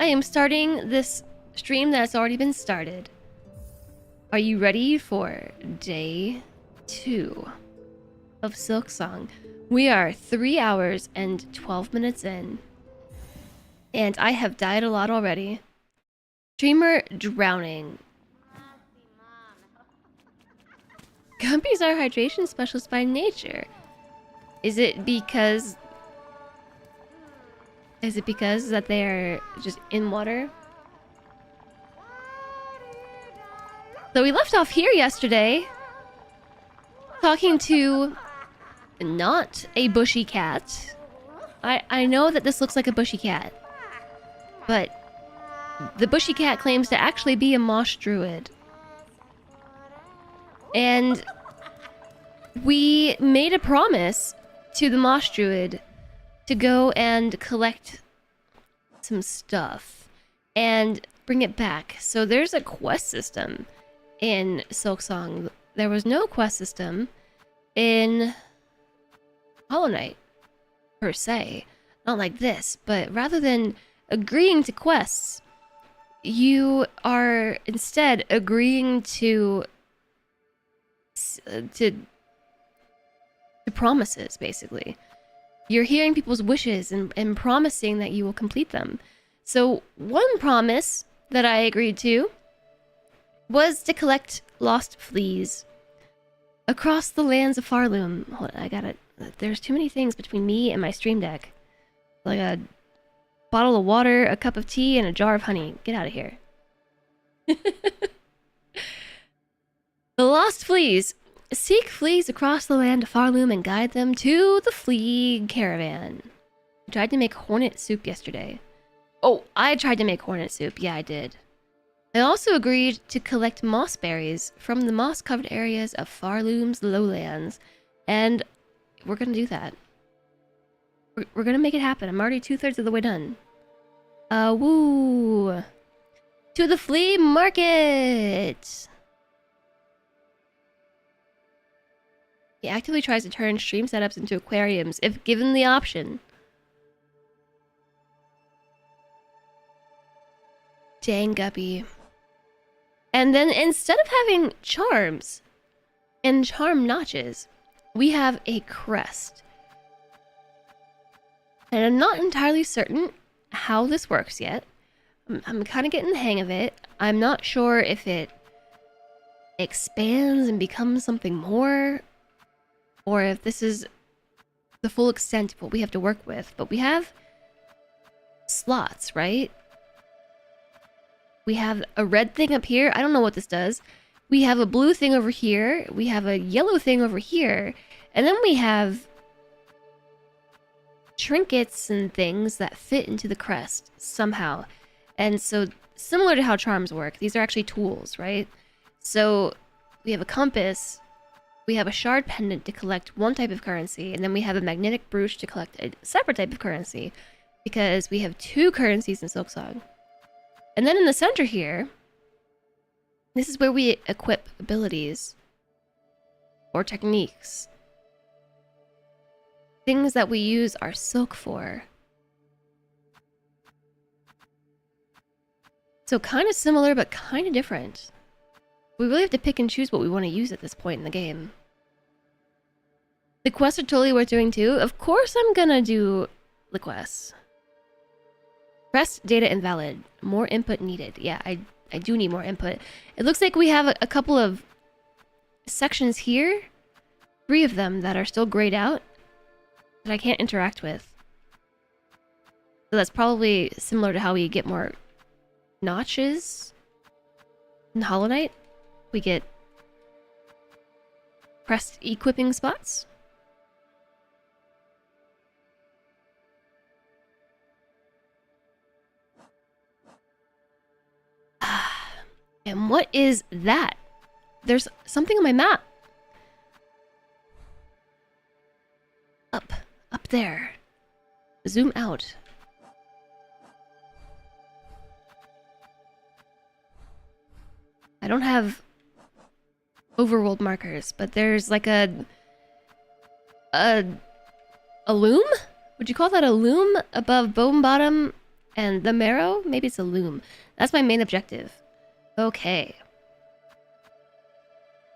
I am starting this stream that's already been started. Are you ready for day 2 of Silksong? We are 3 hours and 12 minutes in, and I have died a lot already. Streamer drowning. Gumpies are hydration specialists by nature. Is it because that they are just in water? So we left off here yesterday, talking to not a bushy cat. I know that this looks like a bushy cat, but the bushy cat claims to actually be a moss druid. And we made a promise to the moss druid to go and collect some stuff and bring it back. So there's a quest system in Silksong. There was no quest system in Hollow Knight, per se. Not like this, but rather than agreeing to quests, you are instead agreeing to promises, basically. You're hearing people's wishes and promising that you will complete them. So one promise that I agreed to was to collect lost fleas across the lands of Farloom. Hold on, I gotta... There's too many things between me and my stream deck. Like a bottle of water, a cup of tea, and a jar of honey. Get out of here. The lost fleas. Seek fleas across the land of Farloom and guide them to the flea caravan. I tried to make hornet soup yesterday. Oh, I tried to make hornet soup. Yeah, I did. I also agreed to collect moss berries from the moss-covered areas of Farloom's lowlands, and we're gonna do that. We're gonna make it happen. I'm already 2/3 of the way done. Woo! To the flea market! He actively tries to turn stream setups into aquariums if given the option. Dang guppy. And then instead of having charms and charm notches, we have a crest. And I'm not entirely certain how this works yet. I'm kind of getting the hang of it. I'm not sure if it expands and becomes something more, or if this is the full extent of what we have to work with. But we have slots, right? We have a red thing up here. I don't know what this does. We have a blue thing over here. We have a yellow thing over here. And then we have trinkets and things that fit into the crest somehow. And so, similar to how charms work, these are actually tools, right? So, we have a compass. We have a shard pendant to collect one type of currency, and then we have a magnetic brooch to collect a separate type of currency, because we have 2 currencies in Silksong. And then in the center here, this is where we equip abilities or techniques. Things that we use our silk for. So kind of similar, but kind of different. We really have to pick and choose what we want to use at this point in the game. The quests are totally worth doing too. Of course I'm gonna do the quests. Quest data invalid. More input needed. Yeah, I do need more input. It looks like we have a couple of sections here. 3 of them that are still grayed out that I can't interact with. So that's probably similar to how we get more notches in Hollow Knight. We get crest equipping spots. And what is that? There's something on my map. Up there. Zoom out. I don't have overworld markers, but there's like a loom? Would you call that a loom above Bone Bottom And the marrow? Maybe it's a loom. That's my main objective. Okay.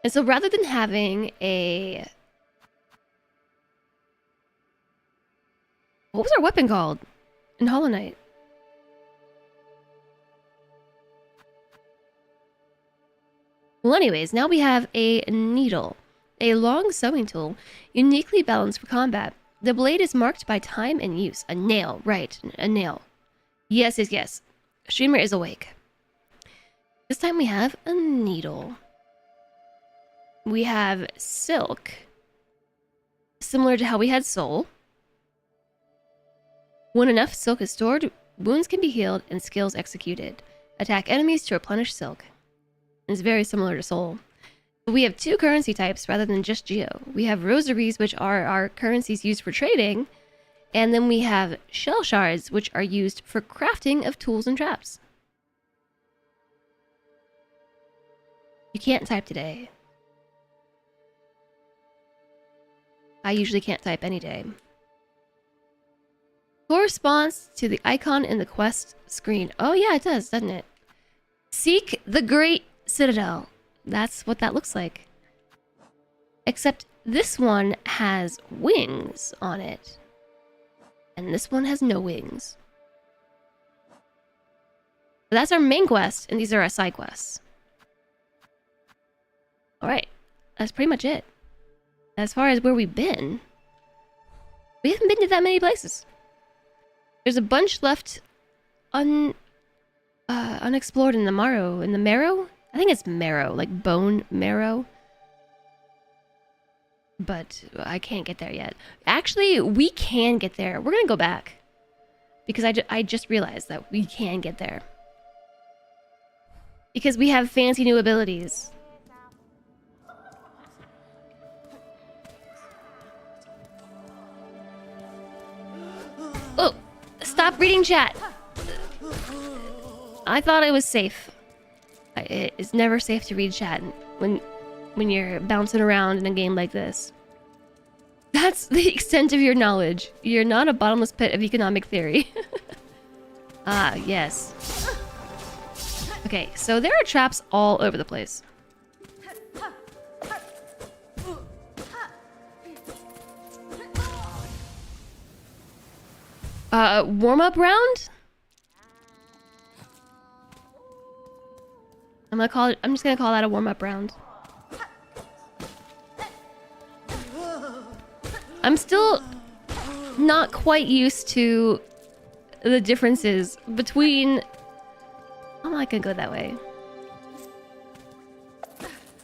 And so rather than having a... What was our weapon called in Hollow Knight? Well, anyways, now we have a needle. A long sewing tool, uniquely balanced for combat. The blade is marked by time and use. A nail, right, a nail. Yes, yes, yes. Streamer is awake. This time we have a needle. We have silk. Similar to how we had soul. When enough silk is stored, wounds can be healed and skills executed. Attack enemies to replenish silk. It's very similar to soul. We have two currency types rather than just geo. We have rosaries, which are our currencies used for trading, and then we have shell shards, which are used for crafting of tools and traps. You can't type today. I usually can't type any day. Corresponds to the icon in the quest screen. Oh yeah, it does, doesn't it? Seek the Great Citadel. That's what that looks like. Except this one has wings on it. And this one has no wings. But that's our main quest, and these are our side quests. Alright, that's pretty much it. As far as where we've been, we haven't been to that many places. There's a bunch left unexplored in the marrow. In the marrow? I think it's marrow, like bone marrow. But I can't get there yet. Actually, we can get there. We're gonna go back. Because I just realized that we can get there. Because we have fancy new abilities. Oh! Stop reading chat! I thought it was safe. It's never safe to read chat when you're bouncing around in a game like this. That's the extent of your knowledge. You're not a bottomless pit of economic theory. Ah, yes. Okay, so there are traps all over the place. Warm-up round? I'm just gonna call that a warm-up round. I'm still not quite used to the differences between... I'm not gonna go that way.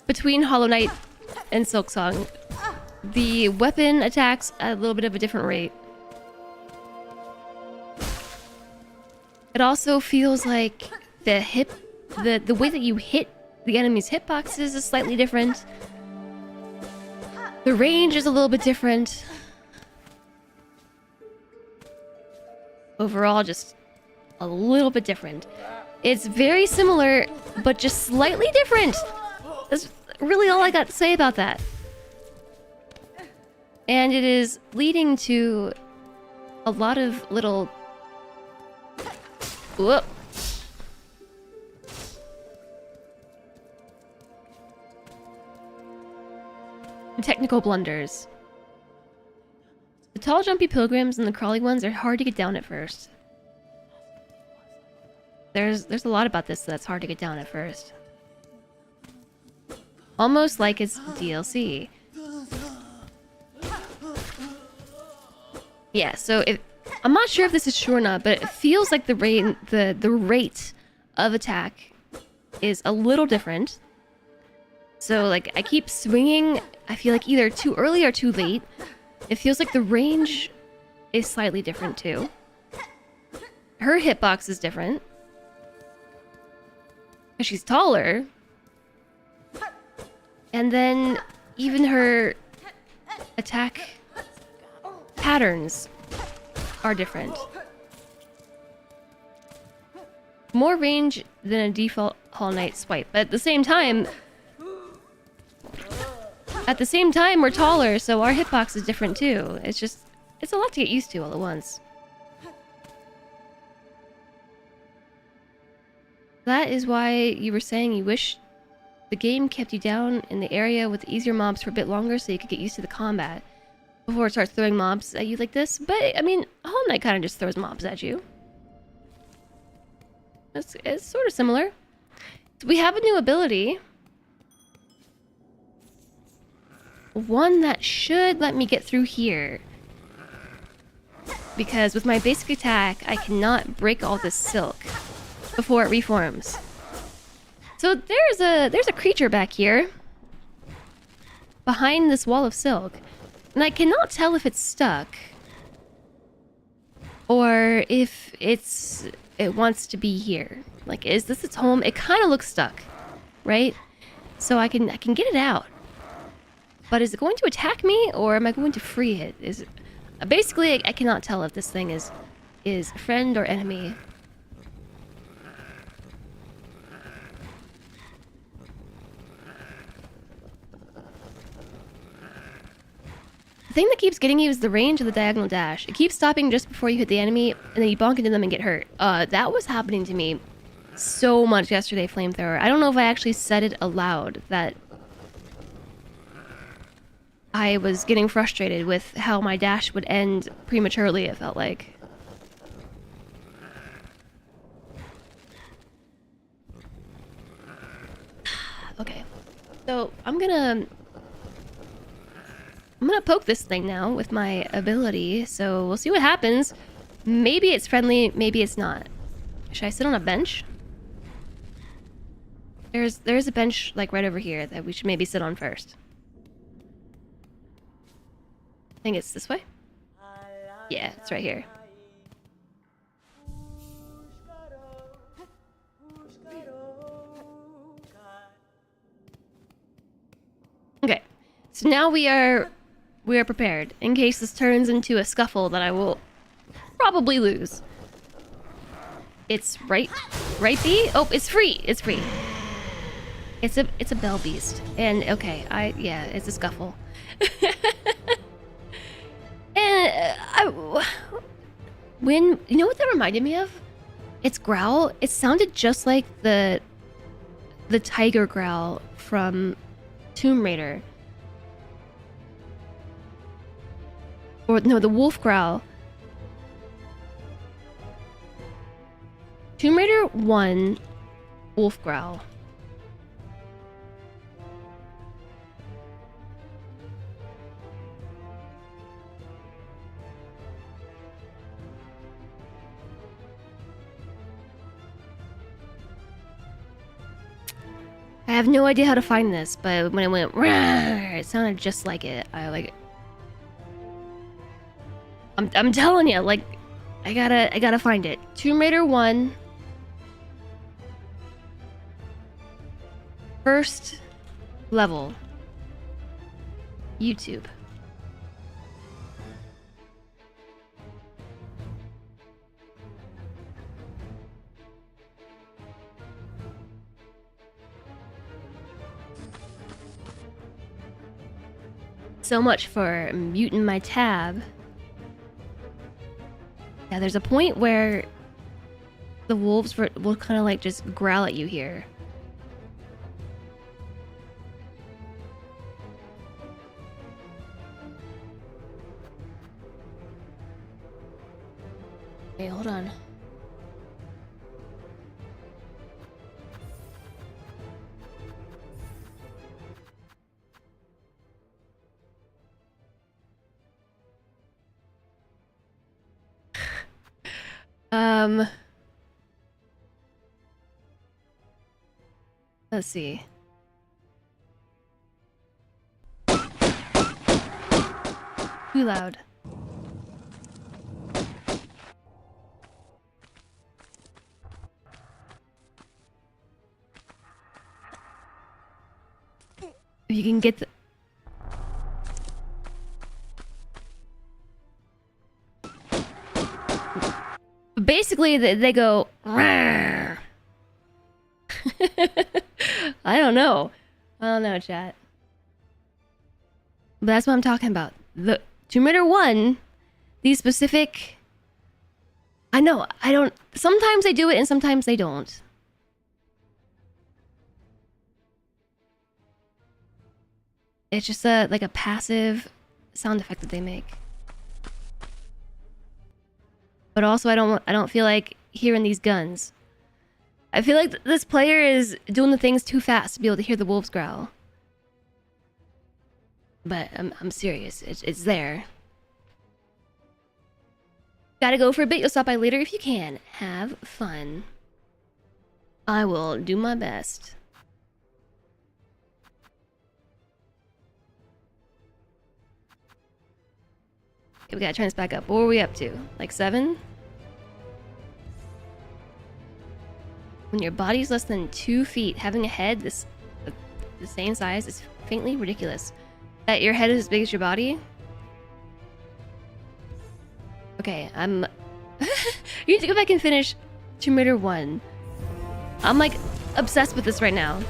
Between Hollow Knight and Silksong. The weapon attacks at a little bit of a different rate. It also feels like the way that you hit the enemy's hitboxes is slightly different. The range is a little bit different. Overall, just a little bit different. It's very similar, but just slightly different. That's really all I got to say about that. And it is leading to a lot of little... Whoop. Technical blunders. The tall, jumpy pilgrims and the crawly ones are hard to get down at first. There's a lot about this that's hard to get down at first. Almost like it's DLC. Yeah, so I'm not sure if this is true or not, but it feels like the rate of attack is a little different. So like I keep swinging, I feel like either too early or too late. It feels like the range is slightly different too. Her hitbox is different. She's taller. And then even her attack patterns are different. More range than a default Hollow Knight swipe, but at the same time, we're taller, so our hitbox is different too. It's a lot to get used to all at once. That is why you were saying you wish the game kept you down in the area with the easier mobs for a bit longer so you could get used to the combat before it starts throwing mobs at you like this. But, I mean, Hollow Knight kind of just throws mobs at you. It's sort of similar. So we have a new ability. One that should let me get through here. Because with my basic attack, I cannot break all this silk before it reforms. So there's a creature back here behind this wall of silk. And I cannot tell if it's stuck or if it wants to be here. Like, is this its home? It kind of looks stuck, right? So I can get it out. But is it going to attack me or am I going to free it? Basically, I cannot tell if this thing is friend or enemy. The thing that keeps getting you is the range of the diagonal dash. It keeps stopping just before you hit the enemy, and then you bonk into them and get hurt. That was happening to me so much yesterday, Flamethrower. I don't know if I actually said it aloud, that I was getting frustrated with how my dash would end prematurely, it felt like. Okay. So, I'm gonna poke this thing now with my ability, so we'll see what happens. Maybe it's friendly, maybe it's not. Should I sit on a bench? There's a bench, like, right over here that we should maybe sit on first. I think it's this way? Yeah, it's right here. Okay, so now we are prepared in case this turns into a scuffle that I will probably lose. It's right B? Oh, it's free. It's free. It's a bell beast. And okay, yeah, it's a scuffle. And when you know what that reminded me of? Its growl. It sounded just like the tiger growl from Tomb Raider. Or no, the wolf growl. Tomb Raider 1 wolf growl. I have no idea how to find this, but when it went rawr, it sounded just like it. I'm telling you, like, I gotta find it. Tomb Raider 1. First level. YouTube. So much for muting my tab. Yeah, there's a point where the wolves will kind of like just growl at you here. Okay, hold on. Let's see. Too loud. If you can get the... Basically, they go... Rawr. I don't know, chat. But that's what I'm talking about. The Tomb Raider 1, these specific... I know, I don't... Sometimes they do it and sometimes they don't. It's just a like a passive sound effect that they make. But also I don't feel like hearing these guns. I feel like this player is doing the things too fast to be able to hear the wolves growl. But I'm serious. It's there. Gotta go for a bit. You'll stop by later if you can. Have fun. I will do my best. Okay, we gotta turn this back up. What were we up to? Like 7? When your body's less than 2 feet, having a head the same size is faintly ridiculous. That your head is as big as your body? Okay, you need to go back and finish Tomb Raider 1. I'm like obsessed with this right now.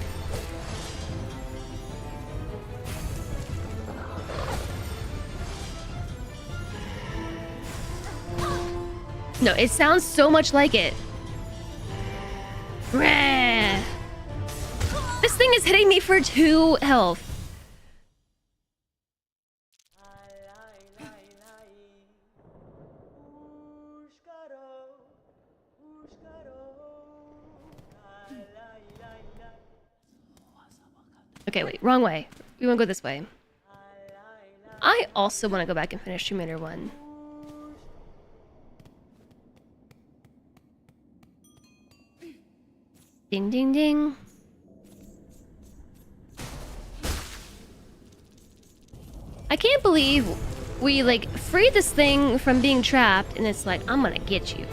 No, it sounds so much like it. Rah! This thing is hitting me for 2 health. Okay, wait, wrong way. We want to go this way. I also want to go back and finish Tomb Raider 1. Ding, ding, ding. I can't believe we, like, freed this thing from being trapped, and it's like, I'm gonna get you.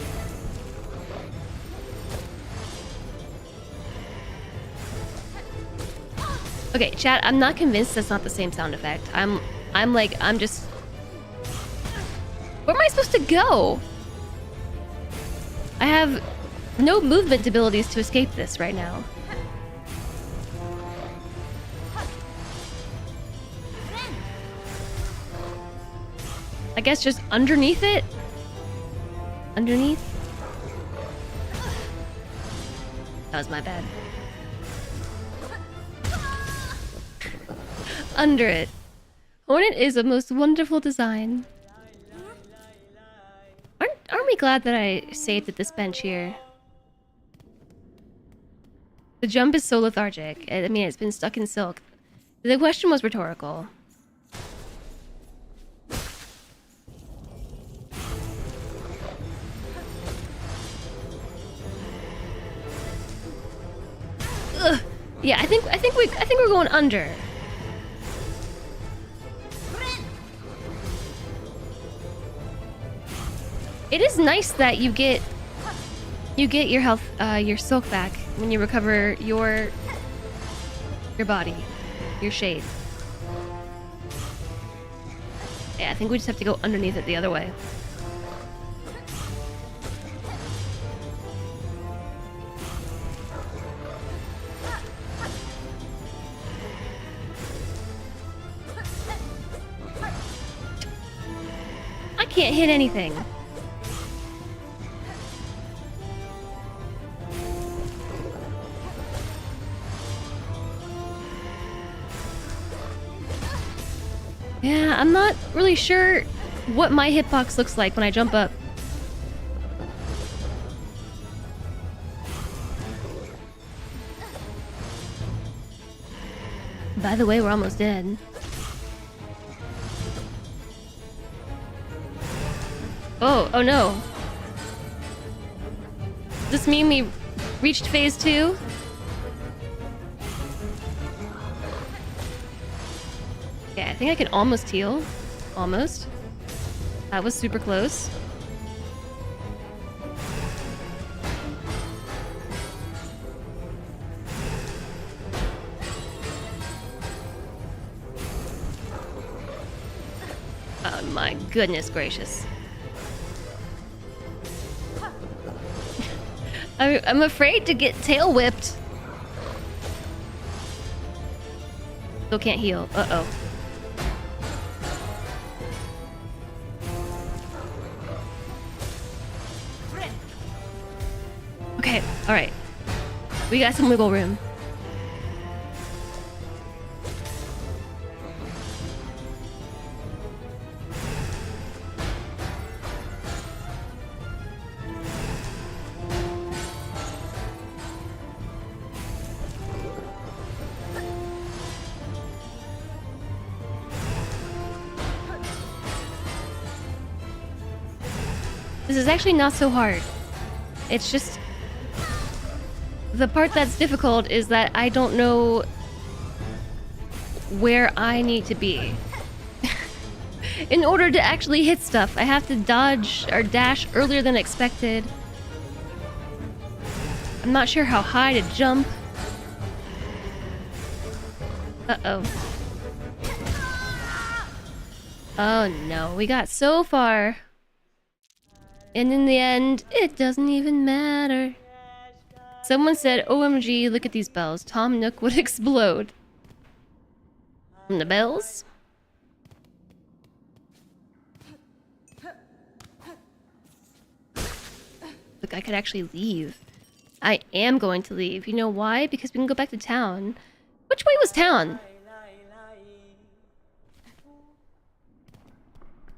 Okay, chat, I'm not convinced that's not the same sound effect. I'm just... Where am I supposed to go? I have no movement abilities to escape this right now. I guess just underneath it? Underneath? That was my bad. Under it. Hornet is a most wonderful design. Aren't we glad that I saved at this bench here? The jump is so lethargic. I mean, it's been stuck in silk. The question was rhetorical. Ugh. Yeah, I think we're going under. It is nice that you get your health, your silk back when you recover your body, your shade. Yeah, I think we just have to go underneath it the other way. I can't hit anything. Yeah, I'm not really sure what my hitbox looks like when I jump up. By the way, we're almost dead. Oh no. Does this mean we reached phase 2? Okay, I think I can almost heal. Almost. That was super close. Oh my goodness gracious. I'm afraid to get tail whipped. Still can't heal. Uh-oh. Okay, alright. We got some wiggle room. This is actually not so hard. It's just... the part that's difficult is that I don't know where I need to be. In order to actually hit stuff, I have to dodge or dash earlier than expected. I'm not sure how high to jump. Uh-oh. Oh no, we got so far. And in the end, it doesn't even matter. Someone said, OMG, look at these bells. Tom Nook would explode. From the bells? Look, I could actually leave. I am going to leave. You know why? Because we can go back to town. Which way was town?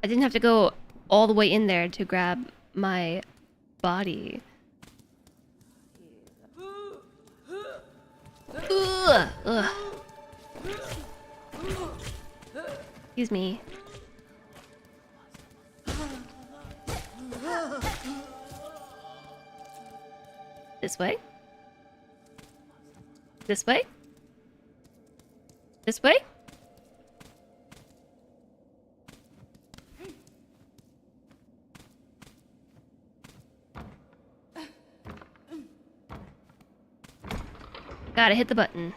I didn't have to go all the way in there to grab my body. Ugh. Ugh. Excuse me. This way? This way? This way? Gotta hit the button.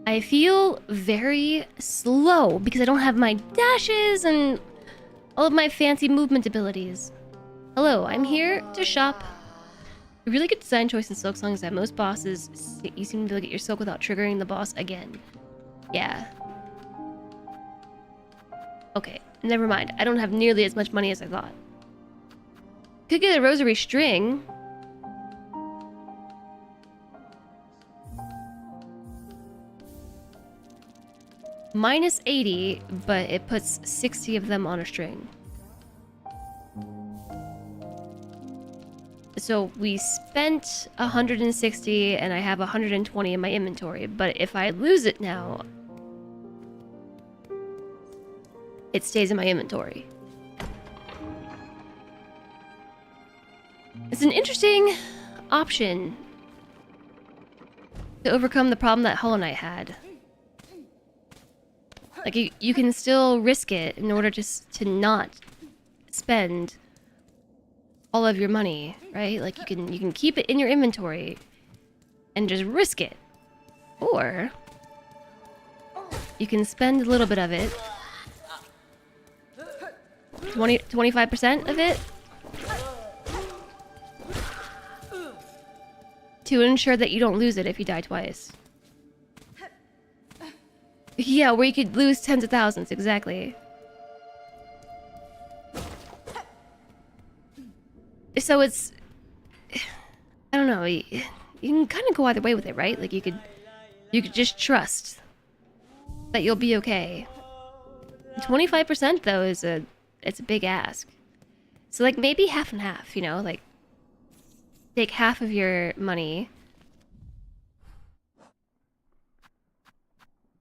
I feel very slow because I don't have my dashes and all of my fancy movement abilities. Hello, I'm here to shop. A really good design choice in Silksong is that most bosses, you seem to get your silk without triggering the boss again. Yeah. Okay, never mind. I don't have nearly as much money as I thought. Could get a rosary string. Minus 80, but it puts 60 of them on a string. So we spent 160 and I have 120 in my inventory, but if I lose it now, it stays in my inventory. It's an interesting option to overcome the problem that Hollow Knight had. Like, you can still risk it in order to not spend all of your money, right? Like, you can keep it in your inventory and just risk it. Or you can spend a little bit of it, 25% of it, to ensure that you don't lose it if you die twice. Yeah, where you could lose tens of thousands, exactly. So it's... I don't know, you can kind of go either way with it, right? Like, you could just trust that you'll be okay. 25% though it's a big ask. So like maybe half and half, you know, like take half of your money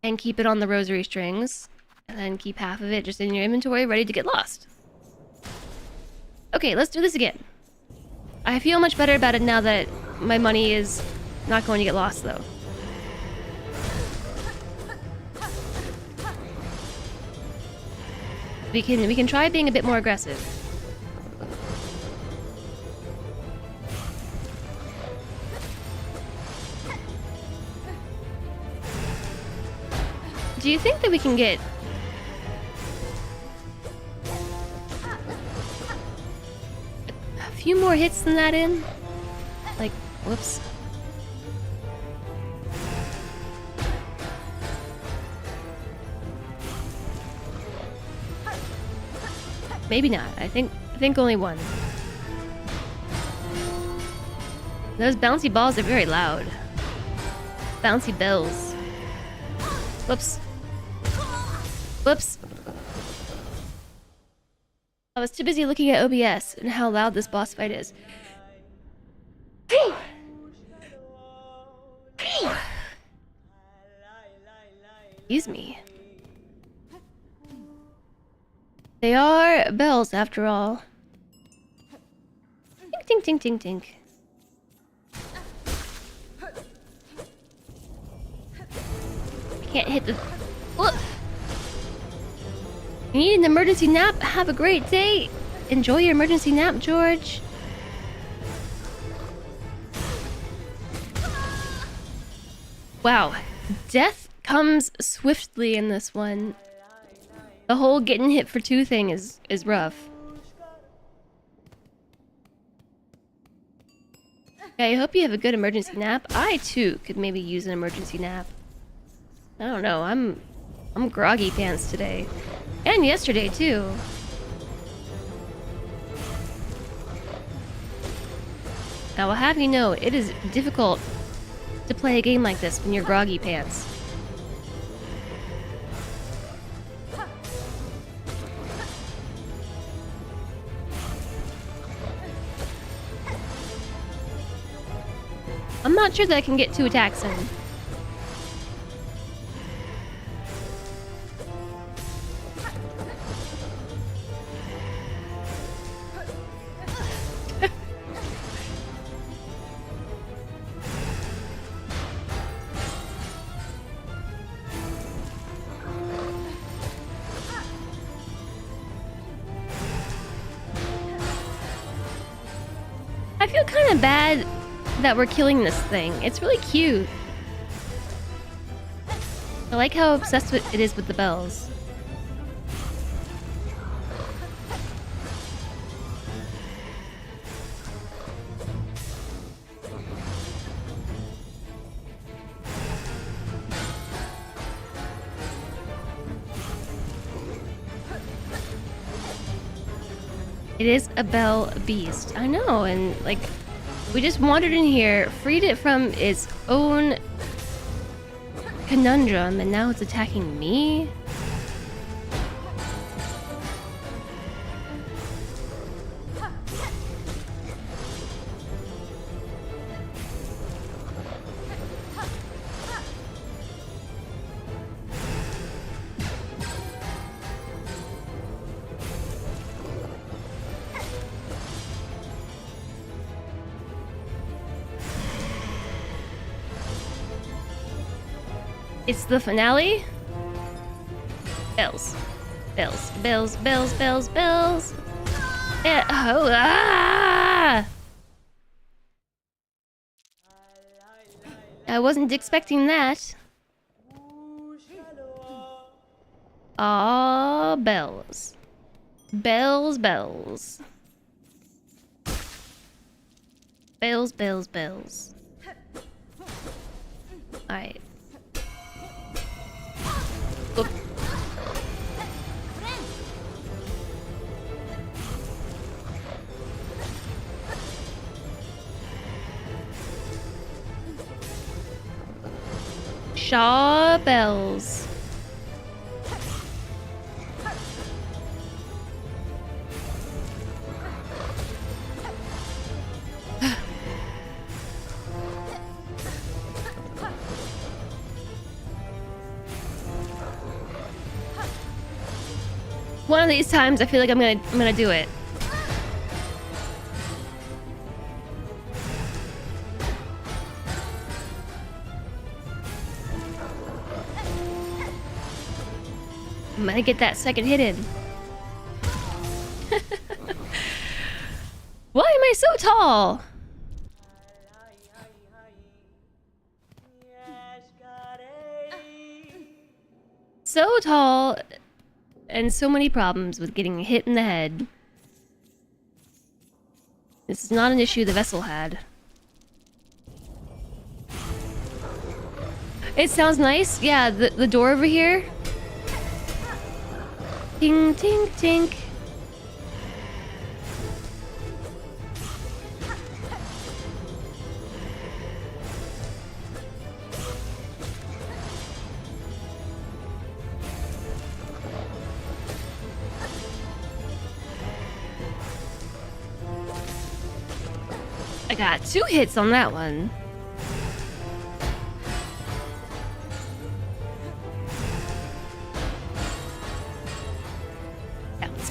and keep it on the rosary strings, and then keep half of it just in your inventory ready to get lost. Okay, let's do this again. I feel much better about it now that my money is not going to get lost though. We can try being a bit more aggressive. Do you think that we can get a few more hits than that in? Like, whoops. Maybe not. I think only one. Those bouncy balls are very loud. Bouncy bells. Whoops. Whoops. I was too busy looking at OBS and how loud this boss fight is. Excuse me. They are bells after all. Tink, tink, tink, tink, tink. Can't hit the... Look! You need an emergency nap? Have a great day! Enjoy your emergency nap, George. Wow. Death comes swiftly in this one. The whole getting hit for two thing is rough. Yeah, I hope you have a good emergency nap. I too could maybe use an emergency nap. I don't know, I'm groggy pants today. And yesterday too. I will have you know, it is difficult to play a game like this when you're groggy pants. I'm not sure that I can get 2 attacks in. I feel kind of bad that we're killing this thing. It's really cute. I like how obsessed it is with the bells. It is a bell beast. I know, and like, we just wandered in here, freed it from its own conundrum, and now it's attacking me? It's the finale. Bells. Bells. Bells. Bells. Bells. Bells. Oh, ah! I wasn't expecting that. Ah, bells. Bells, bells. Bells, bells, bells. Alright. Oop. Shaw bells. One of these times I feel like I'm gonna do it. I'm gonna get that second hit in. Why am I so tall? So tall, and so many problems with getting hit in the head. This is not an issue the vessel had. It sounds nice. Yeah, the door over here. Ting, ting, tink. I got 2 hits on that one.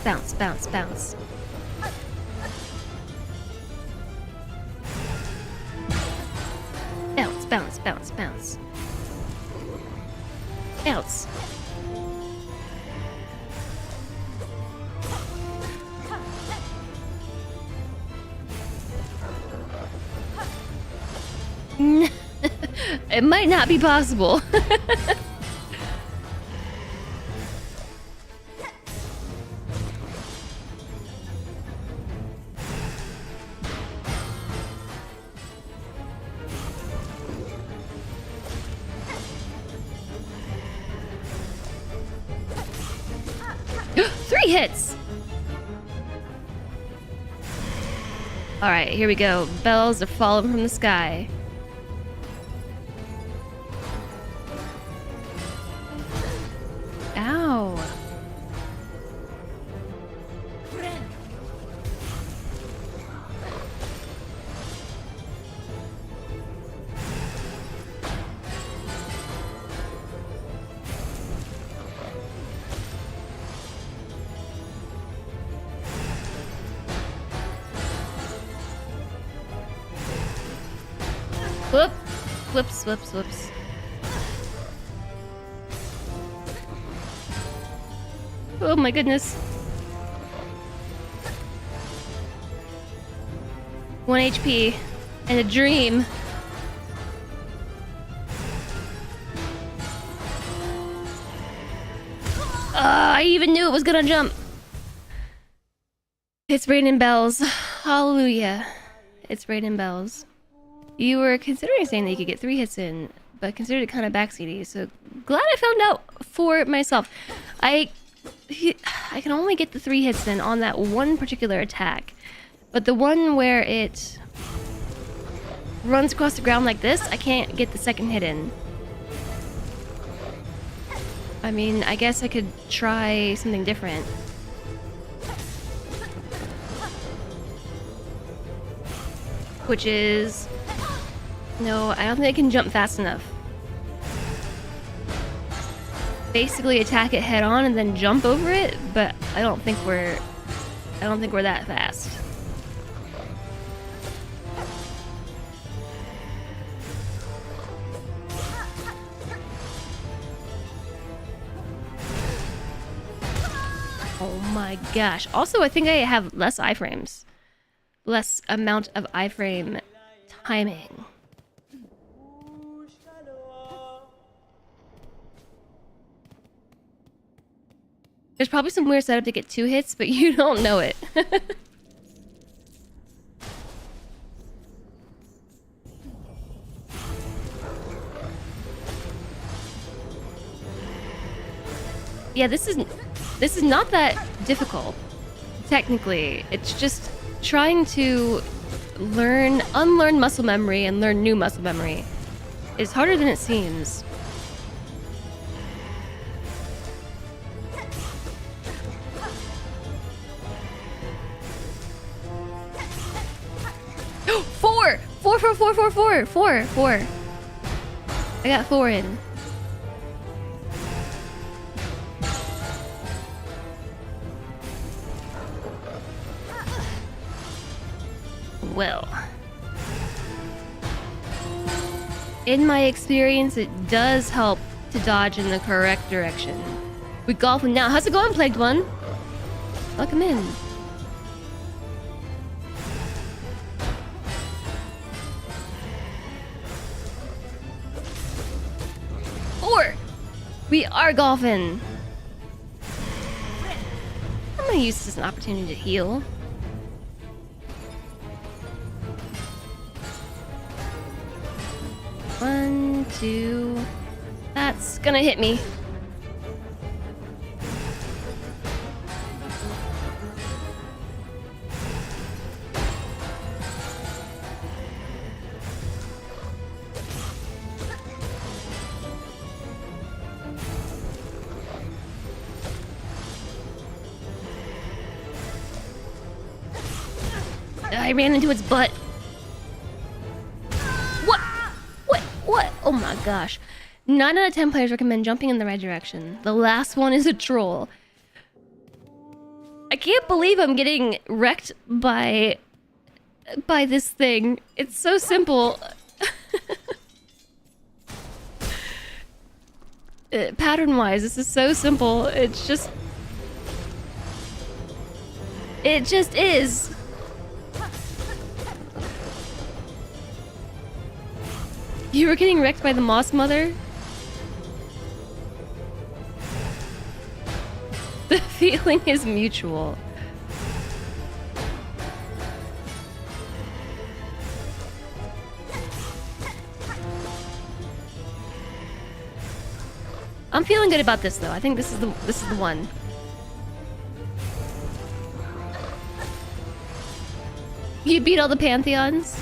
Bounce, bounce, bounce. Bounce, bounce, bounce, bounce. Bounce. It might not be possible. Three hits! Alright, here we go. Bells are falling from the sky. Ow. Whoop. Whoops, whoops, whoops. Oh my goodness. 1 HP and a dream. I even knew it was gonna jump. It's raining bells. Hallelujah. It's raining bells. You were considering saying that you could get 3 hits in, but considered it kind of backseaty, so glad I found out for myself. I can only get the 3 hits in on that one particular attack, but the one where it runs across the ground like this, I can't get the second hit in. I mean, I guess I could try something different. Which is... No, I don't think I can jump fast enough. Basically attack it head on and then jump over it, but I don't think we're that fast. Oh my gosh. Also, I think I have less iframes. Less amount of iframe timing. There's probably some weird setup to get 2 hits, but you don't know it. Yeah, this is not that difficult, technically. It's just trying to unlearn muscle memory and learn new muscle memory. It's harder than it seems. Four. I got 4 in. Well, in my experience, it does help to dodge in the correct direction. We golfing now. How's it going, Plagued One? Welcome in. We are golfing. I'm gonna use this as an opportunity to heal. One, 2. That's gonna hit me. I ran into its butt. What? Oh my gosh. 9 out of 10 players recommend jumping in the right direction. The last one is a troll. I can't believe I'm getting wrecked by this thing. It's so simple. Pattern-wise, this is so simple. It's just... It just is. You were getting wrecked by the Moss Mother? The feeling is mutual. I'm feeling good about this though. I think this is the one. You beat all the Pantheons?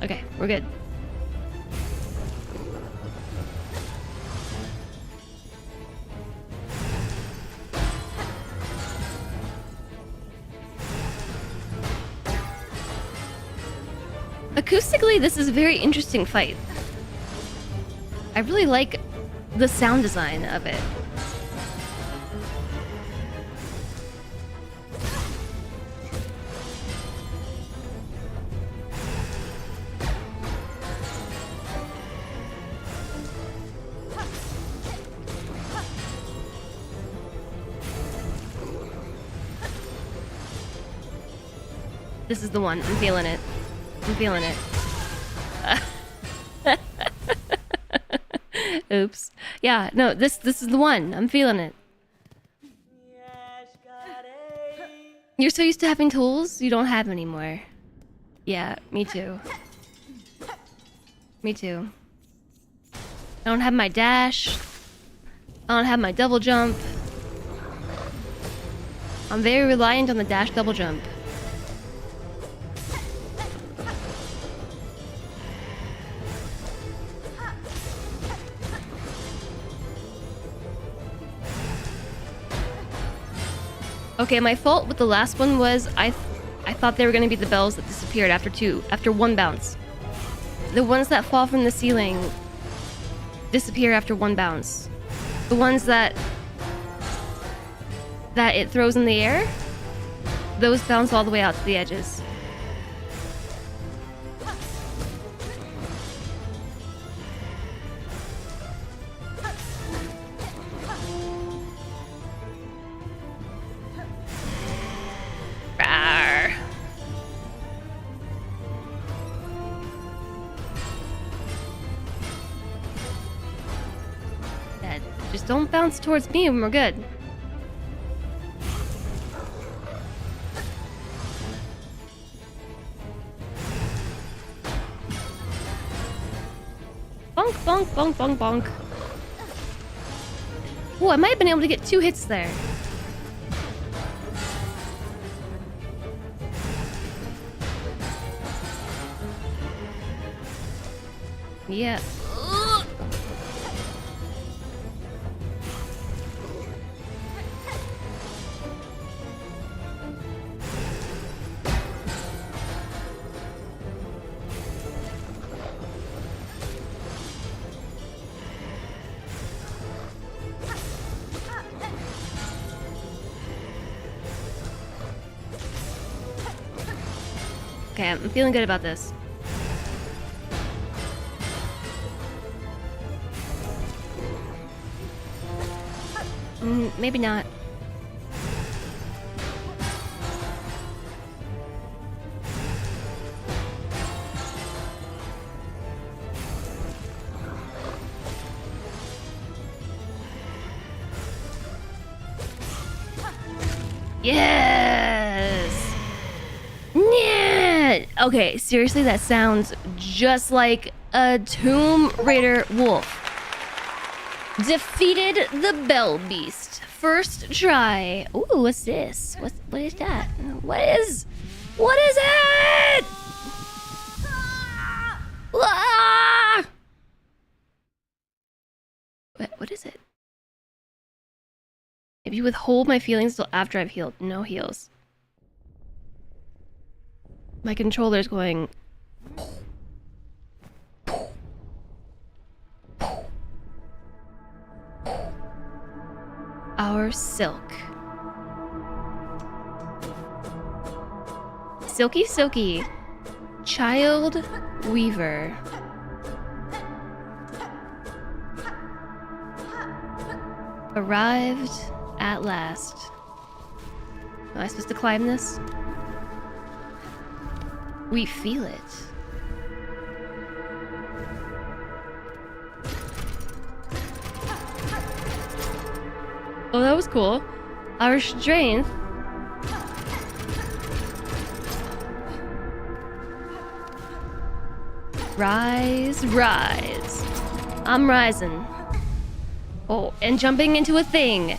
Okay, we're good. Acoustically, this is a very interesting fight. I really like the sound design of it. This is the one. I'm feeling it. I'm feeling it. Oops. Yeah, no, this is the one. I'm feeling it. You're so used to having tools, you don't have anymore. Yeah, me too. Me too. I don't have my dash. I don't have my double jump. I'm very reliant on the dash double jump. Okay, my fault with the last one was I thought they were gonna be the bells that disappeared after one bounce. The ones that fall from the ceiling disappear after one bounce. The ones that it throws in the air, those bounce all the way out to the edges. Rawr. Yeah, just don't bounce towards me and we're good. Bonk, bonk, bonk, bonk, bonk. Oh, I might have been able to get 2 hits there. Yeah. Ugh. Okay, I'm feeling good about this. Maybe not. Yes! Yeah! Okay, seriously, that sounds just like a Tomb Raider wolf. Defeated the Bell Beast. First try. Ooh, what's this? What is that? What is it? Ah! what is it? If you withhold my feelings till after I've healed, no heals. My controller's going... Our silk. Silky Silky. Child Weaver. Arrived at last. Am I supposed to climb this? We feel it. Oh, that was cool. Our strength. Rise, rise. I'm rising. Oh, and jumping into a thing.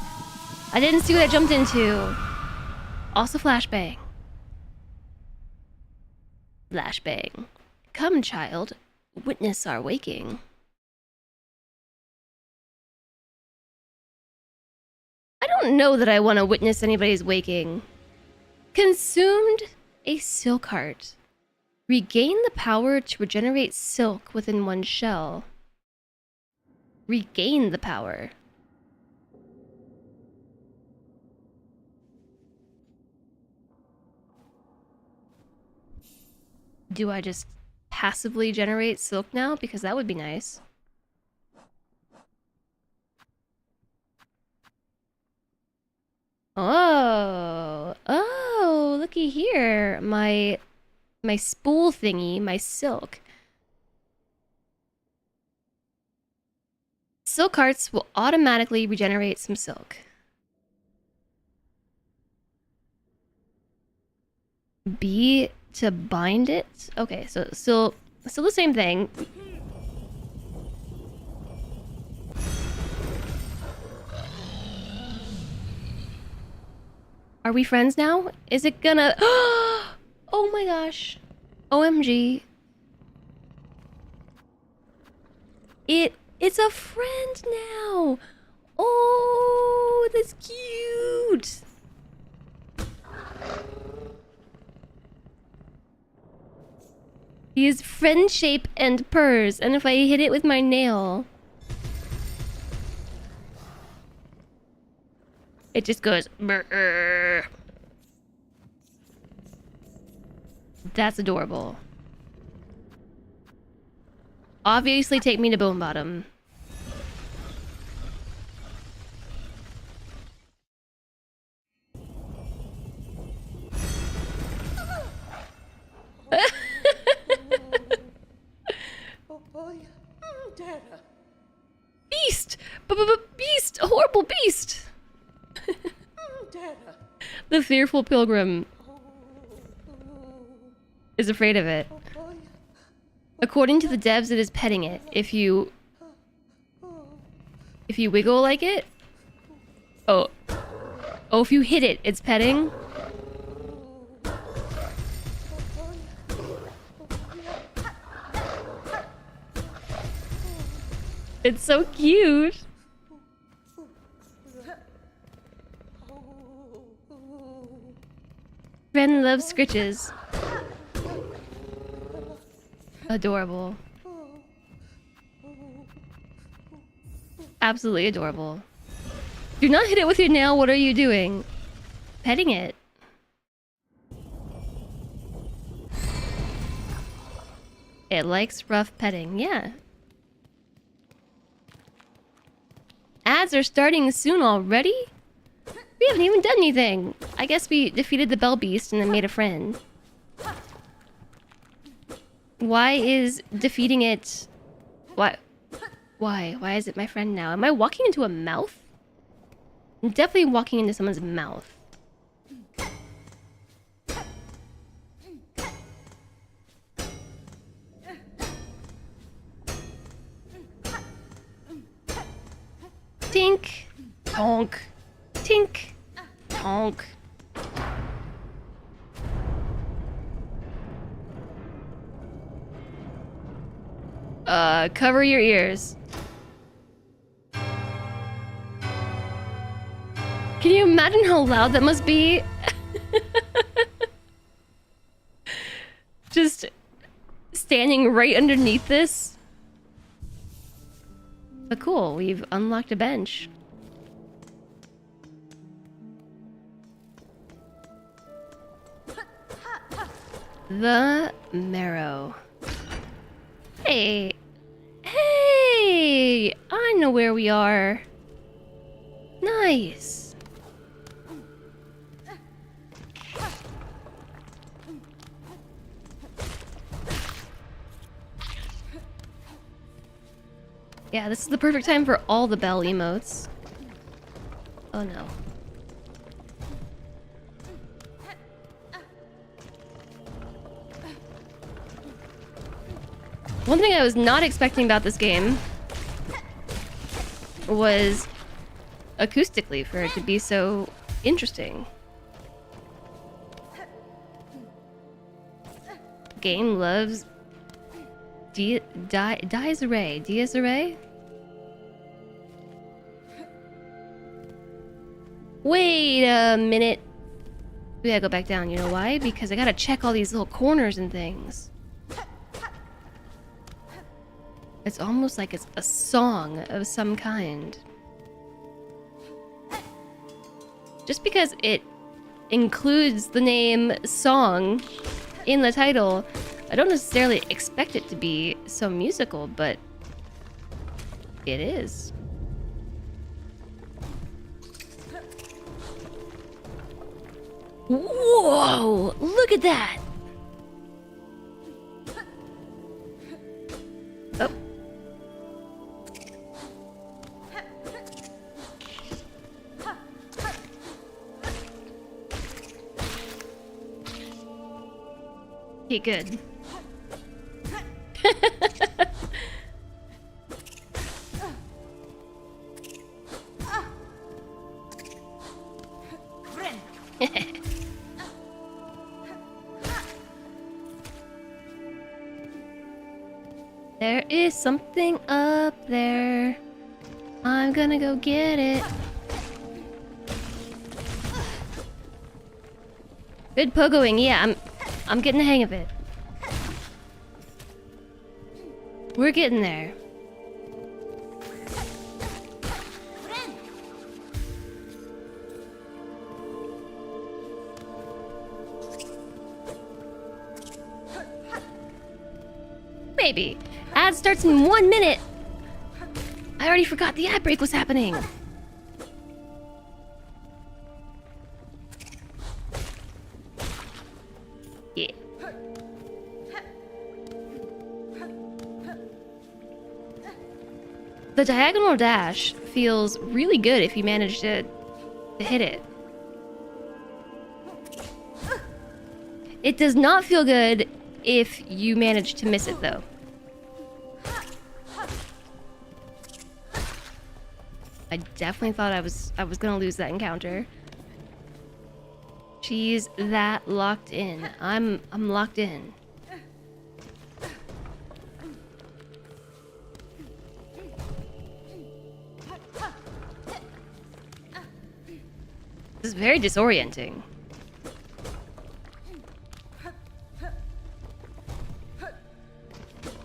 I didn't see what I jumped into. Also flashbang. Flashbang. Come, child. Witness our waking. I don't know that I want to witness anybody's waking. Consumed a silk heart. Regain the power to regenerate silk within one shell. Regain the power. Do I just passively generate silk now? Because that would be nice. Oh, looky here. My spool thingy, my silk. Silk hearts will automatically regenerate some silk. B to bind it? Okay, so still the same thing. Are we friends now? Is it gonna... Oh my gosh. OMG. It's a friend now. Oh, that's cute. He is friend shape and purrs, and if I hit it with my nail, it just goes brrr. That's adorable. Obviously take me to Bone Bottom. Beast! Beast! A horrible beast! The fearful pilgrim is afraid of it. According to the devs, it is petting it. If you wiggle like it... Oh, if you hit it, it's petting? It's so cute! Friend loves scritches. Adorable. Absolutely adorable. Do not hit it with your nail. What are you doing? Petting it. It likes rough petting. Yeah. Ads are starting soon already? We haven't even done anything. I guess we defeated the Bell Beast and then made a friend. Why is defeating it... Why? Why is it my friend now? Am I walking into a mouth? I'm definitely walking into someone's mouth. Tink. Tonk. Tink. Tonk. Cover your ears. Can you imagine how loud that must be? Just standing right underneath this. But cool, we've unlocked a bench. The Marrow. Hey! Hey! I know where we are. Nice. Yeah, this is the perfect time for all the bell emotes. Oh no. One thing I was not expecting about this game was acoustically for it to be so interesting. Game loves disarray? Wait a minute. We gotta go back down. You know why? Because I gotta check all these little corners and things. It's almost like it's a song of some kind. Just because it includes the name song in the title, I don't necessarily expect it to be so musical, but it is. Whoa! Look at that! Oh. Okay, good. There is something up there. I'm gonna go get it. Good pogoing, yeah, I'm getting the hang of it. We're getting there. Maybe. Ad starts in 1 minute. I already forgot the ad break was happening. Yeah. The diagonal dash feels really good if you manage to hit it. It does not feel good if you manage to miss it, though. I definitely thought I was gonna lose that encounter. She's that locked in. I'm locked in. This is very disorienting.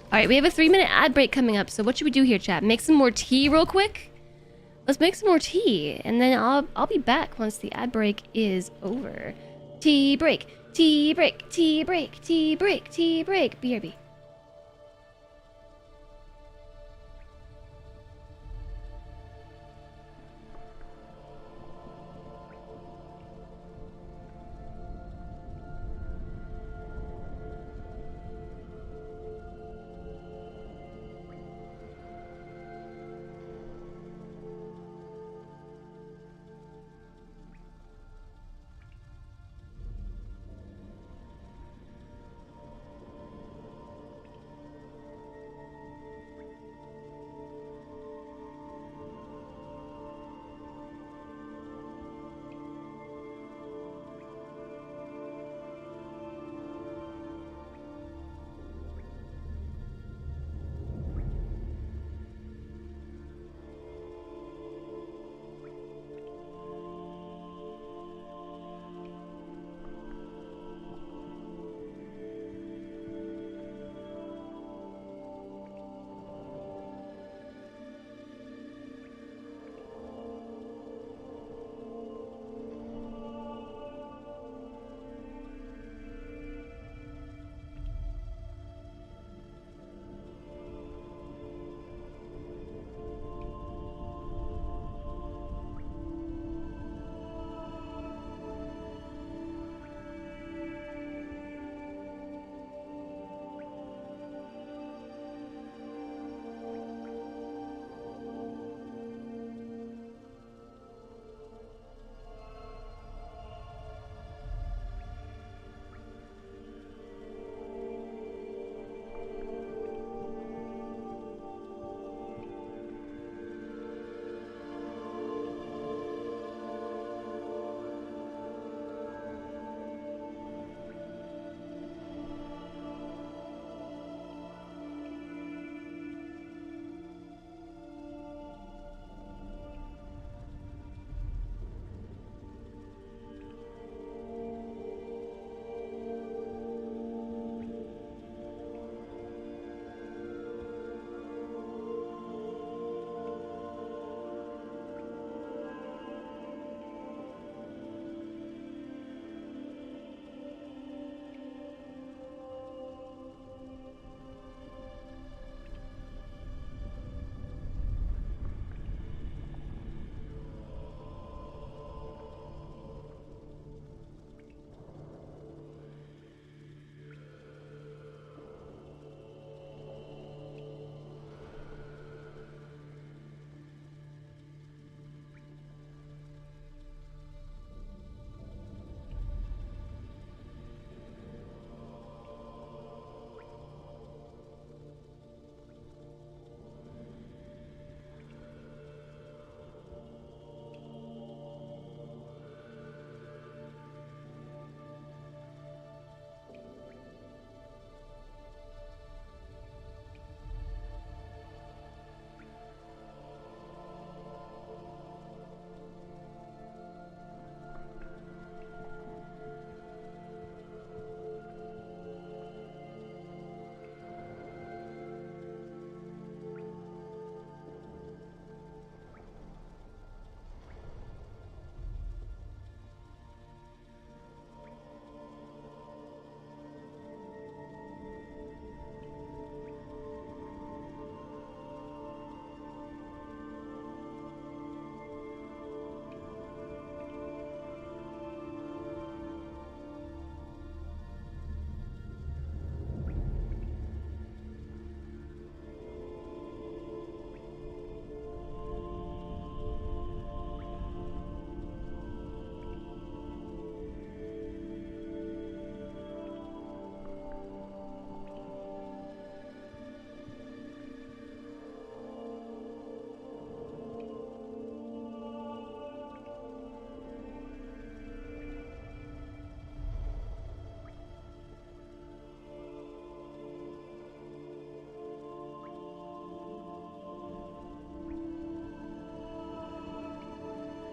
Alright, we have a 3-minute ad break coming up, so what should we do here, chat? Make some more tea real quick? Let's make some more tea, and then I'll be back once the ad break is over. Tea break, tea break, tea break, tea break, tea break. BRB.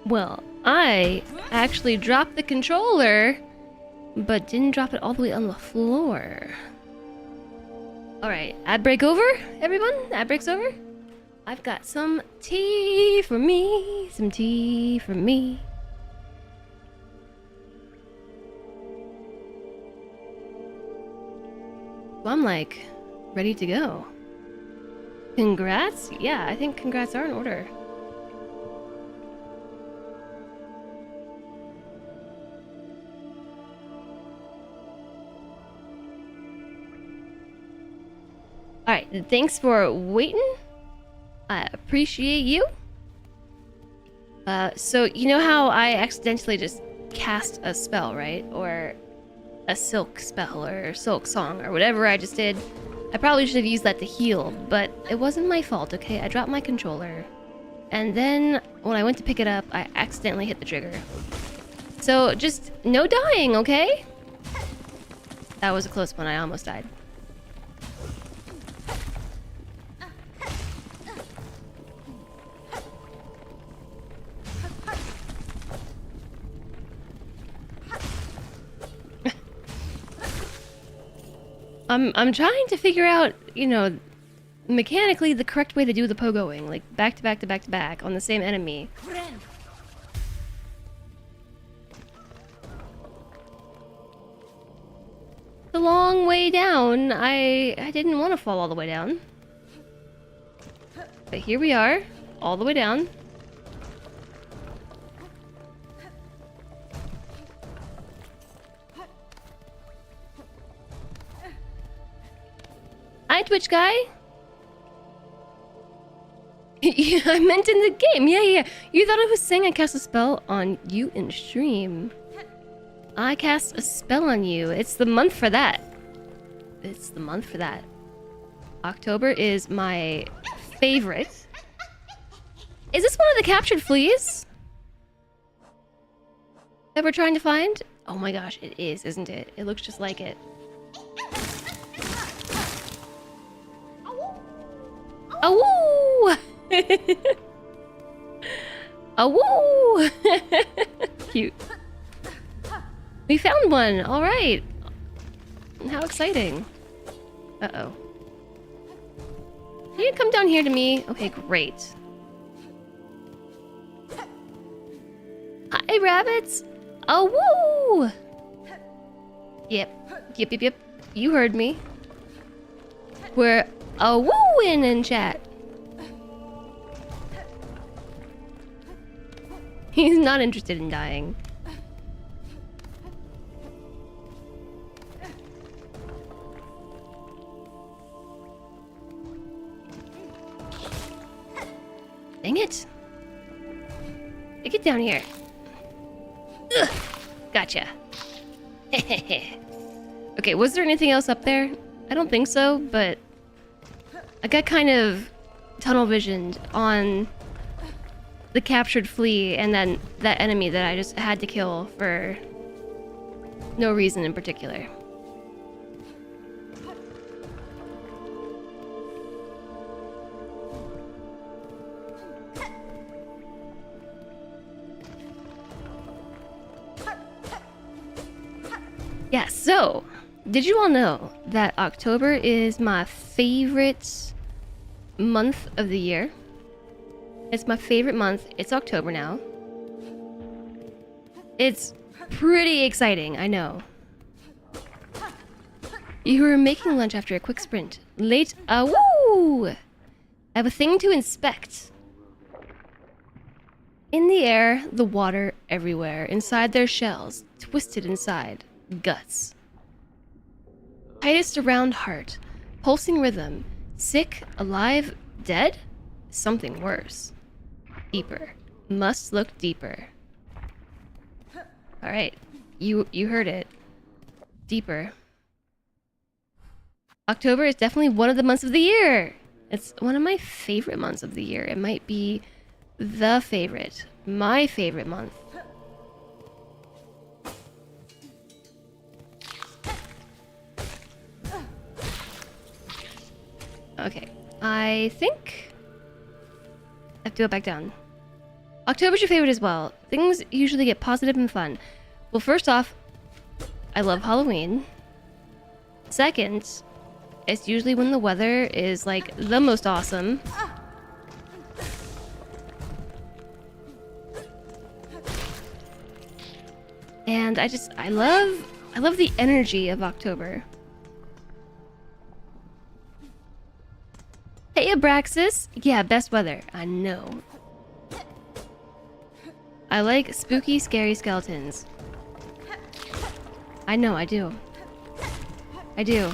Well, I actually dropped the controller, but didn't drop it all the way on the floor. Alright, ad break over, everyone? Ad break's over? I've got some tea for me. Some tea for me. So I'm like, ready to go. Congrats? Yeah, I think congrats are in order. Alright, thanks for waiting. I appreciate you. So you know how I accidentally just cast a spell, right? Or a silk spell or Silksong or whatever I just did. I probably should have used that to heal, but it wasn't my fault, okay? I dropped my controller. And then when I went to pick it up, I accidentally hit the trigger. So just no dying, okay? That was a close one. I almost died. I'm trying to figure out, you know, mechanically the correct way to do the pogoing, like back to back to back to back on the same enemy. The long way down. I didn't want to fall all the way down. But here we are, all the way down. Hi, Twitch guy. Yeah, I meant in the game. Yeah. You thought I was saying I cast a spell on you in stream. I cast a spell on you. It's the month for that. It's the month for that. October is my favorite. Is this one of the captured fleas that we're trying to find? Oh my gosh, it is, isn't it? It looks just like it. Oh! Oh! Cute. We found one! Alright! How exciting. Uh-oh. Can you come down here to me? Okay, great. Hi, rabbits! Oh, woo! Yep. You heard me. We're a-wooing in chat. He's not interested in dying. Dang it. Hey, get down here. Ugh, gotcha. Okay, was there anything else up there? I don't think so, but I got kind of tunnel visioned on the captured flea and then that enemy that I just had to kill for no reason in particular. Yeah, so, did you all know that October is my favorite month of the year? It's my favorite month. It's October now. It's pretty exciting, I know. You were making lunch after a quick sprint. Late, woo! I have a thing to inspect. In the air, the water everywhere. Inside their shells, twisted inside. Guts. Tightest around heart. Pulsing rhythm. Sick, alive, dead? Something worse. Deeper. Must look deeper. Alright. You heard it. Deeper. October is definitely one of the months of the year. It's one of my favorite months of the year. It might be the favorite. My favorite month. Okay. I think I have to go back down. October's your favorite as well. Things usually get positive and fun. Well, first off, I love Halloween. Second, it's usually when the weather is like the most awesome. And I love the energy of October. Hey Abraxas! Yeah, best weather. I know. I like spooky, scary skeletons. I know, I do. I do.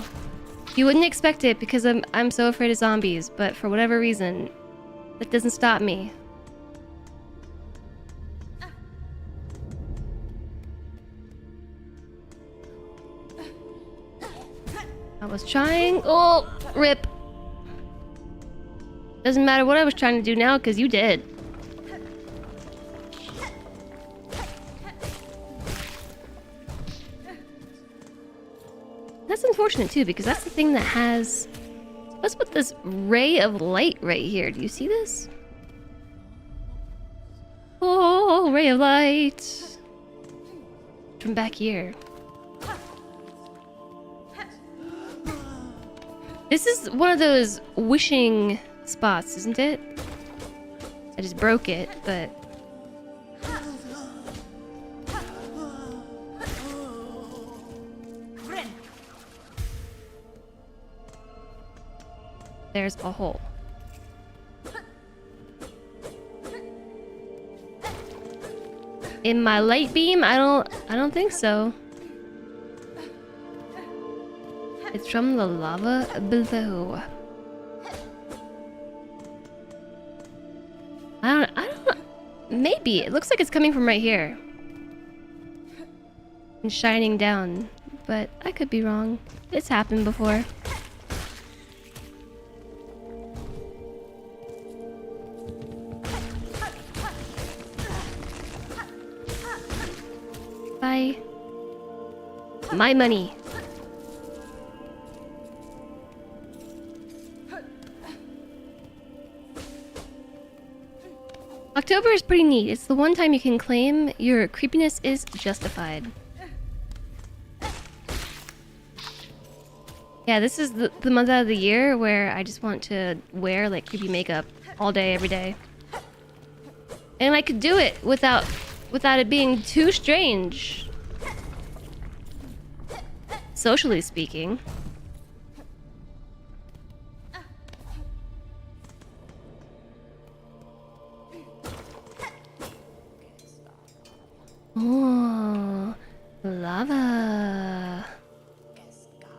You wouldn't expect it because I'm so afraid of zombies, but for whatever reason, that doesn't stop me. I was trying. Oh, rip. Doesn't matter what I was trying to do now, because you did. That's unfortunate too, because that's the thing that has... What's with this ray of light right here? Do you see this? Oh, ray of light. From back here. This is one of those wishing spots, isn't it? I just broke it, but... There's a hole. In my light beam? I don't think so. It's from the lava below. I don't maybe. It looks like it's coming from right here. And shining down. But I could be wrong. It's happened before. Bye. My money. October is pretty neat. It's the one time you can claim your creepiness is justified. Yeah, this is the month out of the year where I just want to wear like creepy makeup all day, every day. And I could do it without it being too strange. Socially speaking. Oh, lava.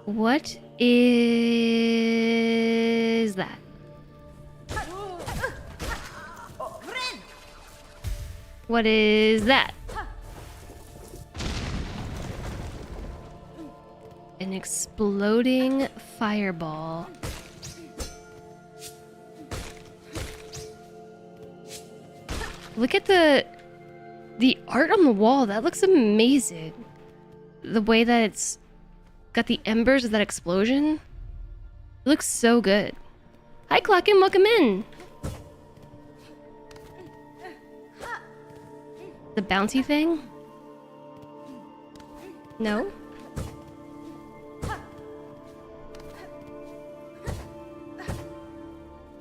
What is that? What is that? An exploding fireball. Look at the art on the wall. That looks amazing. The way that it's got the embers of that explosion. It looks so good. Hi, Clocken. Welcome in. The bouncy thing? No?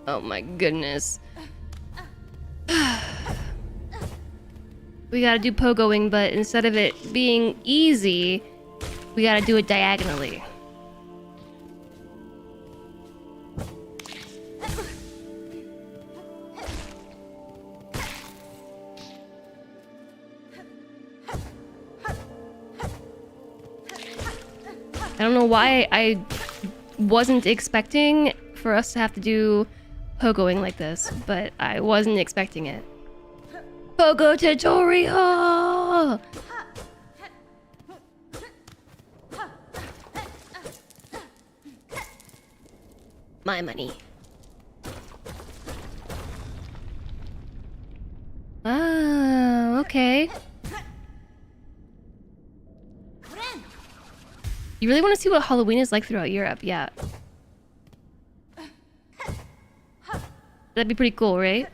Oh my goodness. We gotta do pogoing, but instead of it being easy, we gotta do it diagonally. I don't know why I wasn't expecting for us to have to do pogoing like this, but I wasn't expecting it. Pogo tutorial! My money. Oh, okay. You really want to see what Halloween is like throughout Europe? Yeah. That'd be pretty cool, right?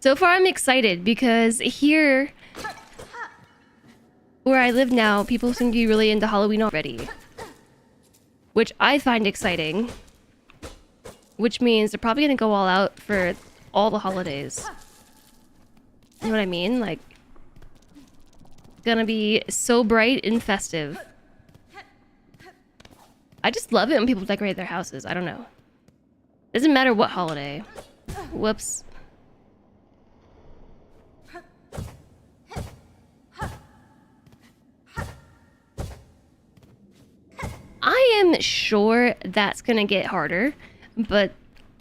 So far, I'm excited because here, where I live now, people seem to be really into Halloween already. Which I find exciting. Which means they're probably gonna go all out for all the holidays. You know what I mean? Like, gonna be so bright and festive. I just love it when people decorate their houses. I don't know. Doesn't matter what holiday. Whoops. I am sure that's gonna get harder, but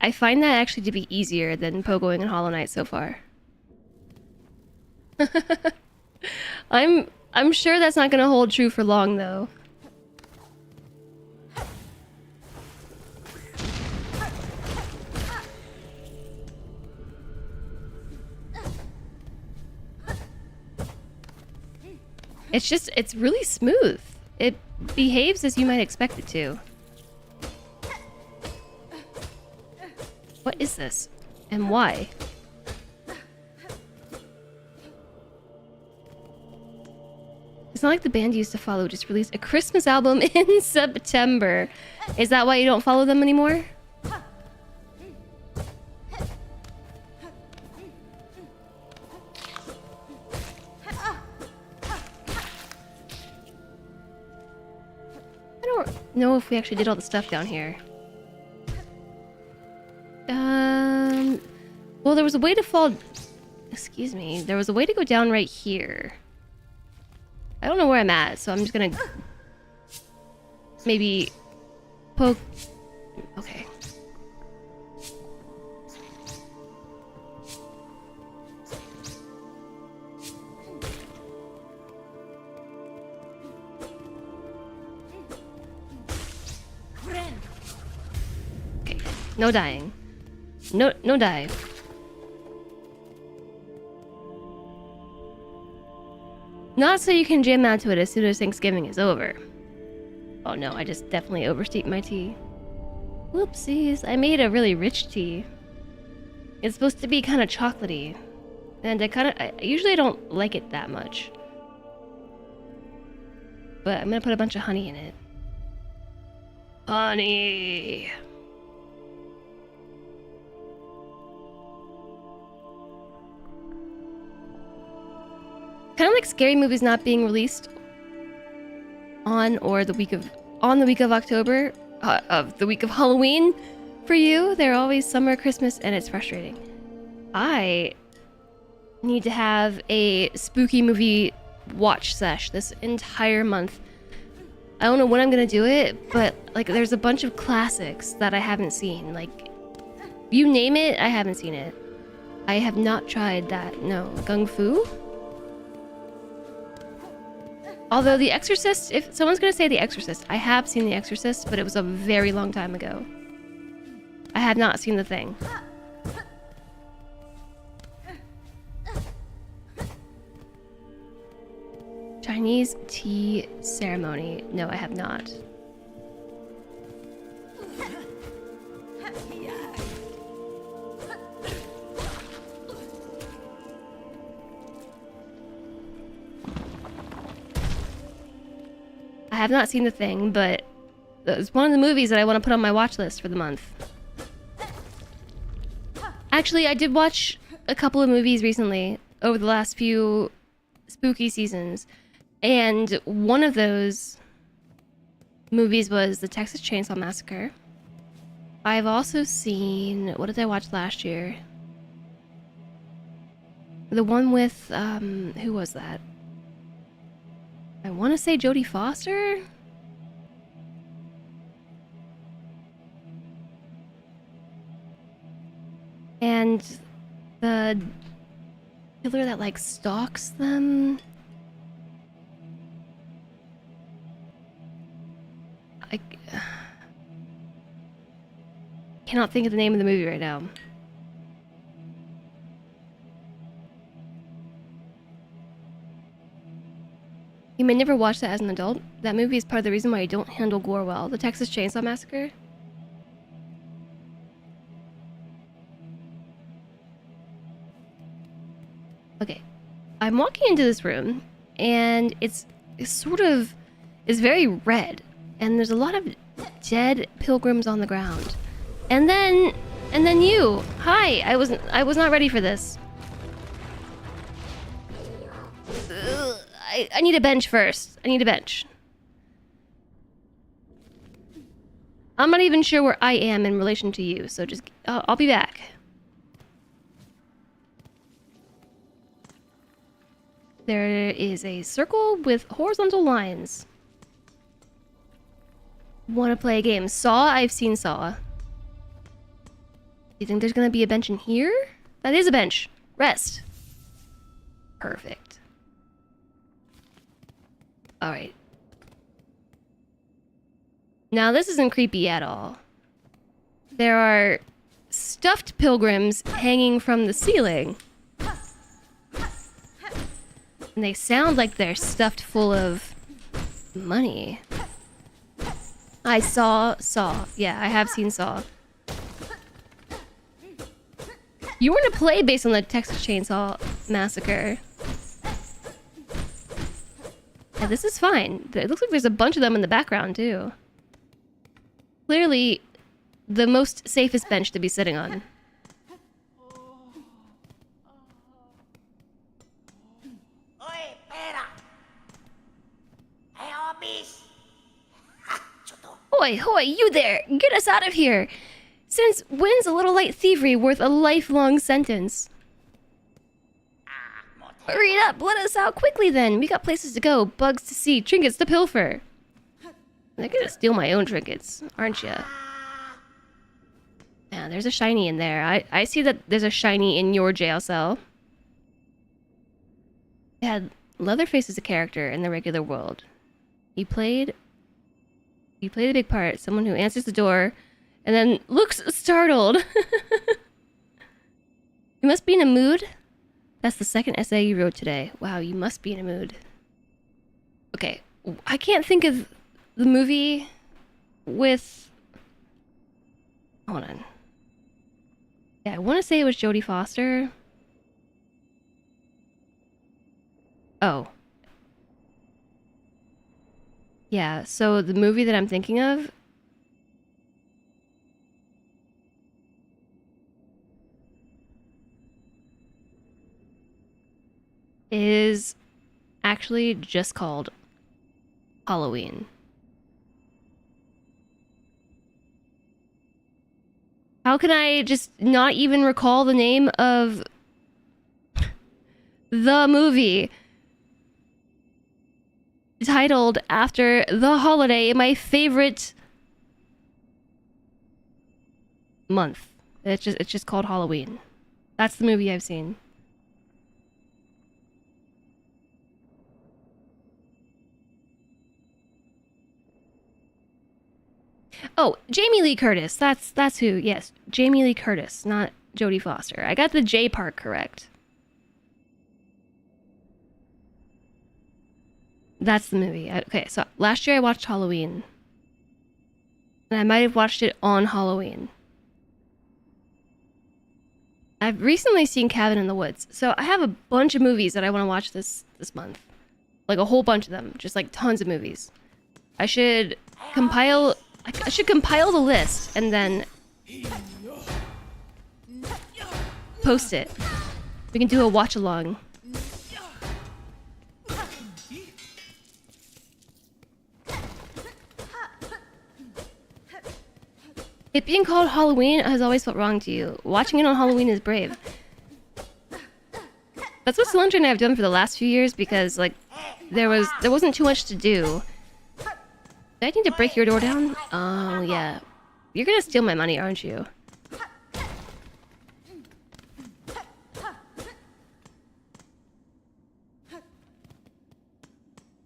I find that actually to be easier than pogoing and Hollow Knight so far. I'm sure that's not gonna hold true for long though. It's really smooth. It behaves as you might expect it to. What is this? And why? It's not like the band you used to follow just released a Christmas album in September. Is that why you don't follow them anymore? I don't know if we actually did all the stuff down here. Well, there was a way to fall... Excuse me. There was a way to go down right here. I don't know where I'm at, so I'm just gonna... maybe... poke... Okay. Okay. No dying. No dive. Not so you can jam out to it as soon as Thanksgiving is over. Oh no, I just definitely oversteeped my tea. Whoopsies, I made a really rich tea. It's supposed to be kind of chocolatey. And I usually don't like it that much. But I'm gonna put a bunch of honey in it. Honey! Kind of like scary movies not being released on the week of October, of the week of Halloween for you. They're always summer, Christmas, and it's frustrating. I need to have a spooky movie watch sesh this entire month. I don't know when I'm gonna do it, but like there's a bunch of classics that I haven't seen. Like, you name it, I haven't seen it. I have not tried that. No, Gung Fu. Although The Exorcist, if someone's gonna say The Exorcist, I have seen The Exorcist, but it was a very long time ago. I have not seen The Thing. Chinese tea ceremony. No, I have not. I have not seen The Thing, but it's one of the movies that I want to put on my watch list for the month. Actually, I did watch a couple of movies recently over the last few spooky seasons, and one of those movies was the Texas Chainsaw Massacre. I've also seen... what did I watch last year? The one with... who was that? I want to say Jodie Foster? And the killer that like stalks them. I cannot think of the name of the movie right now. You may never watch that as an adult. That movie is part of the reason why you don't handle gore well. The Texas Chainsaw Massacre. Okay. I'm walking into this room, and it's very red, and there's a lot of dead pilgrims on the ground. And then you. Hi, I was not ready for this. I need a bench first. I need a bench. I'm not even sure where I am in relation to you, so just I'll be back. There is a circle with horizontal lines. Want to play a game? Saw? I've seen Saw. Do you think there's gonna be a bench in here? That is a bench. Rest. Perfect. Alright. Now this isn't creepy at all. There are stuffed pilgrims hanging from the ceiling. And they sound like they're stuffed full of money. I saw Saw. Yeah, I have seen Saw. You were to play based on the Texas Chainsaw Massacre. Yeah, this is fine. It looks like there's a bunch of them in the background, too. Clearly, the most safest bench to be sitting on. Hoi, hoi, you there! Get us out of here! Since when's a little light thievery worth a lifelong sentence? Hurry it up! Let us out quickly then! We got places to go, bugs to see, trinkets to pilfer! I'm gonna steal my own trinkets, aren't ya? Yeah, there's a shiny in there. I see that there's a shiny in your jail cell. Yeah, Leatherface is a character in the regular world. He played a big part. Someone who answers the door and then looks startled. You must be in a mood? That's the second essay you wrote today. Wow, you must be in a mood. Okay, I can't think of the movie with... Hold on. Yeah, I want to say it was Jodie Foster. Oh. Yeah, so the movie that I'm thinking of is actually just called Halloween. How can I just not even recall the name of the movie titled after the holiday in my favorite month? It's just called Halloween. That's the movie I've seen. Oh, Jamie Lee Curtis. That's who. Yes, Jamie Lee Curtis, not Jodie Foster. I got the J part correct. That's the movie. Okay, so last year I watched Halloween. And I might have watched it on Halloween. I've recently seen Cabin in the Woods. So I have a bunch of movies that I want to watch this month. Like a whole bunch of them. Just like tons of movies. I should compile the list and then post it. We can do a watch along. It being called Halloween has always felt wrong to you. Watching it on Halloween is brave. That's what Cilantro and I have done for the last few years because like there wasn't too much to do. Do I need to break your door down? Oh yeah. You're gonna steal my money, aren't you?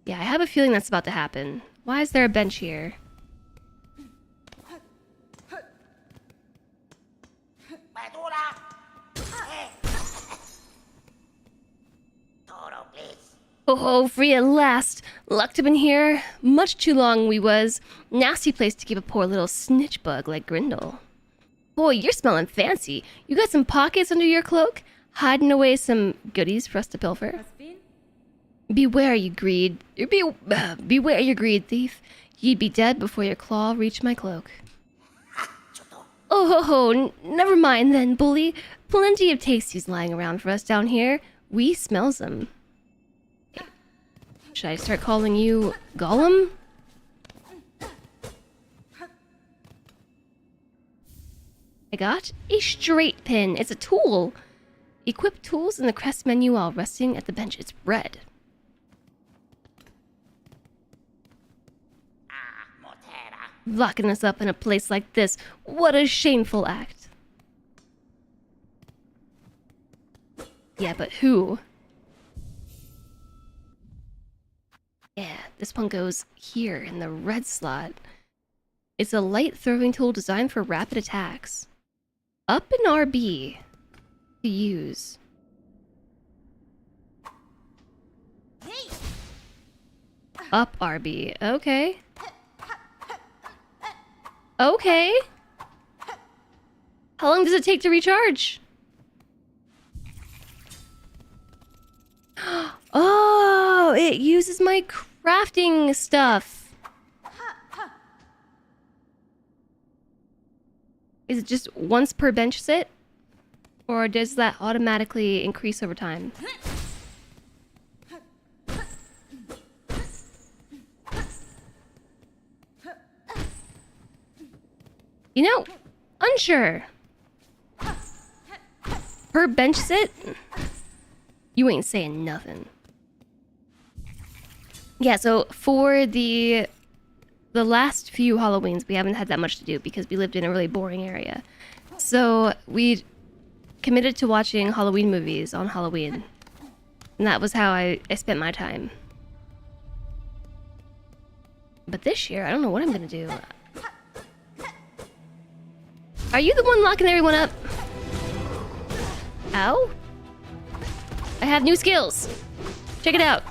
Yeah, I have a feeling that's about to happen. Why is there a bench here? Oh, free at last. Locked up in here. Much too long we was. Nasty place to keep a poor little snitch bug like Grindle. Boy, you're smelling fancy. You got some pockets under your cloak? hiding away some goodies for us to pilfer. Beware, you beware, you greed thief. You'd be dead before your claw reached my cloak. Oh ho ho, never mind then, bully. Plenty of tasties lying around for us down here. We smells them. Should I start calling you Gollum? I got a straight pin. It's a tool. Equip tools in the crest menu while resting at the bench. It's red. Locking us up in a place like this. What a shameful act. Yeah, but who? Yeah, this one goes here in the red slot. It's a light throwing tool designed for rapid attacks. Up in RB to use. Up RB. Okay. Okay. How long does it take to recharge? Oh, it uses my crafting stuff. Is it just once per bench sit? Or does that automatically increase over time? You know, unsure. Per bench sit? You ain't saying nothing. Yeah, so for the last few Halloweens, we haven't had that much to do because we lived in a really boring area. So we committed to watching Halloween movies on Halloween. And that was how I spent my time. But this year, I don't know what I'm gonna do. Are you the one locking everyone up? Ow? I have new skills. Check it out.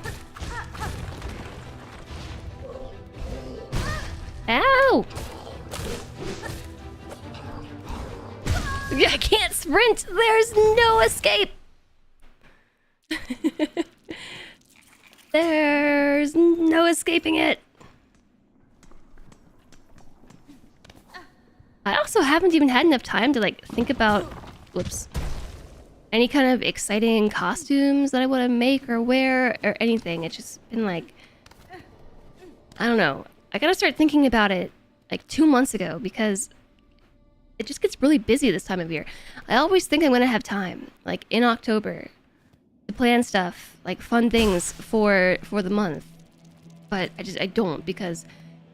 Ow! I can't sprint. There's no escape. There's no escaping it. I also haven't even had enough time to like think about, whoops, any kind of exciting costumes that I want to make or wear or anything. It's just been like, I don't know. I gotta start thinking about it like 2 months ago because it just gets really busy this time of year. I always think I'm gonna have time, like in October, to plan stuff, like fun things for the month. But I don't because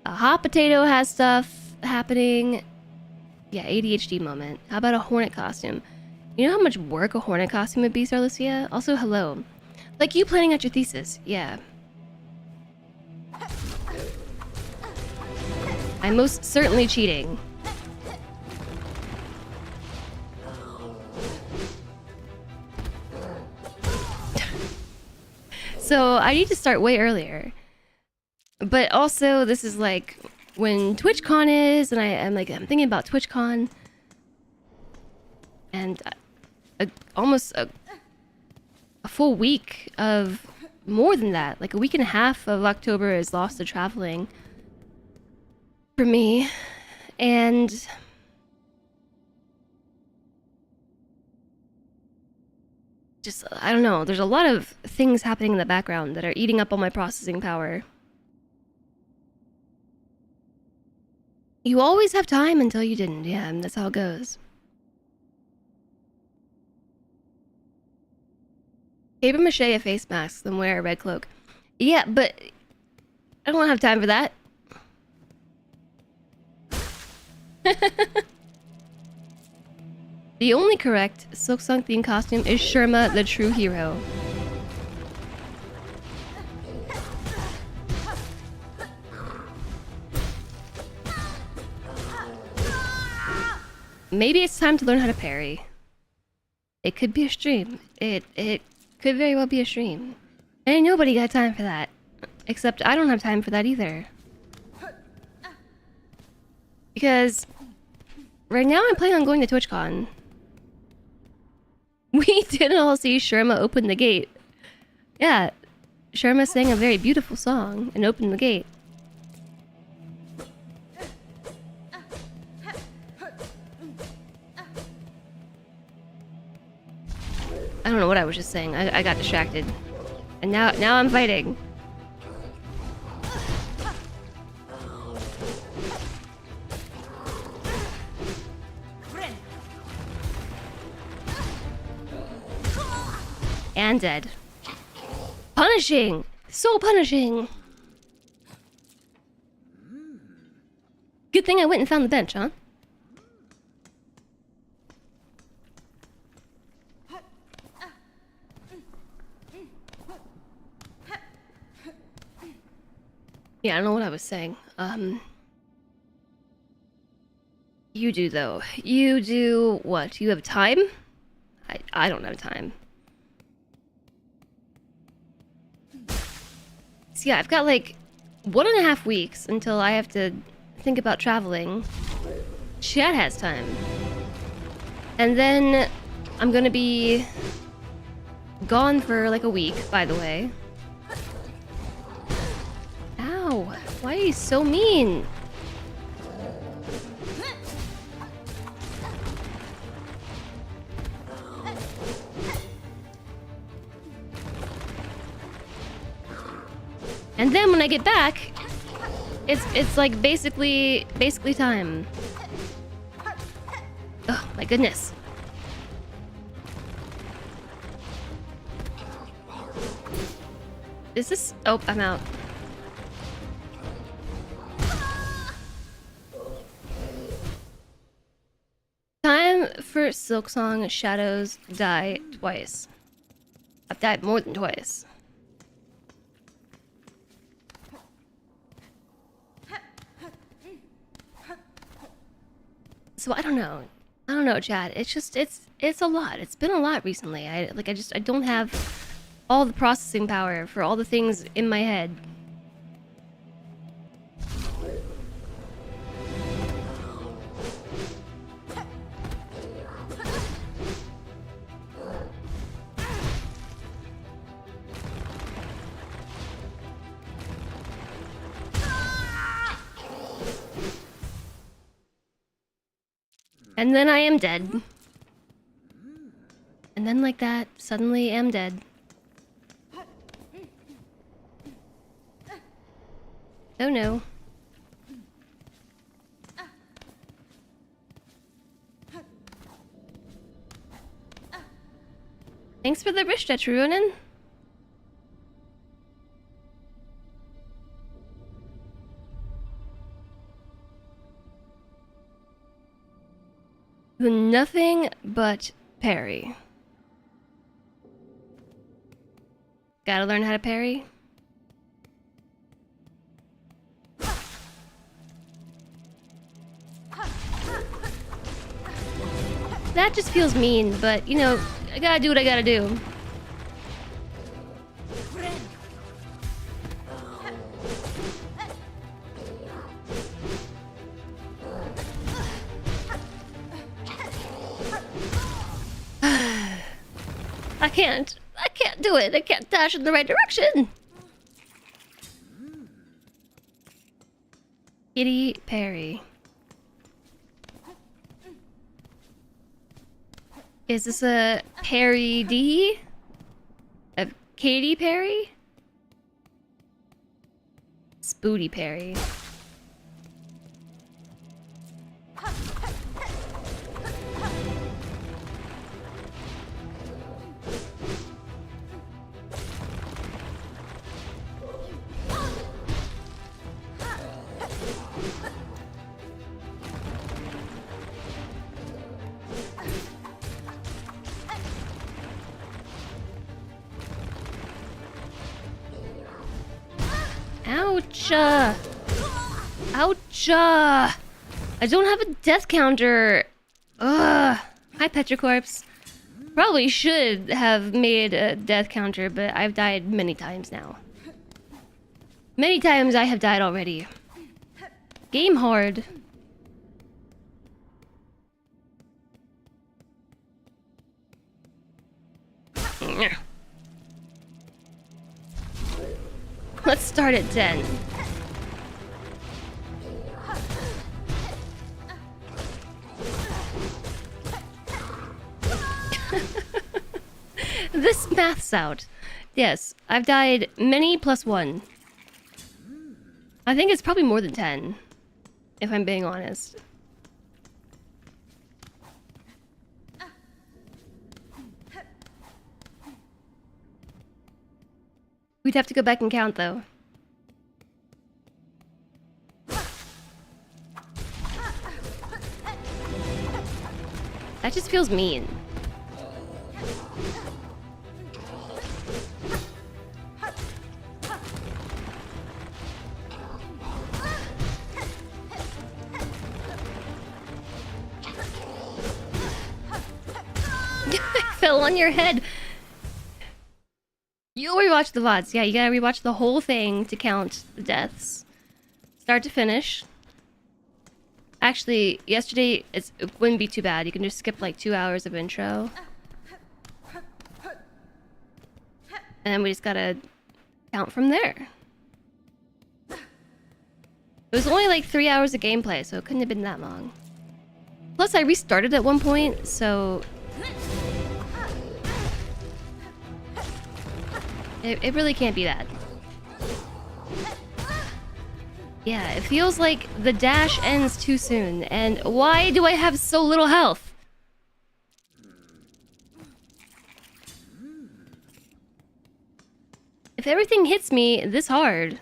a hot potato has stuff happening. Yeah, ADHD moment. How about a hornet costume? You know how much work a hornet costume would be, Sarlucia? Also, hello. Like you planning out your thesis. Yeah. I'm most certainly cheating. So I need to start way earlier. But also, this is like when TwitchCon is, and I'm thinking about TwitchCon, and almost a full week of more than that, like a week and a half of October is lost to traveling for me, and just I don't know. There's a lot of things happening in the background that are eating up all my processing power. You always have time until you didn't. Yeah, and that's how it goes. Paper mache a face mask, then wear a red cloak. Yeah, but I don't have time for that. The only correct Silksong themed costume is Sherma, the true hero. Maybe it's time to learn how to parry. It could be a stream. It could very well be a stream. Ain't nobody got time for that. Except I don't have time for that either. Because right now I'm planning on going to TwitchCon. We didn't all see Sherma open the gate. Yeah, Sherma sang a very beautiful song and opened the gate. I don't know what I was just saying. I got distracted. And now I'm fighting. And dead. Punishing! So punishing! Good thing I went and found the bench, huh? Yeah, I don't know what I was saying. You do, though. You do what? You have time? I don't have time. So yeah, I've got like 1.5 weeks until I have to think about traveling. Chad has time. And then I'm gonna be gone for like a week, by the way. Ow, why are you so mean? And then when I get back, it's like basically time. Oh my goodness. Is this? Oh, I'm out. Time for Silksong Shadows die twice. I've died more than twice. So I don't know, Chad. It's just it's a lot. It's been a lot recently. I don't have all the processing power for all the things in my head. And then I am dead. And then like that, suddenly am dead. Oh no. Thanks for the wrist stretch, Ruinen. Nothing but parry. Gotta learn how to parry. That just feels mean, but you know, I gotta do what I gotta do. I can't do it. I can't dash in the right direction. Kitty Perry. Is this a Perry D? A Katy Perry? Spooty Perry. Ouch! Ouch! I don't have a death counter. Ugh. Hi, Petricorpse. Probably should have made a death counter, but I've died many times now. Many times I have died already. Game hard. Let's start at 10. This math's out. Yes, I've died many plus 1. I think it's probably more than 10, if I'm being honest. We'd have to go back and count, though. That just feels mean. Fell on your head. You'll rewatch the VODs. Yeah, you gotta rewatch the whole thing to count the deaths. Start to finish. Actually, yesterday it wouldn't be too bad. You can just skip like 2 hours of intro. And then we just gotta count from there. It was only like 3 hours of gameplay, so it couldn't have been that long. Plus, I restarted at one point, so... It really can't be that. Yeah, it feels like the dash ends too soon, and why do I have so little health? If everything hits me this hard,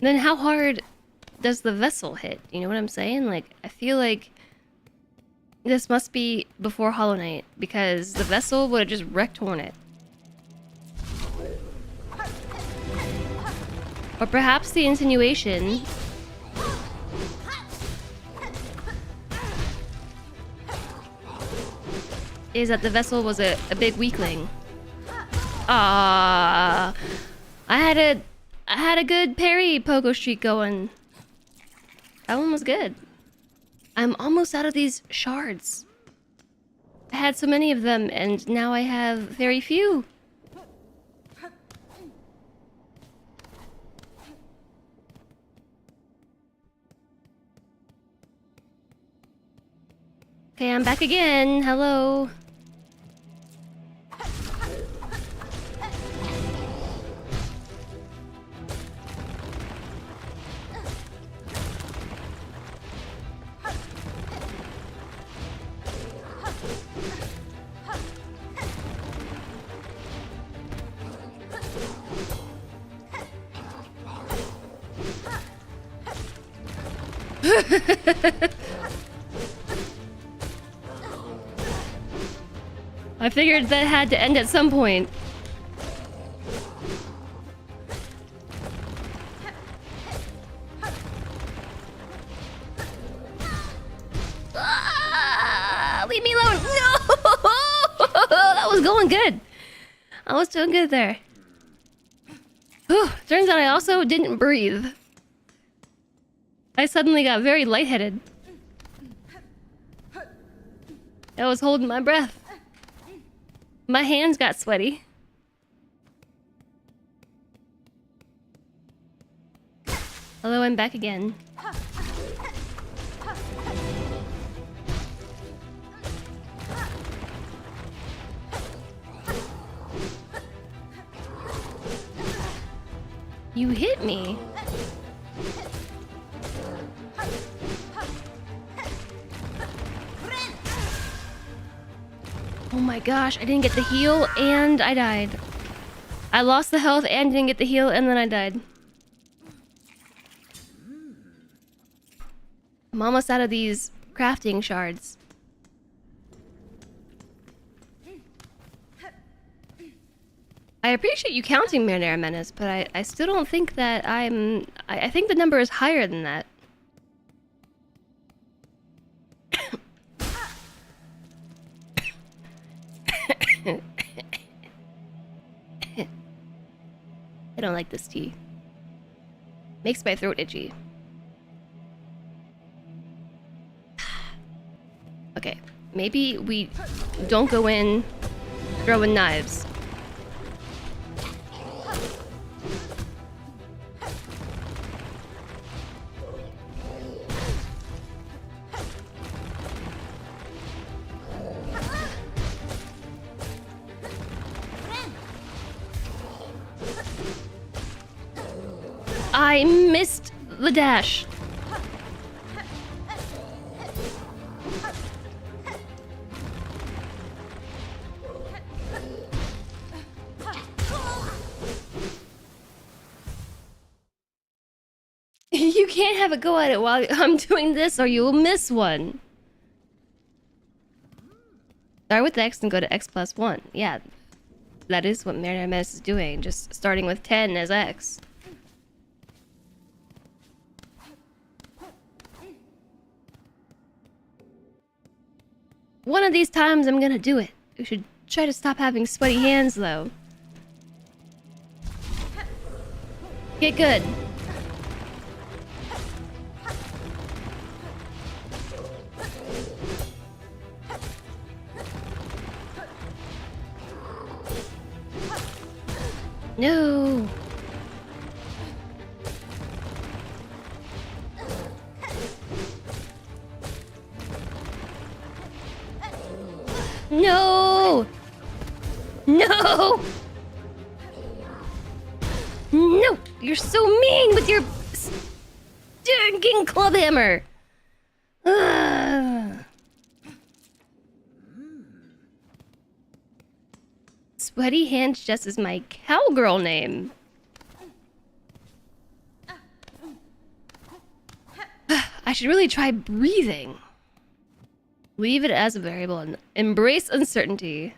then how hard does the vessel hit? You know what I'm saying? Like, I feel like this must be before Hollow Knight, because the vessel would have just wrecked Hornet. Or perhaps the insinuation is that the vessel was a big weakling. Ah, I had a good parry pogo streak going. That one was good. I'm almost out of these shards. I had so many of them, and now I have very few. Okay, I'm back again. Hello. I figured that had to end at some point. Ah, leave me alone. No! That was going good. I was doing good there. Whew, turns out I also didn't breathe. I suddenly got very lightheaded. I was holding my breath. My hands got sweaty. Hello, I'm back again. You hit me. Oh my gosh, I didn't get the heal and I died. I lost the health and didn't get the heal and then I died. I'm almost out of these crafting shards. I appreciate you counting Marinara Menace, but I still don't think that I think the number is higher than that. I don't like this tea. Makes my throat itchy. Okay. Maybe we don't go in throwing knives. I missed the dash. You can't have a go at it while I'm doing this or you will miss one. Start with X and go to X plus 1. Yeah, that is what Marinette Menace is doing, just starting with 10 as X. One of these times I'm gonna do it. We should try to stop having sweaty hands though. Get good. No. No. No. No. You're so mean with your stinking club hammer. Ugh. Sweaty Hands Jess is my cowgirl name. I should really try breathing. Leave it as a variable and embrace uncertainty.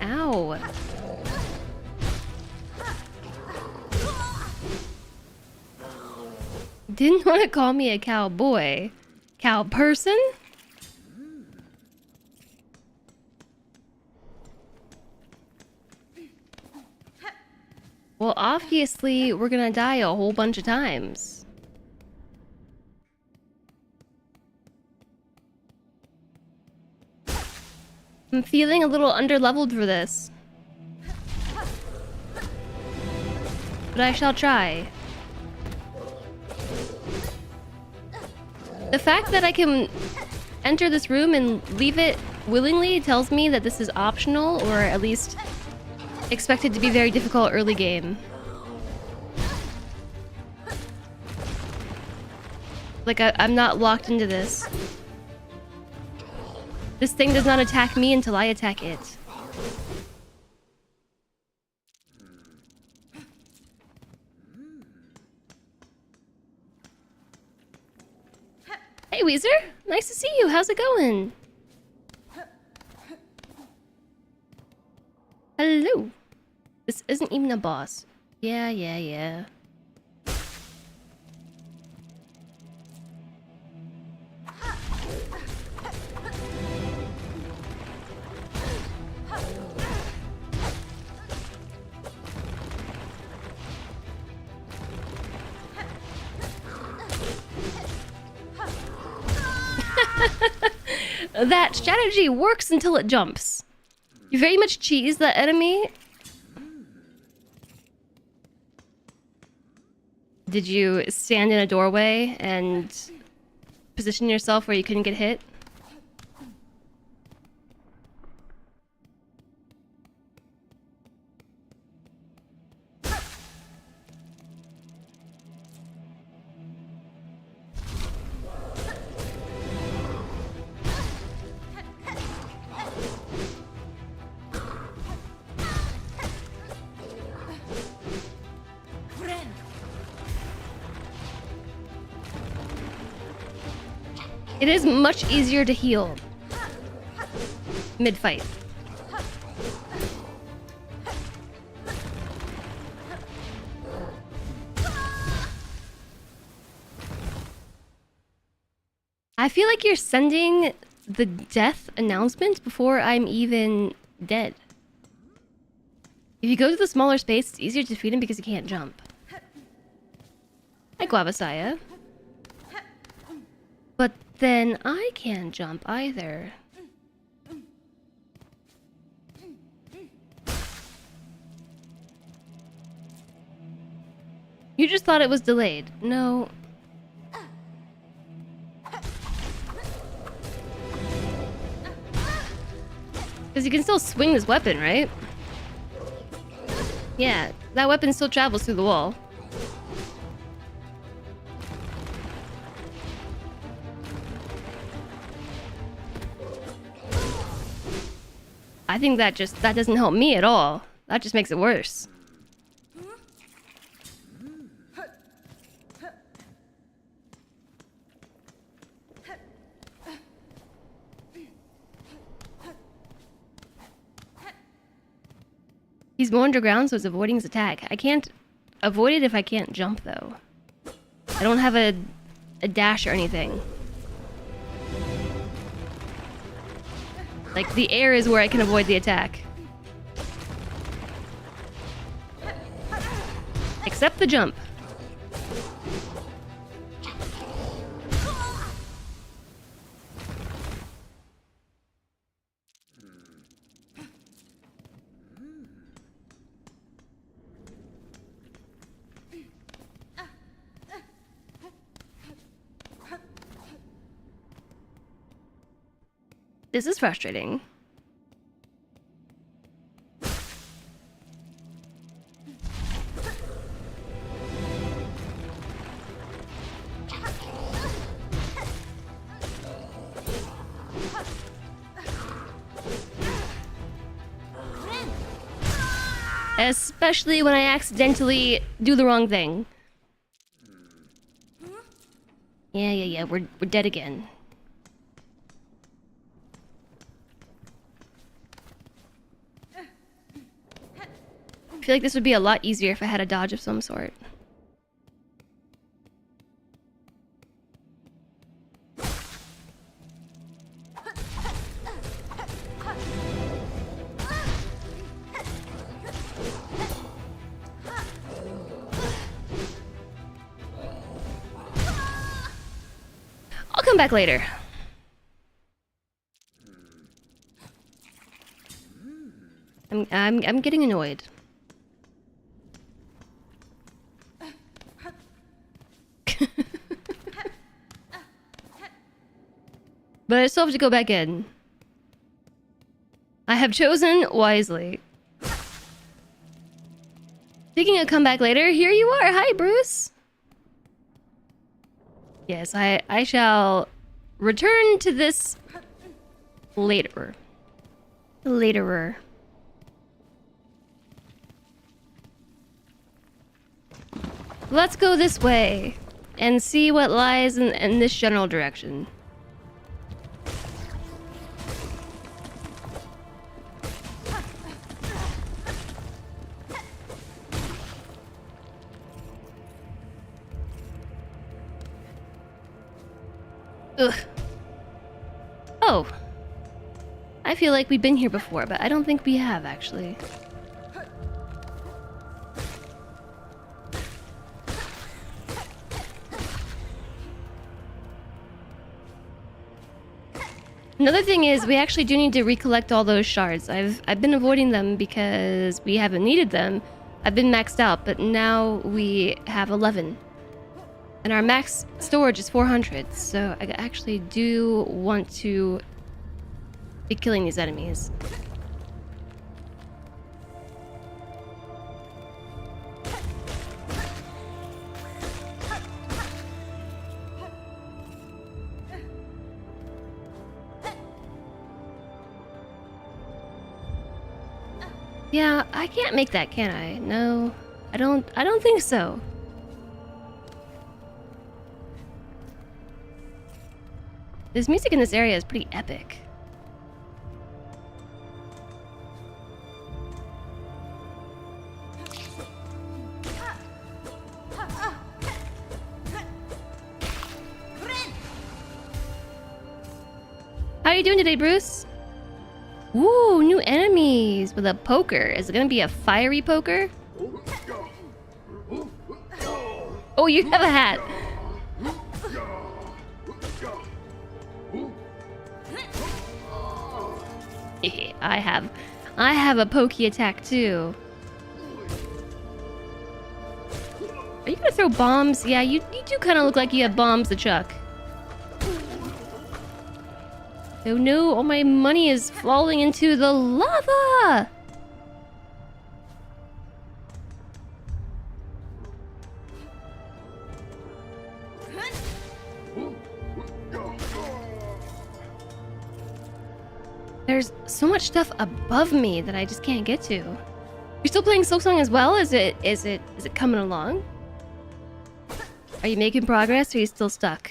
Ow. Didn't want to call me a cowboy. Cow person? Well, obviously, we're gonna die a whole bunch of times. I'm feeling a little underleveled for this. But I shall try. The fact that I can enter this room and leave it willingly tells me that this is optional, or at least expected to be very difficult early game. Like, I'm not locked into this. This thing does not attack me until I attack it. Hey, Weezer. Nice to see you. How's it going? Hello. This isn't even a boss. Yeah. That strategy works until it jumps. You very much cheese that enemy. Did you stand in a doorway and position yourself where you couldn't get hit? It is much easier to heal mid-fight. I feel like you're sending the death announcement before I'm even dead. If you go to the smaller space, it's easier to defeat him because he can't jump. Squavasaya. But then I can't jump either. You just thought it was delayed. No. Because you can still swing this weapon, right? Yeah, that weapon still travels through the wall. I think that doesn't help me at all. That just makes it worse. He's more underground, so it's avoiding his attack. I can't avoid it if I can't jump, though. I don't have a dash or anything. Like, the air is where I can avoid the attack. Except the jump. This is frustrating. Especially when I accidentally do the wrong thing. Yeah, we're dead again. I feel like this would be a lot easier if I had a dodge of some sort. I'll come back later. I'm getting annoyed. But I still have to go back in. I have chosen wisely. Speaking of come back later, here you are. Hi, Bruce. Yes, I shall return to this later. Laterer. Let's go this way and see what lies in this general direction. Ugh. Oh. I feel like we've been here before, but I don't think we have, actually. Another thing is, we actually do need to recollect all those shards. I've been avoiding them because we haven't needed them. I've been maxed out, but now we have 11. And our max storage is 400, so I actually do want to be killing these enemies. Yeah, I can't make that, can I? No, I don't think so. This music in this area is pretty epic. How are you doing today, Bruce? Ooh, new enemies with a poker. Is it gonna be a fiery poker? Oh, you have a hat. I have a pokey attack too. Are you gonna throw bombs? Yeah, you do kind of look like you have bombs to chuck. Oh no, all my money is falling into the lava! There's so much stuff above me that I just can't get to. You're still playing Silksong as well? Is it coming along? Are you making progress or are you still stuck?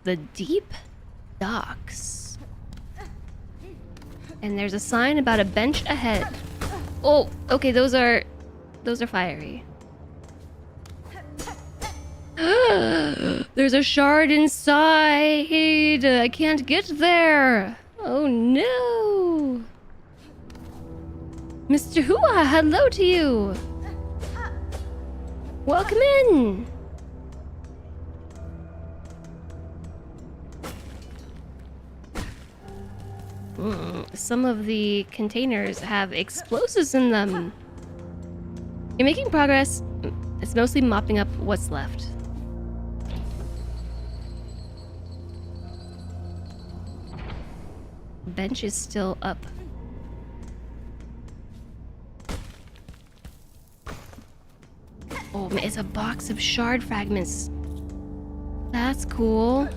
The deep docks. And there's a sign about a bench ahead. Oh, okay, those are fiery. There's a shard inside. I can't get there. Oh no. Mr. Hua, hello to you. Welcome in. Some of the containers have explosives in them. You're making progress. It's mostly mopping up what's left. Bench is still up. Oh man, it's a box of shard fragments. That's cool.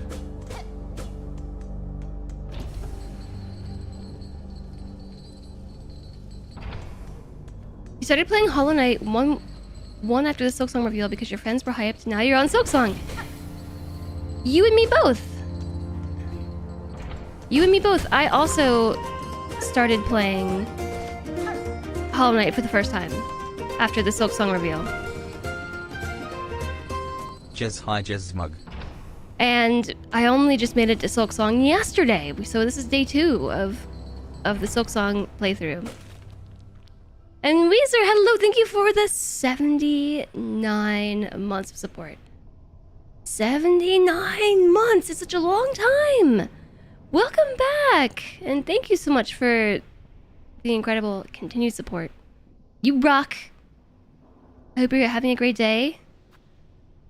You started playing Hollow Knight one after the Silksong reveal because your friends were hyped. Now you're on Silksong. You and me both. You and me both. I also started playing Hollow Knight for the first time after the Silksong reveal. Jess, hi, Jess Mug. And I only just made it to Silksong yesterday, so this is day 2 of the Silksong playthrough. And Weezer, hello, thank you for the 79 months of support. 79 months! It's such a long time! Welcome back! And thank you so much for the incredible continued support. You rock! I hope you're having a great day.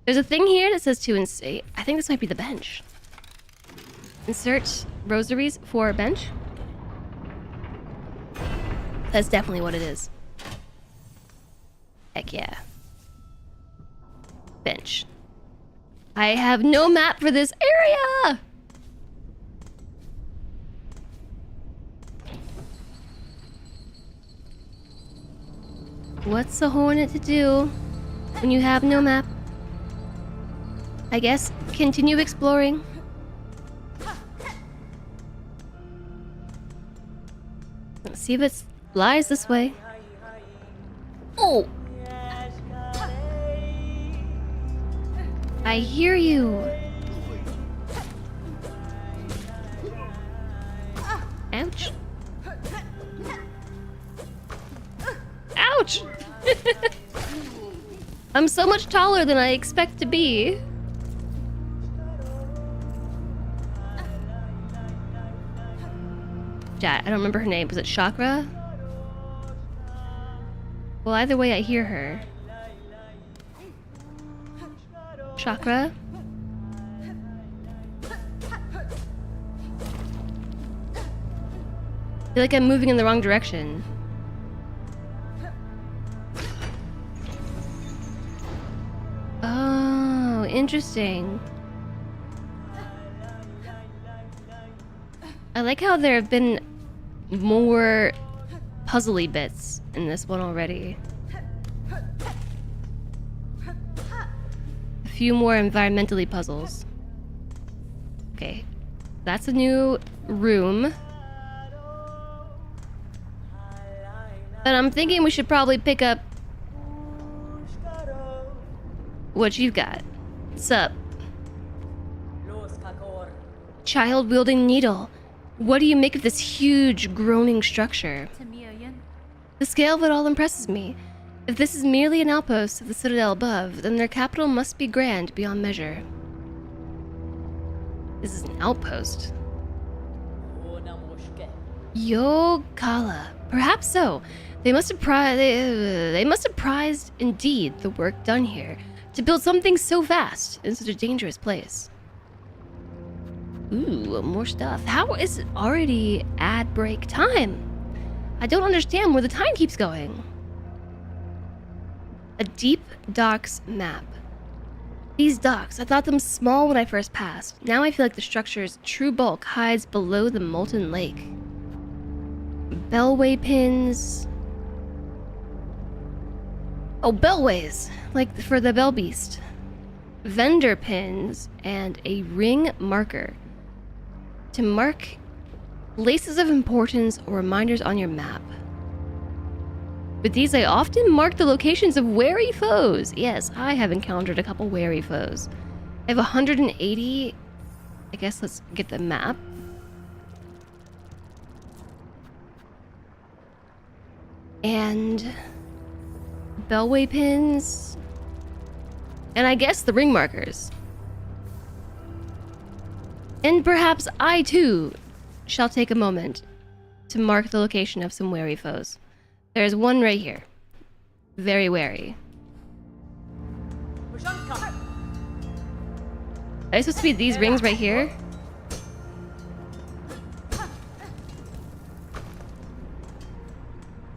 There's a thing here that says to insert. I think this might be the bench. Insert rosaries for bench. That's definitely what it is. Heck yeah. Bench. I have no map for this area! What's a hornet to do when you have no map? I guess continue exploring. Let's see if it lies this way. Oh! I hear you. Ouch. Ouch! I'm so much taller than I expect to be. I don't remember her name. Was it Chakra? Well, either way, I hear her. Chakra? I feel like I'm moving in the wrong direction. Oh, interesting. I like how there have been more puzzly bits in this one already. A few more environmentally puzzles. Okay, that's a new room. But I'm thinking we should probably pick up what you've got. What's up? Child wielding needle. What do you make of this huge, groaning structure? The scale of it all impresses me. If this is merely an outpost of the citadel above, then their capital must be grand beyond measure. This is an outpost. Yogala. Perhaps so. They must have prized indeed the work done here to build something so vast in such a dangerous place. Ooh, more stuff. How is it already ad break time? I don't understand where the time keeps going. A deep docks map. These docks, I thought them small when I first passed. Now I feel like the structure's true bulk hides below the molten lake. Bellway pins. Oh, bellways, like for the bell beast. Vendor pins and a ring marker to mark places of importance or reminders on your map. With these, I often mark the locations of wary foes. Yes, I have encountered a couple wary foes. I have 180. I guess let's get the map. And bellway pins. And I guess the ring markers. And perhaps I too shall take a moment to mark the location of some wary foes. There's one right here. Very wary. Are they supposed to be these rings right here?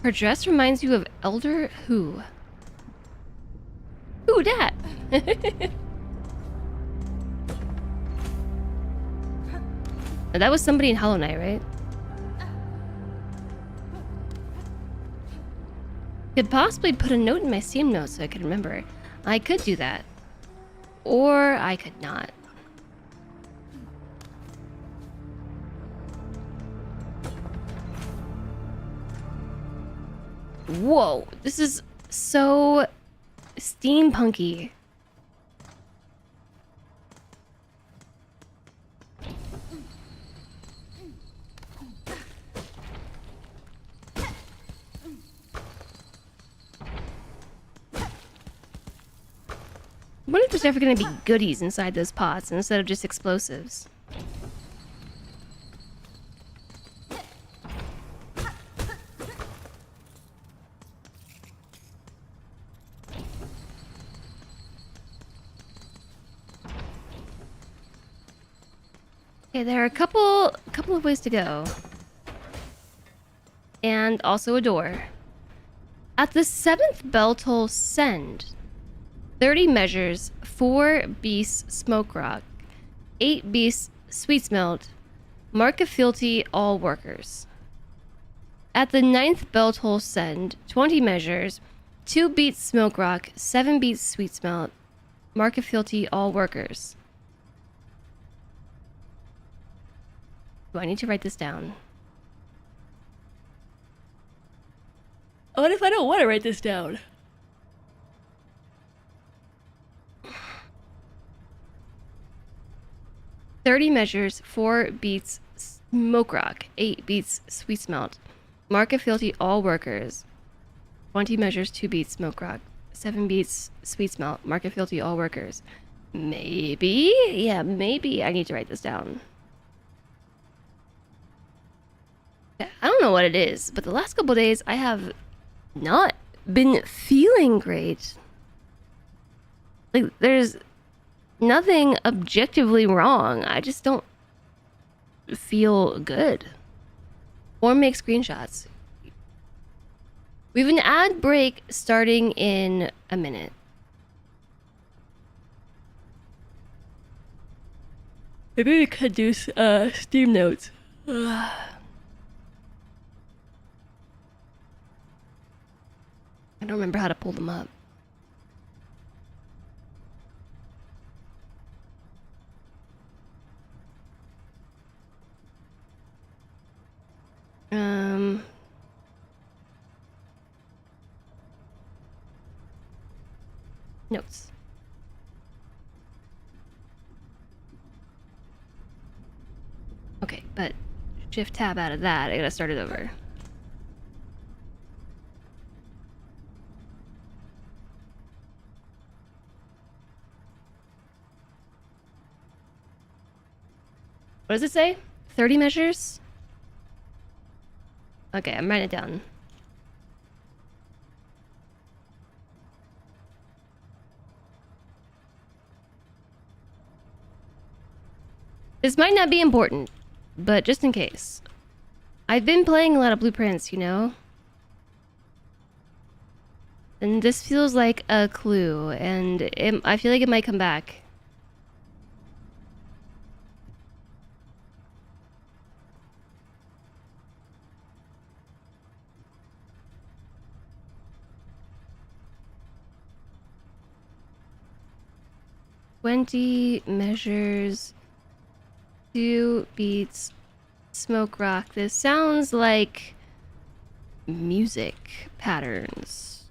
Her dress reminds you of Elder Who. Who dat? That was somebody in Hollow Knight, right? Could possibly put a note in my Steam notes so I could remember. I could do that. Or I could not. Whoa, this is so steampunky. I wonder if there's ever going to be goodies inside those pots instead of just explosives. Okay, there are a couple of ways to go. And also a door. At the 7th bell toll, send 30 measures, 4 beasts smoke rock, 8 beasts sweet smelt, mark of fealty all workers. At the 9th bell toll, send 20 measures, 2 beats smoke rock, 7 beats sweet smelt, mark of fealty all workers. Do I need to write this down? What if I don't want to write this down? "30 measures, 4 beats smoke rock, 8 beats sweet smelt, mark of fealty all workers, 20 measures, 2 beats smoke rock, 7 beats sweet smelt, mark of fealty all workers." Maybe? Yeah, maybe I need to write this down. I don't know what it is, but the last couple days I have not been feeling great. Like, there's nothing objectively wrong. I just don't feel good. Or make screenshots. We have an ad break starting in a minute. Maybe we could do Steam notes. I don't remember how to pull them up. Notes. Okay, but shift tab out of that. I gotta start it over. What does it say? 30 measures? Okay, I'm writing it down. This might not be important, but just in case. I've been playing a lot of blueprints, you know? And this feels like a clue, and I feel like it might come back. "20 measures, 2 beats, smoke rock." This sounds like music patterns.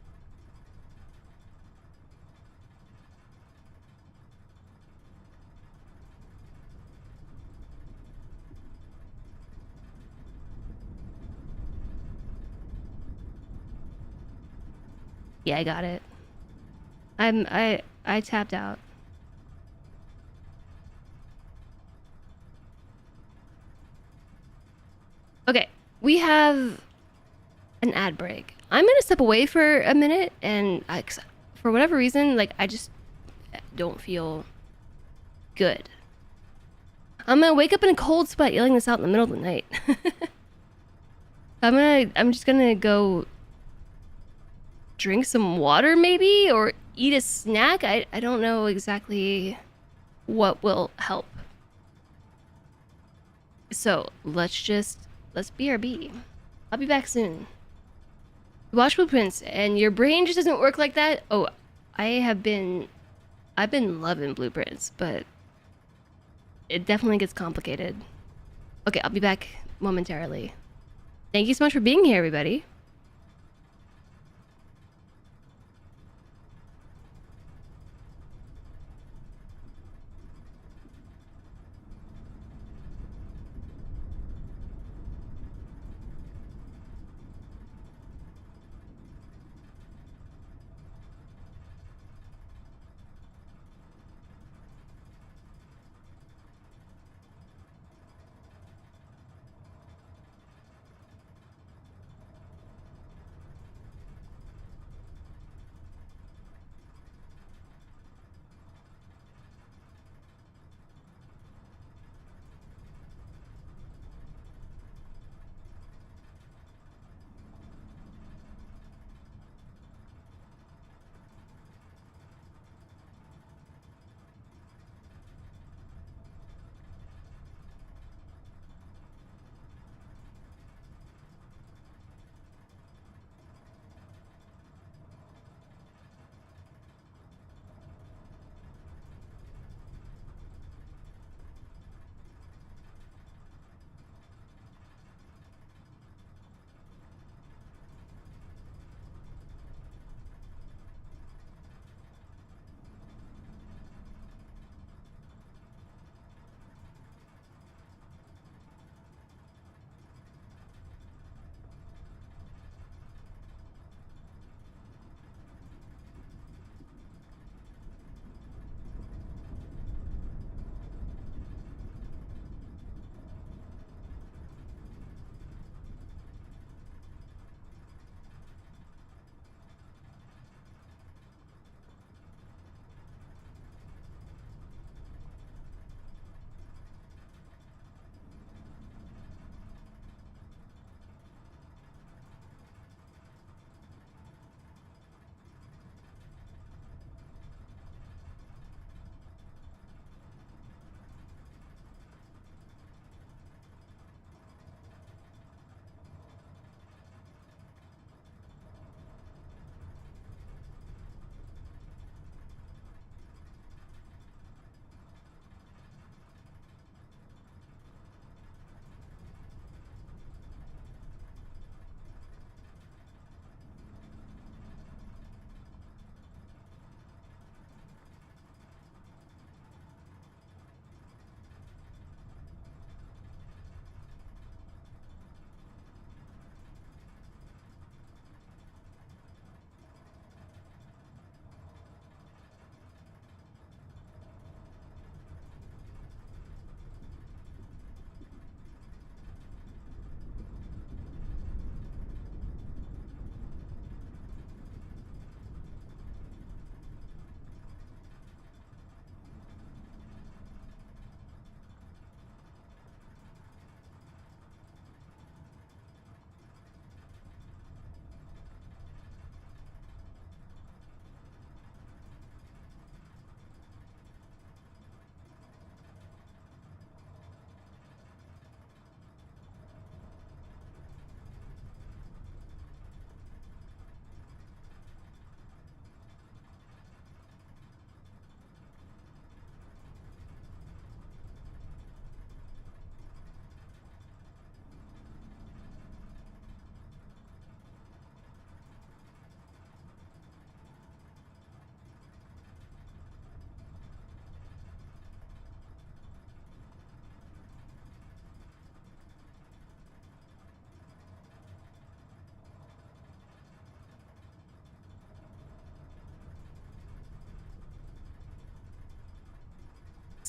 Yeah, I got it. I tapped out. Okay, we have an ad break. I'm gonna step away for a minute, and for whatever reason, like I just don't feel good. I'm gonna wake up in a cold sweat yelling this out in the middle of the night. I'm just gonna go drink some water maybe, or eat a snack. I don't know exactly what will help. So let's BRB. I'll be back soon. Watch blueprints and your brain just doesn't work like that. Oh, I've been loving blueprints, but it definitely gets complicated. Okay, I'll be back momentarily. Thank you so much for being here, everybody.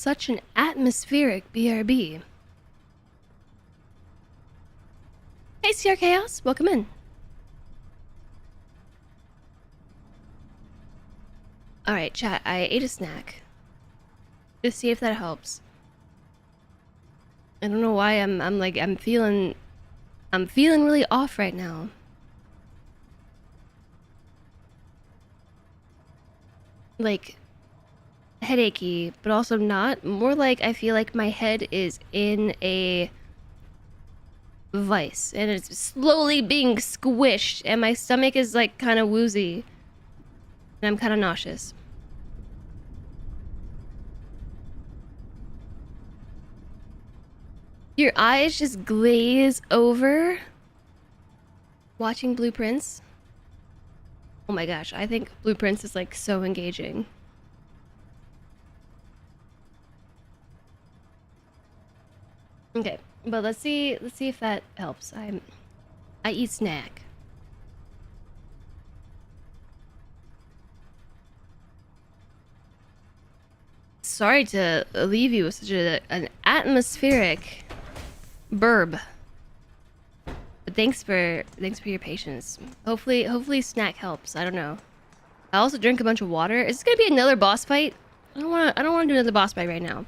Such an atmospheric BRB. Hey, CR Chaos, welcome in. Alright, chat, I ate a snack. Just see if that helps. I don't know why I'm feeling really off right now. Like headachy, but also not. More like I feel like my head is in a vice and it's slowly being squished and my stomach is like kind of woozy and I'm kind of nauseous. Your eyes just glaze over watching Blueprints. Oh my gosh, I think Blueprints is like so engaging. Okay, but let's see if that helps. I eat snack. Sorry to leave you with such an atmospheric burb. But thanks for your patience. Hopefully snack helps. I don't know. I also drink a bunch of water. Is this gonna be another boss fight? I don't wanna do another boss fight right now.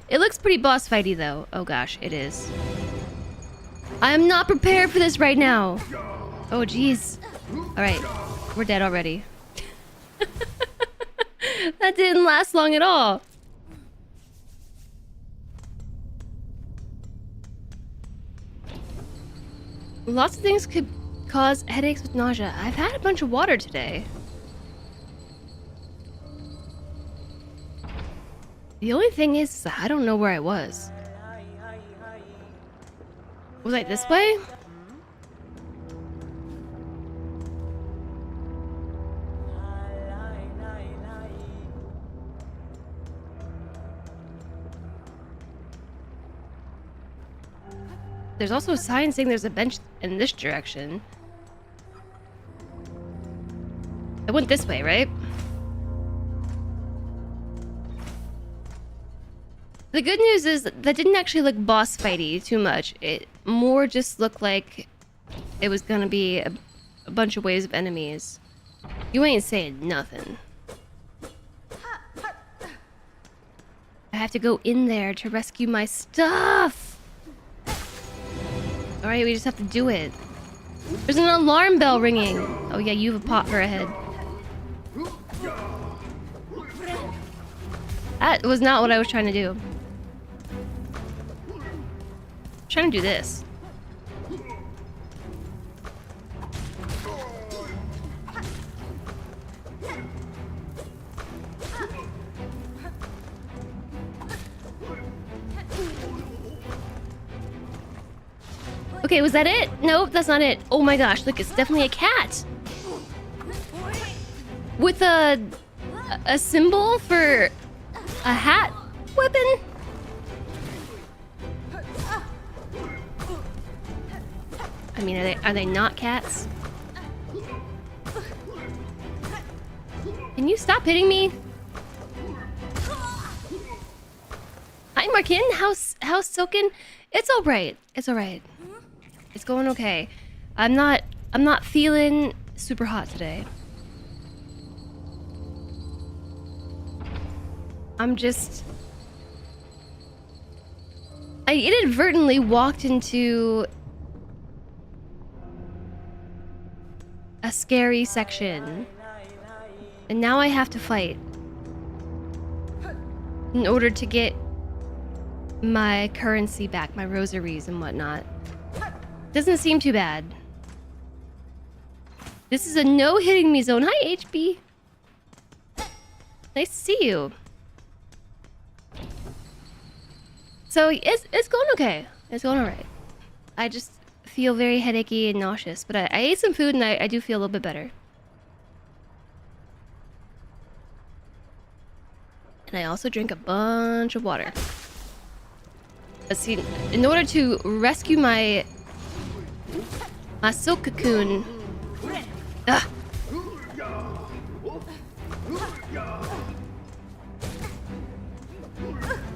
It looks pretty boss fighty though. Oh gosh, it is. I am not prepared for this right now. Oh jeez. Alright. We're dead already. That didn't last long at all. Lots of things could cause headaches with nausea. I've had a bunch of water today. The only thing is, I don't know where I was. Was I this way? There's also a sign saying there's a bench in this direction. I went this way, right? The good news is that didn't actually look boss fighty too much. It more just looked like it was gonna be a bunch of waves of enemies. You ain't saying nothing. I have to go in there to rescue my stuff! Alright, we just have to do it. There's an alarm bell ringing! Oh yeah, you have a pot for a head. That was not what I was trying to do. I'm trying to do this. Okay, was that it? Nope, that's not it. Oh my gosh, look, it's definitely a cat. With a symbol for a hat weapon? I mean, are they not cats? Can you stop hitting me? Hi, Markin. How's Silken? It's all right. It's all right. It's going okay. I'm not feeling super hot today. I inadvertently walked into a scary section. And now I have to fight in order to get my currency back, my rosaries and whatnot. Doesn't seem too bad. This is a no hitting me zone. Hi, HB. Nice to see you. So it's going okay. It's going alright. I just feel very headachy and nauseous, but I ate some food and I do feel a little bit better. And I also drink a bunch of water. Let's see, in order to rescue my silk cocoon. Ugh.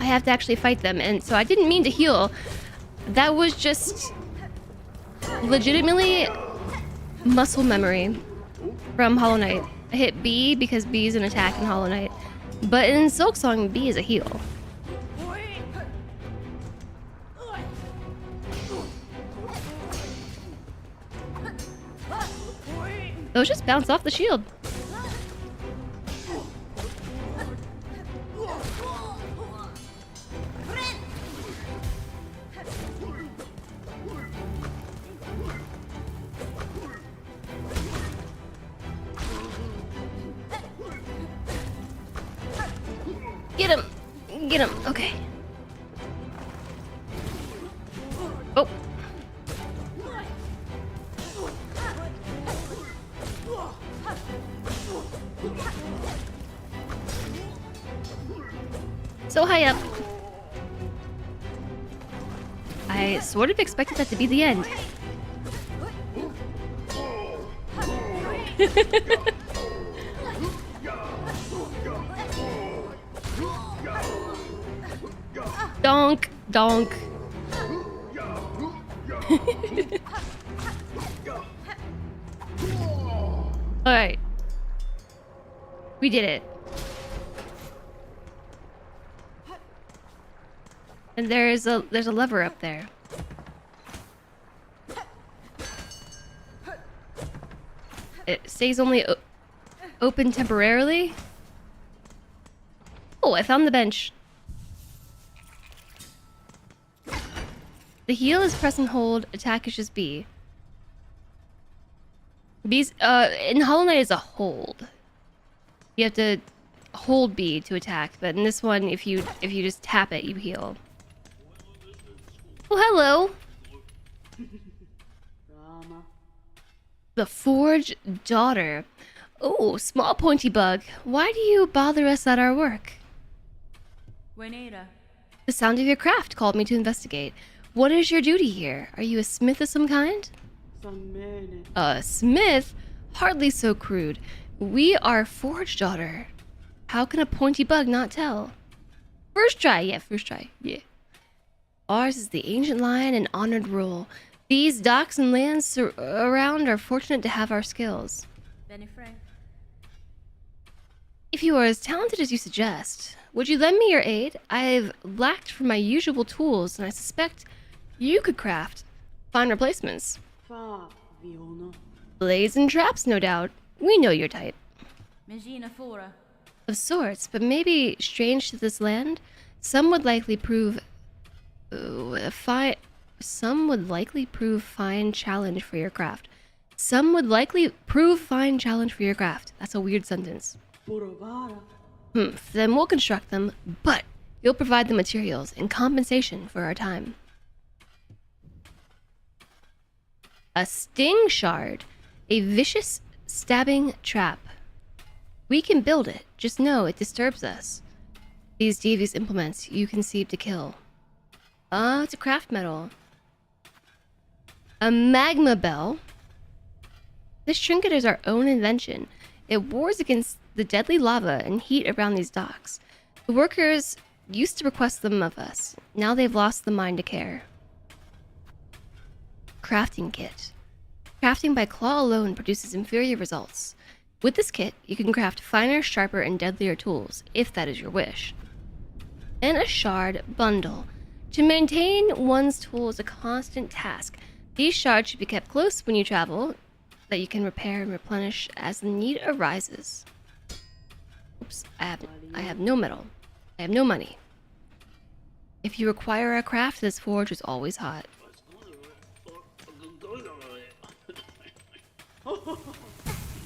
I I have to actually fight them, and so I didn't mean to heal. That was just legitimately muscle memory from Hollow Knight. I hit B because B is an attack in Hollow Knight, but in Silksong, B is a heal. Those just bounce off the shield. Get him! Get him! Okay. Oh. So high up. I sort of expected that to be the end. Donk, donk. Alright. We did it. And there's a lever up there. It stays only open temporarily. Oh, I found the bench. The heal is press and hold, attack is just B. B's in Hollow Knight is a hold. You have to hold B to attack, but in this one if you just tap it, you heal. Oh, hello. The Forge Daughter. Oh, small pointy bug. Why do you bother us at our work? The sound of your craft called me to investigate. What is your duty here? Are you a smith of some kind? A smith? Hardly so crude. We are Forge Daughter. How can a pointy bug not tell? First try, yeah. Ours is the ancient line and honored rule. These docks and lands around are fortunate to have our skills. If you are as talented as you suggest, would you lend me your aid? I've lacked for my usual tools, and I suspect you could craft fine replacements. Blades and traps, no doubt. We know your type. Of sorts, but maybe strange to this land. Some would likely prove fine challenge for your craft. That's a weird sentence. Then we'll construct them, but you'll provide the materials in compensation for our time. A sting shard. A vicious stabbing trap. We can build it, just know it disturbs us. These devious implements you conceive to kill. It's a craft metal. A magma bell. This trinket is our own invention. It wars against the deadly lava and heat around these docks. The workers used to request them of us. Now they've lost the mind to care. Crafting kit. Crafting by claw alone produces inferior results. With this kit, you can craft finer, sharper, and deadlier tools, if that is your wish. And a shard bundle. To maintain one's tool is a constant task. These shards should be kept close when you travel, that you can repair and replenish as the need arises. Oops, I have no metal. I have no money. If you require a craft, this forge is always hot.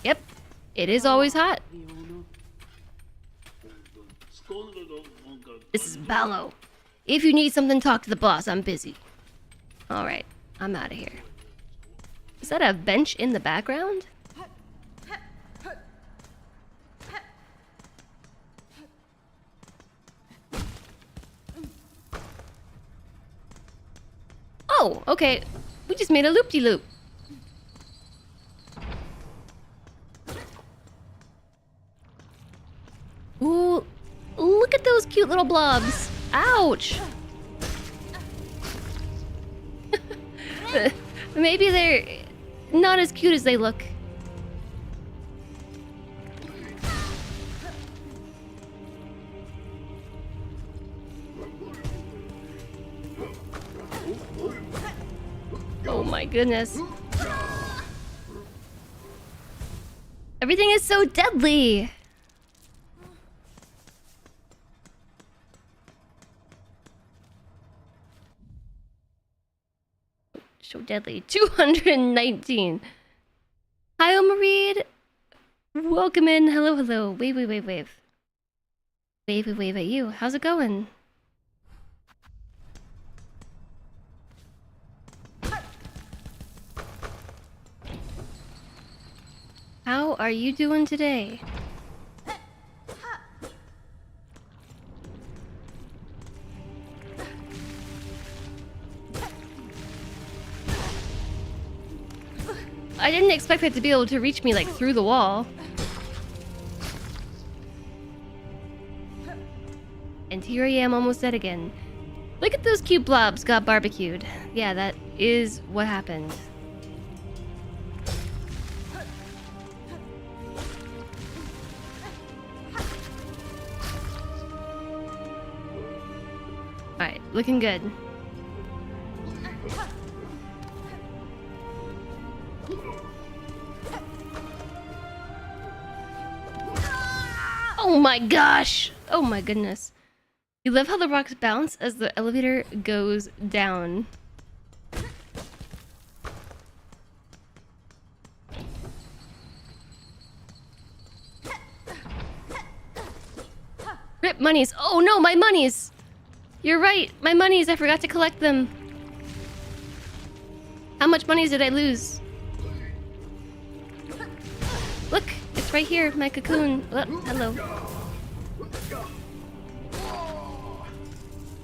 Yep, it is always hot. This is Ballo. If you need something, talk to the boss. I'm busy. Alright, I'm out of here. Is that a bench in the background? Oh, okay. We just made a loop-de-loop. Ooh, look at those cute little blobs. Ouch! Maybe they're not as cute as they look. Oh my goodness. Everything is so deadly. So deadly. 219. Hi, Omareed. Welcome in. Hello, hello. Wave, wave, wave, wave. Wave, wave, wave at you. How's it going? How are you doing today? I didn't expect it to be able to reach me like through the wall. And here I am almost dead again. Look at those cute blobs got barbecued. Yeah, that is what happened. Alright, looking good. Oh my gosh! Oh my goodness. You love how the rocks bounce as the elevator goes down. Rip monies. Oh no, my monies! You're right, my monies, I forgot to collect them. How much monies did I lose? Look, it's right here, my cocoon. Oh, hello.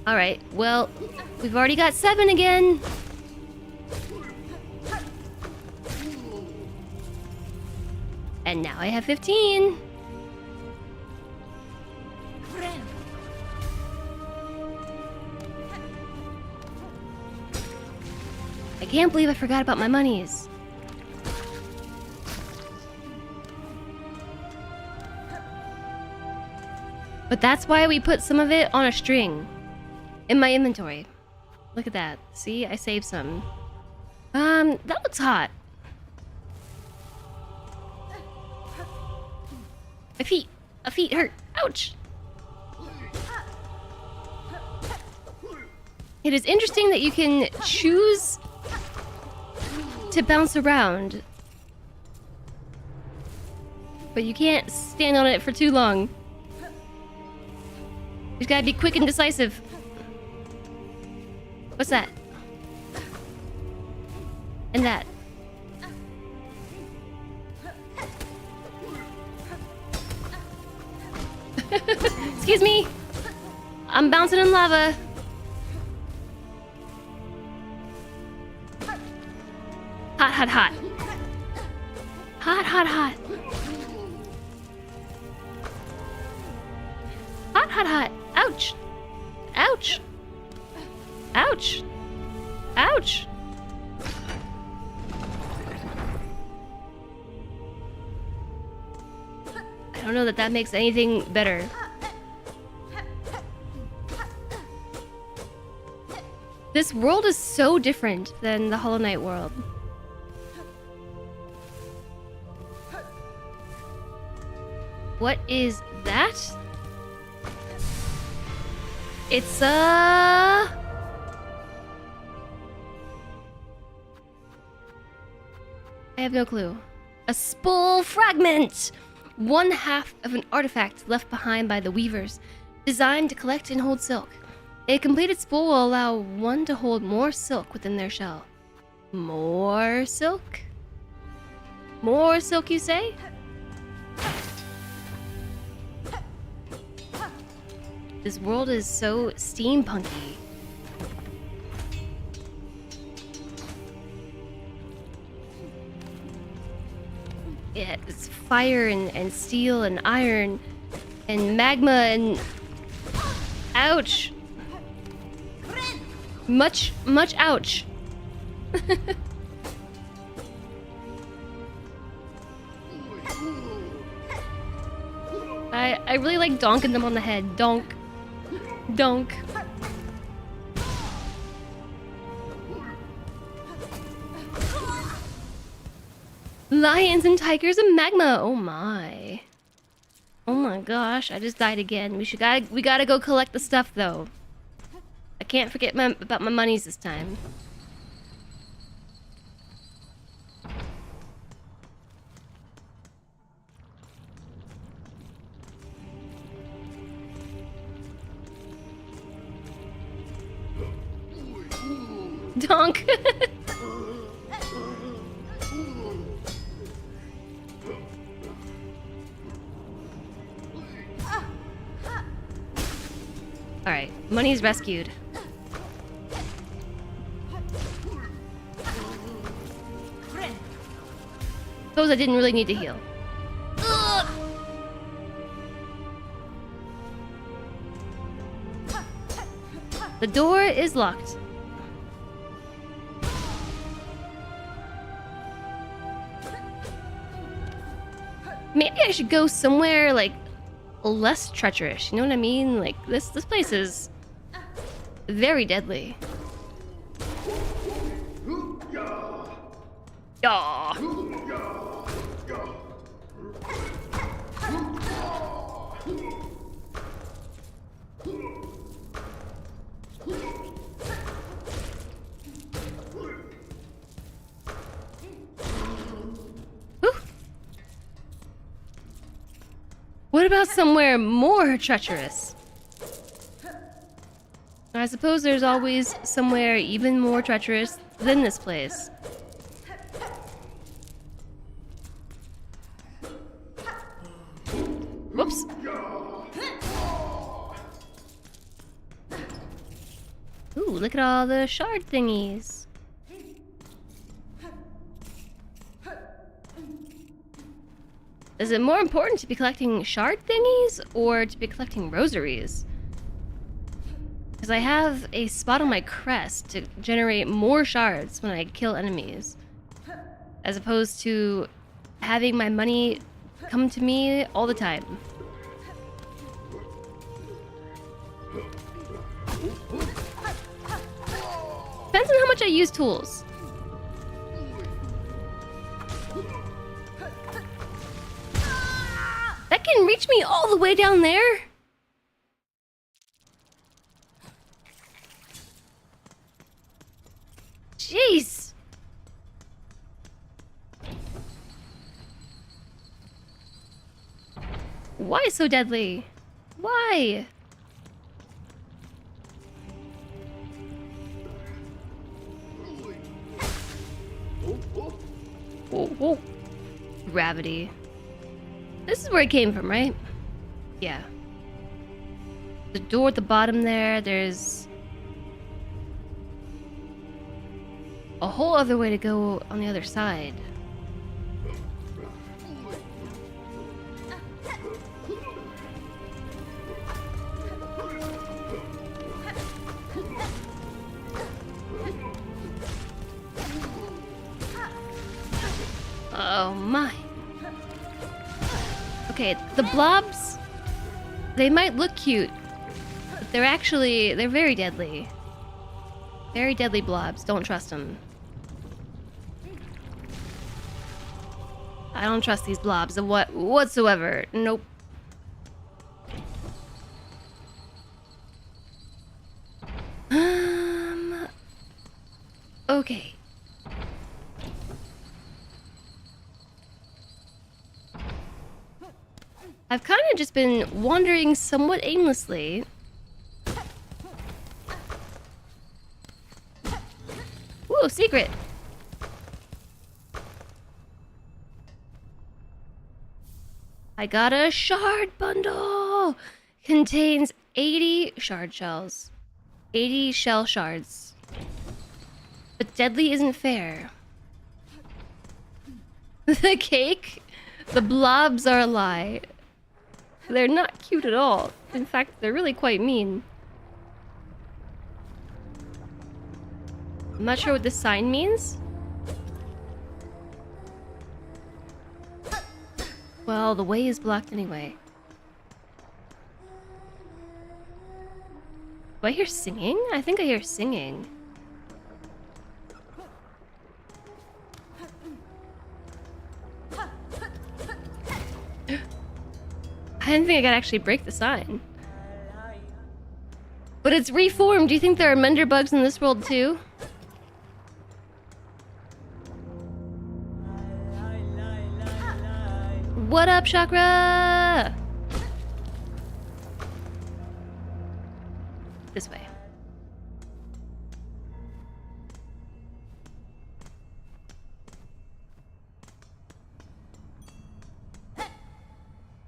Alright, well, we've already got 7 again. And now I have 15. I can't believe I forgot about my monies. But that's why we put some of it on a string in my inventory. Look at that. See, I saved some. That looks hot. My feet hurt. Ouch. It is interesting that you can choose to bounce around, but you can't stand on it for too long. You gotta be quick and decisive. What's that? And that. Excuse me. I'm bouncing in lava. Hot, hot, hot. Hot, hot, hot. Hot, hot, hot. Ouch. Ouch. Ouch. Ouch. I don't know that that makes anything better. This world is so different than the Hollow Knight world. What is that? It's I have no clue. A spool fragment! 1/2 of an artifact left behind by the weavers, designed to collect and hold silk. A completed spool will allow one to hold more silk within their shell. More silk? More silk, you say? This world is so steampunky. Yeah, it's fire and steel and iron and magma and... Ouch! Much ouch. I really like donking them on the head. Donk. Donk. Lions and tigers and magma. Oh my. Oh my gosh, I just died again. We gotta go collect the stuff though. I can't forget about my monies this time. Donk. Alright, money's rescued. Suppose I didn't really need to heal. Ugh. The door is locked. Maybe I should go somewhere like less treacherous. You know what I mean? Like this place is very deadly. Yaw. What about somewhere more treacherous? I suppose there's always somewhere even more treacherous than this place. Whoops. Ooh, look at all the shard thingies. Is it more important to be collecting shard thingies or to be collecting rosaries? Because I have a spot on my crest to generate more shards when I kill enemies, as opposed to having my money come to me all the time. Depends on how much I use tools. That can reach me all the way down there? Jeez. Why so deadly? Why? Whoa, whoa. Gravity. This is where it came from, right? Yeah. The door at the bottom there, there's a whole other way to go on the other side. Oh my. Okay, the blobs, they might look cute, but they're very deadly. Very deadly blobs. Don't trust them. I don't trust these blobs whatsoever. Nope. Okay. I've kind of just been wandering somewhat aimlessly. Ooh, secret! I got a shard bundle! Contains 80 shard shells. 80 shell shards. But deadly isn't fair. The cake? The blobs are a lie. They're not cute at all. In fact, they're really quite mean. I'm not sure what this sign means. Well, the way is blocked anyway. Do I hear singing? I think I hear singing. I didn't think I could actually break the sign. But it's reformed. Do you think there are mender bugs in this world too? What up, Chakra? This way.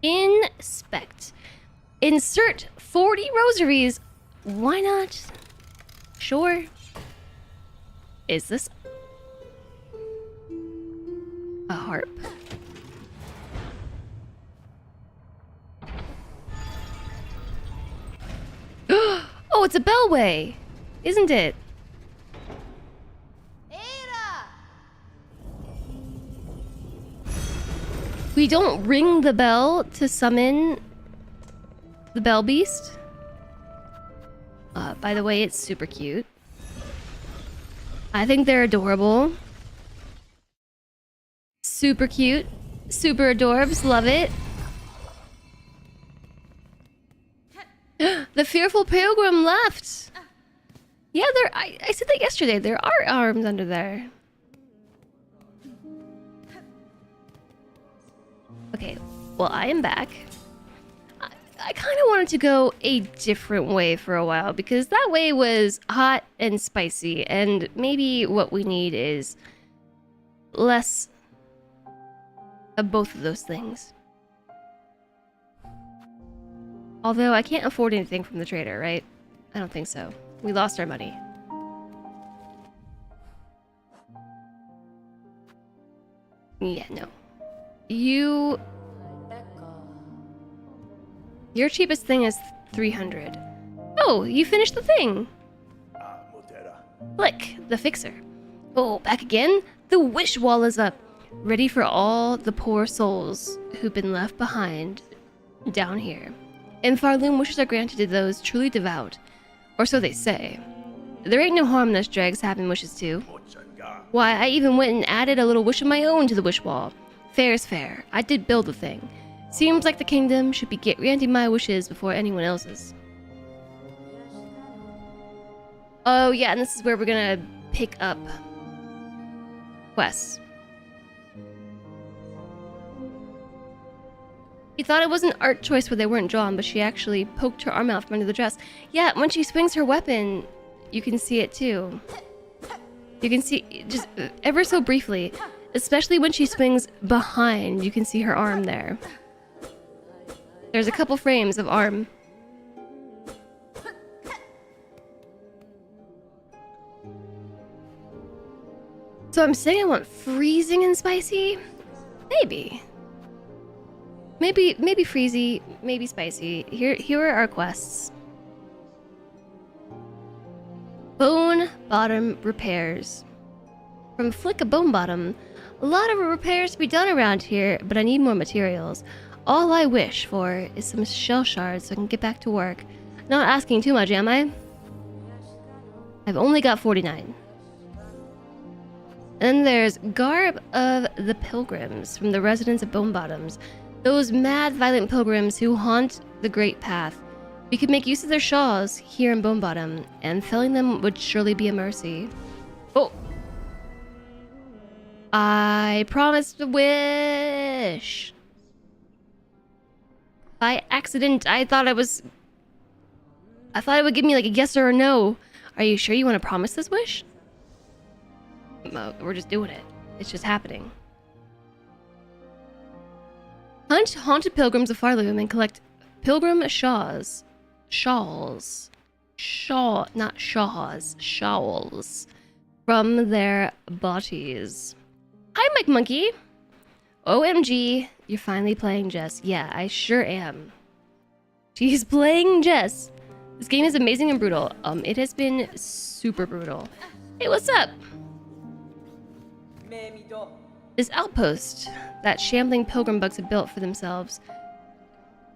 Inspect. Insert 40 rosaries. Why not? Sure. Is this a harp? Oh, it's a bellway, isn't it? We don't ring the bell to summon the bell beast. By the way, it's super cute. I think they're adorable. Super cute. Super adorbs. Love it. The fearful pilgrim left. Yeah, I said that yesterday. There are arms under there. Okay, well, I am back. I kind of wanted to go a different way for a while because that way was hot and spicy, and maybe what we need is less of both of those things. Although I can't afford anything from the trader, right? I don't think so. We lost our money. Yeah, no. Your cheapest thing is 300. Oh, you finished the thing. Click, the fixer. Oh, back again? The wish wall is up. Ready for all the poor souls who've been left behind down here. In Farloom, wishes are granted to those truly devout. Or so they say. There ain't no harm in us dregs having wishes too. Why, I even went and added a little wish of my own to the wish wall. Fair is fair. I did build the thing. Seems like the kingdom should be granting my wishes before anyone else's. Oh yeah, and this is where we're gonna pick up quests. You thought it was an art choice where they weren't drawn, but she actually poked her arm out from under the dress. Yeah, when she swings her weapon, you can see it too. You can see, just ever so briefly, especially when she swings behind, you can see her arm there. There's a couple frames of arm. So I'm saying I want freezing and spicy? Maybe. Maybe freezy, maybe spicy. Here are our quests. Bone Bottom Repairs. From Flick of Bone Bottom. A lot of repairs to be done around here, but I need more materials. All I wish for is some shell shards so I can get back to work. Not asking too much, am I? I've only got 49. Then there's Garb of the Pilgrims from the residents of Bone Bottoms. Those mad, violent pilgrims who haunt the Great Path. We could make use of their shawls here in Bone Bottom, and felling them would surely be a mercy. Oh! I promised a wish! By accident, I thought it would give me like a yes or a no. Are you sure you want to promise this wish? No, we're just doing it. It's just happening. Hunt haunted pilgrims of Farloom and collect pilgrim shawls. Shawls. Not shaws. Shawls. From their bodies. Hi, Mike Monkey. OMG, you're finally playing Jess. Yeah, I sure am. She's playing Jess. This game is amazing and brutal. It has been super brutal. Hey, what's up? This outpost that shambling pilgrim bugs have built for themselves.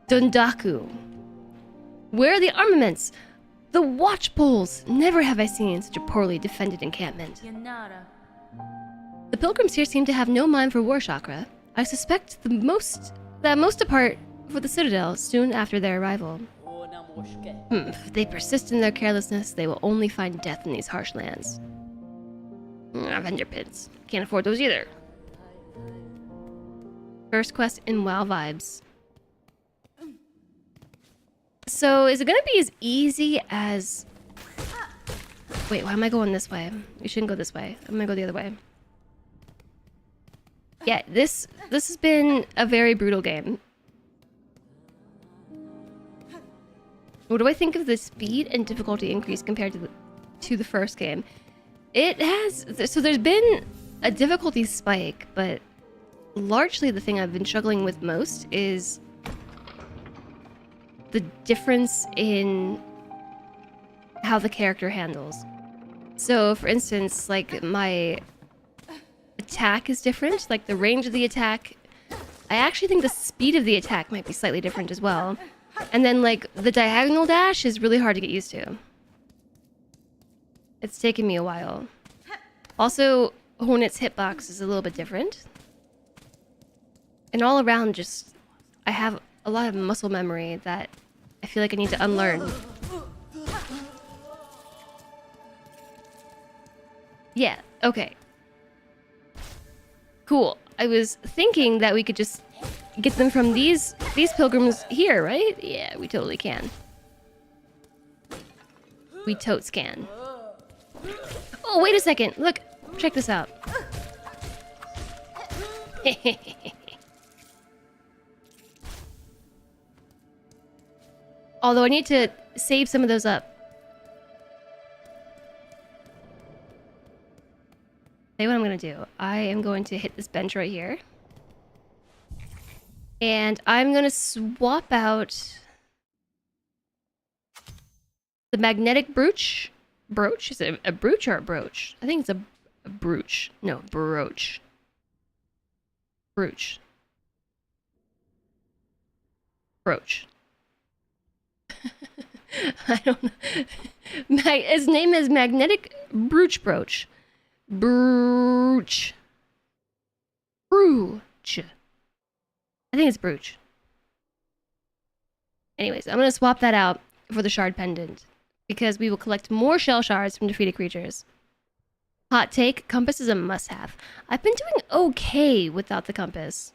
Dundaku. Where are the armaments? The watch poles! Never have I seen such a poorly defended encampment. The pilgrims here seem to have no mind for war chakra. I suspect that most depart for the citadel soon after their arrival. If they persist in their carelessness, they will only find death in these harsh lands. Vendor pits. Can't afford those either. First quest in WoW vibes. So, is it gonna be as easy as... Wait, why am I going this way? You shouldn't go this way. I'm gonna go the other way. Yeah, this has been a very brutal game. What do I think of the speed and difficulty increase compared to the first game? It has... So there's been a difficulty spike, but largely the thing I've been struggling with most is the difference in how the character handles. So, for instance, like, my attack is different. Like, the range of the attack... I actually think the speed of the attack might be slightly different as well. And then, like, the diagonal dash is really hard to get used to. It's taken me a while. Also, Hornet's hitbox is a little bit different. And all around, just... I have a lot of muscle memory that I feel like I need to unlearn. Yeah, okay. Cool. I was thinking that we could just get them from these pilgrims here, right? Yeah, we totally can. We totes can. Oh, wait a second. Look, check this out. Although I need to save some of those up. Say what I'm gonna do. I am going to hit this bench right here. And I'm gonna swap out the magnetic brooch. Brooch? Is it a brooch or a brooch? I think it's a brooch. No, brooch. Brooch. Brooch. I don't know. His name is Magnetic Brooch Brooch. Brooch. Brooch. I think it's brooch. Anyways, I'm gonna swap that out for the shard pendant because we will collect more shell shards from defeated creatures. Hot take, compass is a must-have. I've been doing okay without the compass.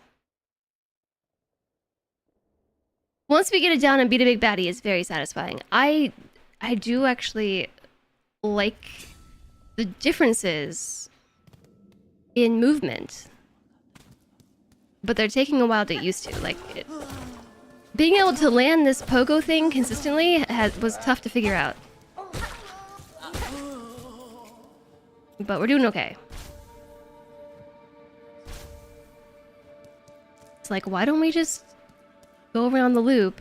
Once we get it down and beat a big baddie, it's very satisfying. I do actually like the differences in movement. But they're taking a while to get used to. Like, being able to land this pogo thing consistently was tough to figure out. But we're doing okay. It's like, why don't we just go around the loop?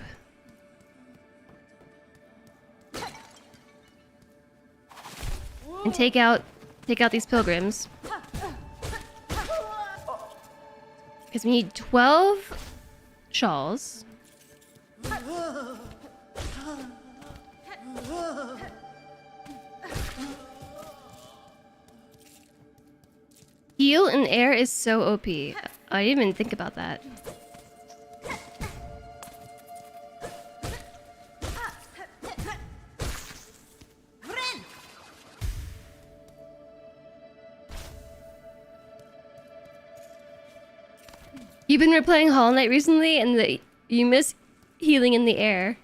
And take out these pilgrims. Because we need 12 shawls. Heal in air is so OP. I didn't even think about that. You've been replaying Hollow Knight recently, and you miss healing in the air.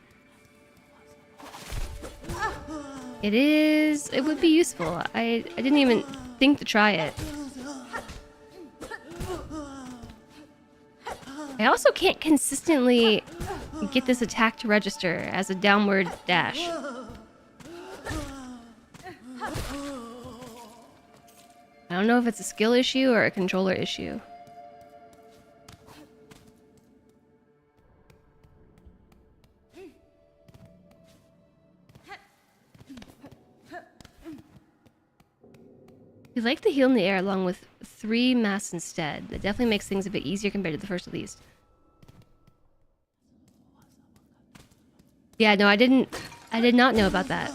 It would be useful. I didn't even think to try it. I also can't consistently get this attack to register as a downward dash. I don't know if it's a skill issue or a controller issue. We like the heal in the air along with 3 masks instead. That definitely makes things a bit easier compared to the first at least. Yeah, no, I did not know about that.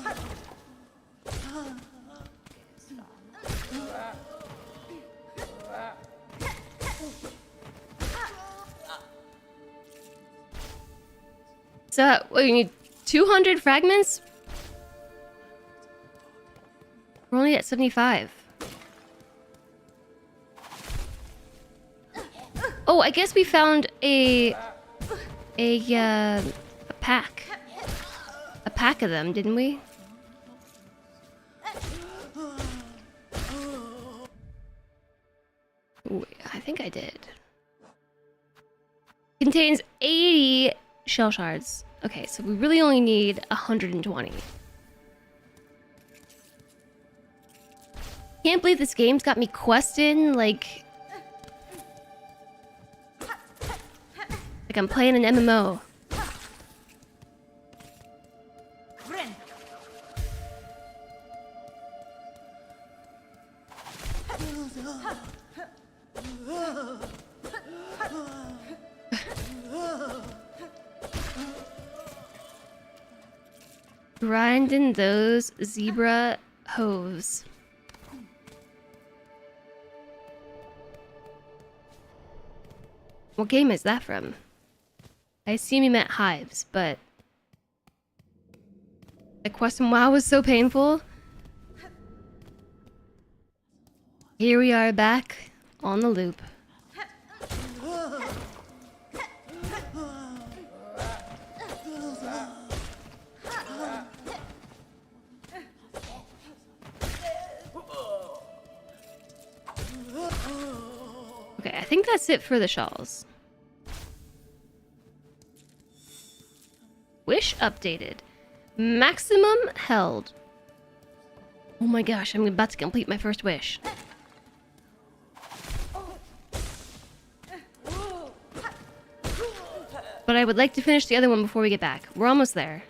So, what, you need 200 fragments? We're only at 75. Oh, I guess we found a pack. A pack of them, didn't we? Ooh, I think I did. Contains 80 shell shards. Okay, so we really only need 120. Can't believe this game's got me questing like I'm playing an MMO. Grinding those zebra hooves. What game is that from? I assume you meant hives, but the quest in WoW was so painful. Here we are back on the loop. Okay, I think that's it for the shawls. Wish updated. Maximum held. Oh my gosh, I'm about to complete my first wish. But I would like to finish the other one before we get back. We're almost there.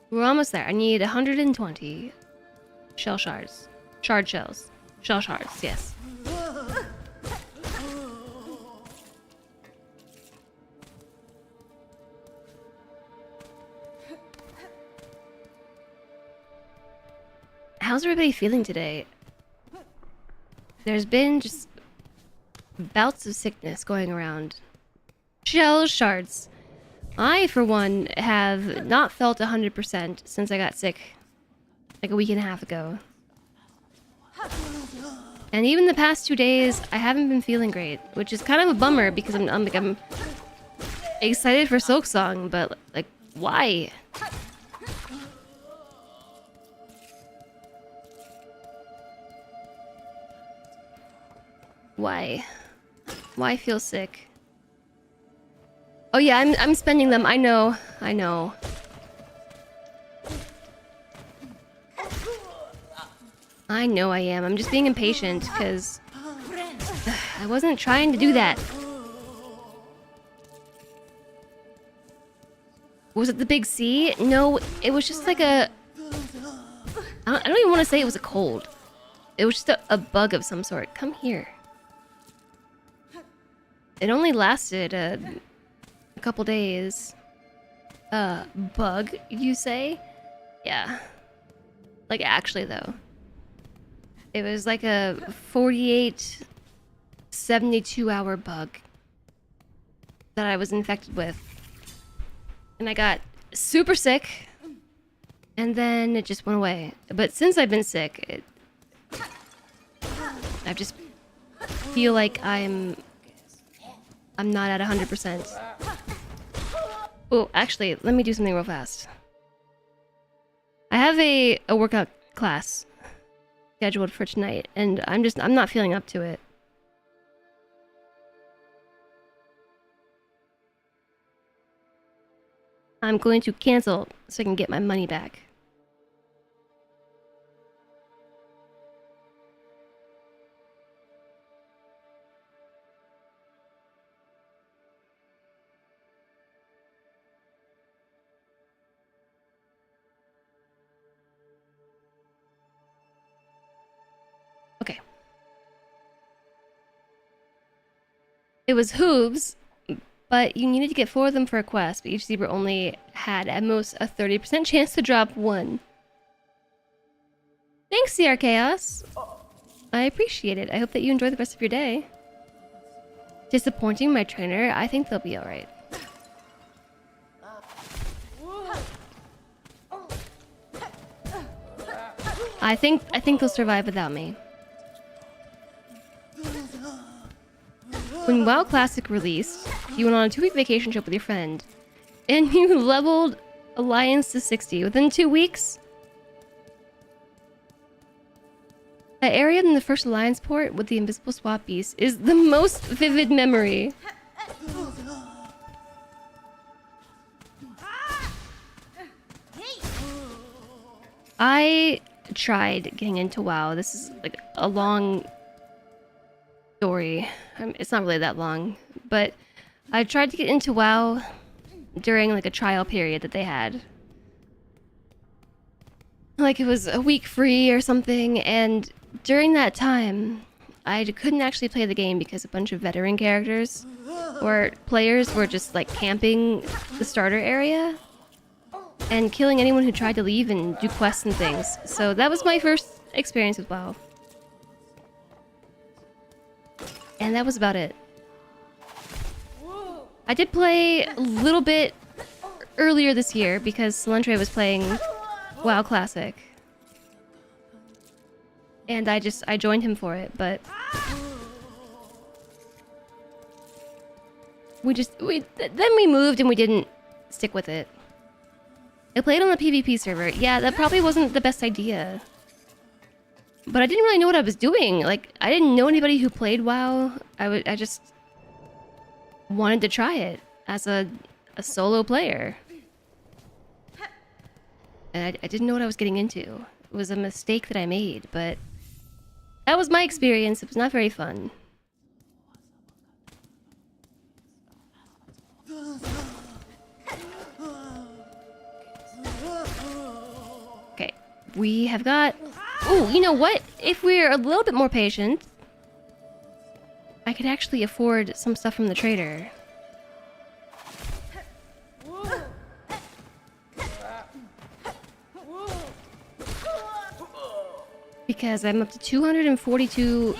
We're almost there. I need 120 shell shards. Shard shells. Shell shards, yes. How's everybody feeling today? There's been just bouts of sickness going around. Shell shards. I, for one, have not felt 100% since I got sick like a week and a half ago. And even the past 2 days, I haven't been feeling great, which is kind of a bummer because I'm excited for Silksong, but like, why? Why? Why feel sick? Oh yeah, I'm spending them. I know. I know. I know I am. I'm just being impatient because I wasn't trying to do that. Was it the big C? No, it was just like a... I don't even want to say it was a cold. It was just a bug of some sort. Come here. It only lasted a couple days. Bug, you say? Yeah. Like, actually, though. It was like a 48, 72-hour bug that I was infected with. And I got super sick, and then it just went away. But since I've been sick, I just feel like I'm not at 100%. Oh, actually, let me do something real fast. I have a workout class scheduled for tonight, and I'm not feeling up to it. I'm going to cancel so I can get my money back. It was hooves, but you needed to get 4 of them for a quest, but each zebra only had at most a 30% chance to drop 1. Thanks, CR Chaos. I appreciate it. I hope that you enjoy the rest of your day. Disappointing my trainer? I think they'll be alright. I think they'll survive without me. When WoW Classic released, you went on a 2-week vacation trip with your friend, and you leveled Alliance to 60 within 2 weeks. That area in the first Alliance port with the invisible swap beast is the most vivid memory. I tried getting into WoW. This is like a long story. It's not really that long, but I tried to get into WoW during like a trial period that they had. Like it was a week free or something, and during that time, I couldn't actually play the game because a bunch of veteran characters or players were just like camping the starter area and killing anyone who tried to leave and do quests and things. So that was my first experience with WoW. And that was about it. I did play a little bit earlier this year because Solentre was playing WoW Classic. And I joined him for it, but then we moved and we didn't stick with it. I played on the PvP server. Yeah, that probably wasn't the best idea. But I didn't really know what I was doing. Like, I didn't know anybody who played WoW. I just wanted to try it as a solo player. And I didn't know what I was getting into. It was a mistake that I made, but that was my experience. It was not very fun. Okay, we have got... Ooh, you know what? If we're a little bit more patient, I could actually afford some stuff from the trader. Because I'm up to 242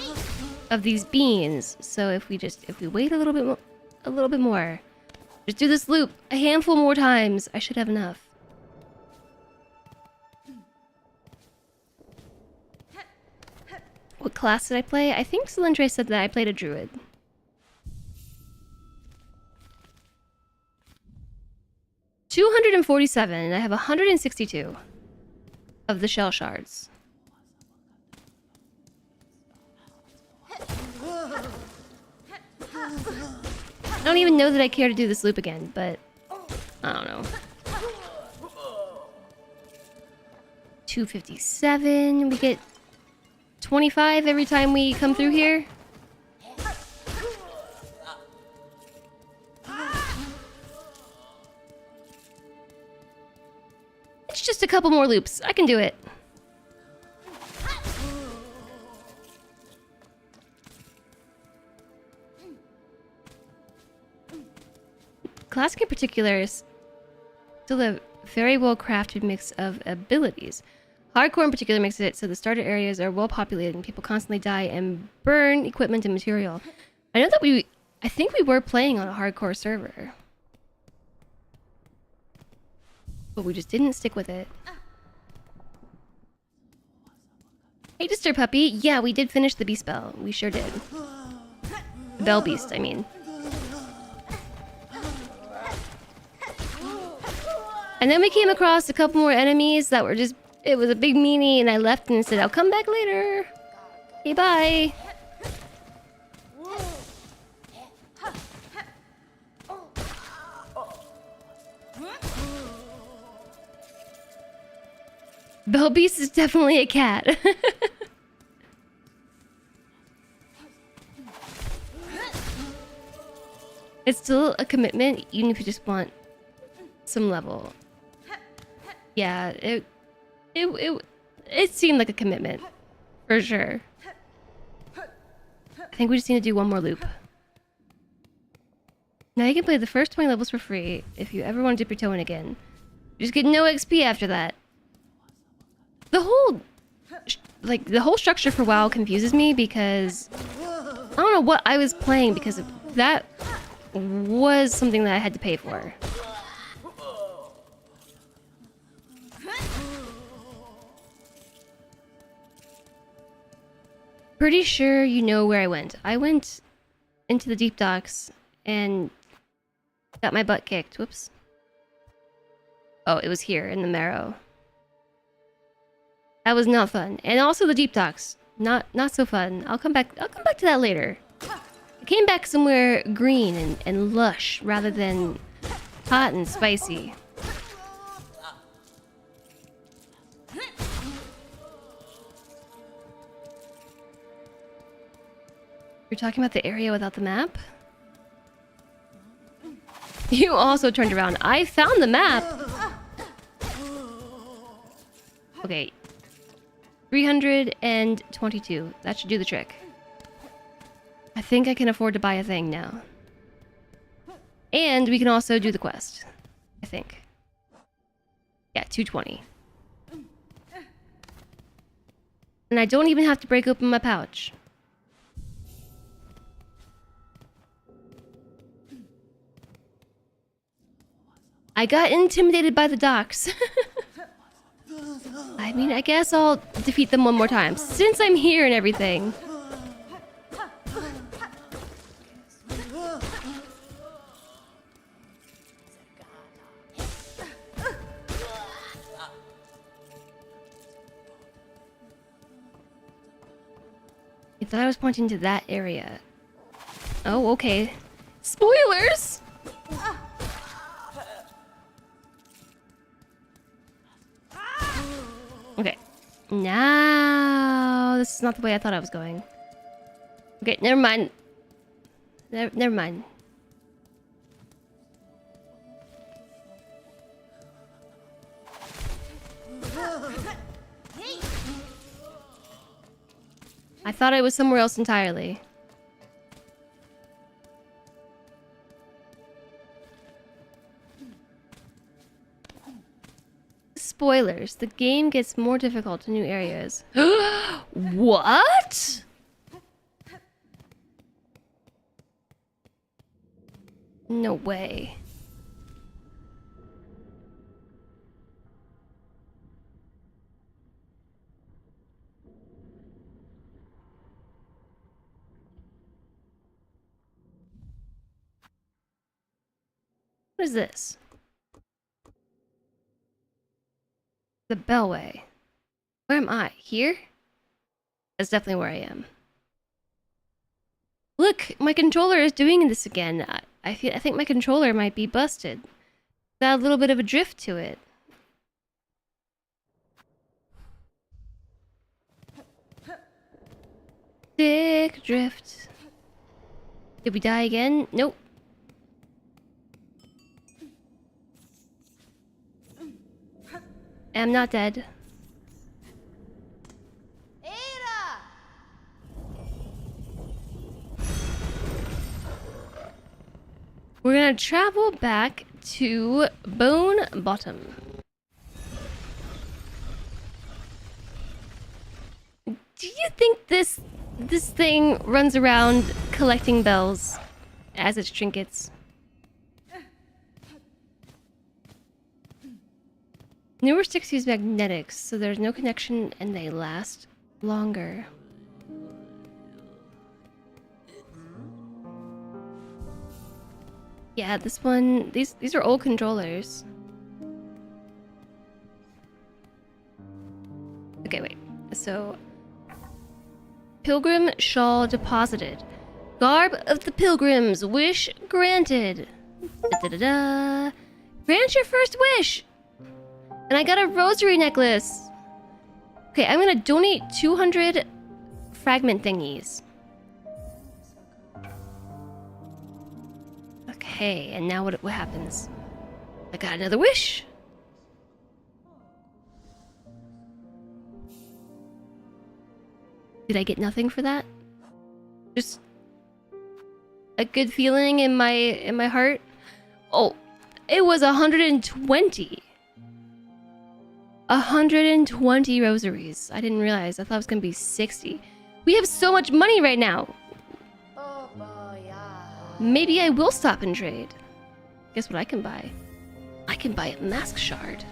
of these beans, so if we wait a little bit more, just do this loop a handful more times, I should have enough. What class did I play? I think Solentre said that I played a druid. $247, and I have 162 of the shell shards. I don't even know that I care to do this loop again, but I don't know. 257. We get 25 every time we come through here. It's just a couple more loops. I can do it. Classic in particular is still a very well crafted mix of abilities. Hardcore in particular makes it so the starter areas are well populated and people constantly die and burn equipment and material. I know that I think we were playing on a hardcore server, but we just didn't stick with it. Hey, Disturb Puppy. Yeah, we did finish the Beast Bell. We sure did. The Bell Beast, I mean. And then we came across a couple more enemies that were just... It was a big meanie, and I left and said, I'll come back later. Okay, bye. Bell Beast is definitely a cat. It's still a commitment, even if you just want some level. Yeah, it seemed like a commitment, for sure. I think we just need to do one more loop. Now you can play the first 20 levels for free if you ever want to dip your toe in again. You just get no XP after that. The whole... like, the whole structure for WoW confuses me because... I don't know what I was playing because that was something that I had to pay for. Pretty sure you know where I went. I went into the deep docks and got my butt kicked. Whoops. Oh, it was here in the Marrow. That was not fun. And also the deep docks. Not so fun. I'll come back to that later. I came back somewhere green and lush rather than hot and spicy. You're talking about the area without the map? You also turned around. I found the map! Okay. 322. That should do the trick. I think I can afford to buy a thing now. And we can also do the quest. I think. Yeah, 220. And I don't even have to break open my pouch. I got intimidated by the docks. I mean, I guess I'll defeat them one more time, since I'm here and everything. I thought I was pointing to that area. Oh, okay. Spoilers! Okay. Now... this is not the way I thought I was going. Okay, never mind. Never mind. I thought I was somewhere else entirely. Spoilers. The game gets more difficult in new areas. What? No way. What is this? The Bellway. Where am I? Here? That's definitely where I am. Look, my controller is doing this again. I think my controller might be busted. Got a little bit of a drift to it. Dick drift. Did we die again? Nope. I'm not dead. We're gonna travel back to Bone Bottom. Do you think this thing runs around collecting bells as its trinkets? Newer sticks use magnetics, so there's no connection and they last longer. Yeah, this one, these are old controllers. Okay, wait. So, Pilgrim Shawl deposited. Garb of the Pilgrims, wish granted. Da-da-da-da. Grant your first wish. And I got a rosary necklace. Okay, I'm gonna donate 200 fragment thingies. Okay, and now what happens? I got another wish. Did I get nothing for that? Just a good feeling in my heart. Oh, it was 120. 120 rosaries. I didn't realize. I thought it was gonna be 60. We have so much money right now. Maybe I will stop and trade. Guess what I can buy? I can buy a mask shard.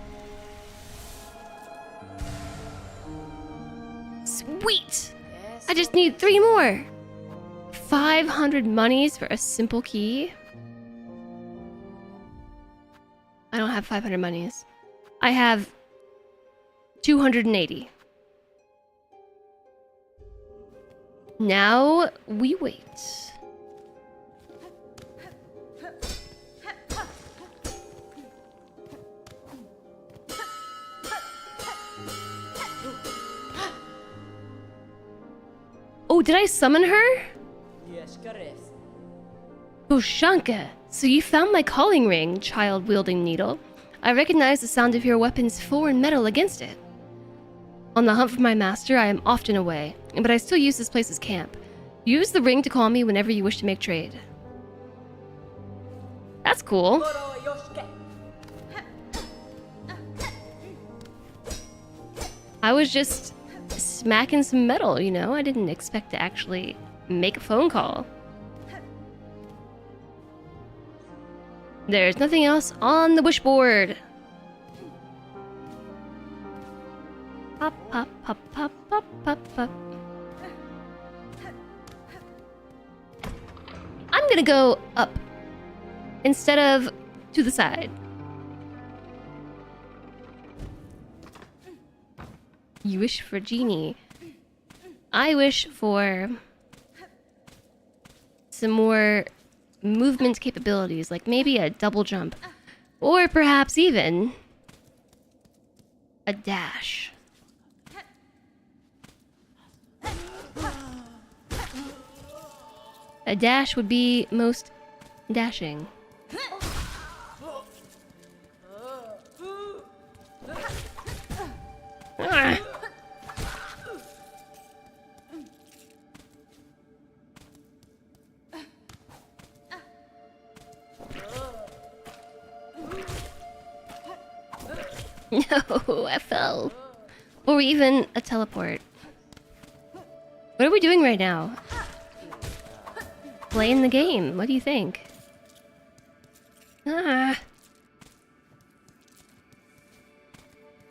Sweet! I just need 3 more. 500 monies for a simple key. I don't have 500 monies. I have 280. Now we wait. Oh, did I summon her? Ushanka, so you found my calling ring, child-wielding needle. I recognize the sound of your weapon's foreign metal against it. On the hunt for my master, I am often away, but I still use this place as camp. Use the ring to call me whenever you wish to make trade. That's cool. I was just smacking some metal, you know? I didn't expect to actually make a phone call. There's nothing else on the wishboard. Pop, pop, pop, pop, pop, pop, pop. I'm gonna go up instead of to the side. You wish for genie. I wish for some more movement capabilities, like maybe a double jump, or perhaps even a dash. A dash would be most dashing. Ah. No, I fell. Or even a teleport. What are we doing right now? Playing the game. What do you think? Ah.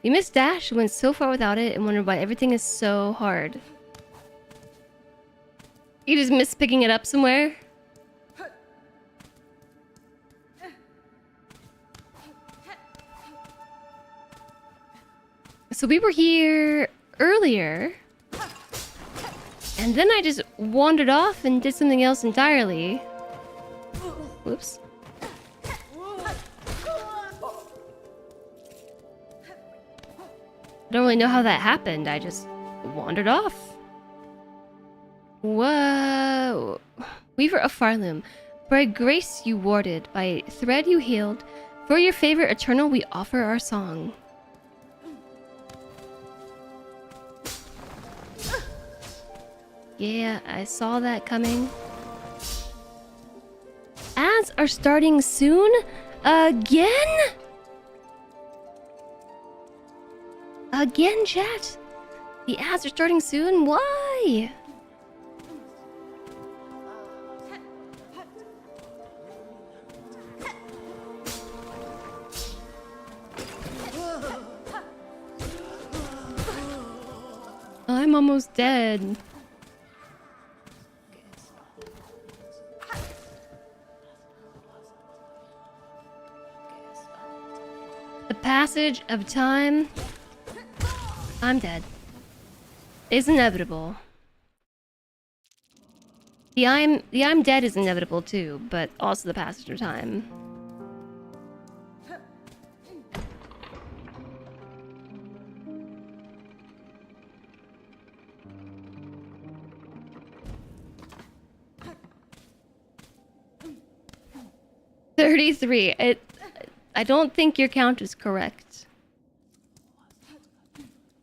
You missed dash, went so far without it, and wondered why everything is so hard. You just missed picking it up somewhere? So we were here earlier, and then I just wandered off and did something else entirely. Whoops. I don't really know how that happened. I just wandered off. Whoa. Weaver of Farloom, by grace you warded, by thread you healed, for your favorite eternal we offer our song. Yeah, I saw that coming. Ads are starting soon? Again? Again, chat? The ads are starting soon? Why? I'm almost dead. The passage of time, I'm dead, is inevitable. The I'm dead is inevitable too, but also the passage of time. $33. I don't think your count is correct.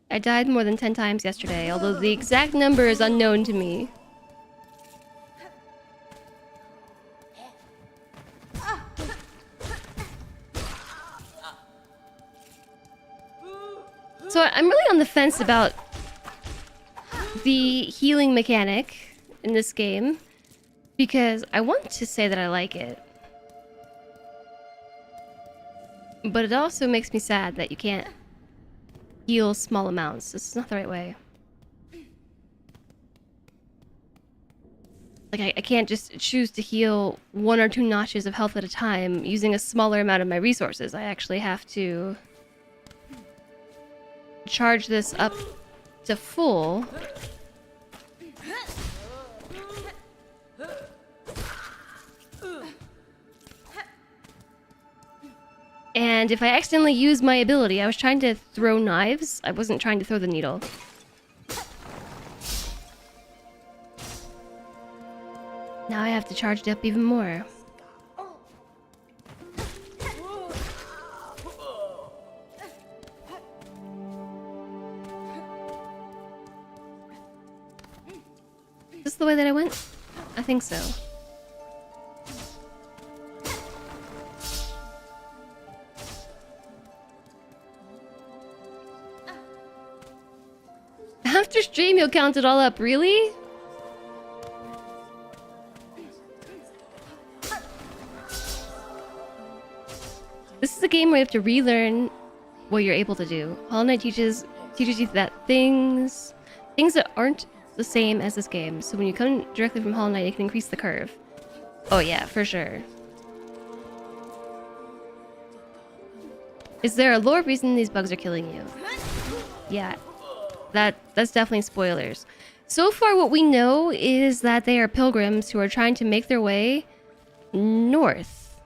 I died more than 10 times yesterday, although the exact number is unknown to me. So I'm really on the fence about the healing mechanic in this game, because I want to say that I like it, but it also makes me sad that you can't heal small amounts. This is not the right way. Like, I can't just choose to heal 1 or 2 notches of health at a time using a smaller amount of my resources. I actually have to charge this up to full. And if I accidentally use my ability, I was trying to throw knives. I wasn't trying to throw the needle. Now I have to charge it up even more. Is this the way that I went? I think so. After stream, you'll count it all up, really? This is a game where you have to relearn what you're able to do. Hollow Knight teaches you that things that aren't the same as this game. So when you come directly from Hollow Knight, you can increase the curve. Oh yeah, for sure. Is there a lore reason these bugs are killing you? Yeah, that's definitely spoilers. So far, what we know is that they are pilgrims who are trying to make their way north.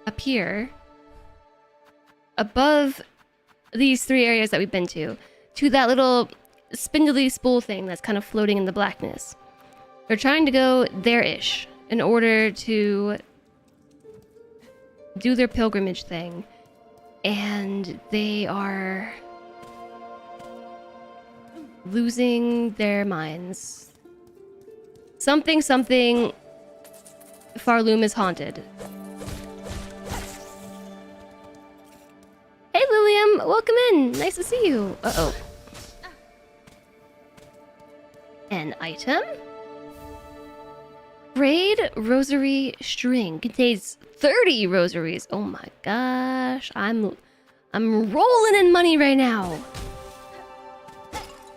Up here, above these 3 areas that we've been to that little spindly spool thing that's kind of floating in the blackness. They're trying to go there-ish in order to do their pilgrimage thing, and they are losing their minds. Something Farloom is haunted. Hey Lilium, welcome in. Nice to see you. Uh-oh. An item? Braid rosary string contains 30 rosaries. Oh my gosh. I'm rolling in money right now.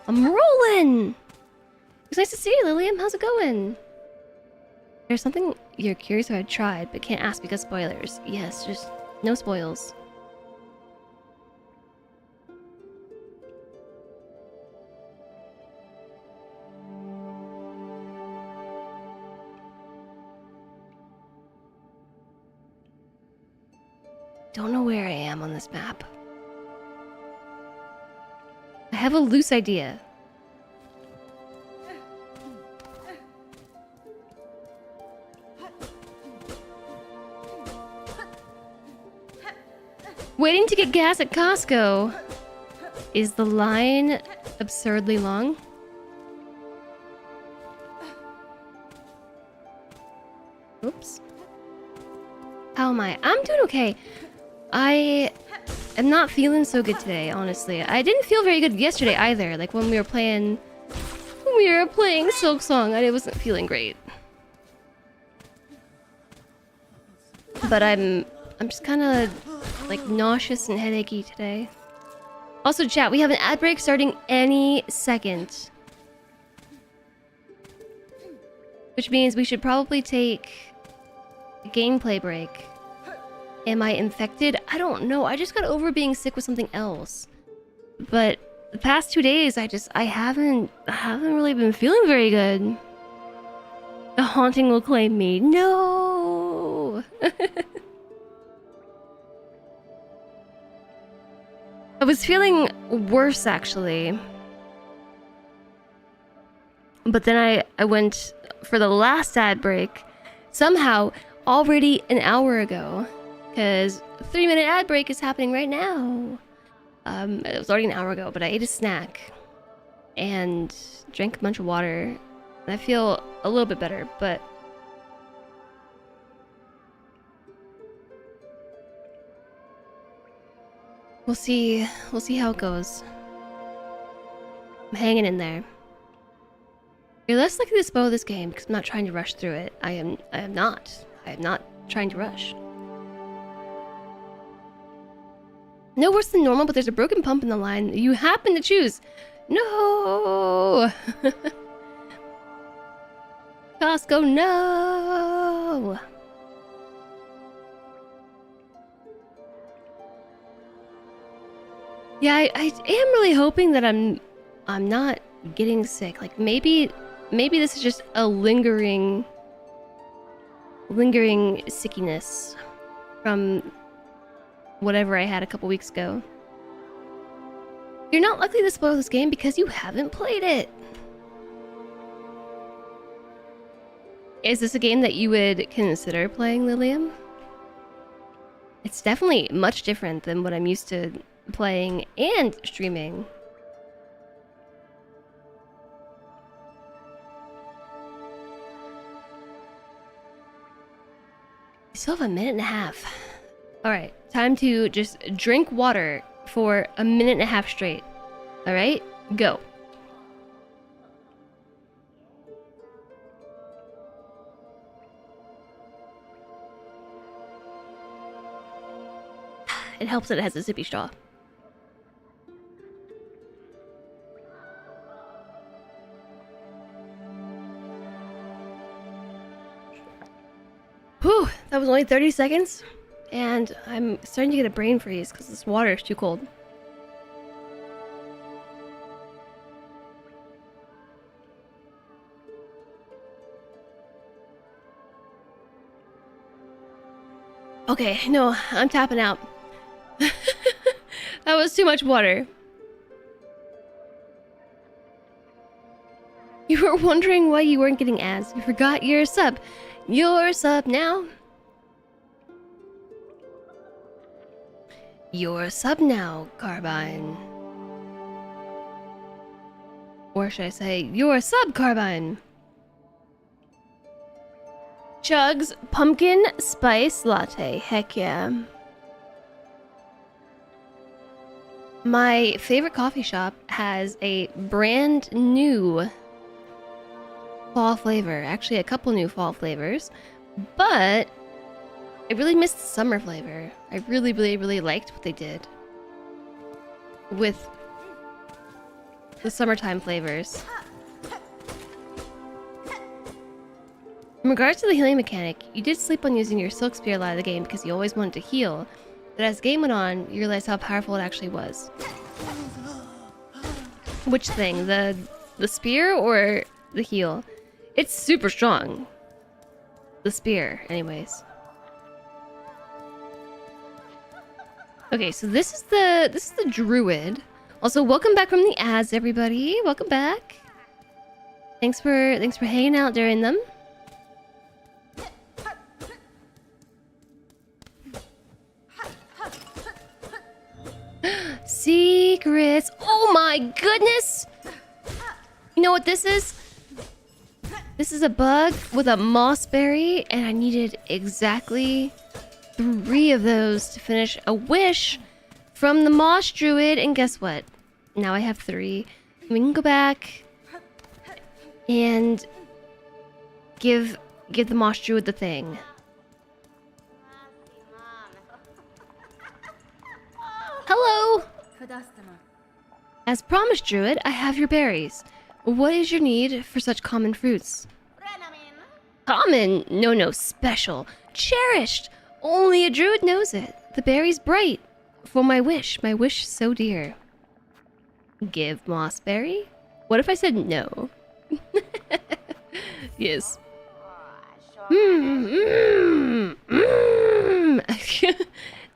I'm rolling. It's nice to see you, Lilium. How's it going? There's something you're curious if I tried, but can't ask because spoilers. Yes, just no spoils. Don't know where I am on this map. I have a loose idea. Waiting to get gas at Costco. Is the line absurdly long? Oops. How am I? I'm doing okay. I am not feeling so good today, honestly. I didn't feel very good yesterday either. Like when we were playing Silksong, I wasn't feeling great. But I'm just kind of like nauseous and headachy today. Also, chat, we have an ad break starting any second, which means we should probably take a gameplay break. Am I infected? I don't know. I just got over being sick with something else. But the past 2 days, I haven't really been feeling very good. The haunting will claim me. No. I was feeling worse actually. But then I went for the last ad break somehow already an hour ago. Because 3-minute ad break is happening right now. It was already an hour ago, but I ate a snack and drank a bunch of water. And I feel a little bit better, but We'll see. We'll see how it goes. I'm hanging in there. You're less likely to spoil this game because I'm not trying to rush through it. I am not. I am not trying to rush. No worse than normal, but there's a broken pump in the line that you happen to choose. No! Costco, no! Yeah, I am really hoping that I'm not getting sick. Like maybe this is just a lingering sickiness from whatever I had a couple weeks ago. You're not likely to spoil this game because you haven't played it. Is this a game that you would consider playing, Lilium? It's definitely much different than what I'm used to playing and streaming. You still have a minute and a half. Alright, time to just drink water for a minute and a half straight. Alright, go. It helps that it has a zippy straw. Whew, that was only 30 seconds. And I'm starting to get a brain freeze because this water is too cold. Okay, no, I'm tapping out. That was too much water. You were wondering why you weren't getting ads. You forgot your sub. Your sub now. Your sub now, Carbine. Or should I say, your sub, Carbine. Chug's pumpkin spice latte. Heck yeah. My favorite coffee shop has a brand new fall flavor. Actually, a couple new fall flavors. But I really missed the summer flavor. I really liked what they did with the summertime flavors. In regards to the healing mechanic, you did sleep on using your silk spear a lot of the game because you always wanted to heal. But as the game went on, you realized how powerful it actually was. Which thing? The spear or the heal? It's super strong. The spear, anyways. Okay, so this is the druid. Also, welcome back from the ads, everybody. Welcome back. Thanks for hanging out during them. Secrets. Oh my goodness! You know what this is? This is a bug with a moss berry, and I needed exactly 3 of those to finish a wish from the moss druid. And guess what? Now I have 3. We can go back and give the moss druid the thing. Hello! As promised, druid, I have your berries. What is your need for such common fruits? Common? No, special. Cherished! Only a druid knows it. The berry's bright. For my wish so dear. Give mossberry? What if I said no? Yes.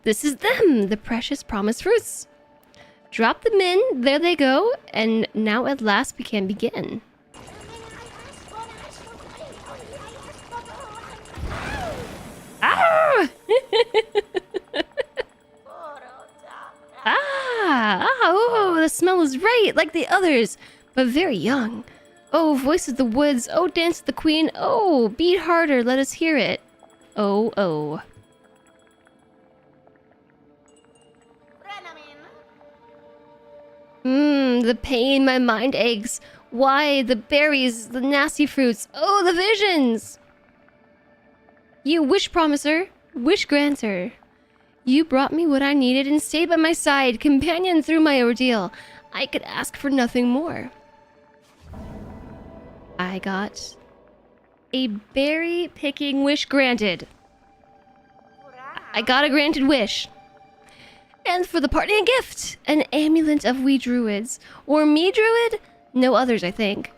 This is them, the precious promised fruits. Drop them in, there they go, and now at last we can begin. Ah! Oh, the smell is right, like the others, but very young. Oh, voice of the woods, oh, dance of the queen, oh, beat harder, let us hear it. Oh. The pain my mind aches. Why? The berries, the nasty fruits. Oh, the visions! You wish promiser, wish granter. You brought me what I needed and stayed by my side, companion through my ordeal. I could ask for nothing more. I got a berry picking wish granted. I got a granted wish. And for the parting gift, an amulet of we druids. Or me druid? No others, I think.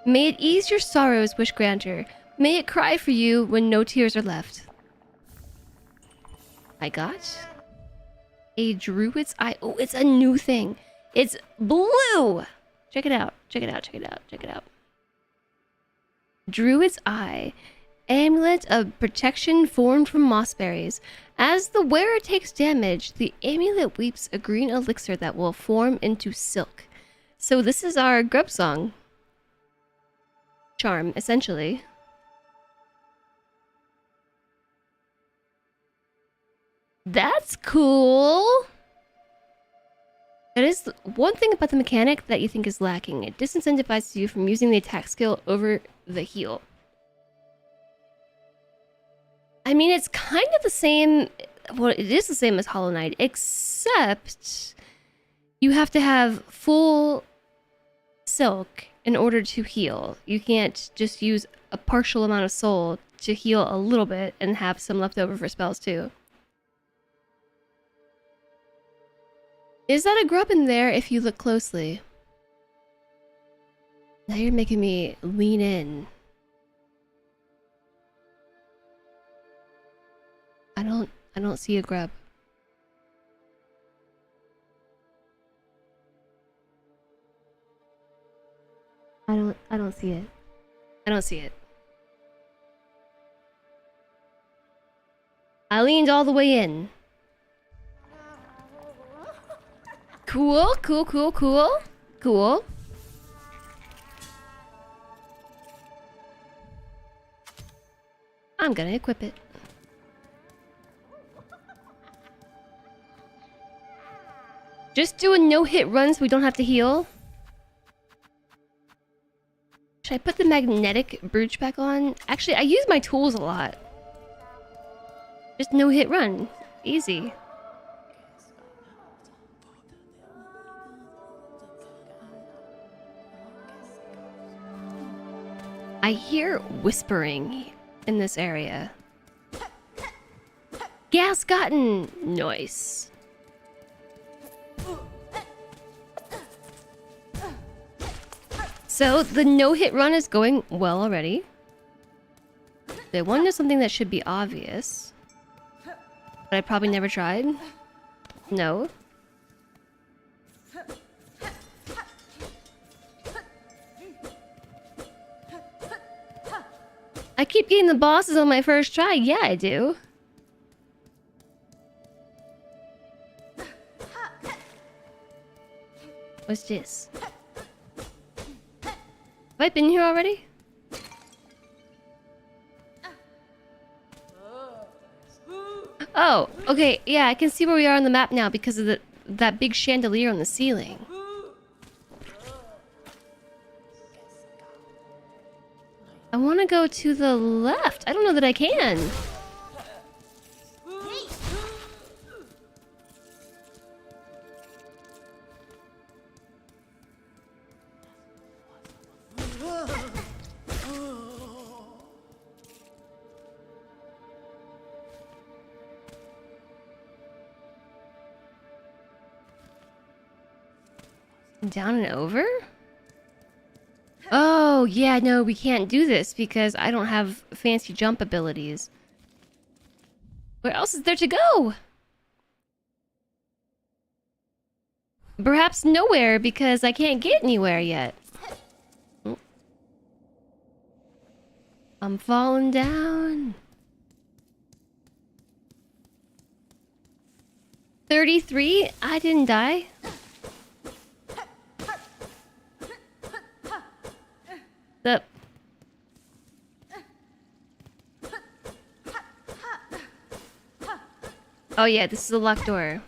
May it ease your sorrows, wish granter. May it cry for you when no tears are left. I got a druid's eye. Oh, it's a new thing. It's blue. Check it out. Check it out. Check it out. Check it out. Druid's eye. Amulet of protection formed from mossberries. As the wearer takes damage, the amulet weeps a green elixir that will form into silk. So this is our Silksong charm, essentially. That's cool! That is one thing about the mechanic that you think is lacking. It disincentivizes you from using the attack skill over the heal. I mean, it's kind of the same... Well, it is the same as Hollow Knight, except you have to have full silk in order to heal. You can't just use a partial amount of soul to heal a little bit and have some left over for spells too. Is that a grub in there if you look closely? Now you're making me lean in. I don't see a grub. I don't see it. I don't see it. I leaned all the way in. Cool, cool, cool, cool. Cool. I'm gonna equip it. Just do a no-hit run so we don't have to heal. Should I put the magnetic brooch back on? Actually, I use my tools a lot. Just no-hit run. Easy. I hear whispering in this area. Gas gotten! Nice. So, the no-hit run is going well already. The one is something that should be obvious. But I probably never tried. No. I keep getting the bosses on my first try. Yeah, I do. What's this? Have I been here already? Oh, okay. Yeah, I can see where we are on the map now because of that big chandelier on the ceiling. I want to go to the left. I don't know that I can. Down and over? Oh, yeah, no, we can't do this because I don't have fancy jump abilities. Where else is there to go? Perhaps nowhere because I can't get anywhere yet. Oh. I'm falling down. 33? I didn't die. The... Oh yeah, this is a locked door.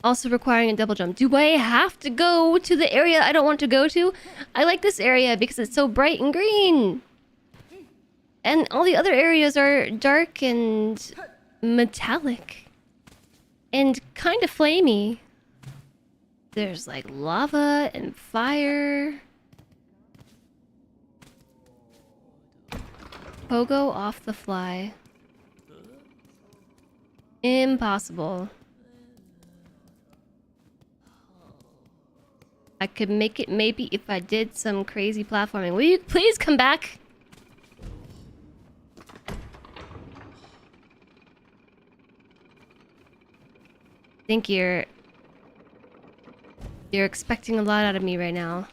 Also requiring a double jump. Do I have to go to the area I don't want to go to? I like this area because it's so bright and green. And all the other areas are dark and metallic. And kind of flamey. There's like lava and fire. Pogo off the fly. Impossible. I could make it maybe if I did some crazy platforming. Will you please come back? I think you're expecting a lot out of me right now.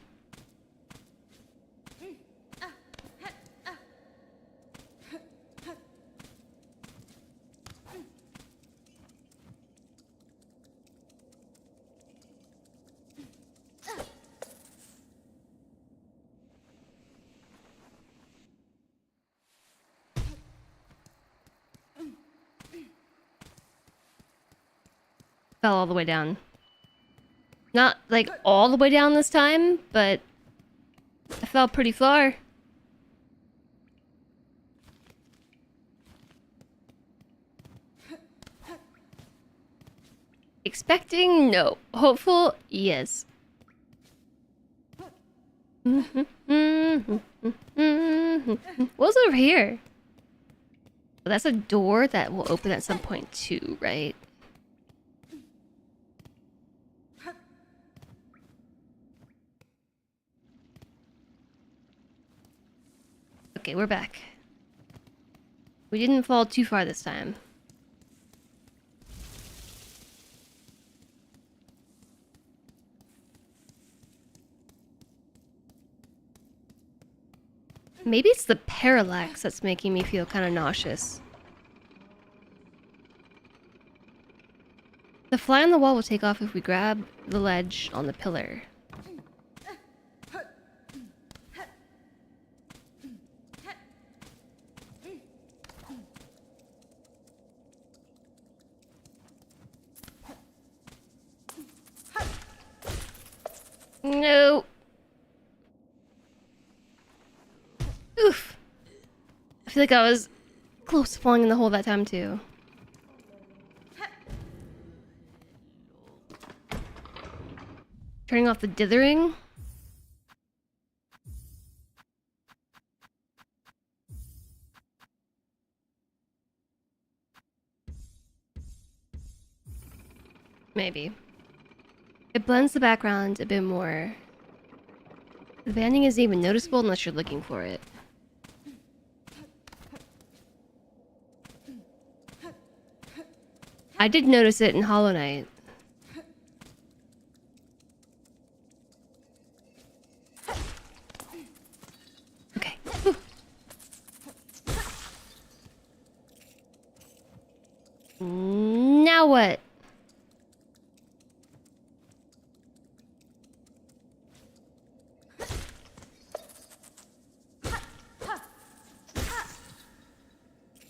Fell all the way down. Not like all the way down this time, but I fell pretty far. Expecting? No. Hopeful? Yes. What's over here? Well, that's a door that will open at some point too, right? Okay, we're back. We didn't fall too far this time. Maybe it's the parallax that's making me feel kind of nauseous. The fly on the wall will take off if we grab the ledge on the pillar. No. Oof. I feel like I was close to falling in the hole that time too. Turning off the dithering. Maybe. It blends the background a bit more. The banding isn't even noticeable unless you're looking for it. I did notice it in Hollow Knight. Okay. Whew. Now what?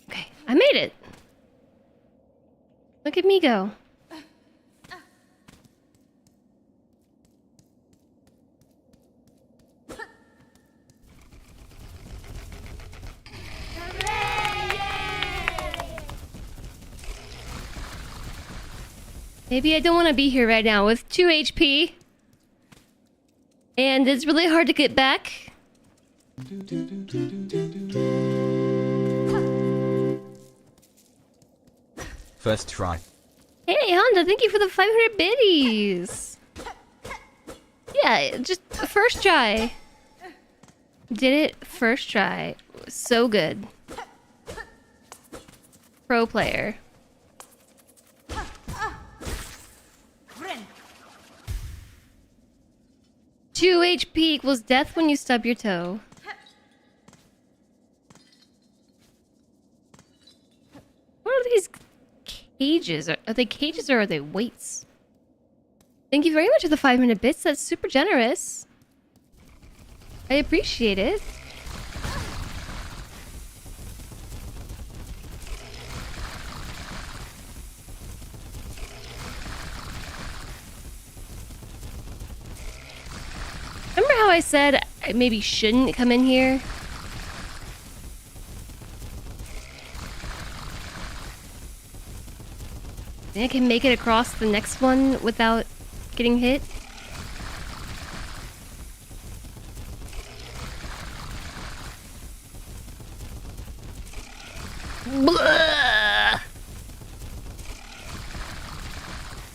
Okay, I made it. Look at me go. Maybe I don't want to be here right now with 2 HP. And it's really hard to get back. First try. Hey Honda, thank you for the 500 biddies. Yeah, just first try. Did it first try. So good. Pro player. Two HP equals death when you stub your toe. What are these cages? Are they cages or are they weights? Thank you very much for the 500 bits. That's super generous. I appreciate it. I said I maybe shouldn't come in here? Think I can make it across the next one without getting hit? Blah!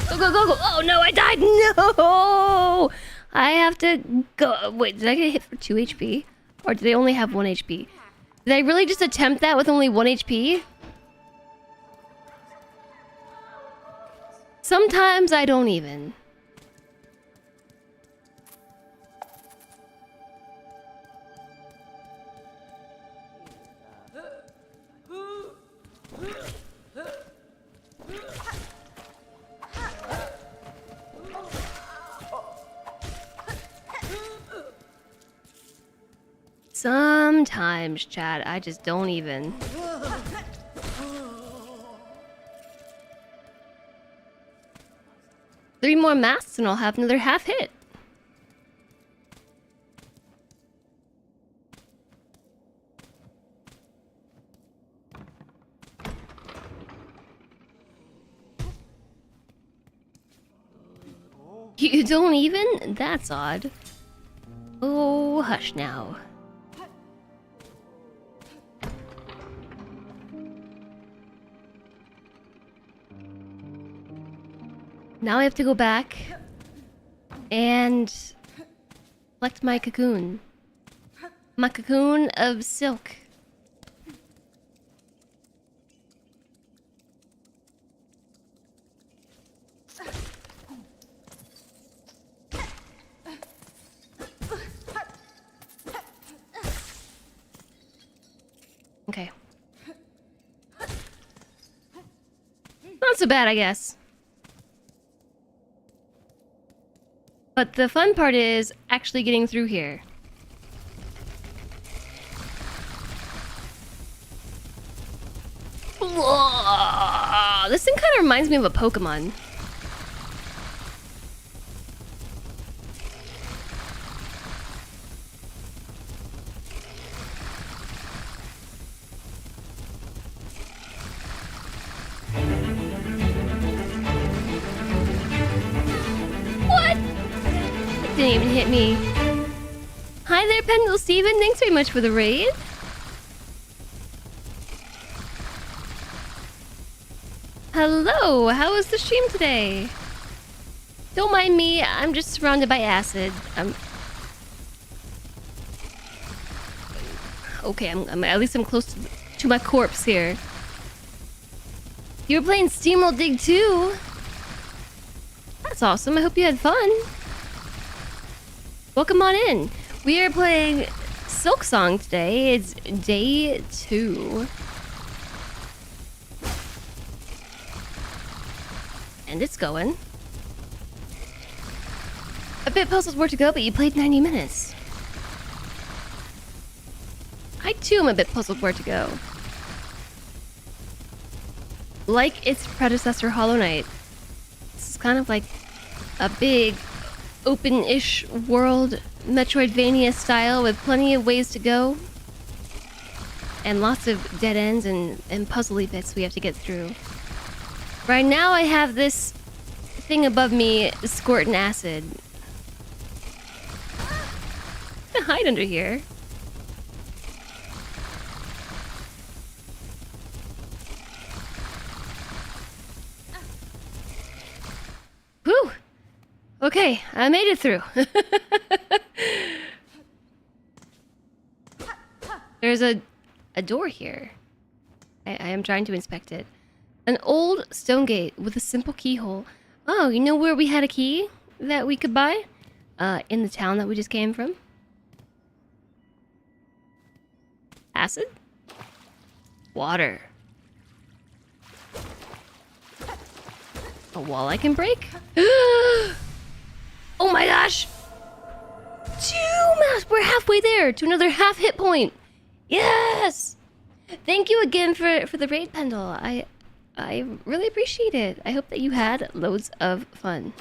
Go, go, go, go! Oh no, I died! No! I have to go. Wait, did I get hit for 2 HP? Or did they only have 1 HP? Did I really just attempt that with only 1 HP? Sometimes I don't even. Sometimes, chat, I just don't even. Three more masks and I'll have another half hit. You don't even? That's odd. Oh, hush now. Now I have to go back and collect my cocoon. My cocoon of silk. Okay. Not so bad, I guess. But the fun part is actually getting through here. Whoa, this thing kind of reminds me of a Pokemon. Didn't even hit me. Hi there, Pendle Steven. Thanks very much for the raid. Hello, how was the stream today? Don't mind me, I'm just surrounded by acid. Okay, I'm at least I'm close to my corpse here. You were playing Steamroll Dig 2? That's awesome, I hope you had fun. Welcome on in. We are playing Silksong today. It's day 2. And it's going. A bit puzzled where to go, but you played 90 minutes. I too am a bit puzzled where to go. Like its predecessor, Hollow Knight, this is kind of like a big open-ish world, Metroidvania style, with plenty of ways to go. And lots of dead ends and puzzly bits we have to get through. Right now I have this thing above me squirting acid. I'm gonna hide under here. Whew! Okay, I made it through. There's a door here. I am trying to inspect it. An old stone gate with a simple keyhole. Oh, you know where we had a key that we could buy? In the town that we just came from. Acid? Water. A wall I can break? Oh my gosh! 2 maps! We're halfway there to another half hit point! Yes! Thank you again for the raid, Pendle. I really appreciate it. I hope that you had loads of fun.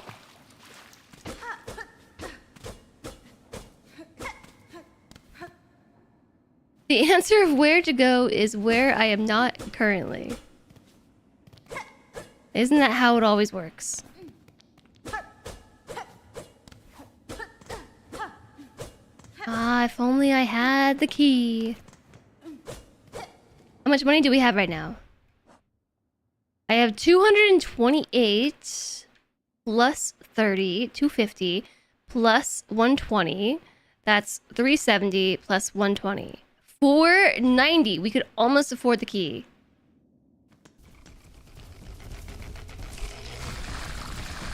The answer of where to go is where I am not currently. Isn't that how it always works? Ah, if only I had the key. How much money do we have right now? I have 228 plus 30, 250 plus 120. That's 370 plus 120. 490. We could almost afford the key.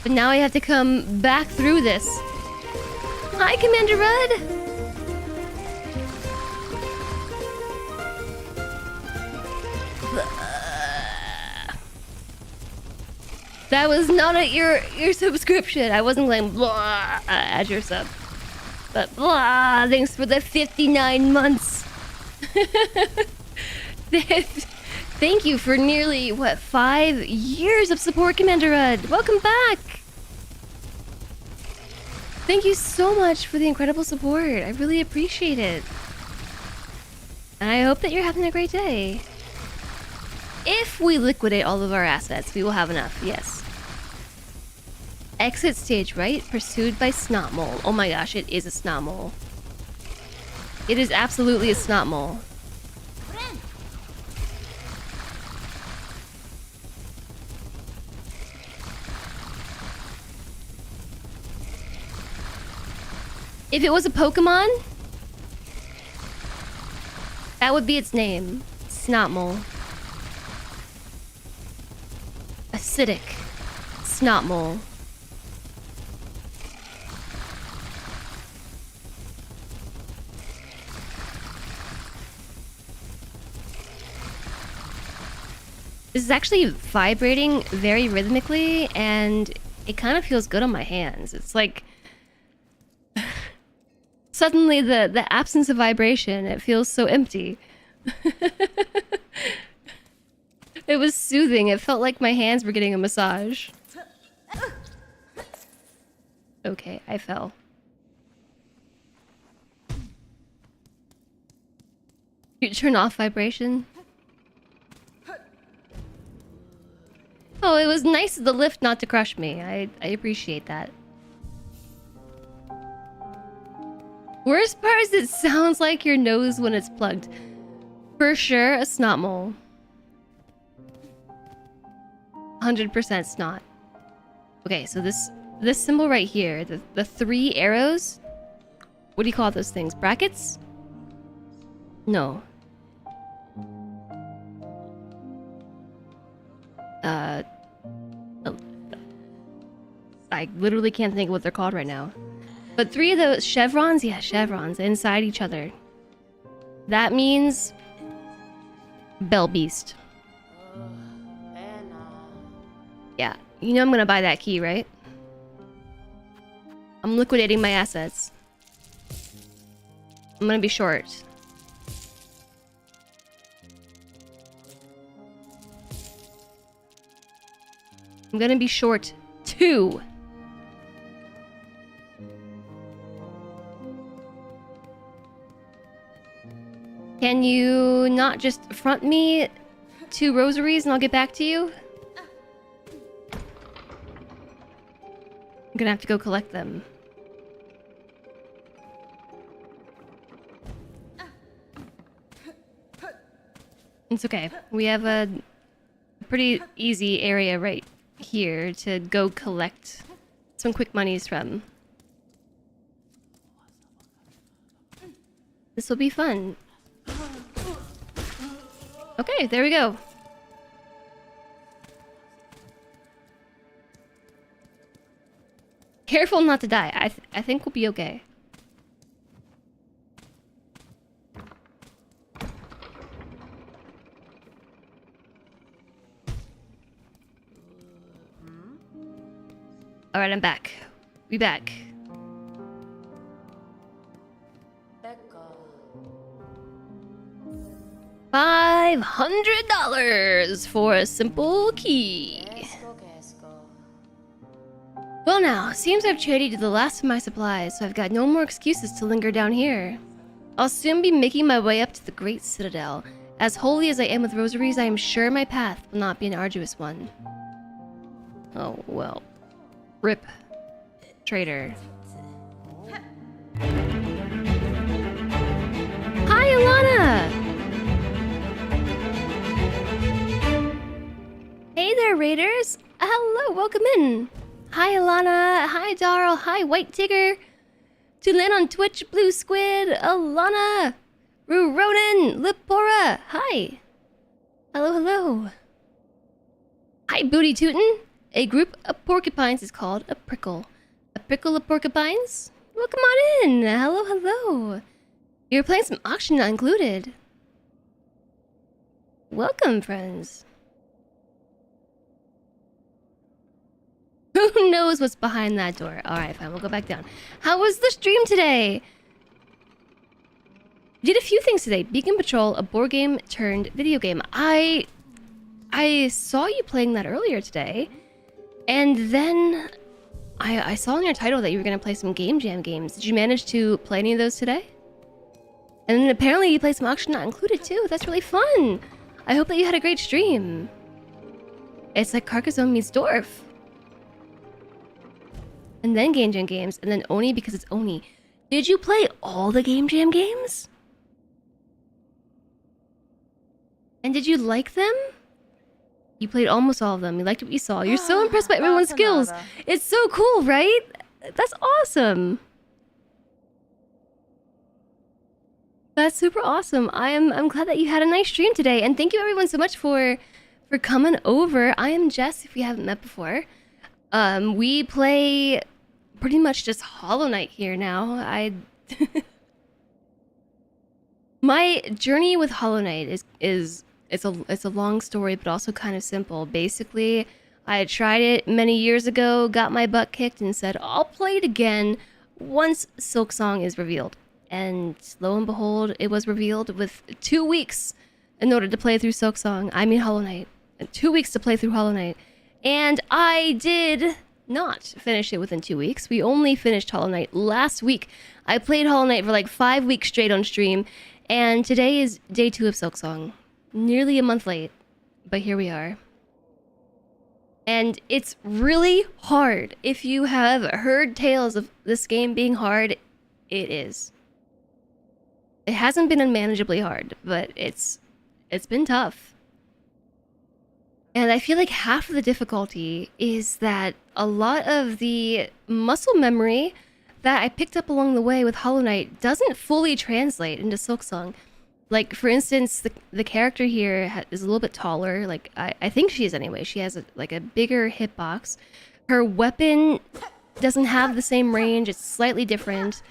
But now I have to come back through this. Hi, Commander Rudd! That was not at your subscription. I wasn't going blah at your sub. But blah, thanks for the 59 months. Thank you for nearly, what, 5 years of support, Commander Rudd. Welcome back. Thank you so much for the incredible support. I really appreciate it. And I hope that you're having a great day. If we liquidate all of our assets, we will have enough, yes. Exit stage right, pursued by snot mole. Oh my gosh, it is a snot mole. It is absolutely a snot mole. If it was a Pokemon, that would be its name. Snotmole. Acidic. Snotmole. This is actually vibrating very rhythmically, and it kind of feels good on my hands. It's like suddenly the absence of vibration, it feels so empty. It was soothing. It felt like my hands were getting a massage. Okay, I fell. You turn off vibration? Oh, it was nice of the lift not to crush me. I appreciate that. Worst part is it sounds like your nose when it's plugged. For sure, a snot mole. 100% snot. Okay, so this symbol right here, the 3 arrows. What do you call those things? Brackets? No. I literally can't think of what they're called right now. But 3 of those chevrons, yeah, chevrons inside each other. That means Bell Beast. Yeah, you know I'm gonna buy that key, right? I'm liquidating my assets. I'm gonna be short. I'm gonna be short 2. Can you not just front me 2 rosaries and I'll get back to you? I'm gonna have to go collect them. It's okay. We have a pretty easy area right here to go collect some quick monies from. This will be fun. Okay, there we go. Careful not to die. I think we'll be okay. Alright, I'm back. We back. $500 for a simple key. Well now, seems I've traded to the last of my supplies, so I've got no more excuses to linger down here. I'll soon be making my way up to the Great Citadel. As holy as I am with rosaries, I am sure my path will not be an arduous one. Oh, well. Rip. Traitor. Hi, Alana! Hey there, Raiders! Hello, welcome in! Hi, Alana! Hi, Darl! Hi, White Tigger! Tune in on Twitch, Blue Squid! Alana! Ruronin! Lipora! Hi! Hello, hello! Hi, Booty Tootin'! A group of porcupines is called a prickle. A prickle of porcupines? Well, come on in! Hello, hello! You're playing some auction not included. Welcome, friends. Who knows what's behind that door? Alright, fine, we'll go back down. How was the stream today? Did a few things today. Beacon Patrol, a board game turned video game. I saw you playing that earlier today. And then I saw in your title that you were going to play some Game Jam games. Did you manage to play any of those today? And then apparently you played some Auction Not Included too. That's really fun. I hope that you had a great stream. It's like Carcassonne meets Dwarf. And then Game Jam games, and then Oni because it's Oni. Did you play all the Game Jam games? And did you like them? You played almost all of them. You liked what you saw. You're so impressed by everyone's skills. It's so cool, right? That's awesome. That's super awesome. I'm glad that you had a nice stream today, and thank you everyone so much for coming over. I am Jess, if we haven't met before. We play pretty much just Hollow Knight here now. My journey with Hollow Knight is it's a long story, but also kind of simple. Basically, I had tried it many years ago, got my butt kicked, and said I'll play it again once Silksong is revealed. And lo and behold, it was revealed with 2 weeks in order to play through Silksong. I mean Hollow Knight. 2 weeks to play through Hollow Knight. And I did not finish it within 2 weeks. We only finished Hollow Knight last week. I played Hollow Knight for like 5 weeks straight on stream. And today is day 2 of Silksong. Nearly a month late, but here we are. And it's really hard. If you have heard tales of this game being hard, it is. It hasn't been unmanageably hard, but it's been tough. And I feel like half of the difficulty is that a lot of the muscle memory that I picked up along the way with Hollow Knight doesn't fully translate into Silksong. Like, for instance, the character here is a little bit taller. Like, I think she is anyway. She has a bigger hitbox. Her weapon doesn't have the same range. It's slightly different.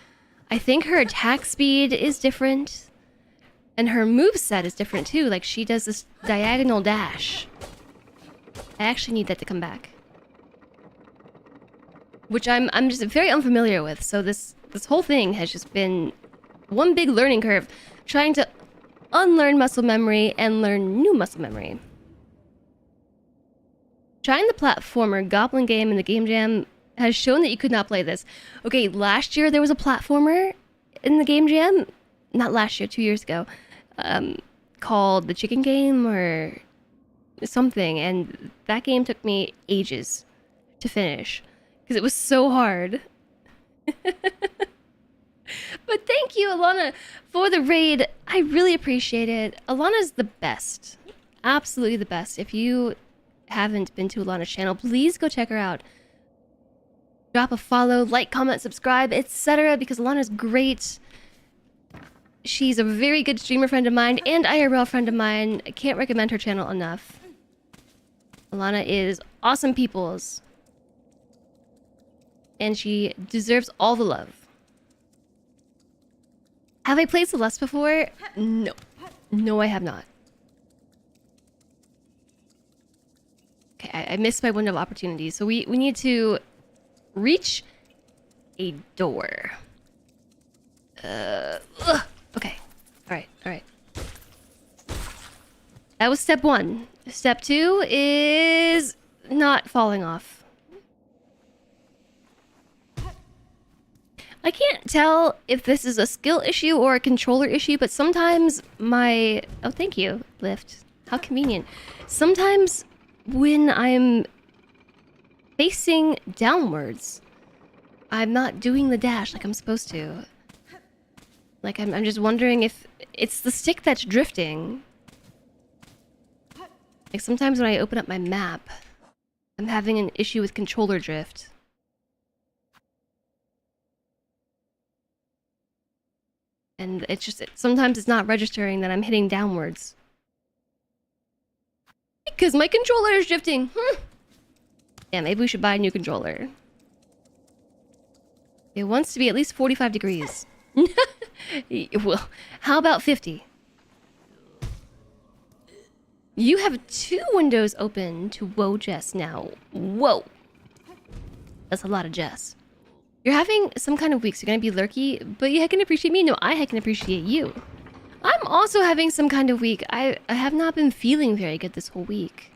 I think her attack speed is different. And her moveset is different too. Like, she does this diagonal dash. I actually need that to come back. Which I'm just very unfamiliar with. So this whole thing has just been one big learning curve. Trying to unlearn muscle memory and learn new muscle memory. Trying the platformer Goblin game in the Game Jam has shown that you could not play this. Okay, last year there was a platformer in the Game Jam. Not last year, 2 years ago. Called the Chicken Game or something. And that game took me ages to finish. Because it was so hard. But thank you, Alana, for the raid. I really appreciate it. Alana's the best. Absolutely the best. If you haven't been to Alana's channel, please go check her out. Drop a follow, like, comment, subscribe, etc. because Alana's great. She's a very good streamer friend of mine and IRL friend of mine. I can't recommend her channel enough. Alana is awesome peoples. And she deserves all the love. Have I played Celeste before? No. No, I have not. Okay, I missed my window of opportunity. So we need to reach a door. Okay. Alright. That was step 1. Step 2 is not falling off. I can't tell if this is a skill issue or a controller issue, but sometimes my... Oh, thank you, Lift. How convenient. Sometimes when I'm facing downwards, I'm not doing the dash like I'm supposed to. Like, I'm just wondering if it's the stick that's drifting. Like, sometimes when I open up my map, I'm having an issue with controller drift. And it's just, sometimes it's not registering that I'm hitting downwards. Because my controller is drifting. Yeah, maybe we should buy a new controller. It wants to be at least 45 degrees. Well, how about 50? You have 2 windows open to woahhjess now. Whoa. That's a lot of Jess. You're having some kind of week, so you're gonna be lurky, but you heckin' appreciate me? No, I heckin' appreciate you. I'm also having some kind of week. I have not been feeling very good this whole week.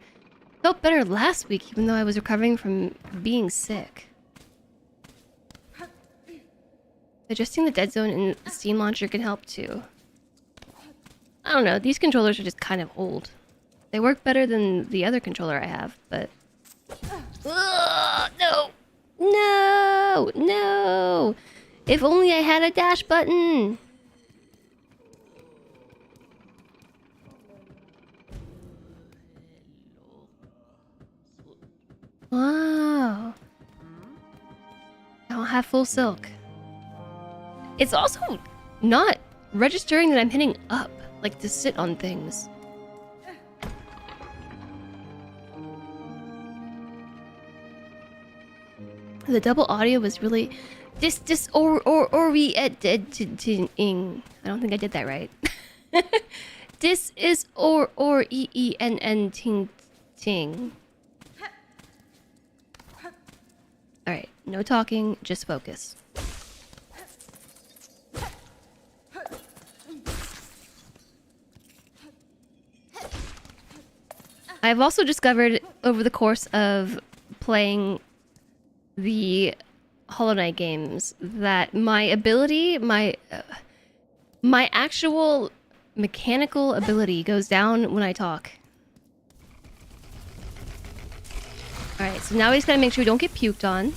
Felt better last week, even though I was recovering from being sick. Adjusting the dead zone in the Steam launcher can help too. I don't know, these controllers are just kind of old. They work better than the other controller I have, but... Ugh, no! No! No! If only I had a dash button! Wow. I don't have full silk. It's also not registering that I'm hitting up, like to sit on things. The double audio was really disorienting. I don't think I did that right. This is or EENN ting ting. All right, no talking, just focus. I've also discovered over the course of playing the Hollow Knight games that my ability, my actual mechanical ability goes down when I talk. Alright, so now we just gotta make sure we don't get puked on.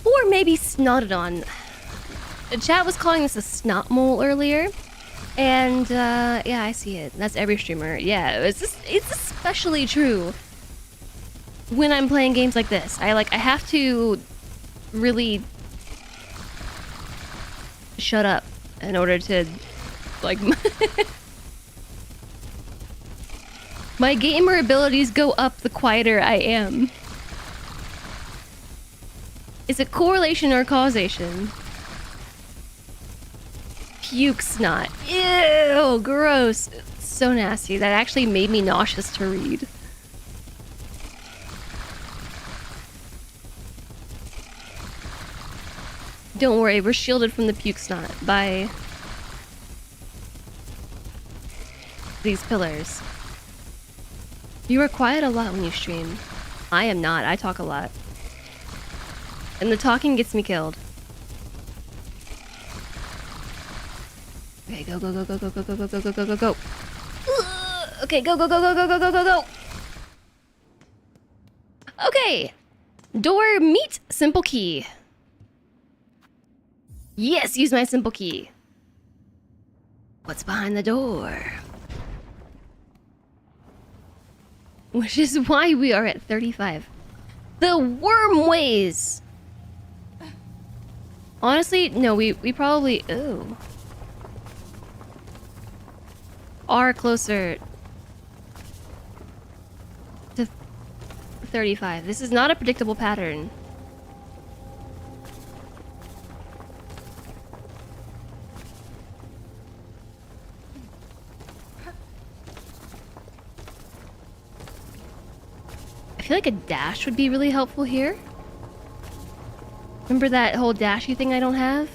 Or maybe snotted on. The chat was calling this a snot mole earlier. And, yeah, I see it. That's every streamer. Yeah, it's especially true when I'm playing games like this. I have to really shut up in order to, like... My gamer abilities go up the quieter I am. Is it correlation or causation? Puke snot. Ew, gross. It's so nasty. That actually made me nauseous to read. Don't worry, we're shielded from the puke snot by these pillars. You are quiet a lot when you stream. I am not. I talk a lot. And the talking gets me killed. Okay, go, go, go, go, go, go, go, go, go, go, go, go, go. Okay, go, go, go, go, go, go, go, go, go. Okay. Door meet simple key. Yes, use my simple key. What's behind the door? Which is why we are at 35. The worm ways. Honestly, no, we probably... Ooh. Are closer to 35. This is not a predictable pattern. I feel like a dash would be really helpful here. Remember that whole dashy thing I don't have?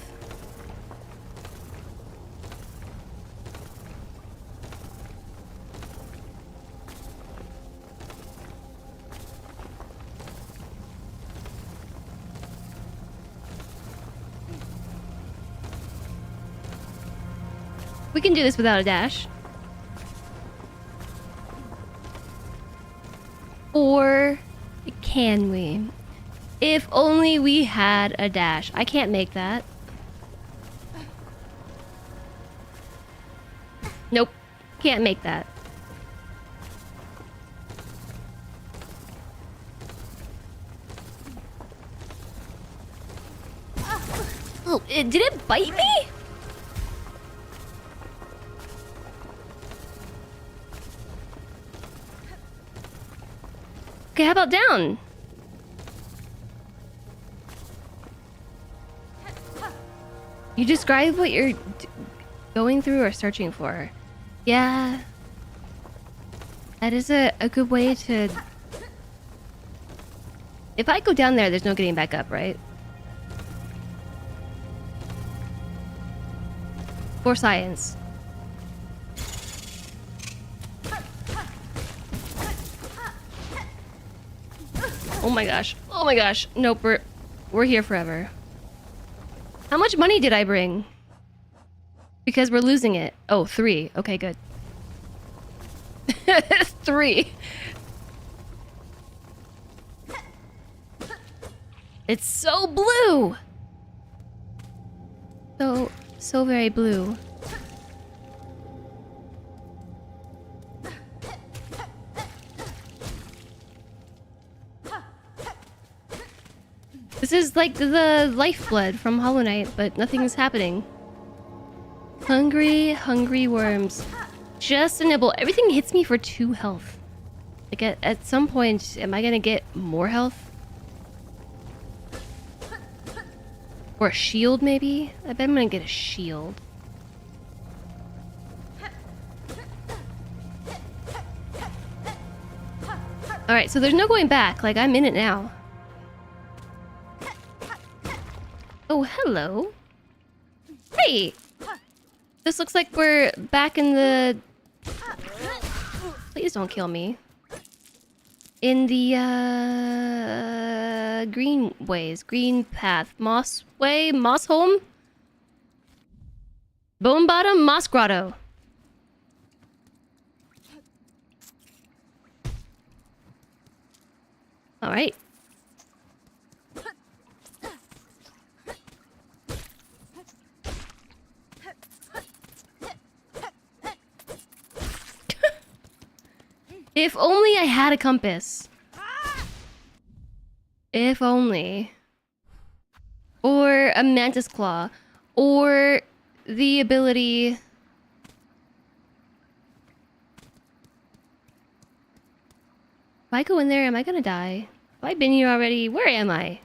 We can do this without a dash. Or can we? If only we had a dash. I can't make that. Nope. Can't make that. Oh, did it bite me? Okay, how about down? You describe what you're going through or searching for. Yeah. That is a good way to... If I go down there, there's no getting back up, right? For science. Oh my gosh. Oh my gosh. Nope, we're here forever. How much money did I bring? Because we're losing it. Oh, 3. Okay, good. 3. It's so blue! So very blue. This is like the lifeblood from Hollow Knight, but nothing is happening. Hungry, hungry worms. Just a nibble. Everything hits me for 2 health. Like at some point, am I gonna get more health? Or a shield, maybe? I bet I'm gonna get a shield. Alright, so there's no going back. Like, I'm in it now. Oh, hello. Hey! This looks like we're back in the... Please don't kill me. In the, green ways. Green path. Moss way? Moss home? Bone bottom? Moss grotto. Alright. If only I had a compass. If only. Or a mantis claw. Or the ability... If I go in there, am I gonna die? Have I been here already? Where am I?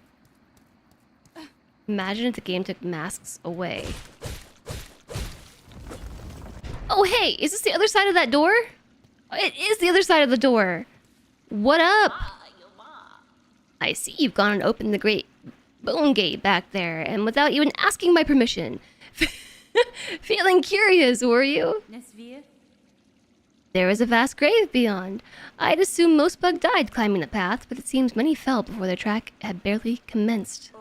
Imagine if the game took masks away. Oh, hey! Is this the other side of that door? It is the other side of the door. What up? I see you've gone and opened the great bone gate back there, and without even asking my permission. Feeling curious, were you? There is a vast grave beyond. I'd assume most bug died climbing the path, but it seems many fell before their track had barely commenced.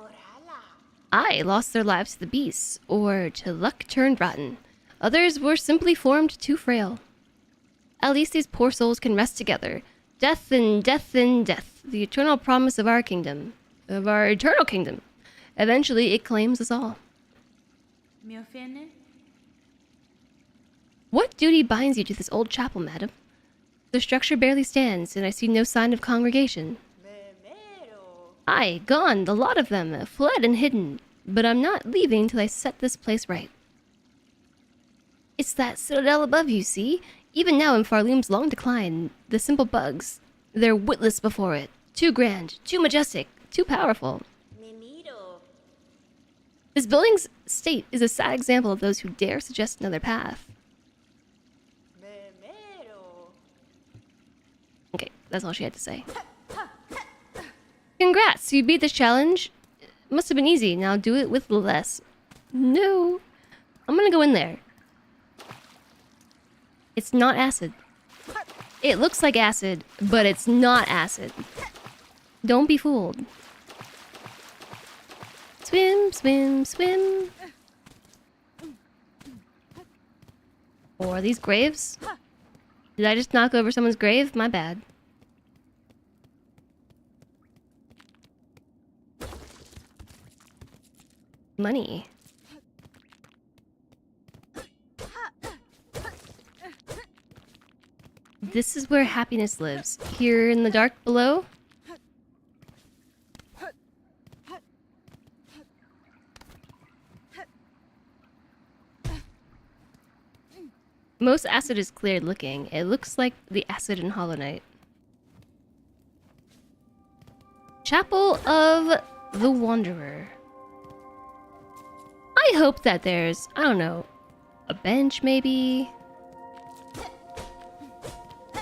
I lost their lives to the beasts, or to luck turned rotten. Others were simply formed too frail. At least these poor souls can rest together. Death and death and death. The eternal promise of our kingdom. Of our eternal kingdom. Eventually, it claims us all. What duty binds you to this old chapel, madam? The structure barely stands, and I see no sign of congregation. Aye, gone, the lot of them, fled and hidden. But I'm not leaving till I set this place right. It's that citadel above you, see? Even now in Farloom's long decline, the simple bugs, they're witless before it. Too grand, too majestic, too powerful. This building's state is a sad example of those who dare suggest another path. Okay, that's all she had to say. Congrats, you beat this challenge. It must have been easy, now do it with less. No. I'm gonna go in there. It's not acid. It looks like acid, but it's not acid. Don't be fooled. Swim, swim, swim. Or these graves? Did I just knock over someone's grave? My bad. Money. This is where happiness lives. Here in the dark below. Most acid is cleared looking. It looks like the acid in Hollow Knight. Chapel of the Wanderer. I hope that there's, I don't know, a bench maybe?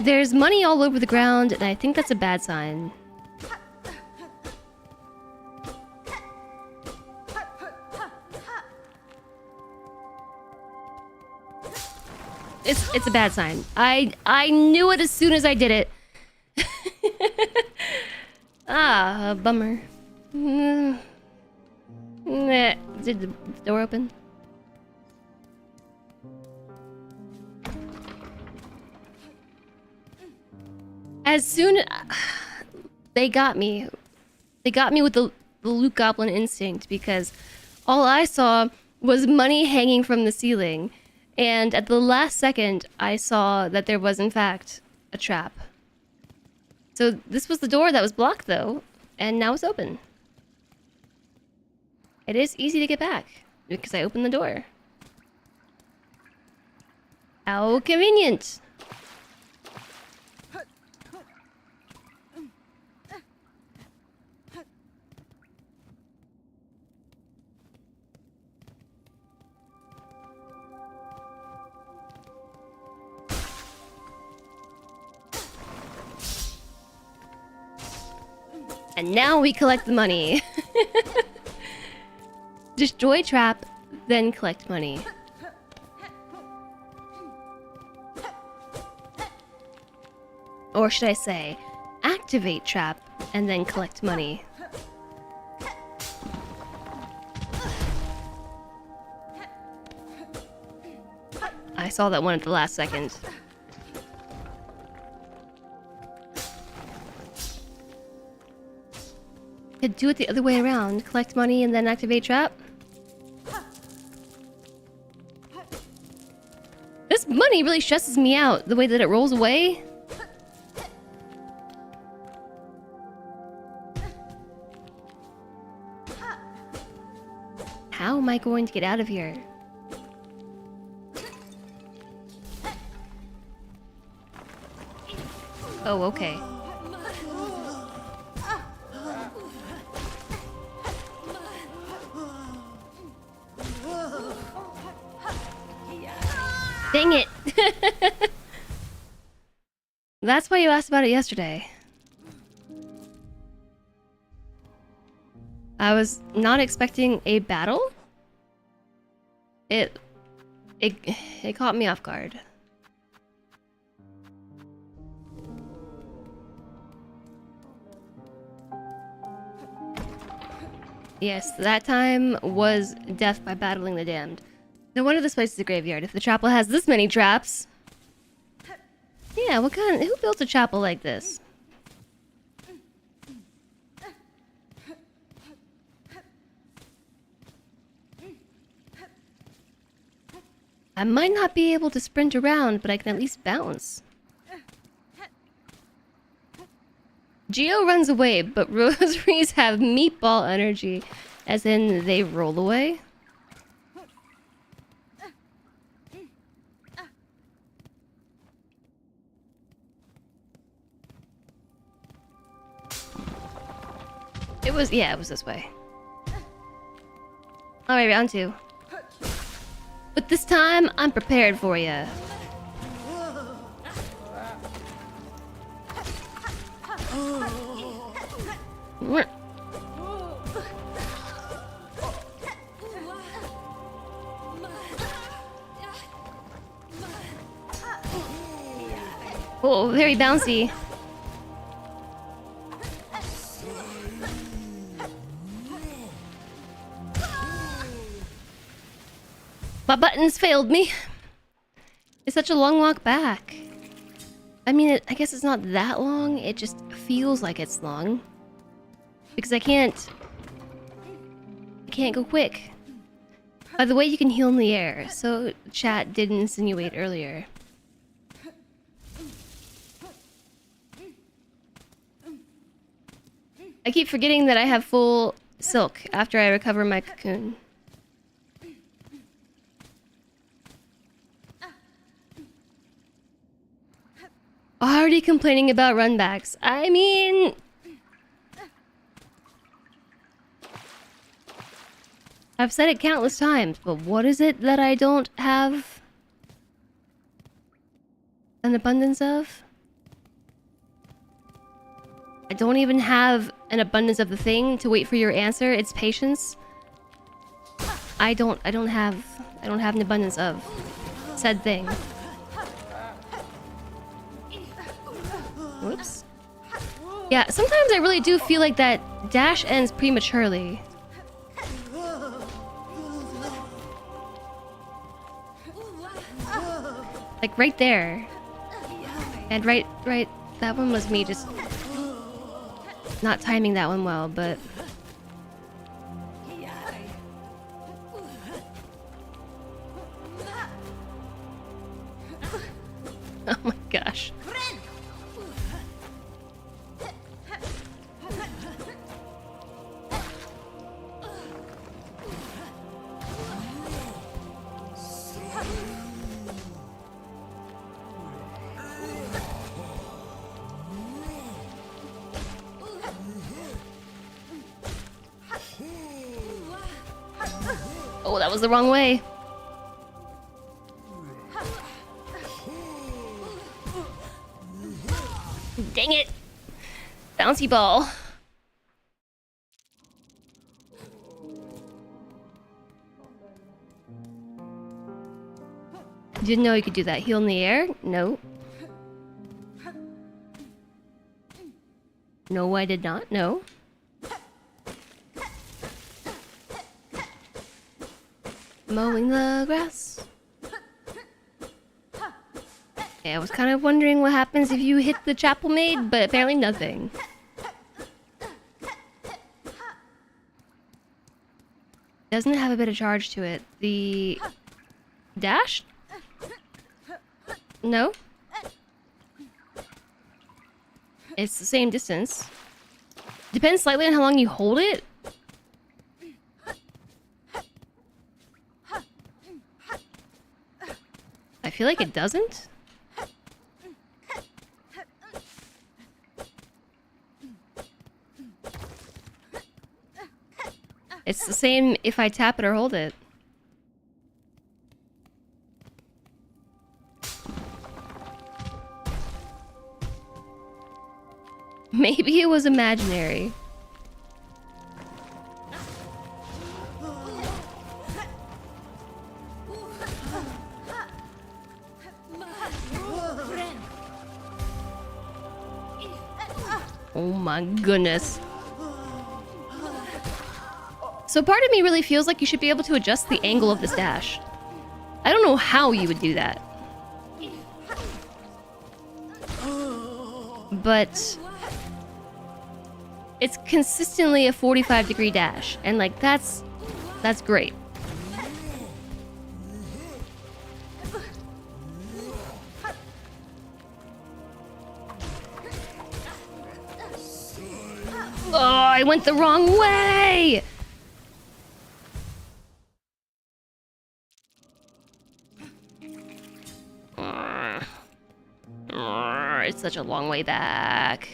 There's money all over the ground, and I think that's a bad sign. It's a bad sign. I knew it as soon as I did it. Ah, bummer. Did the door open? As soon as they got me with the Loot Goblin instinct, because all I saw was money hanging from the ceiling. And at the last second, I saw that there was, in fact, a trap. So this was the door that was blocked, though, and now it's open. It is easy to get back, because I opened the door. How convenient! And now we collect the money. Destroy trap, then collect money. Or should I say, activate trap, and then collect money. I saw that one at the last second. Could do it the other way around. Collect money and then activate trap. This money really stresses me out, the way that it rolls away. How am I going to get out of here? Oh, okay. Dang it! That's why you asked about it yesterday. I was not expecting a battle. It caught me off guard. Yes, that time was death by battling the damned. No wonder this place is a graveyard if the chapel has this many traps. Yeah, what kind? Who built a chapel like this? I might not be able to sprint around, but I can at least bounce. Geo runs away, but rosaries have meatball energy, as in they roll away. It was this way. Alright, round 2. But this time, I'm prepared for ya. Oh, very bouncy. My buttons failed me. It's such a long walk back. I mean, I guess it's not that long. It just feels like it's long. Because I can't go quick. By the way, you can heal in the air. So chat did insinuate earlier. I keep forgetting that I have full silk after I recover my cocoon. Already complaining about runbacks. I mean... I've said it countless times, but what is it that I don't have an abundance of? I don't even have an abundance of the thing to wait for your answer. It's patience. I don't have an abundance of said thing. Whoops. Yeah, sometimes I really do feel like that dash ends prematurely. Like right there. And right, that one was me just not timing that one well, but... Oh my gosh. Oh, that was the wrong way. Dang it. Bouncy ball. Didn't know you could do that. Heal in the air? No. No, I did not. No. Mowing the grass. Yeah, I was kind of wondering what happens if you hit the chapel maid, but apparently nothing. Doesn't have a bit of charge to it. The dash? No. It's the same distance. Depends slightly on how long you hold it. I feel like it doesn't. It's the same if I tap it or hold it. Maybe it was imaginary. Oh my goodness. So part of me really feels like you should be able to adjust the angle of this dash. I don't know how you would do that. But it's consistently a 45-degree dash, and like that's great. Oh, I went the wrong way! It's such a long way back.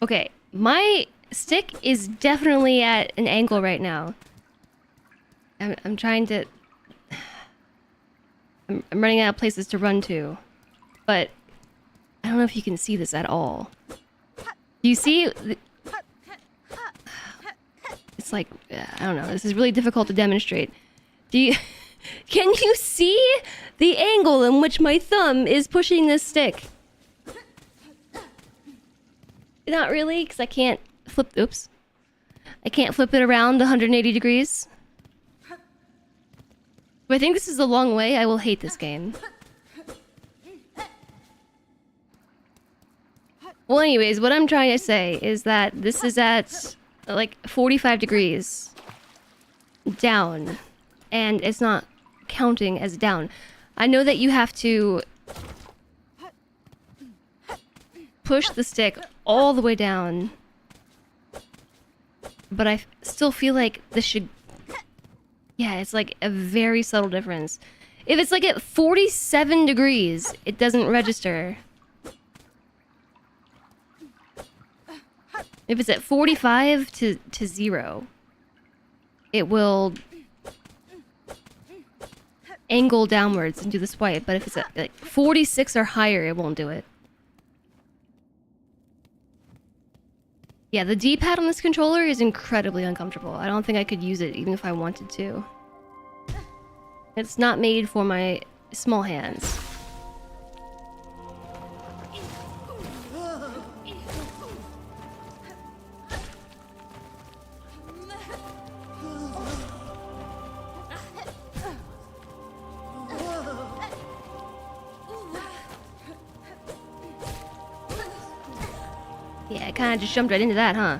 Okay, my stick is definitely at an angle right now. I'm trying to... I'm running out of places to run to. But I don't know if you can see this at all. Do you see... It's like, I don't know. This is really difficult to demonstrate. Do you... Can you see the angle in which my thumb is pushing this stick? Not really, because I can't flip... Oops. I can't flip it around 180 degrees. If I think this is a long way, I will hate this game. Well, anyways, what I'm trying to say is that this is at, like, 45 degrees down. And it's not counting as down. I know that you have to push the stick all the way down. But I still feel like this should... Yeah, it's like a very subtle difference. If it's like at 47 degrees, it doesn't register. If it's at 45 to 0, it will angle downwards and do the swipe. But if it's at like 46 or higher, it won't do it. Yeah, the D-pad on this controller is incredibly uncomfortable. I don't think I could use it even if I wanted to. It's not made for my small hands. Yeah, I kind of just jumped right into that, huh?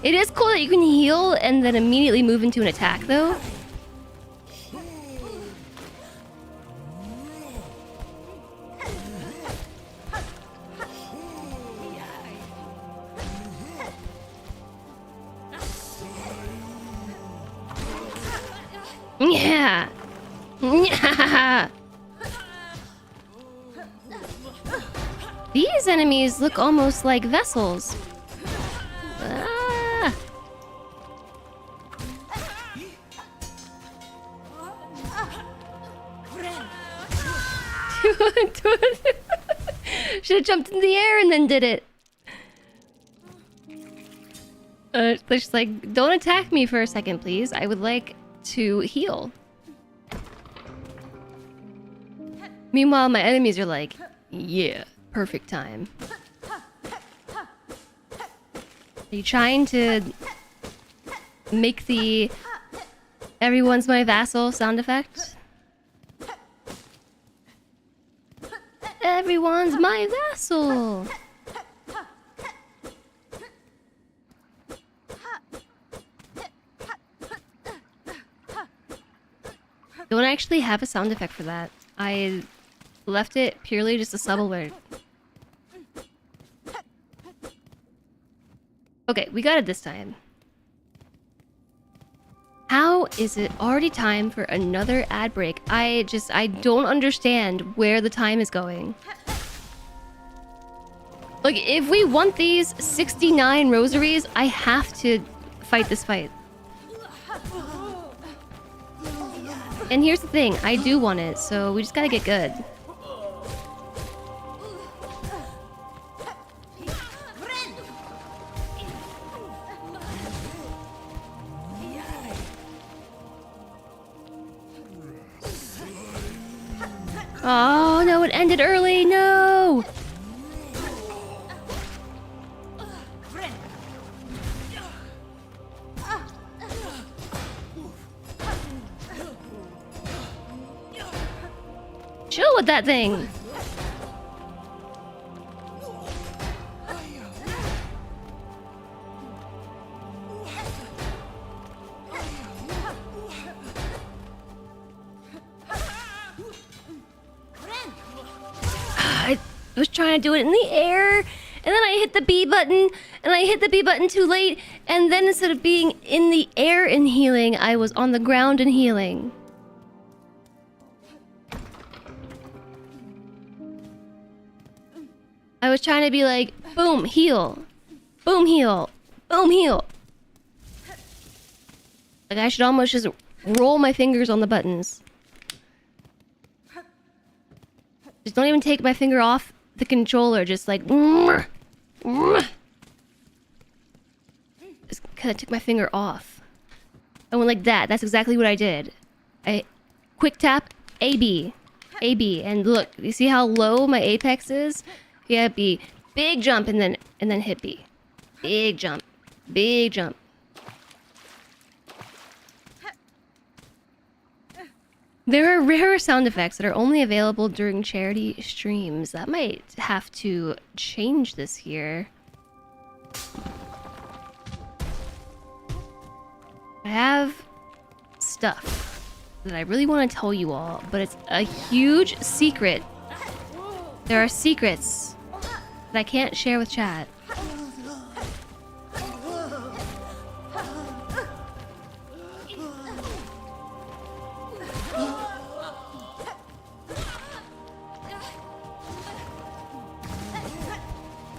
It is cool that you can heal and then immediately move into an attack, though. Yeah. Yeah. These enemies look almost like vessels. Ah. Should have jumped in the air and then did it. They're just like, don't attack me for a second, please. I would like to heal. Meanwhile, my enemies are like, yeah, perfect time. Are you trying to make the everyone's my vassal sound effect? Everyone's my vassal! Don't actually have a sound effect for that. I left it purely just a sub alert. Okay, we got it this time. How is it already time for another ad break? I don't understand where the time is going. Like, if we want these 69 rosaries, I have to fight this fight. And here's the thing, I do want it, so we just gotta get good. Oh no, it ended early, no! Chill with that thing! I was trying to do it in the air, and then I hit the B button, and I hit the B button too late, and then instead of being in the air and healing, I was on the ground and healing. I was trying to be like, boom, heal. Boom, heal. Boom, heal. Like, I should almost just roll my fingers on the buttons. Just don't even take my finger off the controller. Just like... Just kind of took my finger off. I went like that. That's exactly what I did. I quick tap AB. AB. And look, you see how low my apex is? Yeah, B. Big jump and then hit B. Big jump. Big jump. There are rare sound effects that are only available during charity streams. That might have to change this year. I have stuff that I really want to tell you all, but it's a huge secret. There are secrets that I can't share with chat.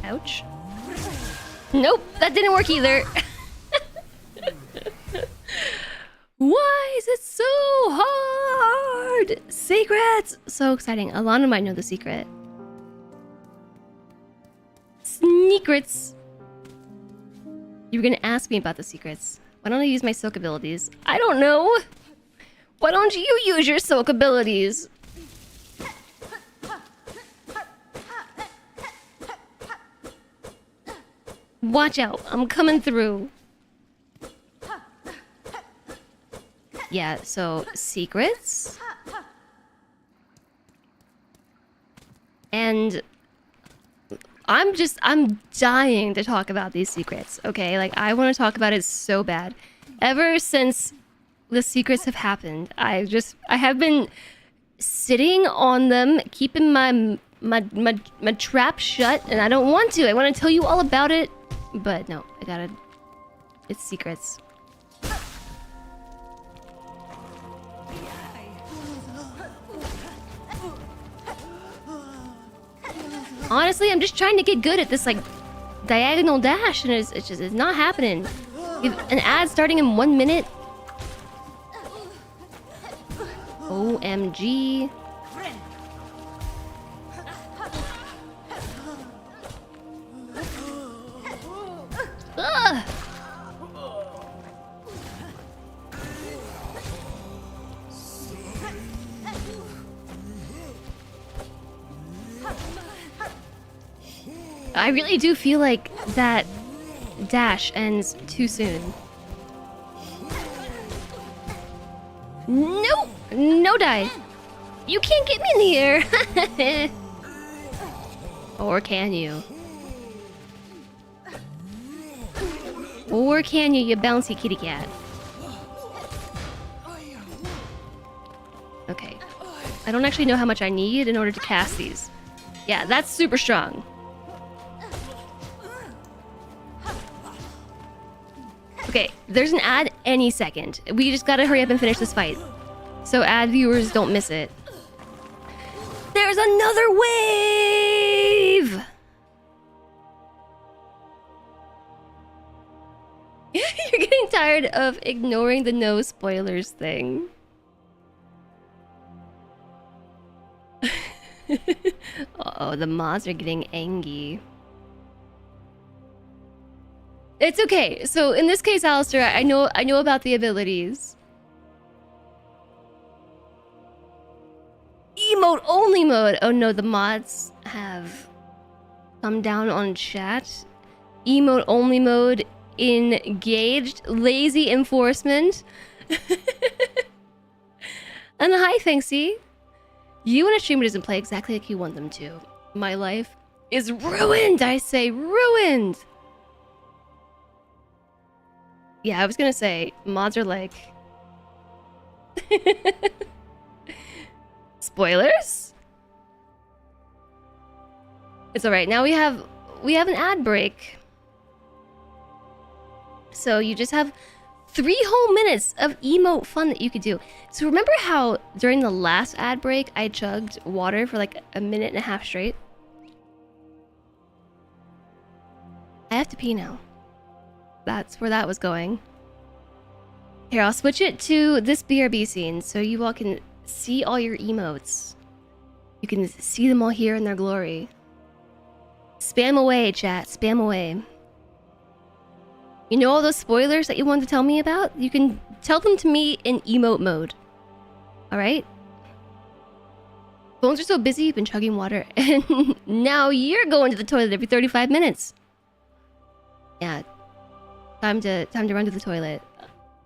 Ouch. Nope, that didn't work either. Why is it so hard? Secrets! So exciting. Alana might know the secret. Secrets. You were gonna ask me about the secrets. Why don't I use my silk abilities? I don't know. Why don't you use your silk abilities? Watch out, I'm coming through. Yeah, so secrets. And I'm dying to talk about these secrets, okay? Like, I want to talk about it so bad. Ever since the secrets have happened, I have been sitting on them, keeping my trap shut, and I don't want to. I want to tell you all about it, but no, I gotta... It's secrets. Honestly, I'm just trying to get good at this, like, diagonal dash, and it's not happening. We have an ad starting in 1 minute. OMG. Ugh. I really do feel like that dash ends too soon. No! No die! You can't get me in the air! Or can you? Or can you bouncy kitty cat? Okay. I don't actually know how much I need in order to cast these. Yeah, that's super strong. Okay, there's an ad any second. We just gotta hurry up and finish this fight. So ad viewers don't miss it. There's another wave! You're getting tired of ignoring the no spoilers thing. Uh-oh, the mods are getting angry. It's okay. So in this case, Alistair, I know about the abilities. Emote only mode. Oh no, the mods have come down on chat. Emote only mode engaged. Lazy enforcement. And hi, Fanksy. You and a streamer doesn't play exactly like you want them to. My life is ruined. I say ruined. Yeah, I was gonna say, mods are like... Spoilers? It's alright, now we have an ad break. So you just have 3 whole minutes of emote fun that you could do. So remember how during the last ad break, I chugged water for like 1.5 minutes straight? I have to pee now. That's where that was going. Here, I'll switch it to this BRB scene so you all can see all your emotes. You can see them all here in their glory. Spam away, chat. Spam away. You know all those spoilers that you wanted to tell me about? You can tell them to me in emote mode. Alright? Phones are so busy, you've been chugging water, and now you're going to the toilet every 35 minutes. Yeah. Time to run to the toilet.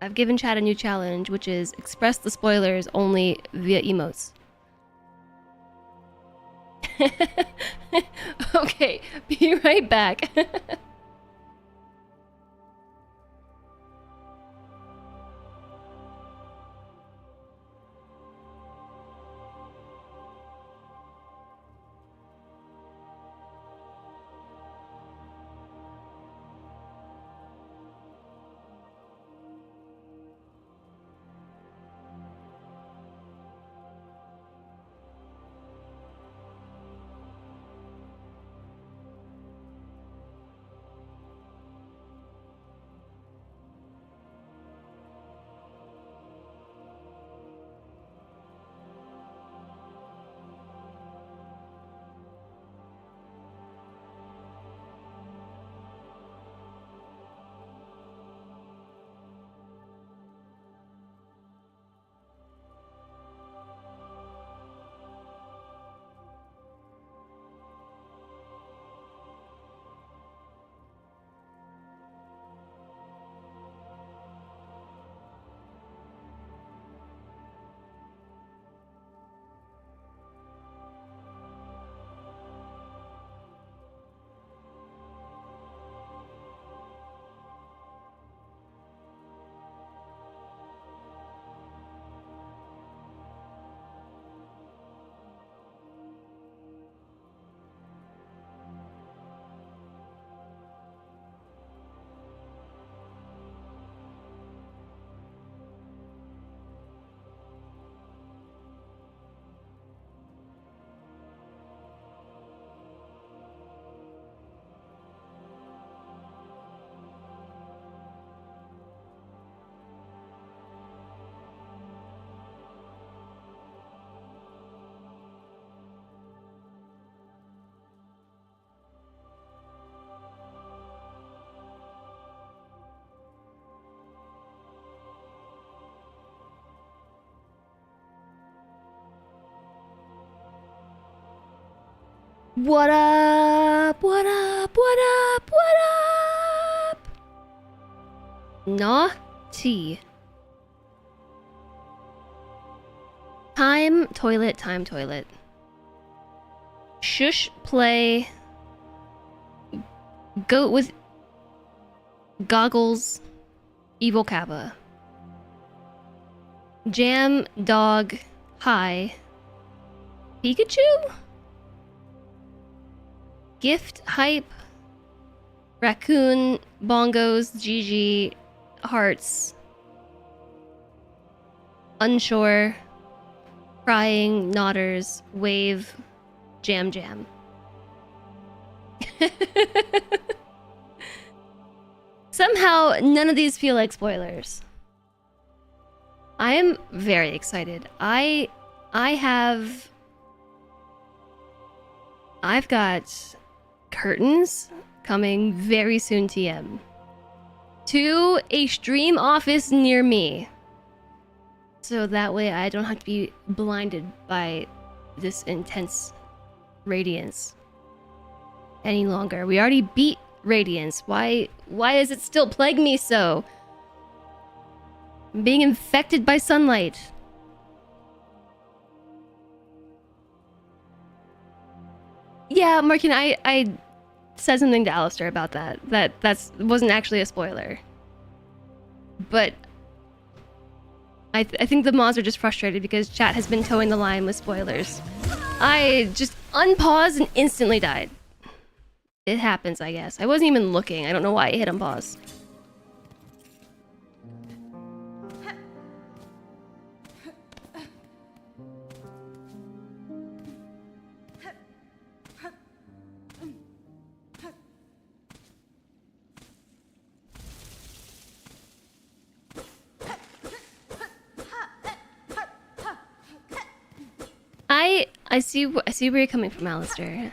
I've given chat a new challenge, which is express the spoilers only via emotes. Okay, be right back. What up? What up? What up? What up? Naughty. Time toilet, time toilet. Shush play. Goat with goggles. Evil Kappa. Jam dog. Hi. Pikachu? Gift hype. Raccoon. Bongos. GG. Hearts. Unsure. Crying. Nodders. Wave. Jam jam. Somehow, none of these feel like spoilers. I am very excited. I've got curtains coming very soon, TM. To a stream office near me. So that way I don't have to be blinded by this intense radiance any longer. We already beat radiance. Why does it still plague me so? I'm being infected by sunlight. Yeah, Markin, I said something to Alistair about that. That wasn't actually a spoiler. But I think the mods are just frustrated because chat has been towing the line with spoilers. I just unpaused and instantly died. It happens, I guess. I wasn't even looking. I don't know why I hit unpause. I see where you're coming from, Alistair.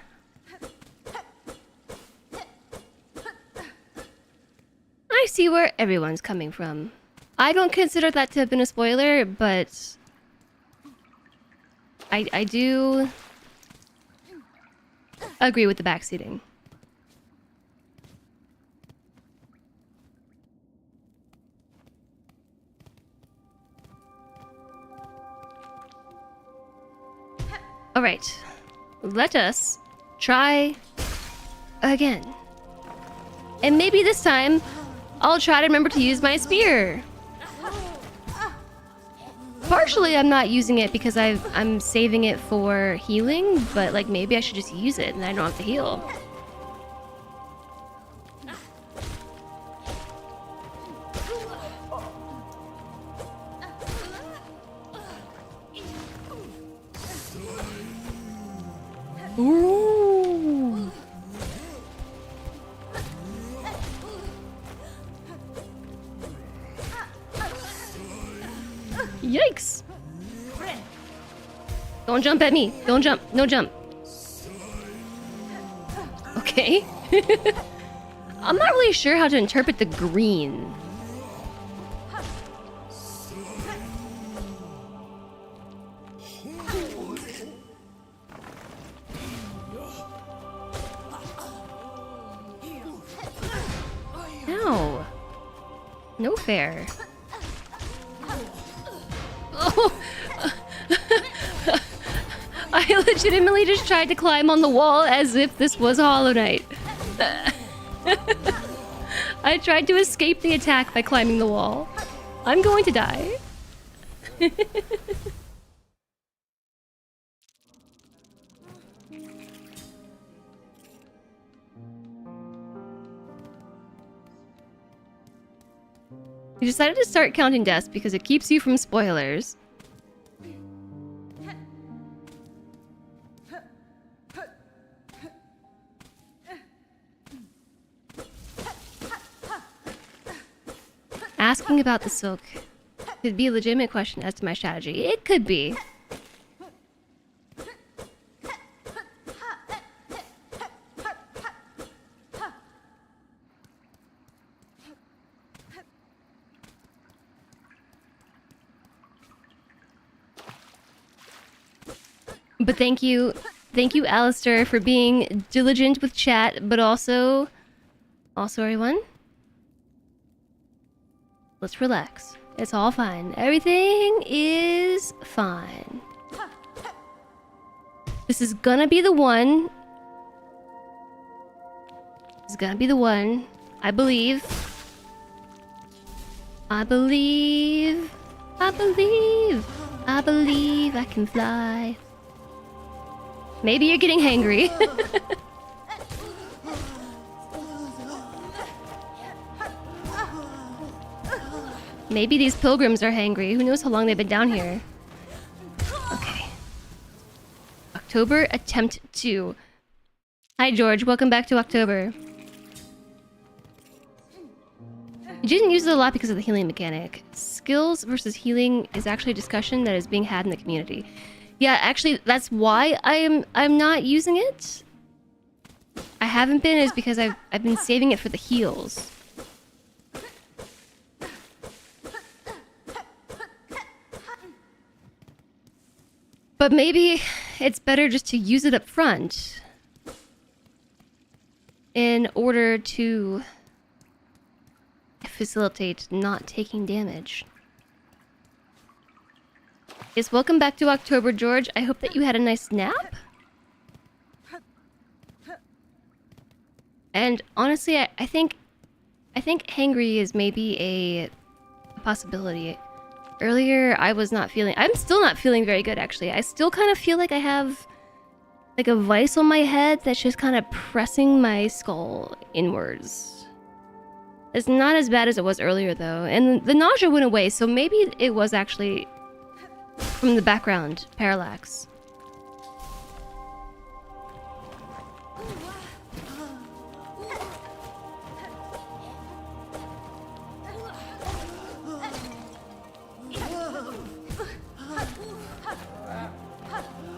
I see where everyone's coming from. I don't consider that to have been a spoiler, but I do agree with the backseating. Alright, let us try again. And maybe this time, I'll try to remember to use my spear. Partially, I'm not using it because I'm saving it for healing, but like maybe I should just use it and I don't have to heal. Ooh. Yikes. Don't jump at me. Don't jump. No jump. Okay. I'm not really sure how to interpret the green. No. No fair. Oh. I legitimately just tried to climb on the wall as if this was Hollow Knight. I tried to escape the attack by climbing the wall. I'm going to die. You decided to start counting deaths because it keeps you from spoilers. Asking about the silk could be a legitimate question as to my strategy. It could be. But thank you, Alistair, for being diligent with chat, but also everyone, let's relax. It's all fine. Everything is fine. This is gonna be the one. This is gonna be the one. I believe. I believe. I believe. I believe I can fly. Maybe you're getting hangry. Maybe these pilgrims are hangry. Who knows how long they've been down here? Okay. October attempt 2. Hi George, welcome back to October. You didn't use it a lot because of the healing mechanic. Skills versus healing is actually a discussion that is being had in the community. Yeah, actually, that's why I'm not using it. I haven't been is because I've been saving it for the heals. But maybe it's better just to use it up front in order to facilitate not taking damage. Yes, welcome back to October, George. I hope that you had a nice nap. And honestly, I think hangry is maybe a possibility. Earlier, I was not feeling... I'm still not feeling very good, actually. I still kind of feel like I have like a vice on my head that's just kind of pressing my skull inwards. It's not as bad as it was earlier, though. And the nausea went away, so maybe it was actually from the background parallax.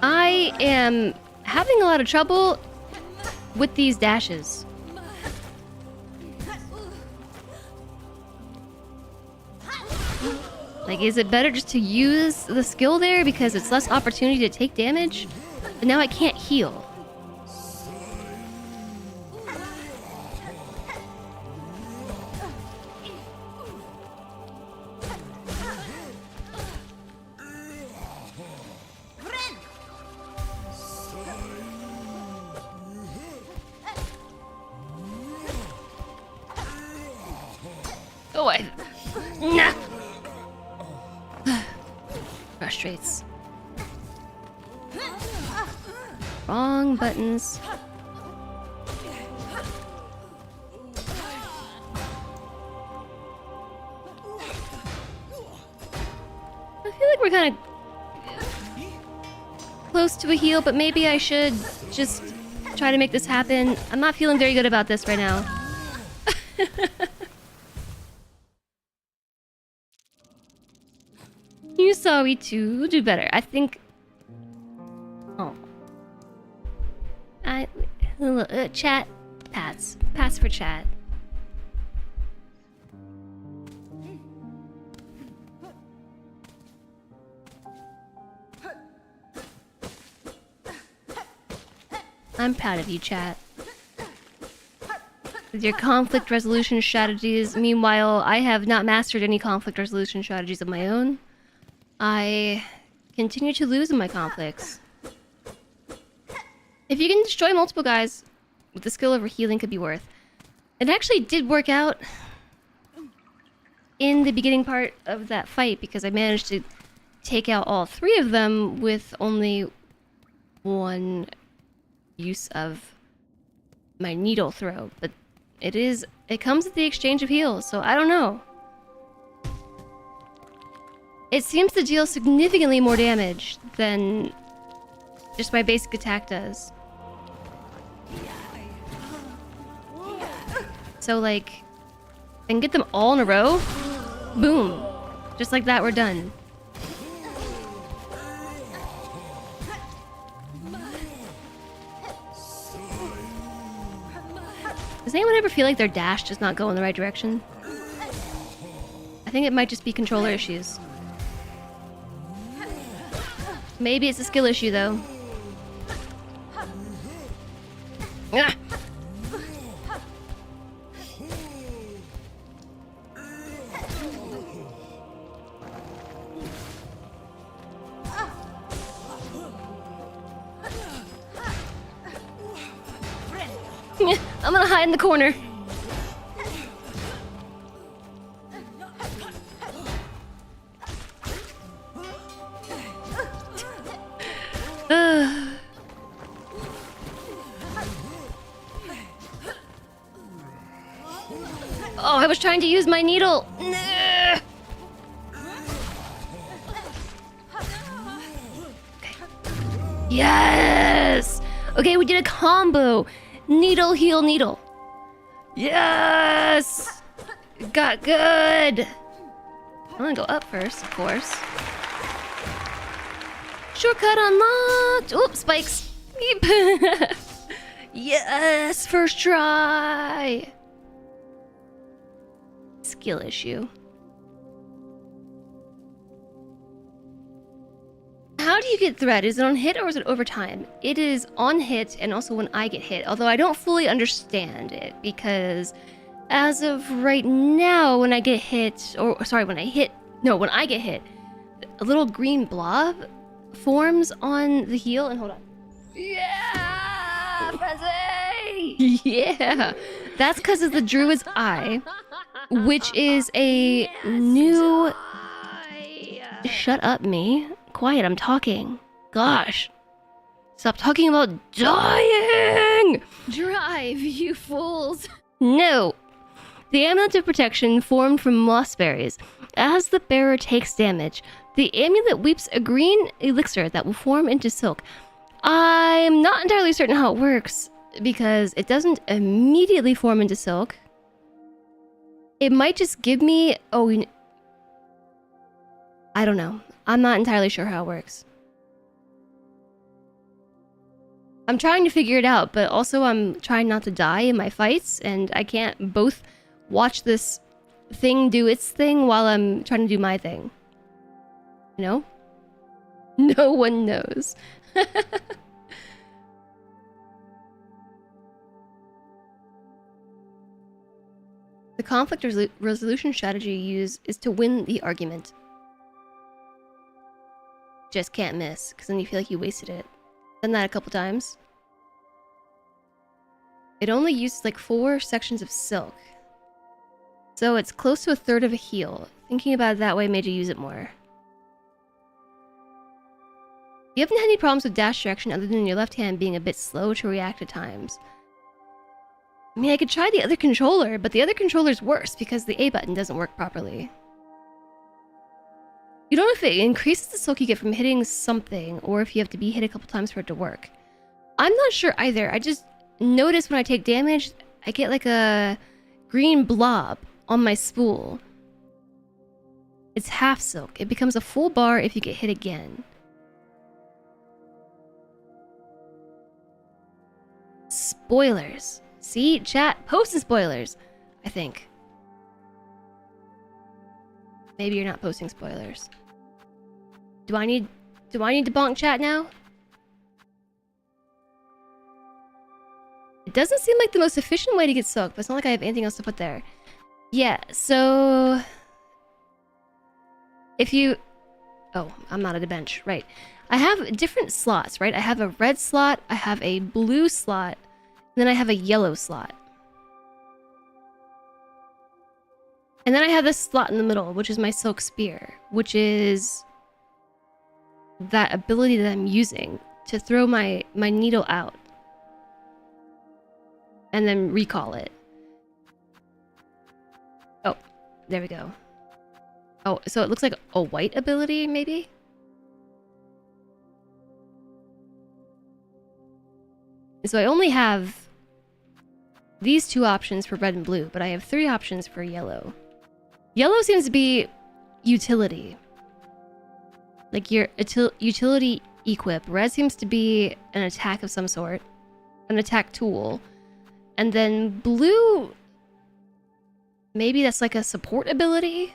I am having a lot of trouble with these dashes. Like, is it better just to use the skill there because it's less opportunity to take damage? But now I can't heal. Oh, nah. Frustrates. Wrong buttons. I feel like we're kind of close to a heal, but maybe I should just try to make this happen. I'm not feeling very good about this right now. You saw me too. Do better. I think. Oh. Chat. Pass. Pass for chat. I'm proud of you, chat. With your conflict resolution strategies. Meanwhile, I have not mastered any conflict resolution strategies of my own. I continue to lose in my conflicts. If you can destroy multiple guys with the skill over healing, could be worth. It actually did work out in the beginning part of that fight because I managed to take out all three of them with only one use of my needle throw. But it comes at the exchange of heals, so I don't know. It seems to deal significantly more damage than just my basic attack does. So, like, I can get them all in a row. Boom. Just like that, we're done. Does anyone ever feel like their dash does not go in the right direction? I think it might just be controller issues. Maybe it's a skill issue, though. Ah! I'm gonna hide in the corner. Oh, I was trying to use my needle. Okay. Yes! Okay, we did a combo. Needle, heal, needle. Yes! Got good. I'm gonna go up first, of course. Shortcut unlocked. Oops, spikes. Yes, first try. Skill issue. How do you get threat? Is it on hit or is it over time? It is on hit and also when I get hit. Although I don't fully understand it because as of right now, when I get hit, when I get hit, a little green blob forms on the heel and hold on. Yeah, Frenzy! Yeah, that's because of the Druid's Eye, which is a new. Shut up, me. Quiet, I'm talking. Gosh. Stop talking about dying! Drive, you fools. No. The amulet of protection formed from moss berries. As the bearer takes damage, the amulet weeps a green elixir that will form into silk. I'm not entirely certain how it works, because it doesn't immediately form into silk. It might just give me... I don't know. I'm not entirely sure how it works. I'm trying to figure it out, but also I'm trying not to die in my fights, and I can't both watch this thing do its thing while I'm trying to do my thing. You know? No one knows. The conflict resolution strategy you use is to win the argument. Just can't miss, because then you feel like you wasted it. Done that a couple times. It only uses like 4 sections of silk. So it's close to a third of a heal. Thinking about it that way made you use it more. You haven't had any problems with dash direction other than your left hand being a bit slow to react at times. I mean, I could try the other controller, but the other controller's worse because the A button doesn't work properly. You don't know if it increases the silk you get from hitting something, or if you have to be hit a couple times for it to work. I'm not sure either. I just notice when I take damage, I get like a green blob on my spool. It's half silk. It becomes a full bar if you get hit again. Spoilers. See, chat, posting spoilers, I think. Maybe you're not posting spoilers. Do I need to bonk chat now? It doesn't seem like the most efficient way to get soaked, but it's not like I have anything else to put there. Yeah, so if you... Oh, I'm not at a bench. Right. I have different slots, right? I have a red slot, I have a blue slot, and then I have a yellow slot. And then I have this slot in the middle, which is my Silk Spear, which is that ability that I'm using to throw my needle out and then recall it. Oh, there we go. Oh, so it looks like a white ability, maybe? So I only have these 2 options for red and blue, but I have 3 options for yellow. Yellow seems to be utility. Like your utility equip. Red seems to be an attack of some sort. An attack tool. And then blue... Maybe that's like a support ability?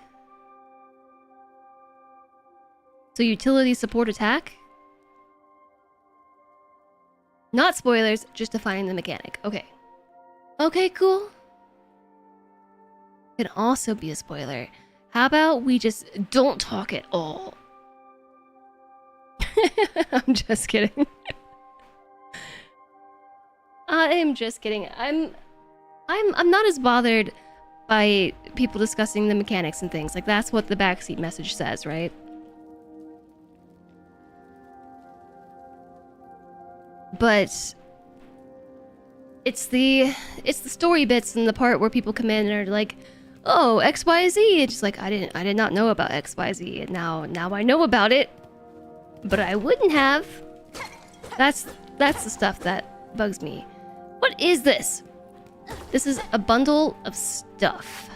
So utility, support, attack? Not spoilers, just defining the mechanic. Okay. Okay, cool. Could also be a spoiler. How about we just don't talk at all? I'm just kidding. I'm just kidding. I'm not as bothered by people discussing the mechanics and things. Like, that's what the backseat message says, right? But it's the story bits and the part where people come in and are like, oh, XYZ. It's just like, I did not know about XYZ, and now I know about it. But I wouldn't have. That's the stuff that bugs me. What is this? This is a bundle of stuff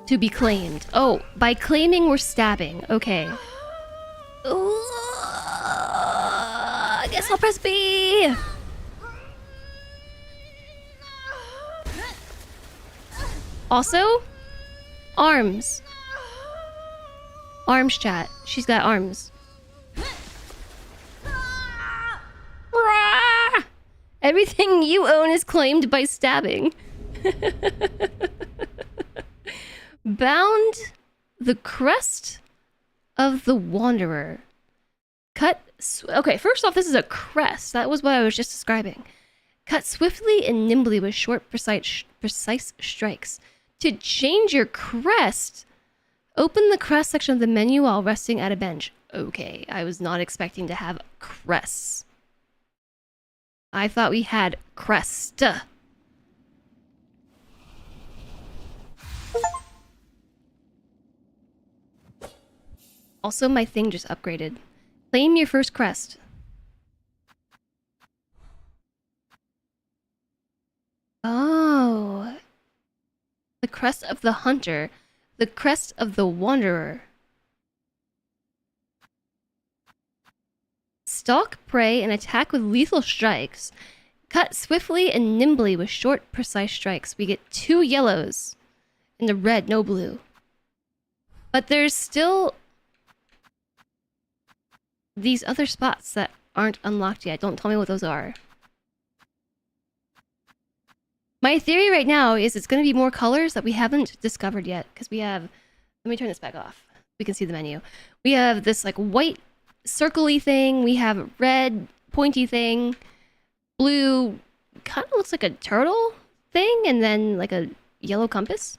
to be claimed. Oh, by claiming we're stabbing. Okay. I guess I'll press B. Also, arms. Arms chat. She's got arms. Everything you own is claimed by stabbing. Bound the crest of the Wanderer. Cut... Okay, first off, this is a crest. That was what I was just describing. Cut swiftly and nimbly with short, precise strikes. To change your crest, open the crest section of the menu while resting at a bench. Okay, I was not expecting to have crests. I thought we had crest. Also, my thing just upgraded. Claim your first crest. Oh. The crest of the hunter. The crest of the wanderer. stalk prey and attack with lethal strikes. Cut swiftly and nimbly with short, precise strikes. We get 2 yellows and a red, no blue. But there's still these other spots that aren't unlocked yet. Don't tell me what those are. My theory right now is it's going to be more colors that we haven't discovered yet. Because we have... Let me turn this back off. We can see the menu. We have this like white circle-y thing. We have a red pointy thing. Blue kind of looks like a turtle thing. And then like a yellow compass.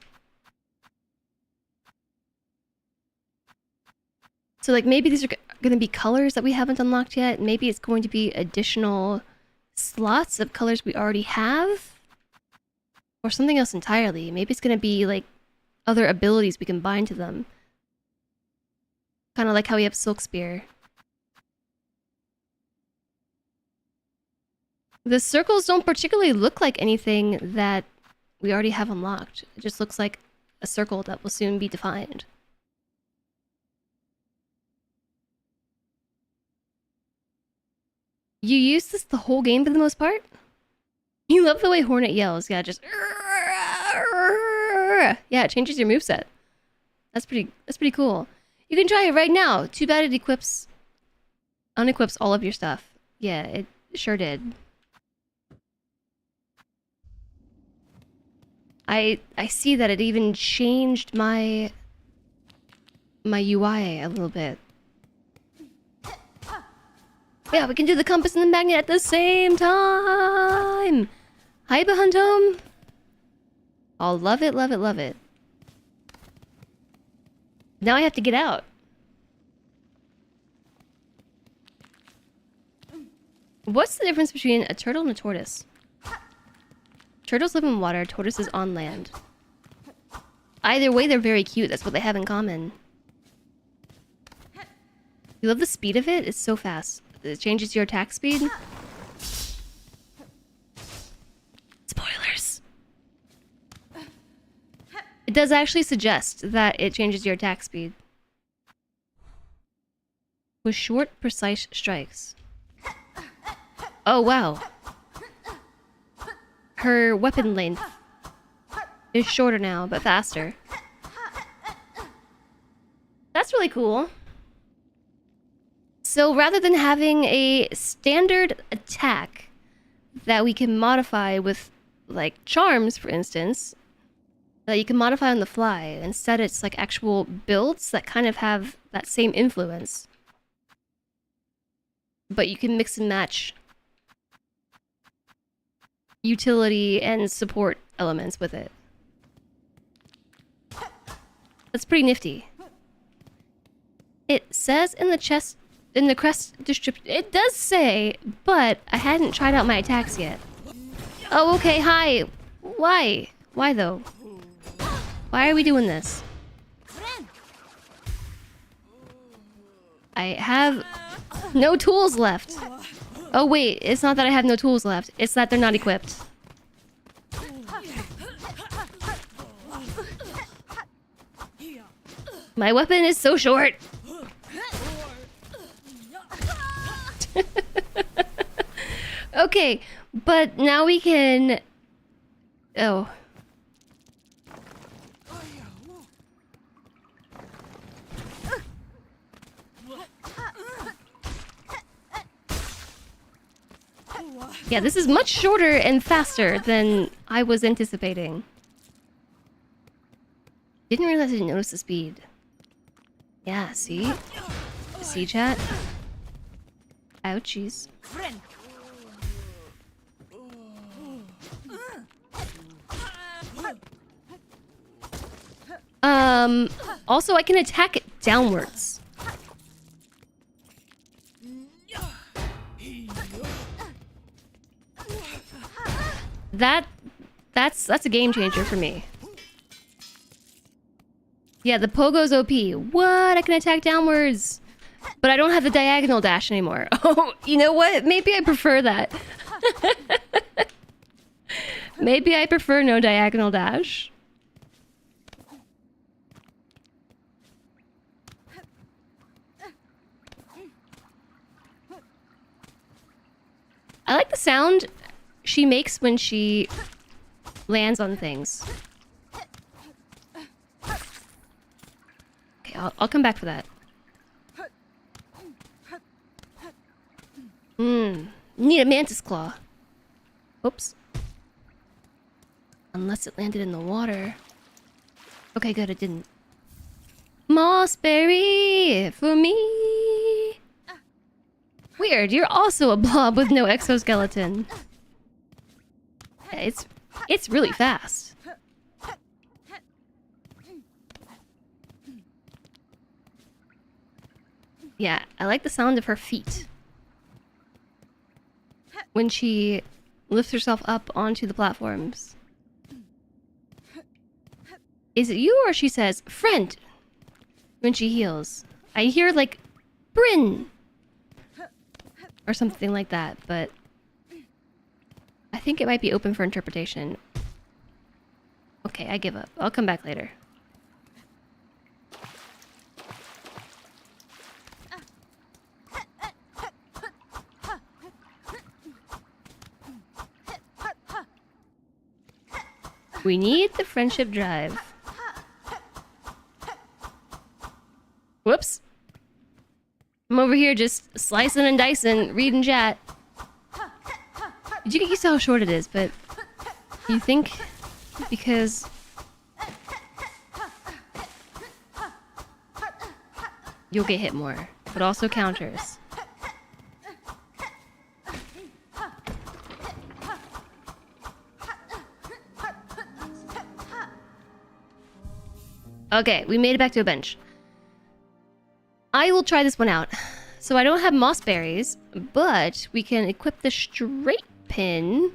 So like maybe these are going to be colors that we haven't unlocked yet. Maybe it's going to be additional slots of colors we already have. Or something else entirely. Maybe it's going to be like other abilities we can bind to them. Kind of like how we have Silk Spear. The circles don't particularly look like anything that we already have unlocked. It just looks like a circle that will soon be defined. You use this the whole game for the most part? You love the way Hornet yells. Yeah, just... Yeah, it changes your moveset. That's pretty cool. You can try it right now. Too bad it unequips all of your stuff. Yeah, it sure did. I see that it even changed my UI a little bit. Yeah, we can do the compass and the magnet at the same time! Hi, Bahuntom! Oh, love it, love it, love it. Now I have to get out. What's the difference between a turtle and a tortoise? Turtles live in water, tortoises on land. Either way, they're very cute. That's what they have in common. You love the speed of it? It's so fast. It changes your attack speed. Spoilers. It does actually suggest that it changes your attack speed. With short, precise strikes. Oh, wow. Her weapon length is shorter now, but faster. That's really cool. So rather than having a standard attack that we can modify with, like, charms, for instance, that you can modify on the fly, instead it's like actual builds that kind of have that same influence. But you can mix and match utility and support elements with it. That's pretty nifty. It says in the crest description, it does say, but I hadn't tried out my attacks yet. Oh, okay, hi. Why? Why though? Why are we doing this? I have no tools left. Oh wait, it's not that I have no tools left. It's that they're not equipped. My weapon is so short. Okay, but now we can... Oh. Yeah, this is much shorter and faster than I was anticipating. Didn't realize I didn't notice the speed. Yeah, see? See, chat? Ouchies. Also I can attack it downwards. That's a game changer for me. Yeah, the pogo's OP. What? I can attack downwards. But I don't have the diagonal dash anymore. Oh, you know what? Maybe I prefer that. Maybe I prefer no diagonal dash. the sound she makes when she lands on things. Okay, I'll come back for that. Need a mantis claw. Oops. Unless it landed in the water. Okay, good, it didn't. Mossberry for me. Weird, you're also a blob with no exoskeleton. It's really fast. Yeah, I like the sound of her feet when she lifts herself up onto the platforms. Is it you or she says, friend, when she heals? I hear like, Bryn, or something like that, but I think it might be open for interpretation. Okay, I give up. I'll come back later. We need the friendship drive. Whoops. I'm over here just slicing and dicing, reading chat. Did you get used to how short it is? But you think because you'll get hit more, but also counters. Okay, we made it back to a bench. I will try this one out. So I don't have moss berries, but we can equip the straight pin,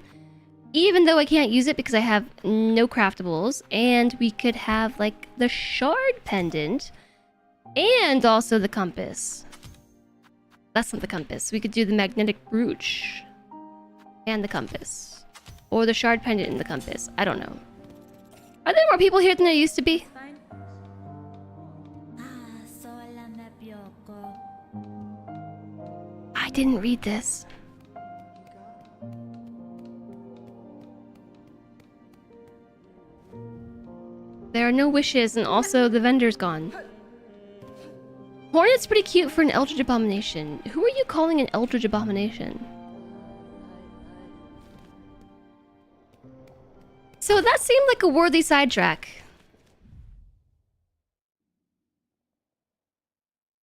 even though I can't use it because I have no craftables, and we could have like the shard pendant and also the compass. That's not the compass. We could do the magnetic brooch and the compass, or the shard pendant and the compass. I don't know. Are there more people here than there used to be? I didn't read this. There are no wishes, and also the vendor's gone. Hornet's pretty cute for an Eldritch Abomination. Who are you calling an Eldritch Abomination? So that seemed like a worthy sidetrack.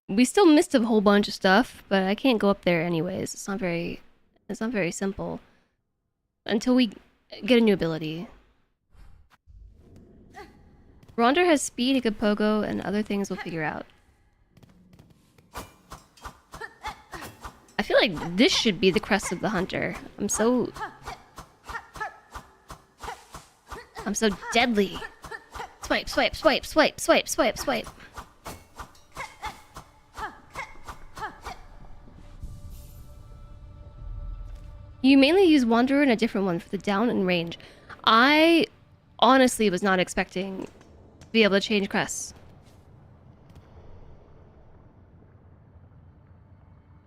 We still missed a whole bunch of stuff, but I can't go up there anyways. It's not very simple. Until we get a new ability. Ronder has speed, he could pogo, and other things we'll figure out. I feel like this should be the crest of the hunter. I'm so deadly. Swipe, swipe, swipe, swipe, swipe, swipe, swipe. You mainly use Wanderer and a different one for the down and range. I honestly was not expecting to be able to change crests.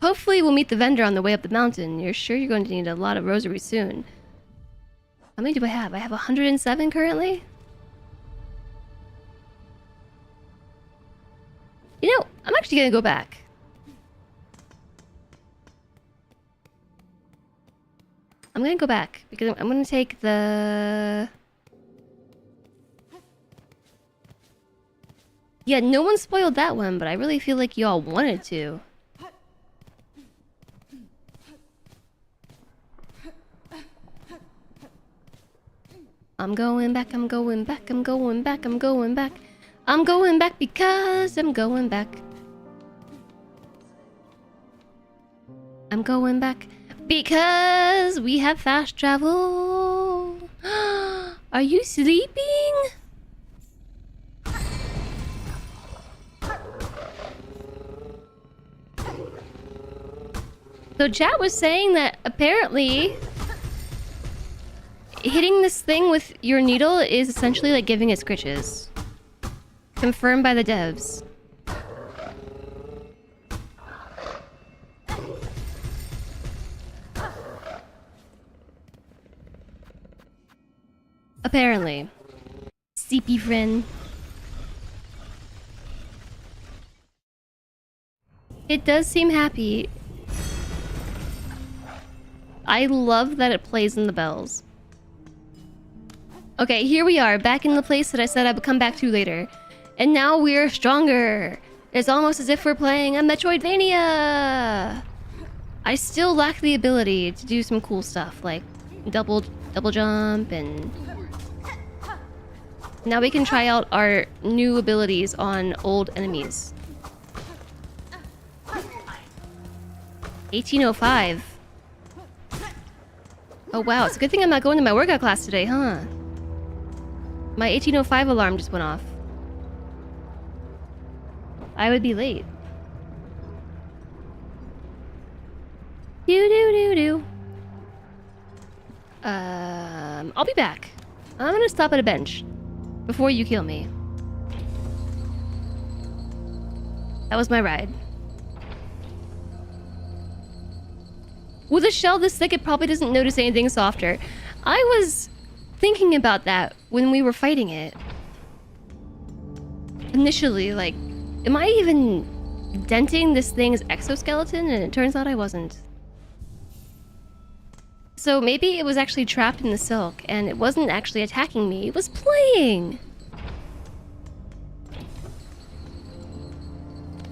Hopefully we'll meet the vendor on the way up the mountain. You're sure you're going to need a lot of rosaries soon. How many do I have? I have 107 currently? You know, I'm actually gonna go back. I'm gonna go back because I'm gonna take the... Yeah, no one spoiled that one, but I really feel like y'all wanted to. I'm going back, I'm going back, I'm going back, I'm going back. I'm going back because I'm going back. I'm going back because we have fast travel. Are you sleeping? So chat was saying that apparently hitting this thing with your needle is essentially like giving it scritches. Confirmed by the devs. Apparently. CP friend. It does seem happy. I love that it plays in the bells. Okay, here we are, back in the place that I said I would come back to later. And now we're stronger. It's almost as if we're playing a Metroidvania. I still lack the ability to do some cool stuff, like double jump, and now we can try out our new abilities on old enemies. 1805. Oh wow, it's a good thing I'm not going to my workout class today, huh? My 1805 alarm just went off. I would be late. Do. I'll be back. I'm gonna stop at a bench before you kill me. That was my ride. With a shell this thick, it probably doesn't notice anything softer. I was thinking about that when we were fighting it. Initially, like, am I even denting this thing's exoskeleton? And it turns out I wasn't. So maybe it was actually trapped in the silk, and it wasn't actually attacking me. It was playing!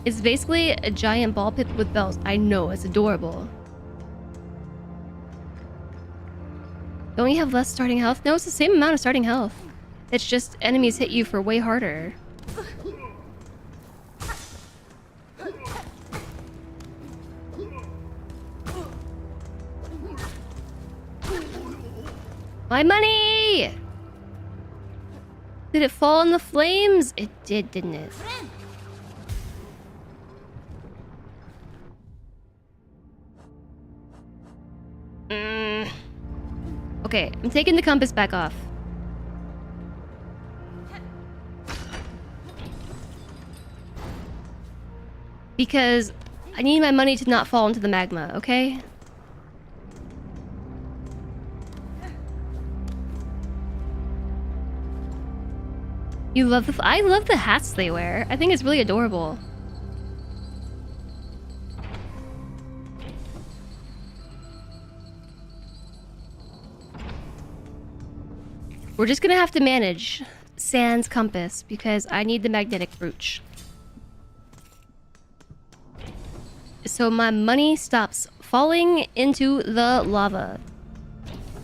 It's basically a giant ball pit with bells. I know, it's adorable. Don't you have less starting health? No, it's the same amount of starting health. It's just enemies hit you for way harder. My money! Did it fall in the flames? It did, didn't it? Okay, I'm taking the compass back off. Because I need my money to not fall into the magma, okay? You love the... I love the hats they wear. I think it's really adorable. We're just gonna have to manage Sans compass because I need the magnetic brooch. So my money stops falling into the lava.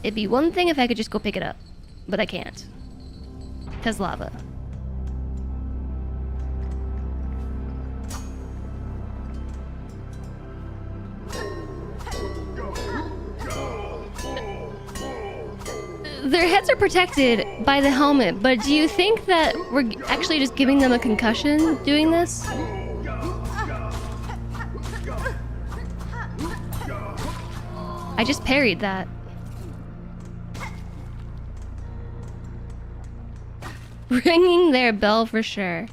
It'd be one thing if I could just go pick it up, but I can't. 'Cause lava. Their heads are protected by the helmet, but do you think that we're actually just giving them a concussion doing this? I just parried that. Ringing their bell for sure.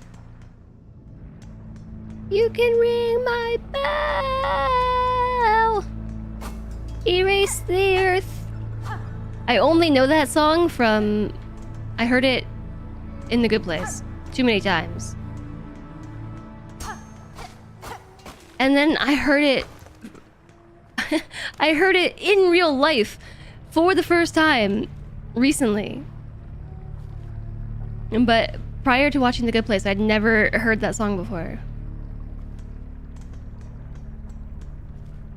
You can ring my bell. Erase the earth. I only know that song from... I heard it in The Good Place too many times. And then I heard it... I heard it in real life for the first time recently. But prior to watching The Good Place, I'd never heard that song before.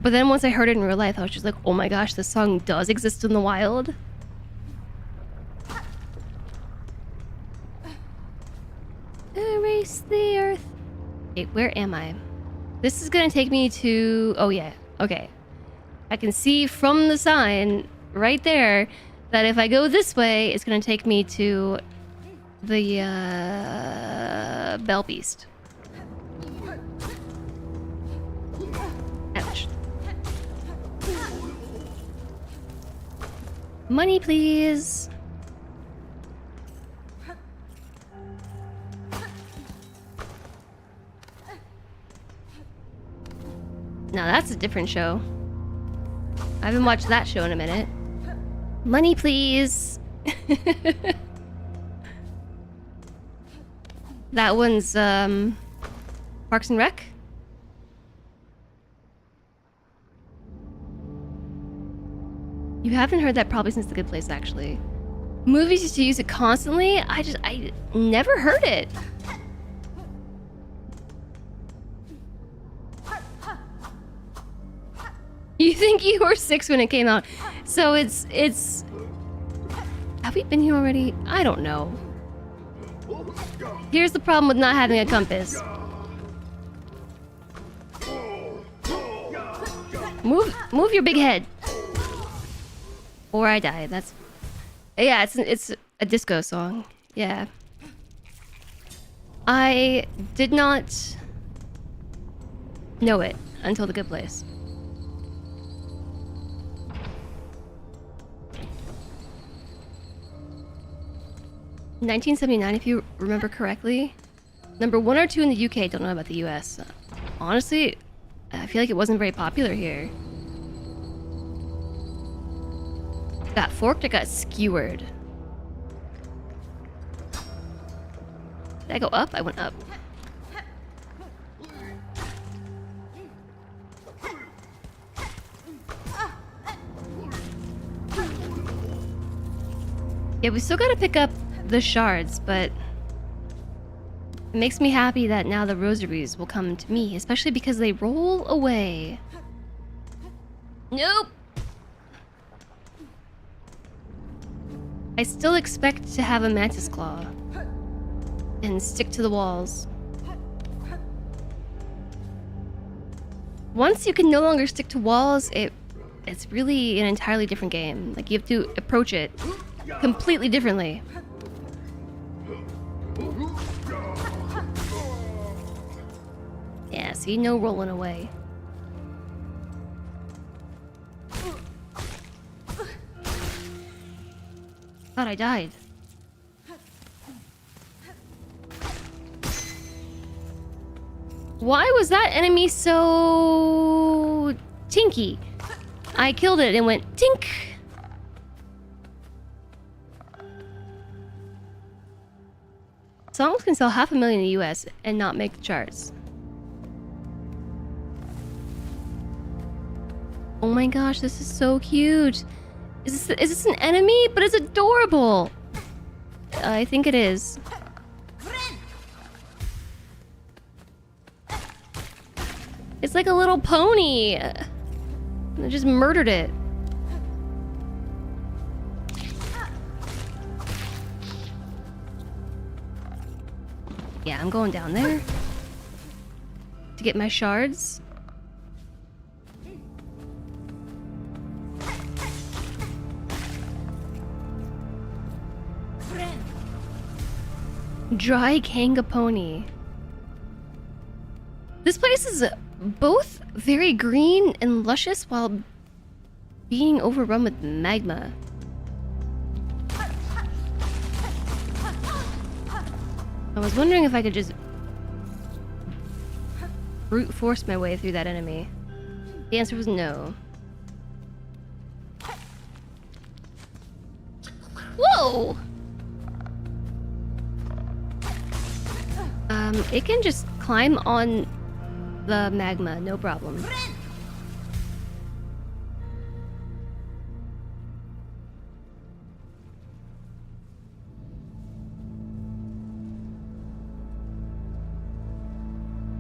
But then once I heard it in real life, I was just like, oh my gosh, this song does exist in the wild. Erase the earth. Okay, where am I? This is gonna take me to... Oh yeah, okay. I can see from the sign right there that if I go this way, it's gonna take me to the Bell Beast. Ouch. Money, please. Now that's a different show. I haven't watched that show in a minute. Money, please. That one's Parks and Rec. You haven't heard that probably since The Good Place, actually. Movies used to use it constantly. I never heard it. You think you were 6 when it came out. So it's... Have we been here already? I don't know. Here's the problem with not having a compass. Move your big head. Or I die. That's... Yeah, it's a disco song. Yeah. I did not know it until The Good Place. (1979), if you remember correctly. Number 1 or 2 in the UK. Don't know about the US. Honestly, I feel like it wasn't very popular here. Got forked, I got skewered. Did I go up? I went up. Yeah, we still gotta pick up the shards, but it makes me happy that now the rosaries will come to me, especially because they roll away. Nope! I still expect to have a mantis claw and stick to the walls. Once you can no longer stick to walls, it's really an entirely different game. Like, you have to approach it completely differently. Yeah, see, no rolling away. Thought I died. Why was that enemy so tinky? I killed it and went tink. Songs can sell 500,000 in the US and not make the charts. Oh my gosh, this is so cute. Is this an enemy? But it's adorable. I think it is. It's like a little pony. I just murdered it. Yeah, I'm going down there to get my shards. Dry Kanga Pony. This place is both very green and luscious while being overrun with magma. I was wondering if I could just brute force my way through that enemy. The answer was no. Whoa! It can just climb on the magma, no problem.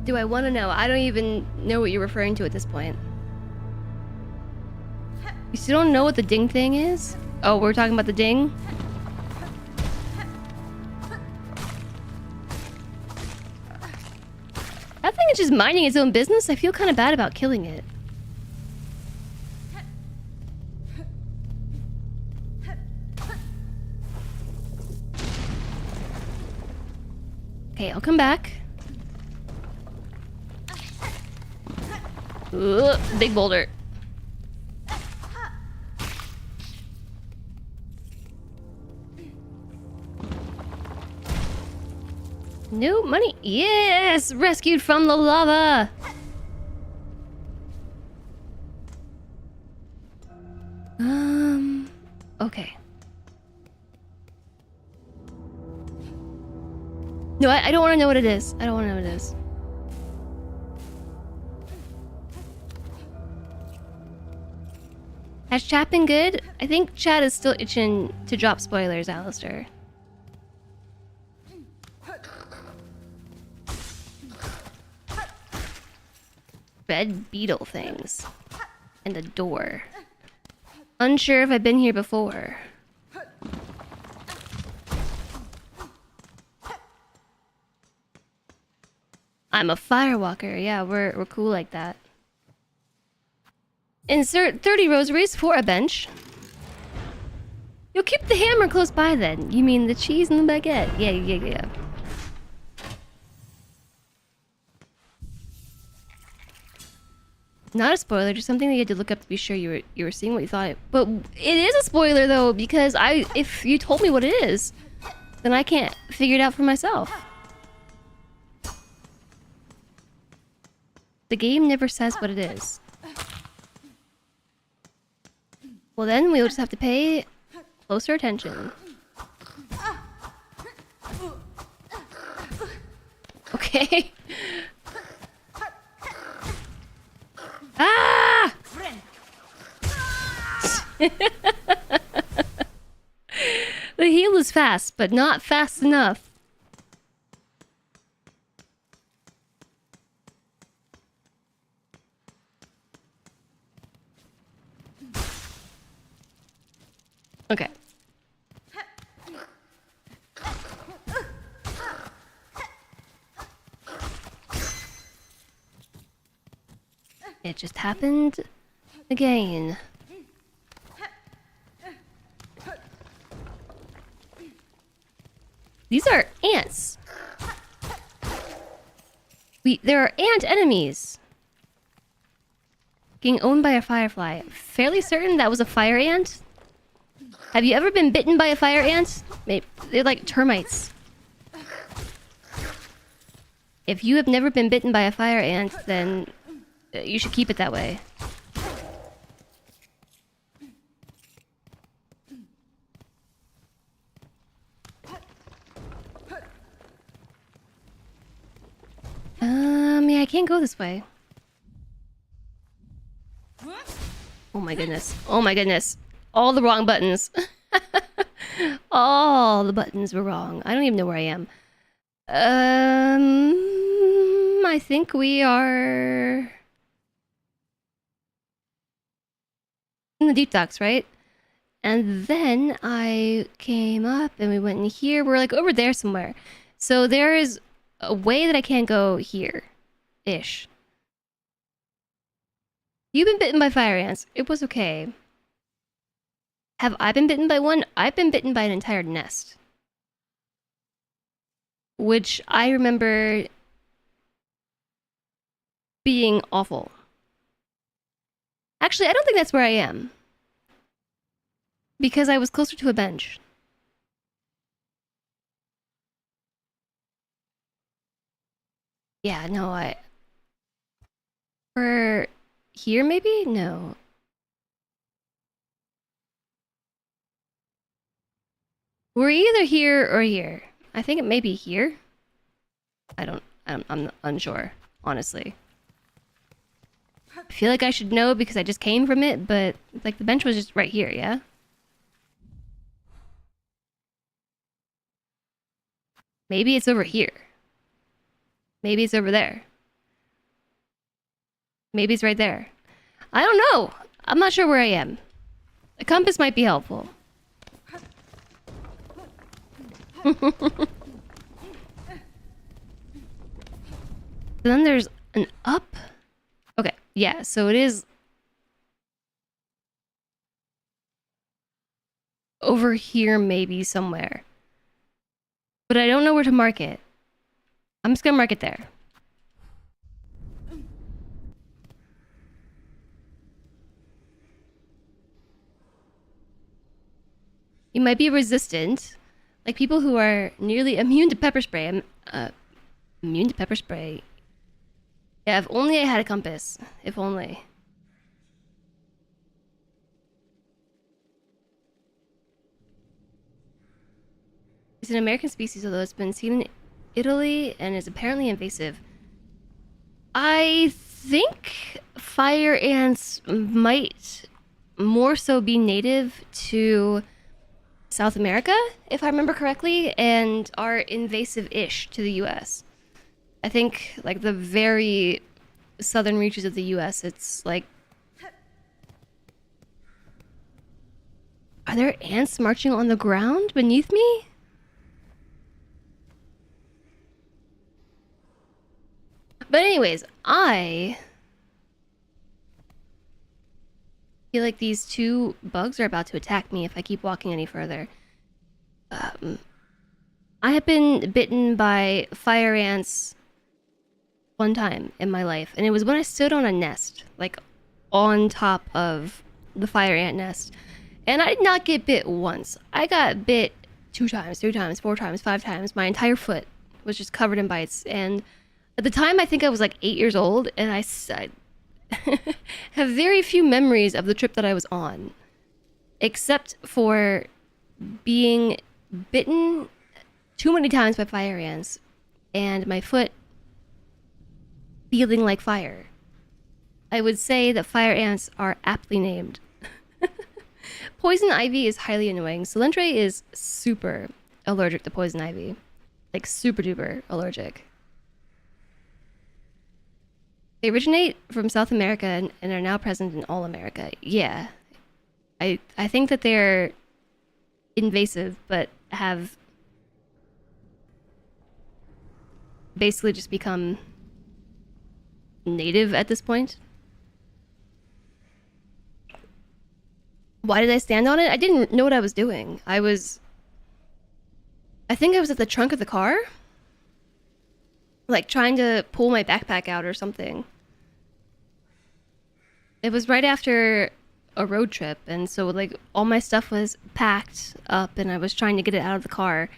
Do I want to know? I don't even know what you're referring to at this point. You still don't know what the ding thing is? Oh, we're talking about the ding? That thing is just minding its own business. I feel kind of bad about killing it. Okay, I'll come back. Ugh, big boulder. No money. Yes! Rescued from the lava! Okay. No, I don't want to know what it is. I don't want to know what it is. Has chat been good? I think chat is still itching to drop spoilers, Alistair. Red beetle things. And a door. Unsure if I've been here before. I'm a firewalker. Yeah, we're cool like that. Insert 30 rosaries for a bench. You'll keep the hammer close by then. You mean the cheese and the baguette? Yeah. Not a spoiler, just something that you had to look up to be sure you were seeing what you thought. But it is a spoiler though, because if you told me what it is, then I can't figure it out for myself. The game never says what it is. Well then, we'll just have to pay closer attention. Okay. Ah! The heal is fast, but not fast enough. Okay. It just happened again. These are ants. There are ant enemies. Getting owned by a firefly. Fairly certain that was a fire ant. Have you ever been bitten by a fire ant? Maybe they're like termites. If you have never been bitten by a fire ant, then you should keep it that way. Yeah, I can't go this way. Oh my goodness. Oh my goodness. All the wrong buttons. All the buttons were wrong. I don't even know where I am. I think we are in the deep docks, right? And then I came up and we went in here. We're like over there somewhere. So there is a way that I can't go here-ish. You've been bitten by fire ants. It was okay. Have I been bitten by one? I've been bitten by an entire nest. Which I remember being awful. Actually, I don't think that's where I am. Because I was closer to a bench. Yeah, no, For here, maybe? No. We're either here or here. I think it may be here. I'm unsure, honestly. I feel like I should know because I just came from it, but like the bench was just right here, yeah? Maybe it's over here. Maybe it's over there. Maybe it's right there. I don't know. I'm not sure where I am. A compass might be helpful. Then there's an up. Okay, yeah, so it is over here maybe somewhere. But I don't know where to mark it. I'm just gonna mark it there. You might be resistant. Like people who are nearly immune to pepper spray. Immune to pepper spray. Yeah, if only I had a compass. If only. It's an American species, although it's been seen Italy and is apparently invasive. I think fire ants might more so be native to South America, if I remember correctly, and are invasive-ish to the US. I think, like, the very southern reaches of the US, it's like... Are there ants marching on the ground beneath me? But anyways, I feel like these two bugs are about to attack me if I keep walking any further. I have been bitten by fire ants one time in my life, and it was when I stood on a nest, like on top of the fire ant nest. And I did not get bit once. I got bit 2 times, 3 times, 4 times, 5 times. My entire foot was just covered in bites. And at the time, I think I was like 8 years old, and I have very few memories of the trip that I was on, except for being bitten too many times by fire ants and my foot feeling like fire. I would say that fire ants are aptly named. Poison ivy is highly annoying. Silendre is super allergic to poison ivy. Like, super duper allergic. They originate from South America and are now present in all America. Yeah. I think that they're invasive, but have basically just become native at this point. Why did I stand on it? I didn't know what I was doing. I think I was at the trunk of the car. Like, trying to pull my backpack out or something. It was right after a road trip, and so, like, all my stuff was packed up, and I was trying to get it out of the car.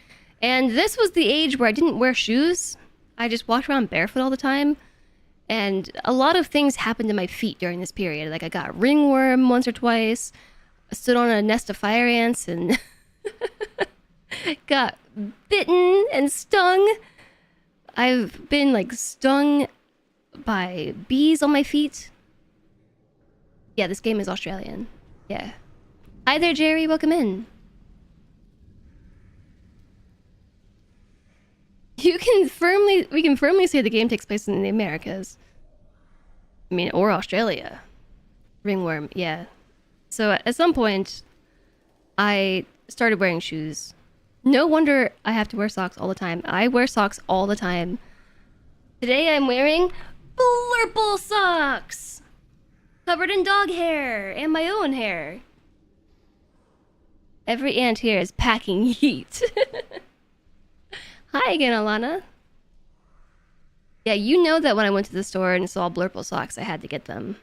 And this was the age where I didn't wear shoes. I just walked around barefoot all the time. And a lot of things happened to my feet during this period. Like, I got ringworm once or twice. I stood on a nest of fire ants and got bitten and stung. I've been, like, stung by bees on my feet. Yeah, this game is Australian. Yeah. Hi there, Jerry. Welcome in. We can firmly say the game takes place in the Americas. I mean, or Australia. Ringworm, yeah. So at some point, I started wearing shoes. No wonder I have to wear socks all the time. I wear socks all the time. Today I'm wearing blurple socks! Covered in dog hair and my own hair. Every ant here is packing heat. Hi again, Alana. Yeah, you know that when I went to the store and saw blurple socks, I had to get them.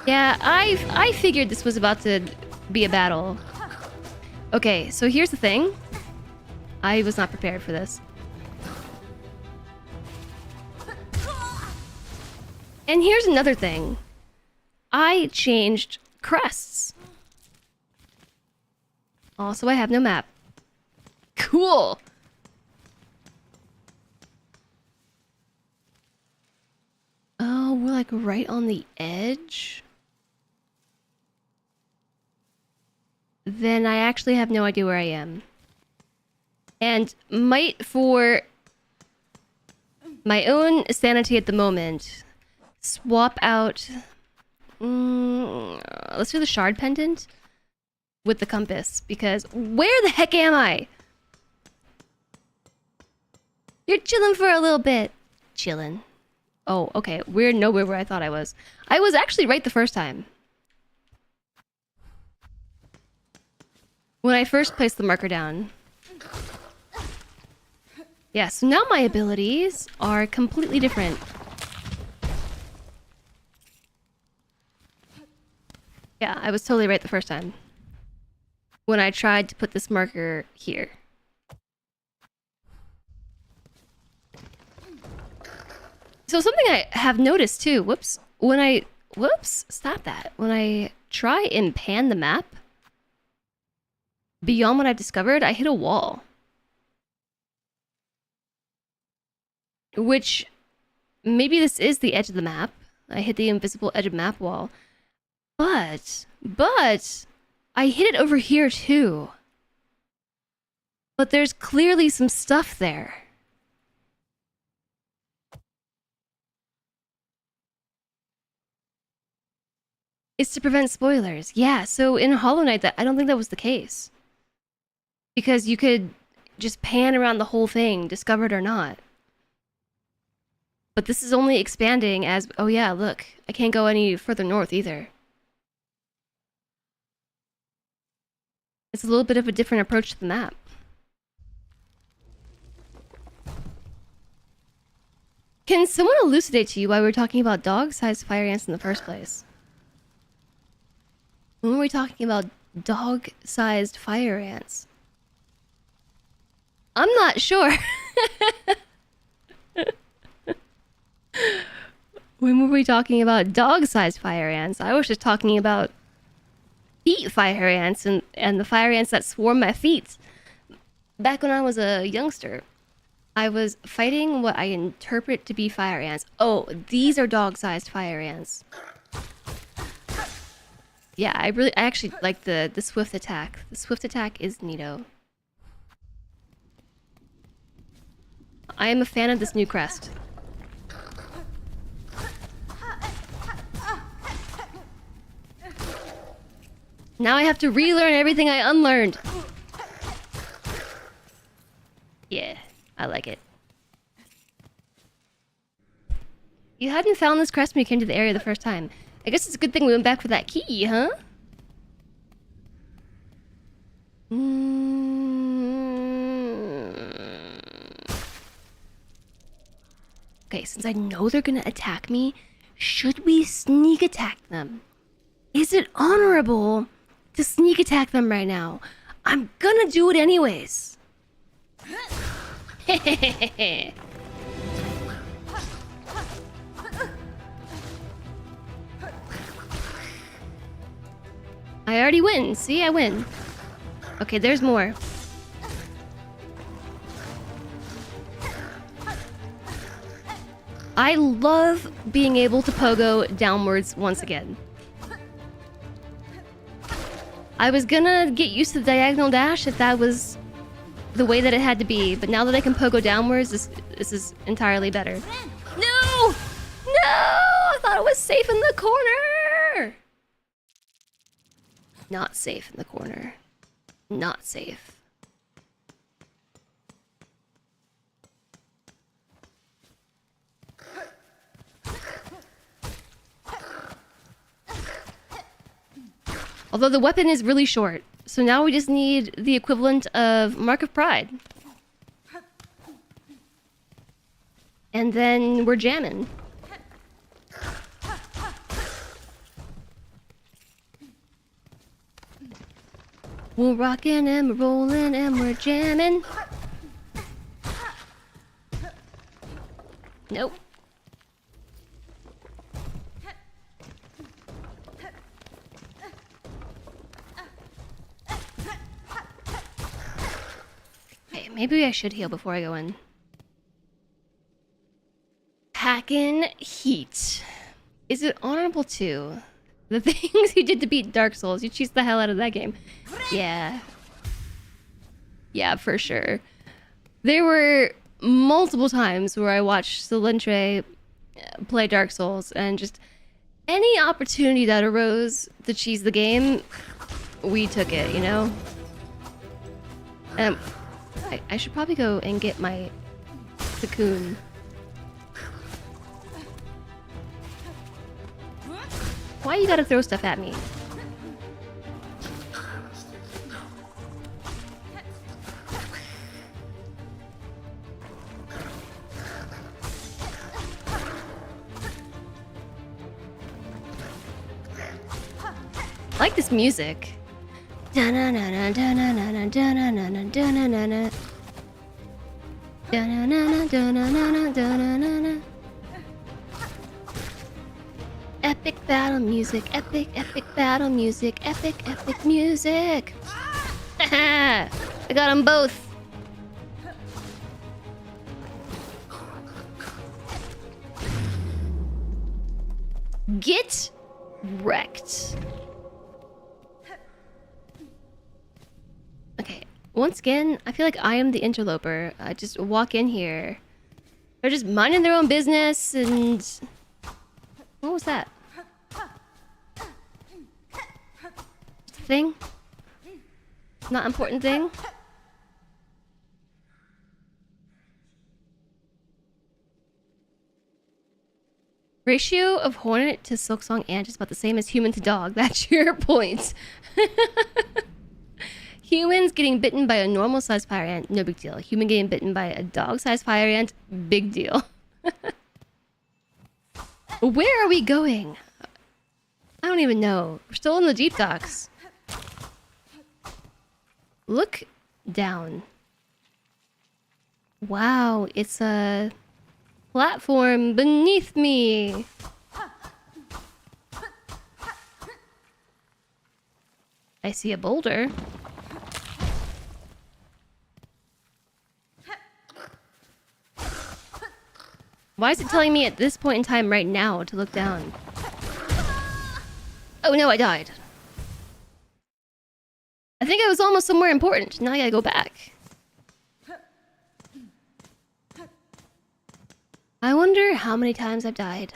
Yeah, I figured this was about to be a battle. Okay, so here's the thing. I was not prepared for this. And here's another thing. I changed crests. Also, I have no map. Cool. Oh, we're like right on the edge? Then I actually have no idea where I am. And might, for my own sanity at the moment, swap out... let's do the shard pendant with the compass, because where the heck am I? You're chilling for a little bit. Chilling. Oh, okay. We're nowhere where I thought I was. I was actually right the first time. When I first placed the marker down. Yeah, so now my abilities are completely different. Yeah, I was totally right the first time. When I tried to put this marker here. So something I have noticed too, whoops, stop that. When I try and pan the map, beyond what I've discovered, I hit a wall. which maybe this is the edge of the map. I hit the invisible edge of map wall. But I hit it over here too. But there's clearly some stuff there. It's to prevent spoilers. Yeah, so in Hollow Knight, I don't think that was the case. Because you could just pan around the whole thing, discovered or not. But this is only expanding as, oh yeah, look, I can't go any further north either. It's a little bit of a different approach to the map. Can someone elucidate to you why we were talking about dog-sized fire ants in the first place? When were we talking about dog-sized fire ants? I'm not sure. When were we talking about dog-sized fire ants? I was just talking about feet fire ants and the fire ants that swarm my feet. Back when I was a youngster, I was fighting what I interpret to be fire ants. Oh, these are dog-sized fire ants. Yeah, I actually like the swift attack. The swift attack is neato. I am a fan of this new crest. Now I have to relearn everything I unlearned. Yeah, I like it. You hadn't found this crest when you came to the area the first time. I guess it's a good thing we went back for that key, huh? Okay, since I know they're gonna attack me, should we sneak attack them? Is it honorable to sneak attack them right now? I'm gonna do it anyways. I already win. See, I win. Okay, there's more. I love being able to pogo downwards once again. I was gonna get used to the diagonal dash if that was the way that it had to be, but now that I can pogo downwards, this is entirely better. No! No! I thought it was safe in the corner! Not safe in the corner. Not safe. Although the weapon is really short, so now we just need the equivalent of Mark of Pride. And then we're jamming. We're rocking and we're rolling and we're jamming. Nope. Hey, maybe I should heal before I go in. Hackin' Heat. Is it honorable too? The things you did to beat Dark Souls, you cheesed the hell out of that game. Yeah. Yeah, for sure. There were multiple times where I watched Solentre play Dark Souls, and just any opportunity that arose to cheese the game, we took it, you know? I should probably go and get my cocoon. Why you gotta throw stuff at me? I like this music. Epic battle music, epic battle music, epic music. I got them both. Get wrecked. Okay, once again, I feel like I am the interloper. I just walk in here. They're just minding their own business and... What was that? Just a thing? Not important thing? Ratio of hornet to silksong ant is about the same as human to dog. That's your point. Humans getting bitten by a normal sized fire ant, no big deal. Human getting bitten by a dog sized fire ant, big deal. Where are we going? I don't even know. We're still in the deep docks. Look down. Wow, it's a platform beneath me. I see a boulder. Why is it telling me at this point in time right now to look down? Oh no, I died. I think I was almost somewhere important. Now I gotta go back. I wonder how many times I've died.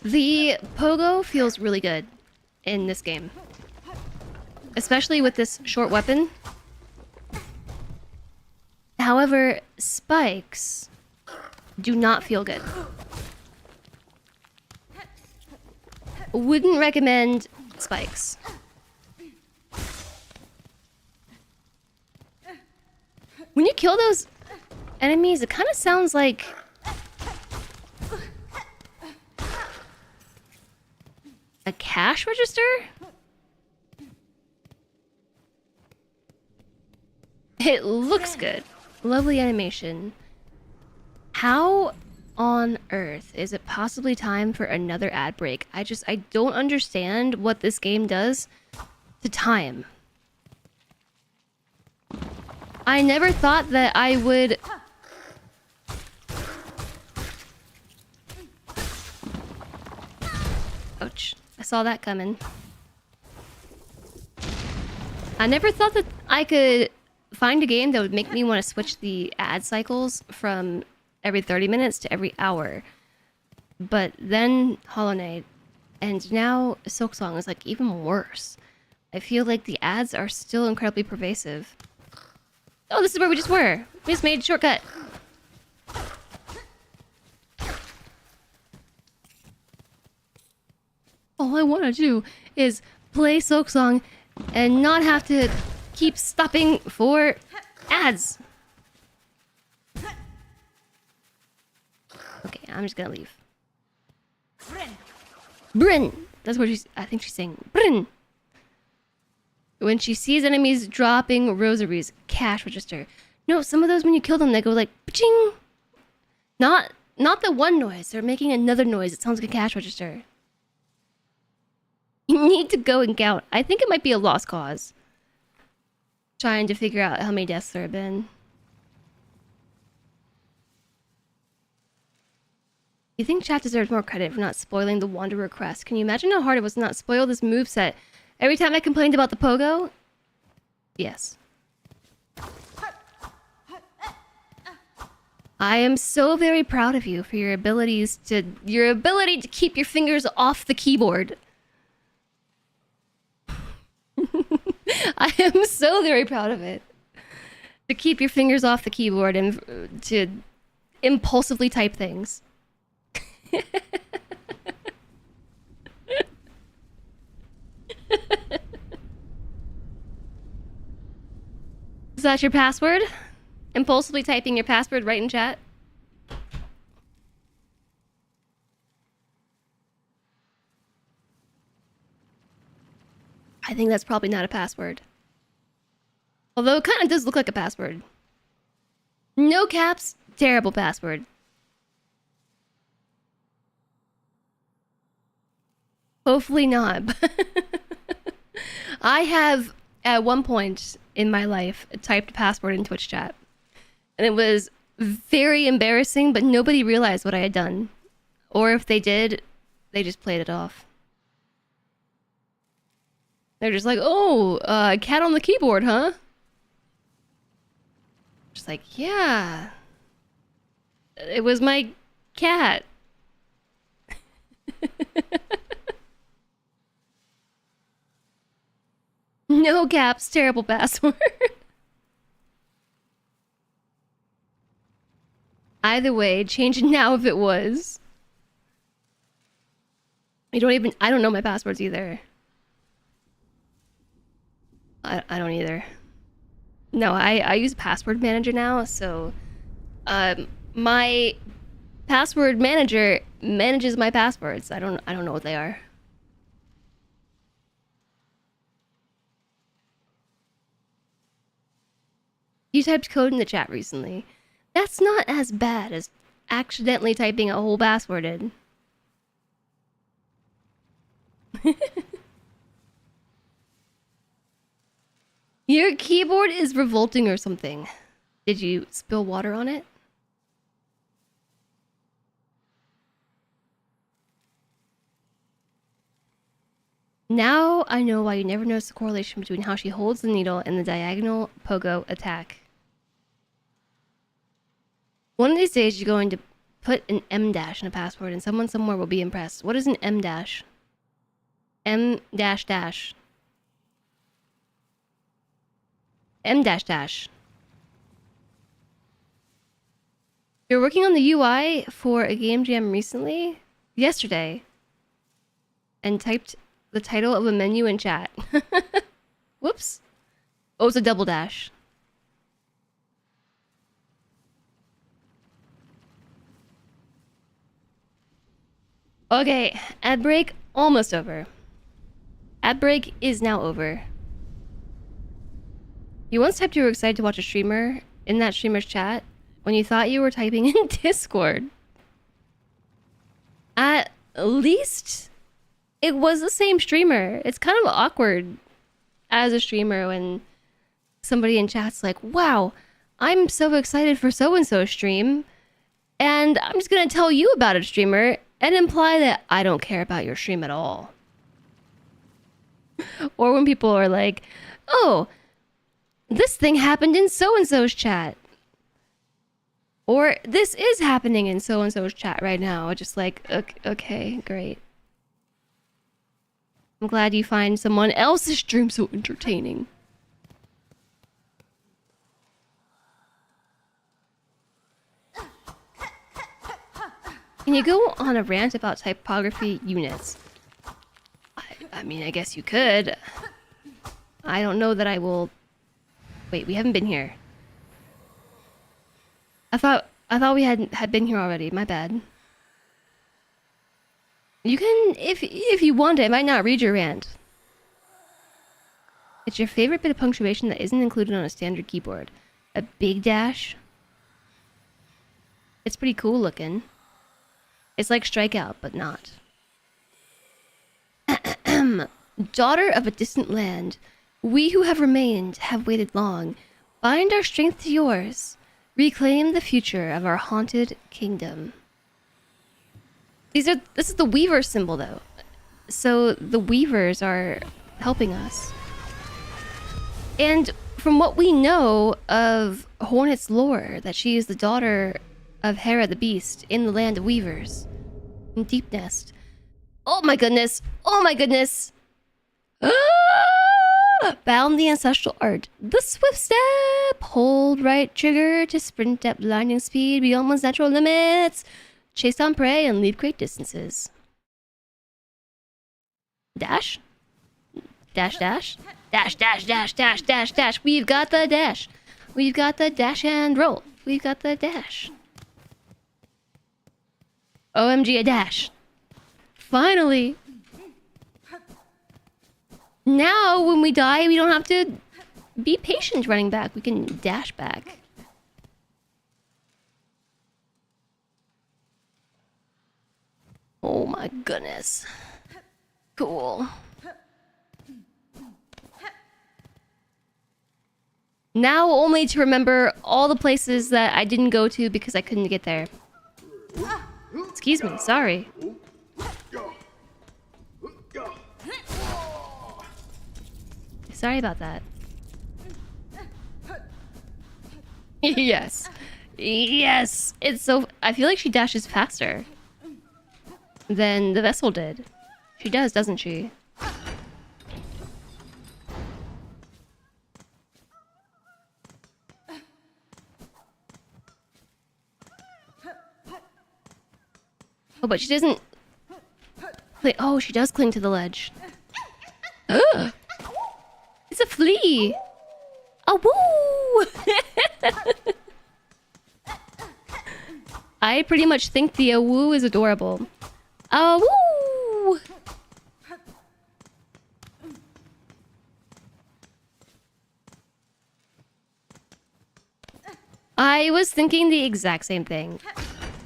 The pogo feels really good in this game. Especially with this short weapon. However, spikes do not feel good. Wouldn't recommend spikes. When you kill those enemies, it kind of sounds like... a cash register? It looks good. Lovely animation. How on earth is it possibly time for another ad break? I don't understand what this game does to time. I never thought that I would... Ouch. I saw that coming. I never thought that I could find a game that would make me want to switch the ad cycles from every 30 minutes to every hour. But then Hollow Knight, and now Silksong is like even worse. I feel like the ads are still incredibly pervasive. Oh, this is where we just were. We just made a shortcut. All I want to do is play Silksong and not have to keep stopping for ads. Okay, I'm just gonna leave. Bryn! That's what she's... I think she's saying. Bryn! When she sees enemies dropping rosaries, cash register. No, some of those when you kill them, they go like... Ching! Not the one noise. They're making another noise. It sounds like a cash register. You need to go and count. I think it might be a lost cause. Trying to figure out how many deaths there have been. You think chat deserves more credit for not spoiling the Wanderer crest? Can you imagine how hard it was to not spoil this moveset? Every time I complained about the pogo? Yes. I am so very proud of you for your ability to keep your fingers off the keyboard. I am so very proud of it. To keep your fingers off the keyboard and to impulsively type things. Is that your password? Impulsively typing your password right in chat? I think that's probably not a password. Although it kind of does look like a password. No caps, terrible password. Hopefully not. I have, at one point in my life typed a password in Twitch chat. And it was very embarrassing, but nobody realized what I had done. Or if they did, they just played it off. They're just like, oh, cat on the keyboard, huh? Just like, yeah. It was my cat. No caps, terrible password. Either way, change it now if it was. I don't know my passwords either. I don't either. No, I use password manager now, so my password manager manages my passwords. I don't know what they are. You typed code in the chat recently. That's not as bad as accidentally typing a whole password in. Your keyboard is revolting or something. Did you spill water on it? Now I know why you never notice the correlation between how she holds the needle and the diagonal pogo attack. One of these days you're going to put an M dash in a password and someone somewhere will be impressed. What is an M dash? M dash dash. M dash dash. You're working on the UI for a game jam recently? Yesterday. And typed the title of a menu in chat. Whoops. Oh, it's a double dash. Okay, ad break almost over. Ad break is now over. You once typed you were excited to watch a streamer in that streamer's chat when you thought you were typing in Discord. At least it was the same streamer. It's kind of awkward as a streamer when somebody in chat's like, wow, I'm so excited for so-and-so stream, and I'm just gonna tell you about a streamer and imply that I don't care about your stream at all. Or when people are like, oh, this thing happened in so-and-so's chat. Or this is happening in so-and-so's chat right now. Just like, okay, great. I'm glad you find someone else's stream so entertaining. Can you go on a rant about typography units? I mean, I guess you could. I don't know that I will... Wait, we haven't been here. I thought we had been here already. My bad. You can, if you want it, I might not read your rant. It's your favorite bit of punctuation that isn't included on a standard keyboard. A big dash? It's pretty cool looking. It's like strikeout, but not. Daughter of a distant land, we who have remained have waited long. Bind our strength to yours. Reclaim the future of our haunted kingdom. This is the weaver symbol, though. So the weavers are helping us. And from what we know of Hornet's lore, that she is the daughter of Hera the Beast in the land of weavers. In Deep Nest. Oh my goodness! Oh my goodness! Bound the ancestral art. The swift step. Hold right trigger to sprint at blinding speed beyond one's natural limits. Chase down prey and leap great distances. Dash? Dash, dash? Dash, dash, dash, dash, dash, dash. We've got the dash. We've got the dash and roll. We've got the dash. OMG, a dash. Finally! Now, when we die, we don't have to be patient running back. We can dash back. Oh my goodness. Cool. Now only to remember all the places that I didn't go to because I couldn't get there. Excuse me, sorry. Sorry about that. Yes. Yes! It's so... I feel like she dashes faster than the vessel did. She does, doesn't she? Oh, but she doesn't... Oh, she does cling to the ledge. Ugh! It's a flea! Oh, woo! I pretty much think the woo is adorable. Woo! I was thinking the exact same thing.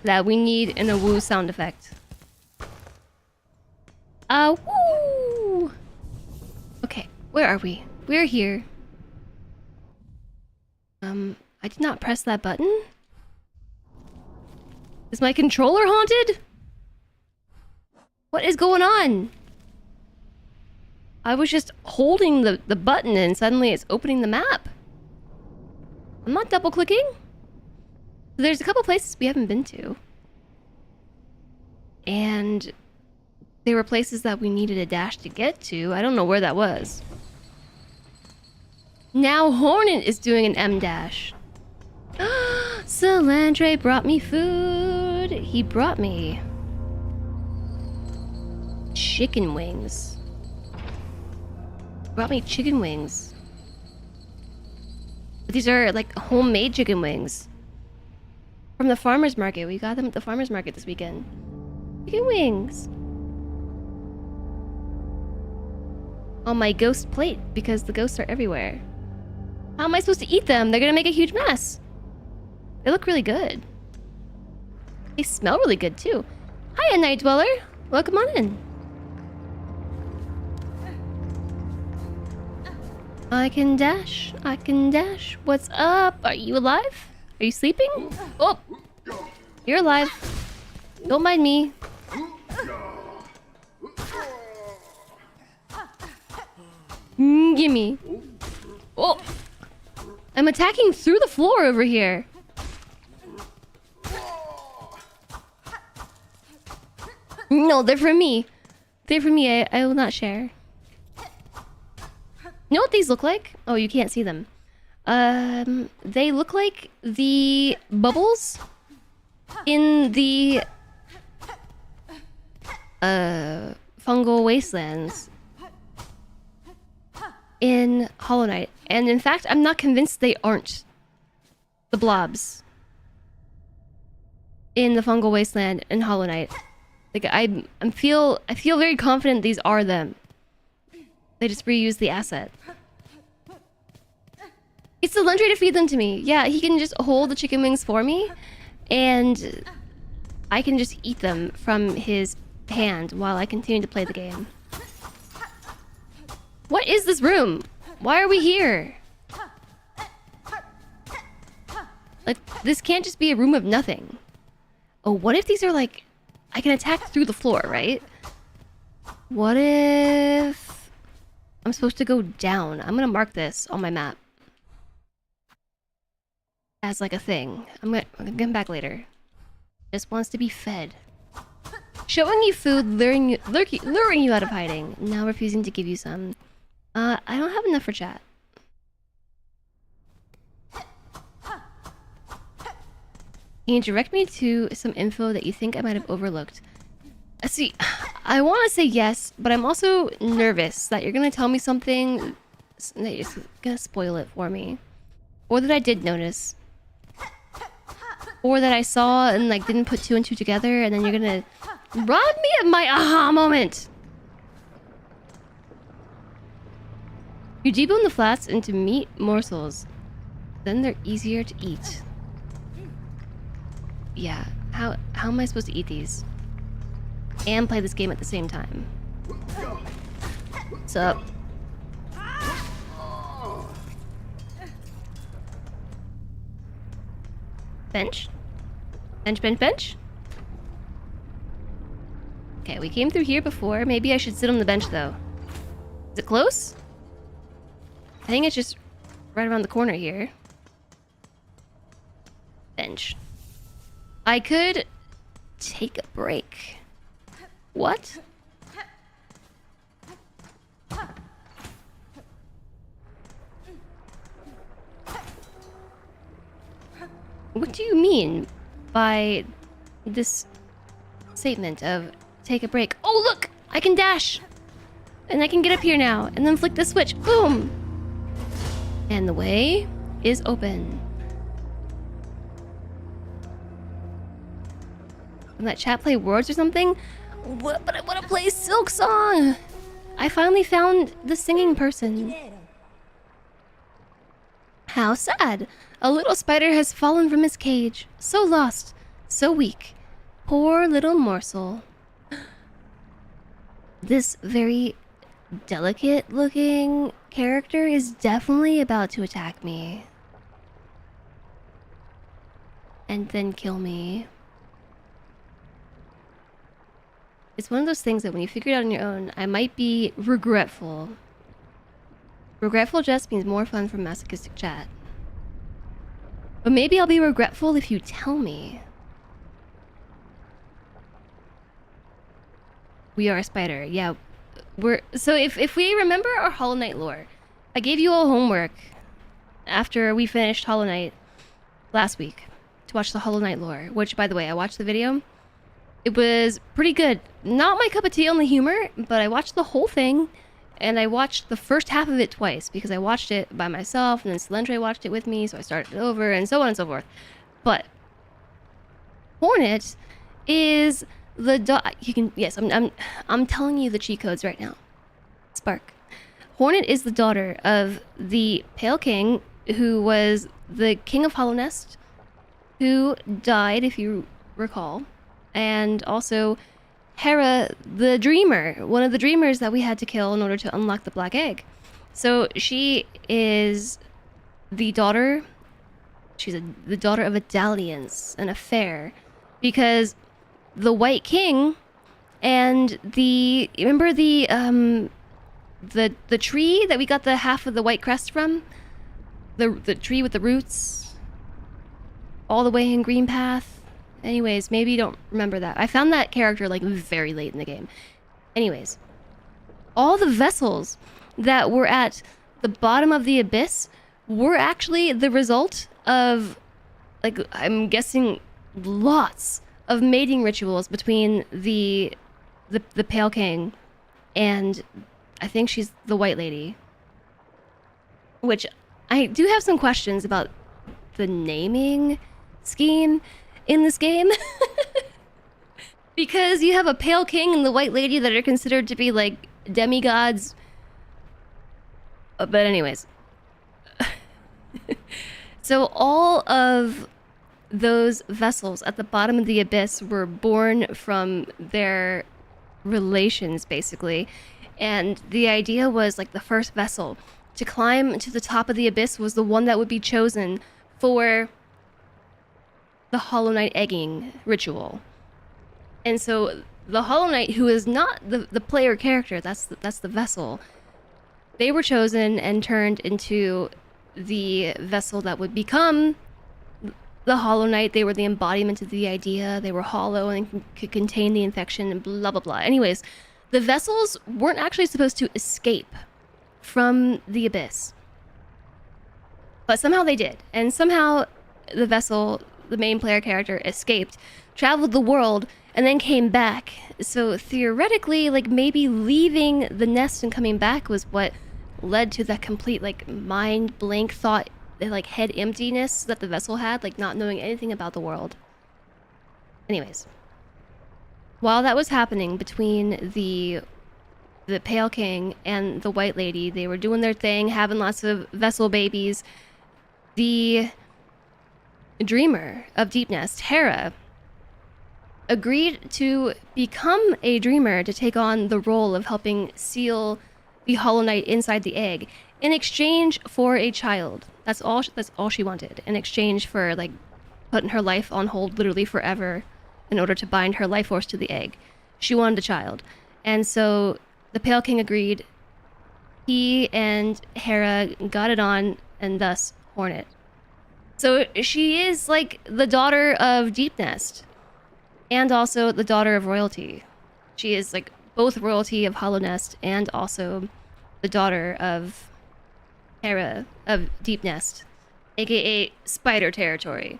That we need in a woo sound effect. Woo! Okay, where are we? We're here. I did not press that button. Is my controller haunted? What is going on? I was just holding the button and suddenly it's opening the map. I'm not double clicking. There's a couple places we haven't been to. And there were places that we needed a dash to get to. I don't know where that was. Now Hornet is doing an M dash. Salandre brought me food. He brought me chicken wings. Brought me chicken wings. But these are like homemade chicken wings. From the farmer's market. We got them at the farmer's market this weekend. Chicken wings. On my ghost plate because the ghosts are everywhere. How am I supposed to eat them? They're gonna make a huge mess. They look really good. They smell really good too. Hiya, Night Dweller. Welcome on in. I can dash. I can dash. What's up? Are you alive? Are you sleeping? Oh! You're alive. Don't mind me. Gimme. Oh! I'm attacking through the floor over here. No, they're for me. They're for me. I will not share. You know what these look like? Oh, you can't see them. They look like the bubbles in the fungal wastelands in Hollow Knight. And in fact, I'm not convinced they aren't the blobs in the fungal wasteland in Hollow Knight. Like I feel very confident these are them. They just reuse the asset. It's the Lundry to feed them to me. Yeah, he can just hold the chicken wings for me, and I can just eat them from his hand while I continue to play the game. What is this room? Why are we here? Like, this can't just be a room of nothing. Oh, what if these are like... I can attack through the floor, right? What if... I'm supposed to go down? I'm gonna mark this on my map. As like a thing. I'm gonna come back later. Just wants to be fed. Showing you food, luring you out of hiding. Now refusing to give you some. I don't have enough for chat. Can you direct me to some info that you think I might have overlooked? See, I want to say yes, but I'm also nervous that you're going to tell me something that you're going to spoil it for me. Or that I did notice. Or that I saw and like didn't put two and two together, and then you're going to rob me of my aha moment. You debone the flats into meat morsels. Then they're easier to eat. Yeah, how am I supposed to eat these? And play this game at the same time? What's up? Bench. Bench, bench, bench. Okay, we came through here before. Maybe I should sit on the bench, though. Is it close? I think it's just right around the corner here. Bench. I could take a break. What? What do you mean by this statement of take a break? Oh, look! I can dash! And I can get up here now, and then flick the switch. Boom! And the way is open. Can that chat play words or something? What? But I want to play Silksong! I finally found the singing person. How sad! A little spider has fallen from his cage. So lost, so weak. Poor little morsel. This very delicate-looking character is definitely about to attack me. And then kill me. It's one of those things that when you figure it out on your own, I might be regretful. Regretful just means more fun from masochistic chat. But maybe I'll be regretful if you tell me. We are a spider. Yeah. So if we remember our Hollow Knight lore, I gave you all homework after we finished Hollow Knight last week to watch the Hollow Knight lore, which, by the way, I watched the video. It was pretty good. Not my cup of tea on the humor, but I watched the whole thing. And I watched the first half of it twice because I watched it by myself and then Silendre watched it with me, so I started it over and so on and so forth. But Hornet is the yes, I'm telling you the cheat codes right now. Spark. Hornet is the daughter of the Pale King, who was the King of Hollownest, who died, if you recall, and also Hera, the dreamer, one of the dreamers that we had to kill in order to unlock the black egg. So she is the daughter, the daughter of a dalliance, an affair, because the White King and remember the tree that we got the half of the white crest from? The tree with the roots all the way in Green Path. Anyways, maybe you don't remember that. I found that character like very late in the game. Anyways, all the vessels that were at the bottom of the abyss were actually the result of, like, I'm guessing lots of mating rituals between the Pale King and I think she's the White Lady. Which I do have some questions about the naming scheme in this game. Because you have a Pale King and the White Lady that are considered to be like demigods. But anyways. So all of those vessels at the bottom of the abyss were born from their relations, basically. And the idea was, like, the first vessel to climb to the top of the abyss was the one that would be chosen for the Hollow Knight egging ritual. And so the Hollow Knight, who is not the player character, that's the vessel, they were chosen and turned into the vessel that would become the Hollow Knight. They were the embodiment of the idea. They were hollow and could contain the infection and blah, blah, blah. Anyways, the vessels weren't actually supposed to escape from the abyss. But somehow they did. And somehow the vessel, the main player character, escaped, traveled the world, and then came back. So theoretically, like, maybe leaving the nest and coming back was what led to that complete, like, mind blank thought, like, head emptiness that the vessel had, like, not knowing anything about the world. Anyways, while that was happening between the Pale King and the White Lady, they were doing their thing, having lots of vessel babies. The dreamer of Deep Nest, Hera, agreed to become a dreamer to take on the role of helping seal the Hollow Knight inside the egg in exchange for a child. That's all she wanted, in exchange for, like, putting her life on hold literally forever in order to bind her life force to the egg. She wanted a child. And so the Pale King agreed. He and Hera got it on, and thus Hornet. So she is like the daughter of Deep Nest, and also the daughter of royalty. She is like both royalty of Hollow Nest and also the daughter of Hera of Deep Nest, aka Spider Territory.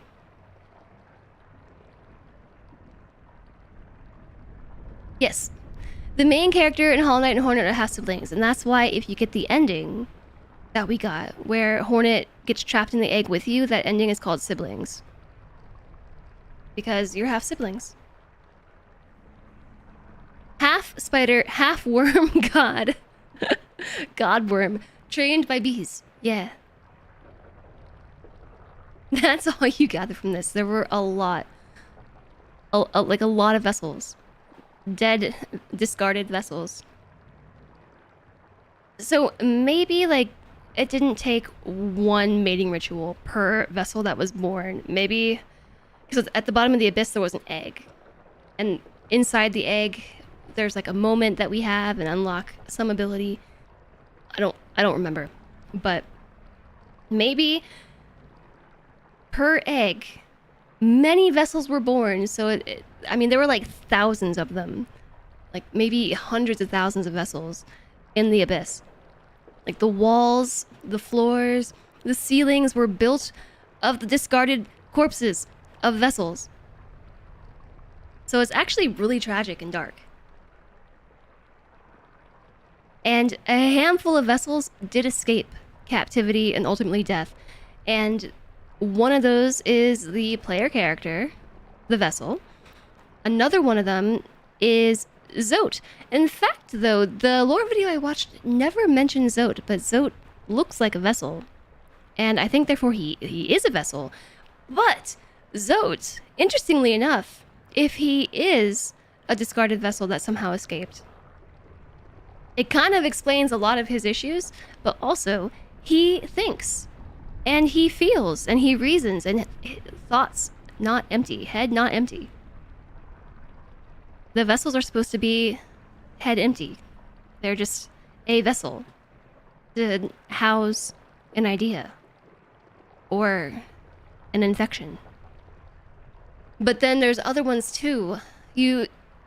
Yes, the main character in Hollow Knight and Hornet are half siblings, and that's why if you get the ending that we got, where Hornet gets trapped in the egg with you, that ending is called Siblings. Because you're half siblings. Half spider, half worm god. God worm. Trained by bees. Yeah. That's all you gather from this. There were a lot. Like a lot of vessels. Dead, discarded vessels. So maybe like it didn't take one mating ritual per vessel that was born. Maybe because at the bottom of the abyss there was an egg, and inside the egg there's like a moment that we have and unlock some ability. I don't remember, but maybe per egg many vessels were born. So I mean there were like thousands of them, like maybe hundreds of thousands of vessels in the abyss. Like the walls, the floors, the ceilings were built of the discarded corpses of vessels. So it's actually really tragic and dark. And a handful of vessels did escape captivity and ultimately death. And one of those is the player character, the vessel. Another one of them is Zote. In fact, though, the lore video I watched never mentioned Zote, but Zote looks like a vessel. And I think therefore he is a vessel. But Zote, interestingly enough, if he is a discarded vessel that somehow escaped, it kind of explains a lot of his issues, but also he thinks and he feels and he reasons, and thoughts not empty, head not empty. The vessels are supposed to be head empty. They're just a vessel to house an idea or an infection. But then there's other ones too. You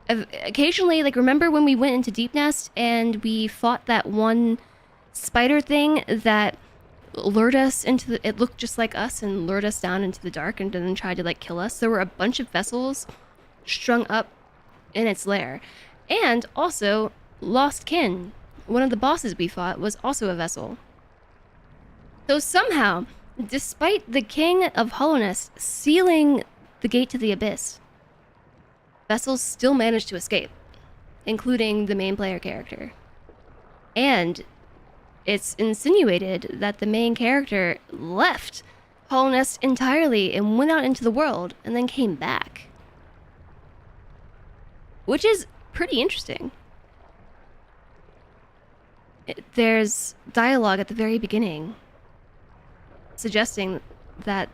occasionally, like, remember when we went into Deep Nest and we fought that one spider thing that lured us into the, it looked just like us and lured us down into the dark and then tried to like kill us? There were a bunch of vessels strung up in its lair. And also Lost Kin, one of the bosses we fought, was also a vessel. So somehow, despite the King of Hollowness sealing the gate to the abyss, vessels still managed to escape, including the main player character. And it's insinuated that the main character left Hollowness entirely and went out into the world and then came back, which is pretty interesting. There's dialogue at the very beginning suggesting that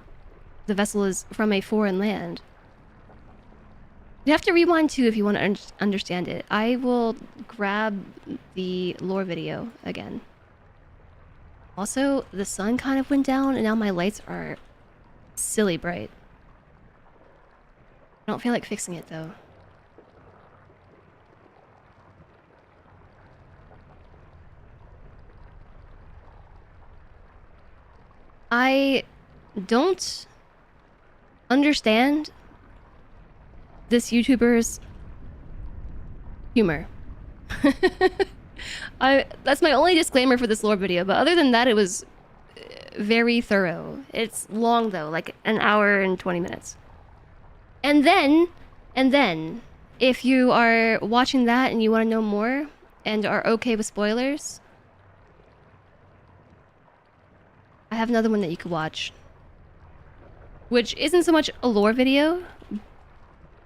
the vessel is from a foreign land. You have to rewind too if you want to understand it. I will grab the lore video again. Also, the sun kind of went down and now my lights are silly bright. I don't feel like fixing it though. I don't understand this YouTuber's humor. That's my only disclaimer for this lore video, but other than that, it was very thorough. It's long though, like an hour and 20 minutes. And then, if you are watching that and you want to know more and are okay with spoilers, I have another one that you could watch, which isn't so much a lore video,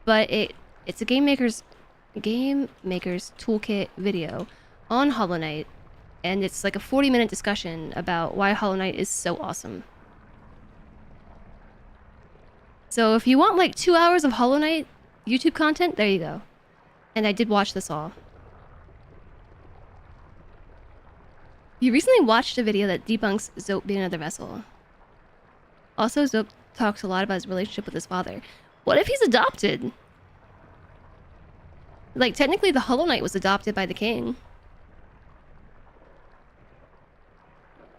but it's a game maker's toolkit video on Hollow Knight, and it's like a 40-minute discussion about why Hollow Knight is so awesome. So if you want like 2 hours of Hollow Knight YouTube content, there you go. And I did watch this all. You recently watched a video that debunks Zope being another vessel. Also, Zope talks a lot about his relationship with his father. What if he's adopted? Like, technically the Hollow Knight was adopted by the king.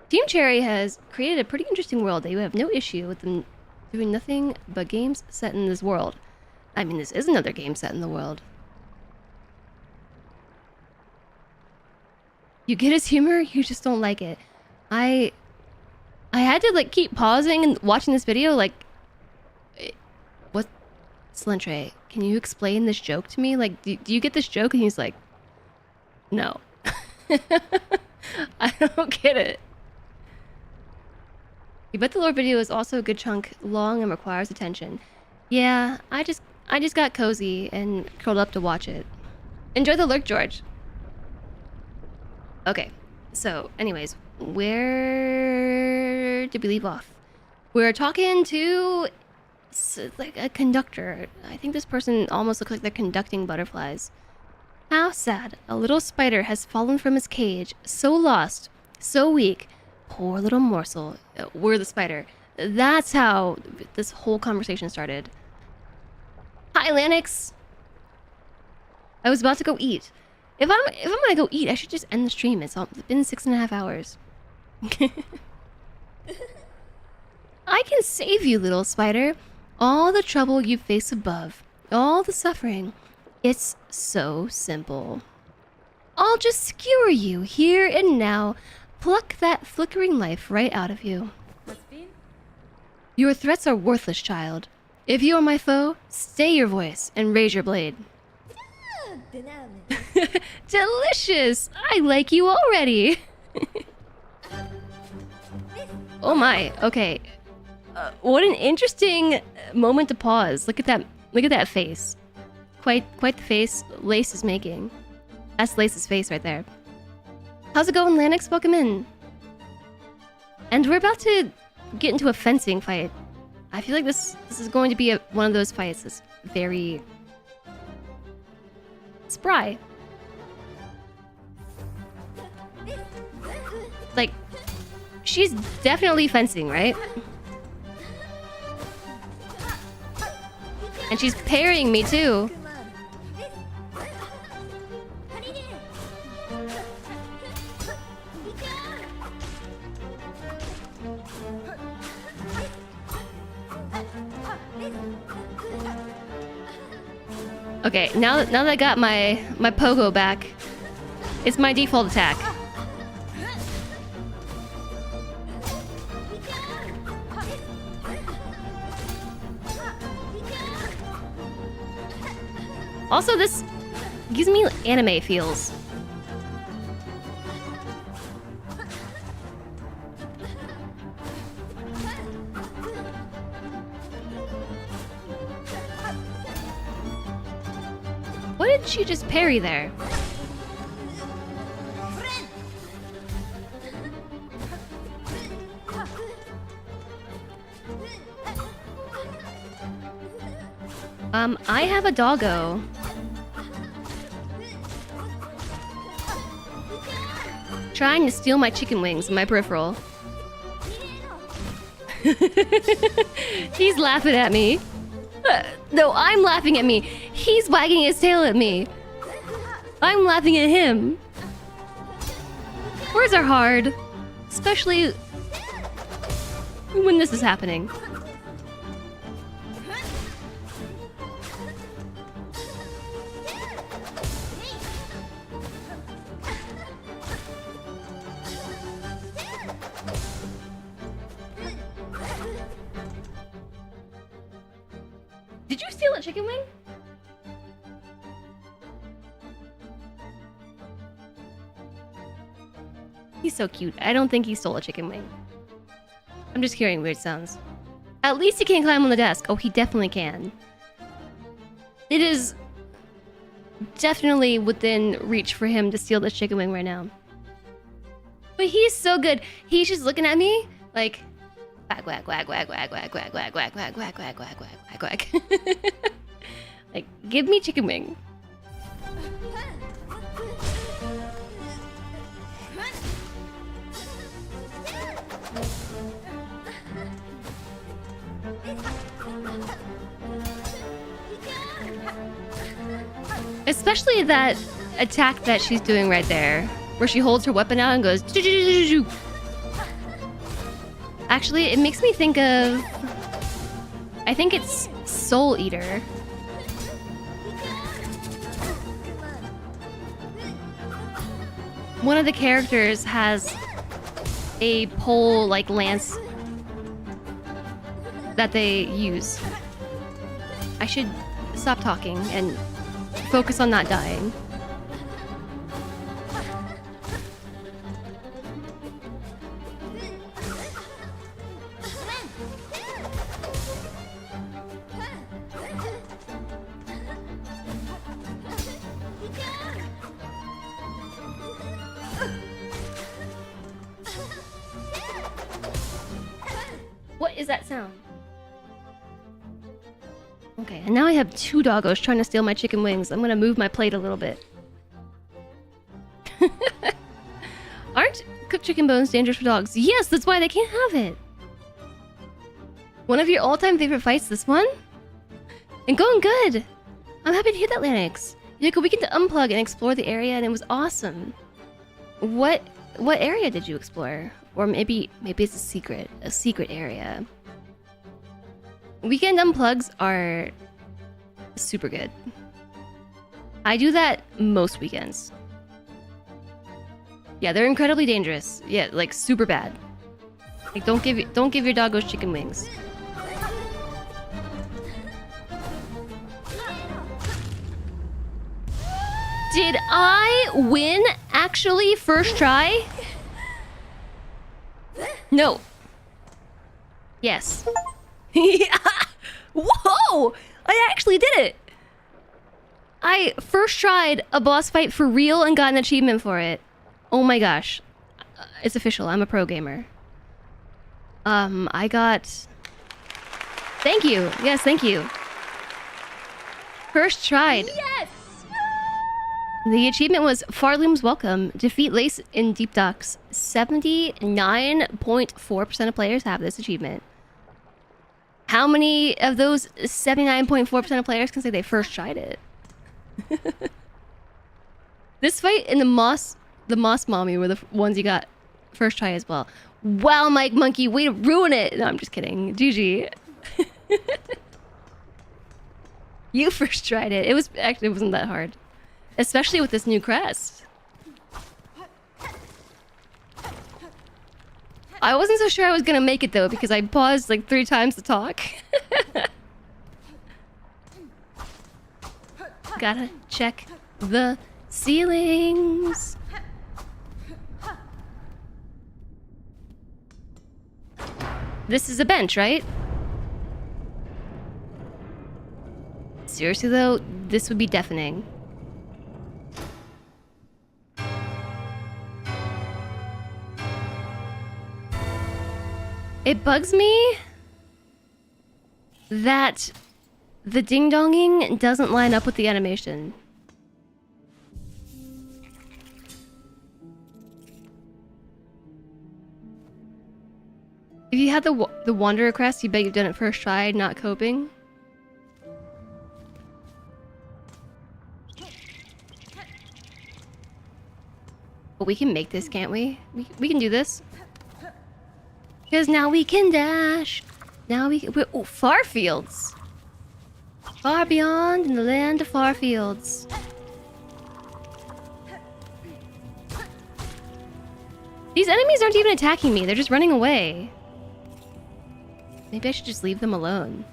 Team Cherry has created a pretty interesting world that you have no issue with them doing nothing but games set in this world. I mean, this is another game set in the world. You get his humor, you just don't like it. I had to like keep pausing and watching this video like, what? Slentre, can you explain this joke to me? Like, do you get this joke? And he's like, no. I don't get it. You bet the lore video is also a good chunk long and requires attention. Yeah, I just got cozy and curled up to watch it. Enjoy the lurk, George. Okay, so anyways, where did we leave off? We're talking to like a conductor. I think this person almost looks like they're conducting butterflies. How sad. A little spider has fallen from his cage, so lost, so weak. Poor little morsel. We're the spider. That's how this whole conversation started. Hi, Lanix. I was about to go eat. If I'm gonna go eat, I should just end the stream. It's been 6.5 hours. I can save you, little spider. All the trouble you face above, all the suffering. It's so simple. I'll just skewer you here and now. Pluck that flickering life right out of you. Your threats are worthless, child. If you are my foe, stay your voice and raise your blade. Delicious! I like you already! Oh my, okay. What an interesting moment to pause. Look at that face. Quite the face Lace is making. That's Lace's face right there. How's it going, Lanix? Welcome in. And we're about to get into a fencing fight. I feel like this is going to be one of those fights that's very spry. Like, she's definitely fencing, right? And she's parrying me too. Okay, now that I got my pogo back, it's my default attack. Also, this gives me anime feels. What did she just parry there? I have a doggo. Trying to steal my chicken wings in my peripheral. He's laughing at me. No, I'm laughing at me. He's wagging his tail at me. I'm laughing at him. Words are hard. Especially when this is happening. Did you steal a chicken wing? He's so cute. I don't think he stole a chicken wing. I'm just hearing weird sounds. At least he can climb on the desk. Oh, he definitely can. It is definitely within reach for him to steal this chicken wing right now. But he's so good. He's just looking at me like, Quack, quack, quack, quack, quack, quack, quack, quack, quack, quack, quack, quack, quack, quack, quack, quack. Like, give me chicken wing. Especially that attack that she's doing right there, where she holds her weapon out and goes. Actually, it makes me think of. I think it's Soul Eater. One of the characters has a pole like lance that they use. I should stop talking and focus on not dying. What is that sound? Okay, and now I have two doggos trying to steal my chicken wings. I'm gonna move my plate a little bit. Aren't cooked chicken bones dangerous for dogs? Yes, that's why they can't have it. One of your all-time favorite fights, this one? And going good. I'm happy to hear that, Lanix. You took a weekend to unplug and explore the area, and it was awesome. What area did you explore? Or maybe it's a secret area. Weekend unplugs are super good. I do that most weekends. Yeah, they're incredibly dangerous. Yeah, like super bad. Like don't give your doggos chicken wings. Did I win actually first try? No. Yes. Whoa! I actually did it! I first tried a boss fight for real and got an achievement for it. Oh my gosh. It's official. I'm a pro gamer. I got... Thank you. Yes, thank you. First tried. Yes! The achievement was Farloom's Welcome. Defeat Lace in Deep Docks. 79.4% of players have this achievement. How many of those 79.4% of players can say they first tried it? This fight and the Moss Mommy were the ones you got first try as well. Wow, Mike Monkey, way to ruin it! No, I'm just kidding. GG. You first tried it. It wasn't that hard. Especially with this new crest. I wasn't so sure I was gonna make it though, because I paused like 3 times to talk. Gotta check the ceilings. This is a bench, right? Seriously though, this would be deafening. It bugs me that the ding-donging doesn't line up with the animation. If you had the Wanderer crest, you bet you've done it first try, not coping. But we can make this, can't we? We can do this. Because now we can dash. Now we can... Oh, far fields. Far beyond in the land of far fields. These enemies aren't even attacking me. They're just running away. Maybe I should just leave them alone.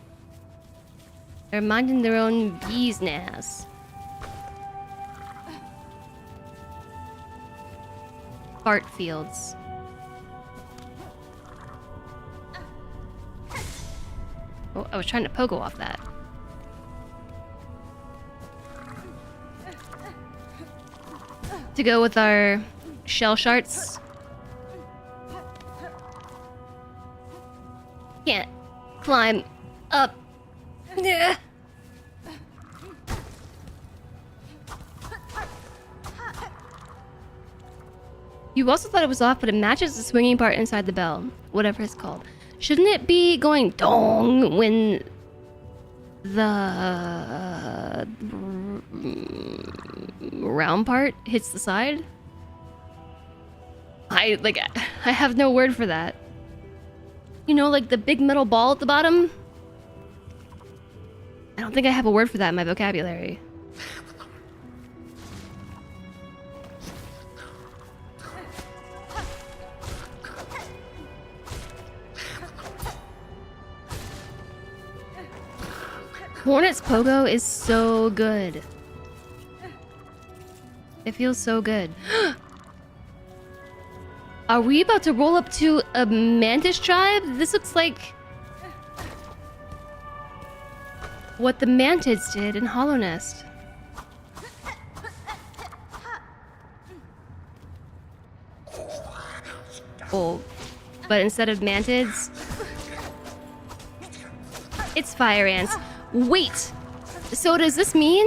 They're minding their own business. Fart fields. Oh, I was trying to pogo off that. To go with our shell sharts. Can't climb up. Yeah. You also thought it was off, but it matches the swinging part inside the bell. Whatever it's called. Shouldn't it be going dong when the round part hits the side? I have no word for that. You know, like the big metal ball at the bottom? I don't think I have a word for that in my vocabulary. Hornet's Pogo is so good. It feels so good. Are we about to roll up to a mantis tribe? This looks like what the mantids did in Hollow Nest. Oh, but instead of mantids, it's fire ants. Wait, so does this mean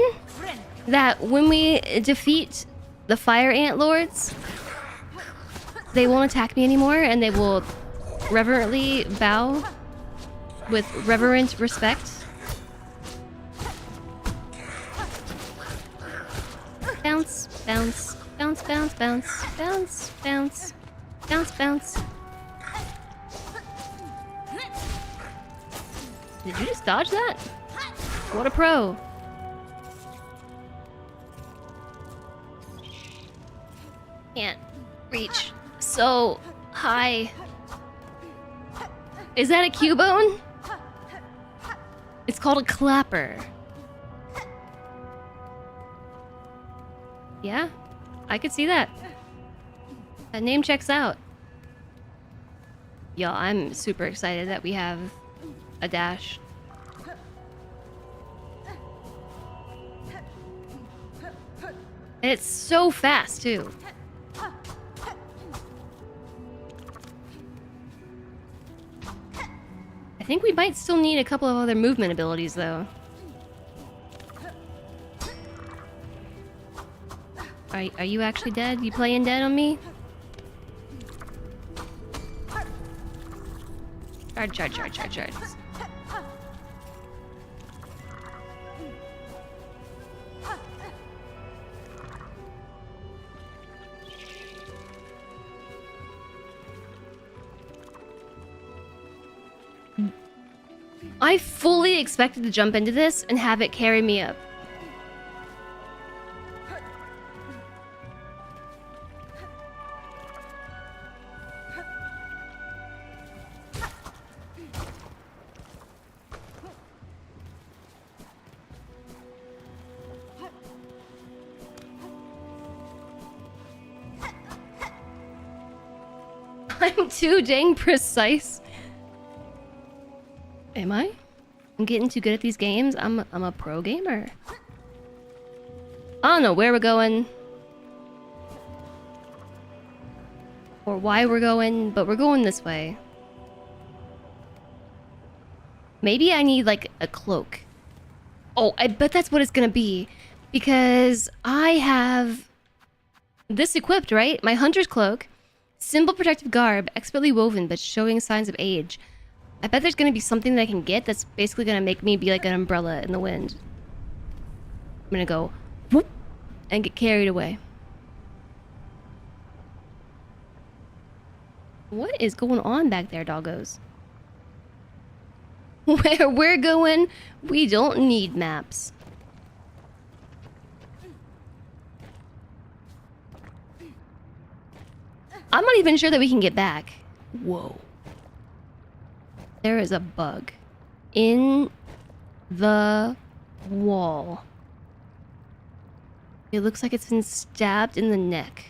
that when we defeat the fire ant lords, they won't attack me anymore and they will reverently bow with reverent respect? Bounce, bounce, bounce, bounce, bounce, bounce, bounce, bounce, bounce. Did you just dodge that? What a pro. Can't reach so high. Is that a Cubone? It's called a clapper. Yeah, I could see that. That name checks out. Yo, I'm super excited that we have a dash. And it's so fast, too. I think we might still need a couple of other movement abilities, though. Are you actually dead? You playing dead on me? Charge. I fully expected to jump into this and have it carry me up. I'm too dang precise. Am I? I'm getting too good at these games. I'm a pro gamer. I don't know where we're going or why we're going, but we're going this way. Maybe I need like a cloak. Oh, I bet that's what it's gonna be, because I have this equipped, right? My hunter's cloak, simple protective garb, expertly woven but showing signs of age. I bet there's gonna be something that I can get that's basically gonna make me be like an umbrella in the wind. I'm gonna go whoop and get carried away. What is going on back there, doggos? Where we're going, we don't need maps. I'm not even sure that we can get back. Whoa. There is a bug in the wall. It looks like it's been stabbed in the neck.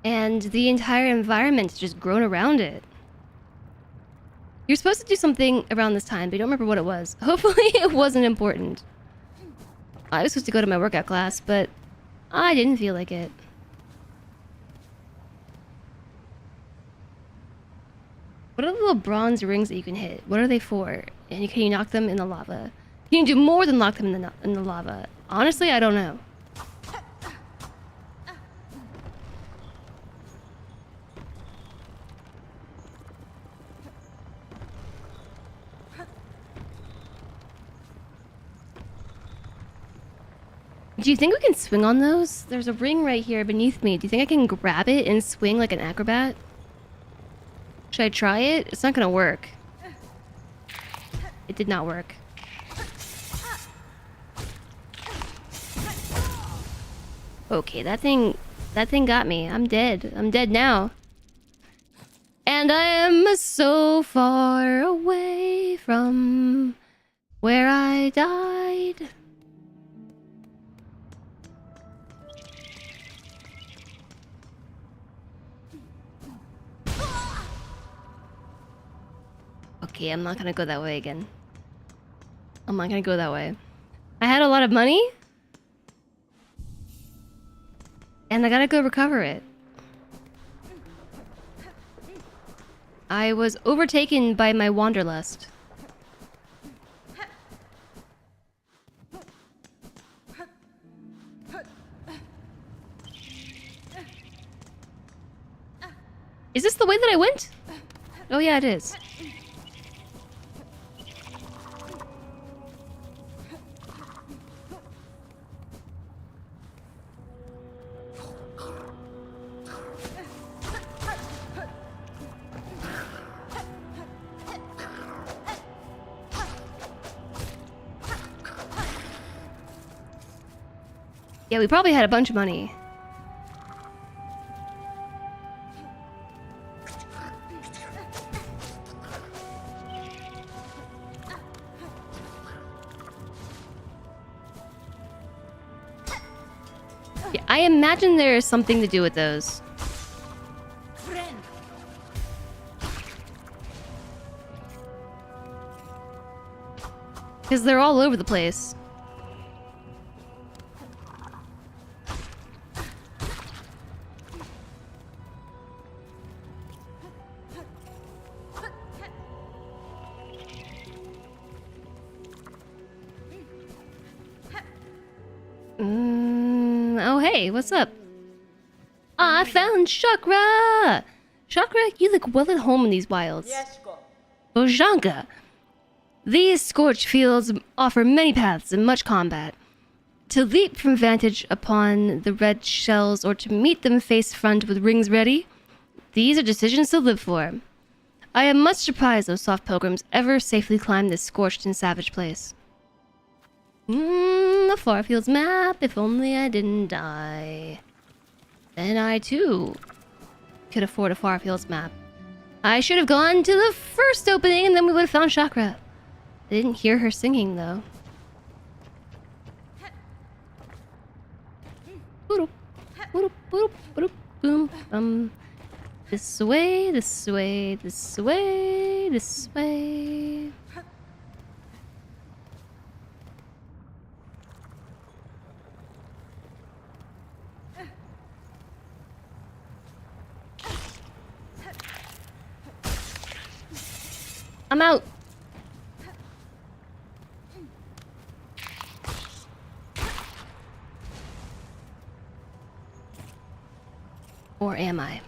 And the entire environment's just grown around it. You're supposed to do something around this time, but I don't remember what it was. Hopefully it wasn't important. I was supposed to go to my workout class, but I didn't feel like it. What are the little bronze rings that you can hit? What are they for? And can you knock them in the lava? Can you do more than knock them in the lava? Honestly, I don't know. Do you think we can swing on those? There's a ring right here beneath me. Do you think I can grab it and swing like an acrobat? Should I try it? It's not gonna work. It did not work. Okay, that thing got me. I'm dead. I'm dead now. And I am so far away from where I died. Okay, I'm not gonna go that way again. I'm not gonna go that way. I had a lot of money. And I gotta go recover it. I was overtaken by my wanderlust. Is this the way that I went? Oh yeah, it is. Yeah, we probably had a bunch of money. Yeah, I imagine there's something to do with those. Because they're all over the place. Oh hey, what's up? I found Chakra! Chakra, you look well at home in these wilds. Bojanka! These scorched fields offer many paths and much combat. To leap from vantage upon the red shells or to meet them face front with rings ready, these are decisions to live for. I am much surprised those soft pilgrims ever safely climbed this scorched and savage place. The Farfields map, if only I didn't die. Then I too could afford a Farfields map. I should have gone to the first opening and then we would have found Chakra. I didn't hear her singing though. This way, this way, this way, this way. I'm out. Or am I?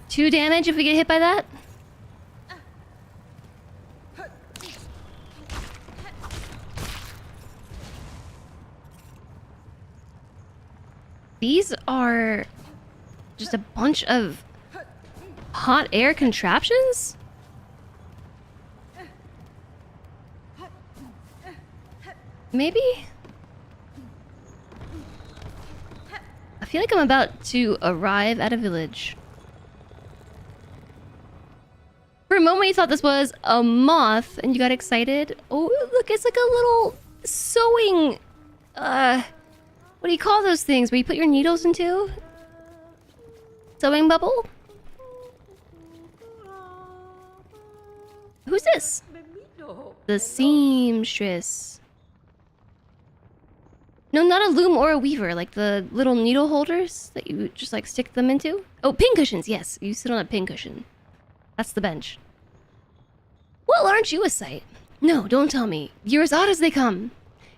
Two damage if we get hit by that? These are just a bunch of hot air contraptions? Maybe? I feel like I'm about to arrive at a village. For a moment you thought this was a moth and you got excited. Oh, look, it's like a little sewing... what do you call those things where you put your needles into? Sewing bubble? Who's this? The seamstress. No, not a loom or a weaver, like the little needle holders that you just like stick them into. Oh, pincushions, yes. You sit on a pincushion. That's the bench. Well, aren't you a sight? No, don't tell me. You're as odd as they come.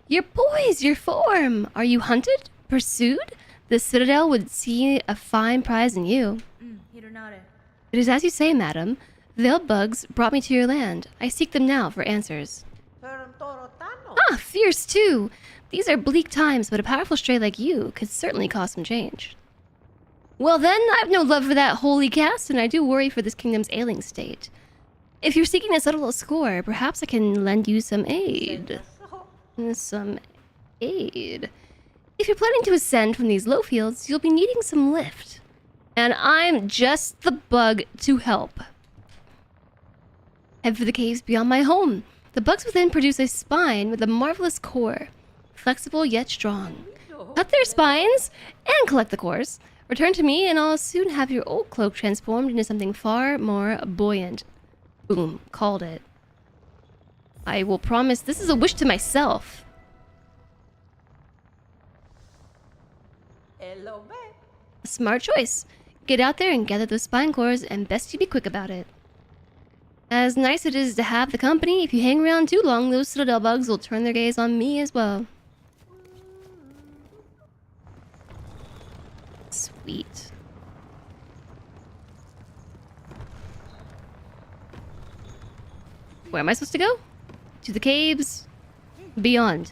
Your poise, your form. Are you hunted? Pursued? The Citadel would see a fine prize in you. It is as you say, madam. Veiled bugs brought me to your land. I seek them now for answers. Ah, fierce too. These are bleak times, but a powerful stray like you could certainly cause some change. Well then, I've no love for that holy caste, and I do worry for this kingdom's ailing state. If you're seeking to settle a score, perhaps I can lend you some aid. Some aid. If you're planning to ascend from these low fields, you'll be needing some lift. And I'm just the bug to help. Head for the caves beyond my home. The bugs within produce a spine with a marvelous core. Flexible yet strong. Cut their spines and collect the cores. Return to me and I'll soon have your old cloak transformed into something far more buoyant. Boom. Called it. I will promise this is a wish to myself. A smart choice. Get out there and gather those spine cores, and best you be quick about it. As nice it is to have the company, if you hang around too long, those Citadel bugs will turn their gaze on me as well. Sweet. Where am I supposed to go? To the caves beyond.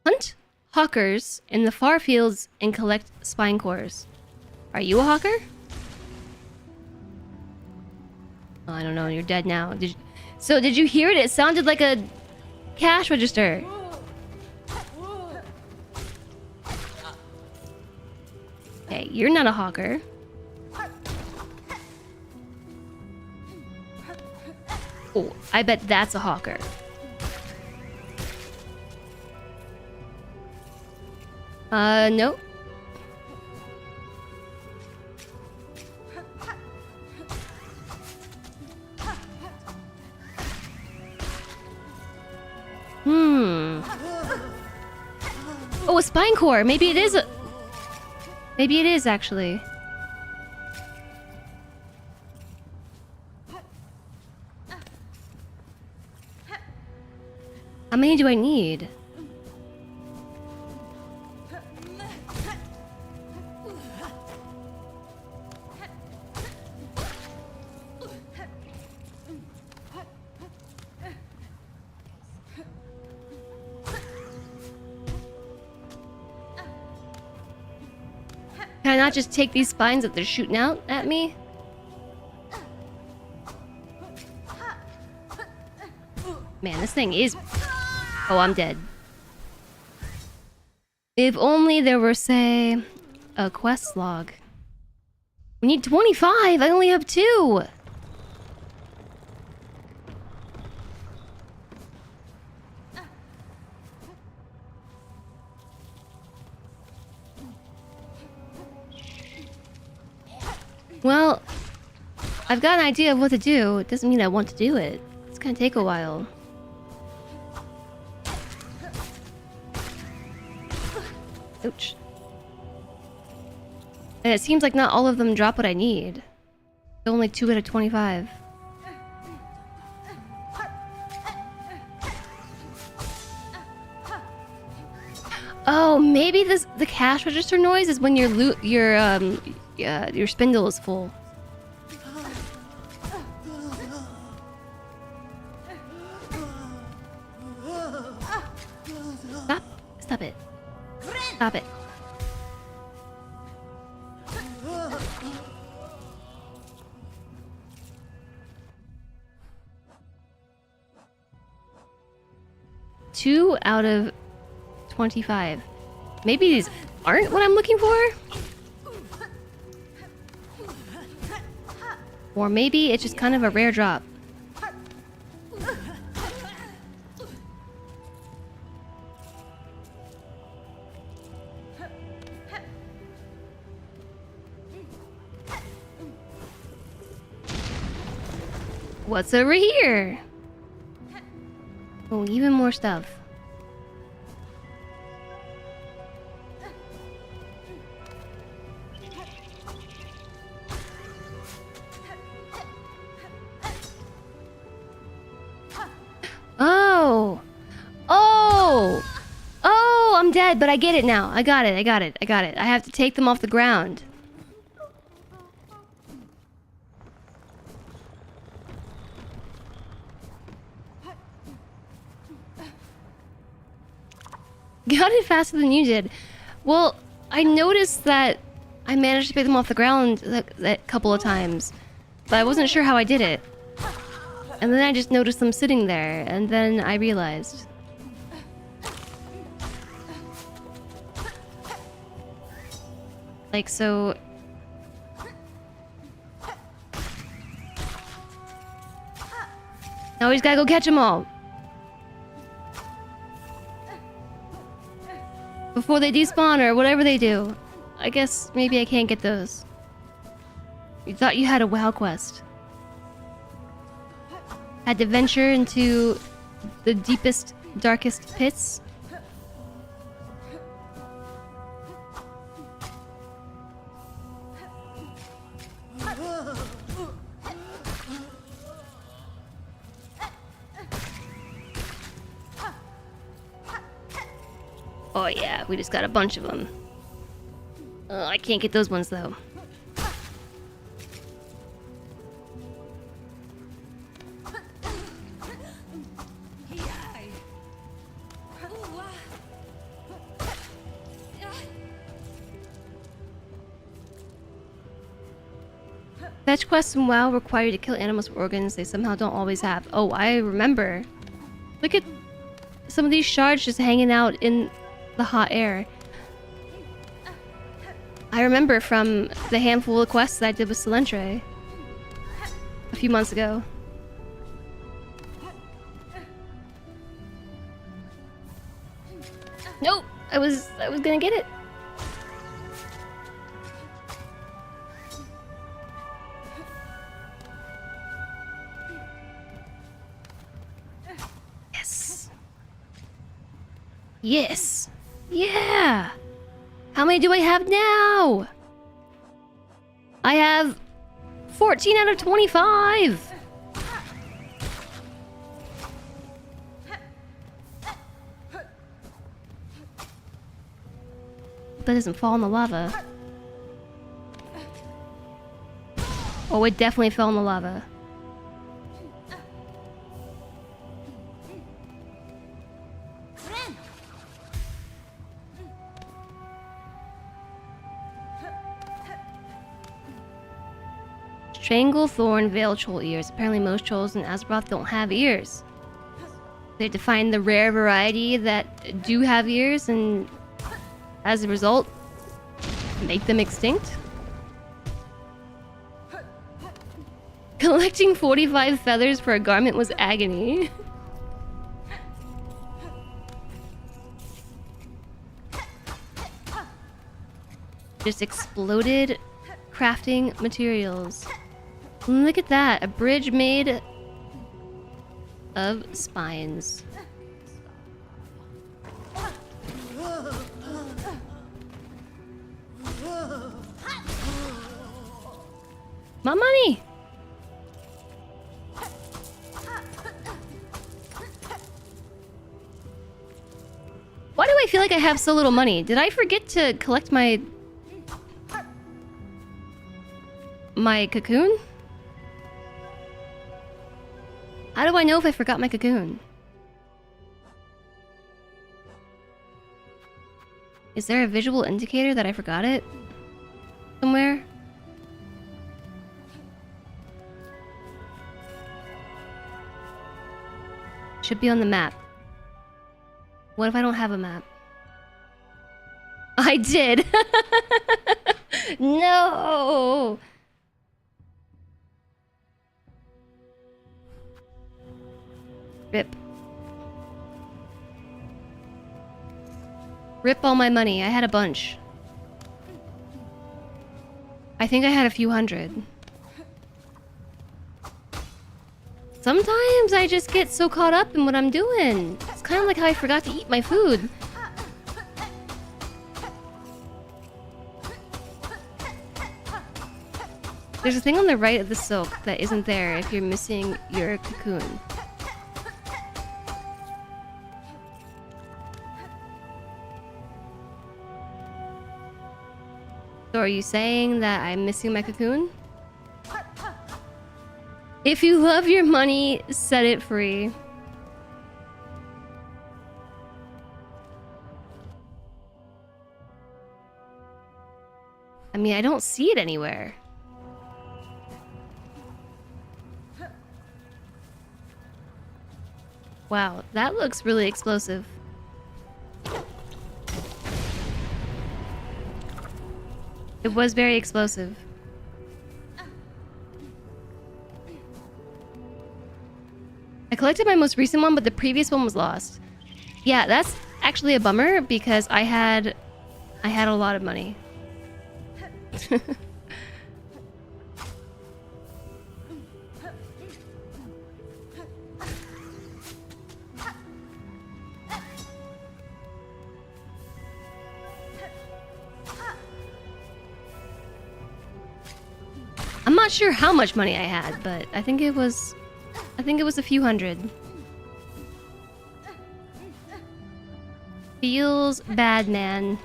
Hunt hawkers in the far fields and collect spine cores. Are you a hawker? Oh, I don't know. You're dead now. Did you hear it? It sounded like a cash register. Okay, you're not a hawker. Oh, I bet that's a hawker. No. Oh, a spine core. Maybe it is a... Maybe it is, actually. How many do I need? Can I not just take these spines that they're shooting out at me? Man, this thing is... Oh, I'm dead. If only there were, say, a quest log. We need 25! I only have 2! Well, I've got an idea of what to do. It doesn't mean I want to do it. It's gonna take a while. Ouch. And it seems like not all of them drop what I need. Only 2 out of 25. Oh, maybe the cash register noise is when your spindle is full. Stop. Stop it. Stop it. Two out of 25. Maybe these aren't what I'm looking for? Or maybe it's just kind of a rare drop. What's over here? Oh, even more stuff. Oh! Oh! Oh, I'm dead, but I get it now. I got it. I have to take them off the ground. Got it faster than you did. Well, I noticed that I managed to pick them off the ground that couple of times, but I wasn't sure how I did it. And then I just noticed them sitting there, and then I realized. Like, so... Now we just gotta go catch them all. Before they despawn or whatever they do. I guess maybe I can't get those. You thought you had a WoW quest. Had to venture into the deepest, darkest pits. Oh yeah, we just got a bunch of them. Oh, I can't get those ones though. Fetch quests in WoW require you to kill animals with organs they somehow don't always have. Oh, I remember. Look at some of these shards just hanging out in the hot air. I remember from the handful of quests that I did with Silentre a few months ago. Nope, I was gonna get it. Yes. Yes. Yeah. How many do I have now? I have 14 out of 25. That doesn't fall in the lava. Oh, it definitely fell in the lava. Stranglethorn Veil Troll ears. Apparently most trolls in Azeroth don't have ears. They have to find the rare variety that do have ears and as a result make them extinct. Collecting 45 feathers for a garment was agony. Just exploded crafting materials. Look at that, a bridge made of spines. My money! Why do I feel like I have so little money? Did I forget to collect my cocoon? How do I know if I forgot my cocoon? Is there a visual indicator that I forgot it? Somewhere? Should be on the map. What if I don't have a map? I did! No! Rip. Rip all my money. I had a bunch. I think I had a few hundred. Sometimes I just get so caught up in what I'm doing. It's kind of like how I forgot to eat my food. There's a thing on the right of the silk that isn't there if you're missing your cocoon. So are you saying that I'm missing my cocoon? If you love your money, set it free. I mean, I don't see it anywhere. Wow, that looks really explosive. It was very explosive. I collected my most recent one, but the previous one was lost. Yeah, that's actually a bummer because I had a lot of money. I'm not sure how much money I had, but I think it was a few hundred. Feels bad, man.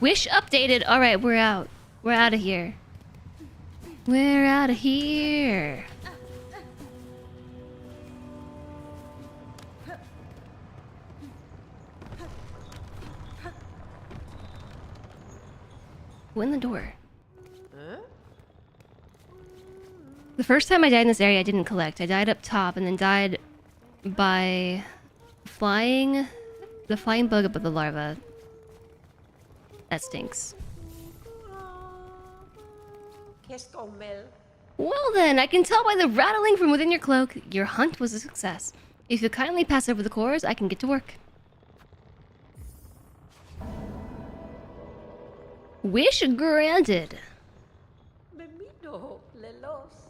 Wish updated. All right, we're out. We're out of here. We're out of here. Who in the door? The first time I died in this area, I didn't collect. I died up top and then died by flying the flying bug above the larva. That stinks. Well then, I can tell by the rattling from within your cloak, your hunt was a success. If you'll kindly pass over the cores, I can get to work. Wish granted.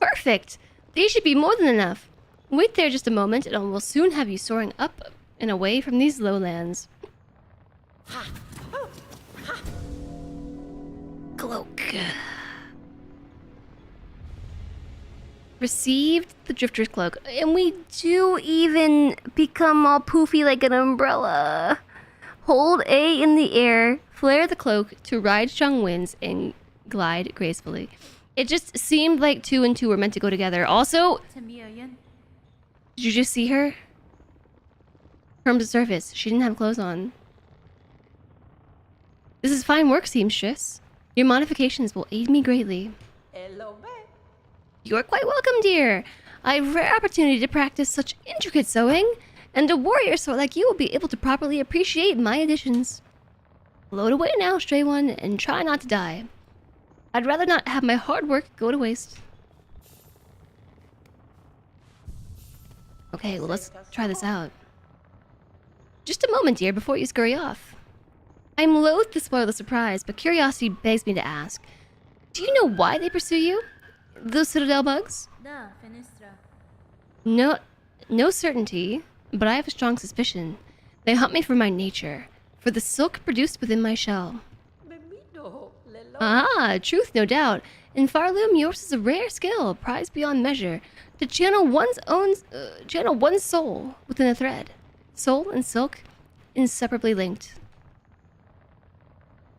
Perfect! These should be more than enough. Wait there just a moment and I will soon have you soaring up and away from these lowlands. Cloak. Received the Drifter's Cloak. And we do even become all poofy like an umbrella. Hold A in the air, flare the cloak to ride strong winds, and glide gracefully. It just seemed like 2 and 2 were meant to go together. Also, did you just see her? From the surface, she didn't have clothes on. This is fine work, seamstress. Your modifications will aid me greatly. You're quite welcome, dear. I have rare opportunity to practice such intricate sewing, and a warrior sword like you will be able to properly appreciate my additions. Float away now, stray one, and try not to die. I'd rather not have my hard work go to waste. Okay, well, let's try this out. Just a moment, dear, before you scurry off. I'm loath to spoil the surprise, but curiosity begs me to ask. Do you know why they pursue you? Those citadel bugs? No certainty, but I have a strong suspicion. They hunt me for my nature, for the silk produced within my shell. Ah, truth, no doubt. In Farloom, yours is a rare skill, prized beyond measure, to channel one's soul within a thread. Soul and silk, inseparably linked.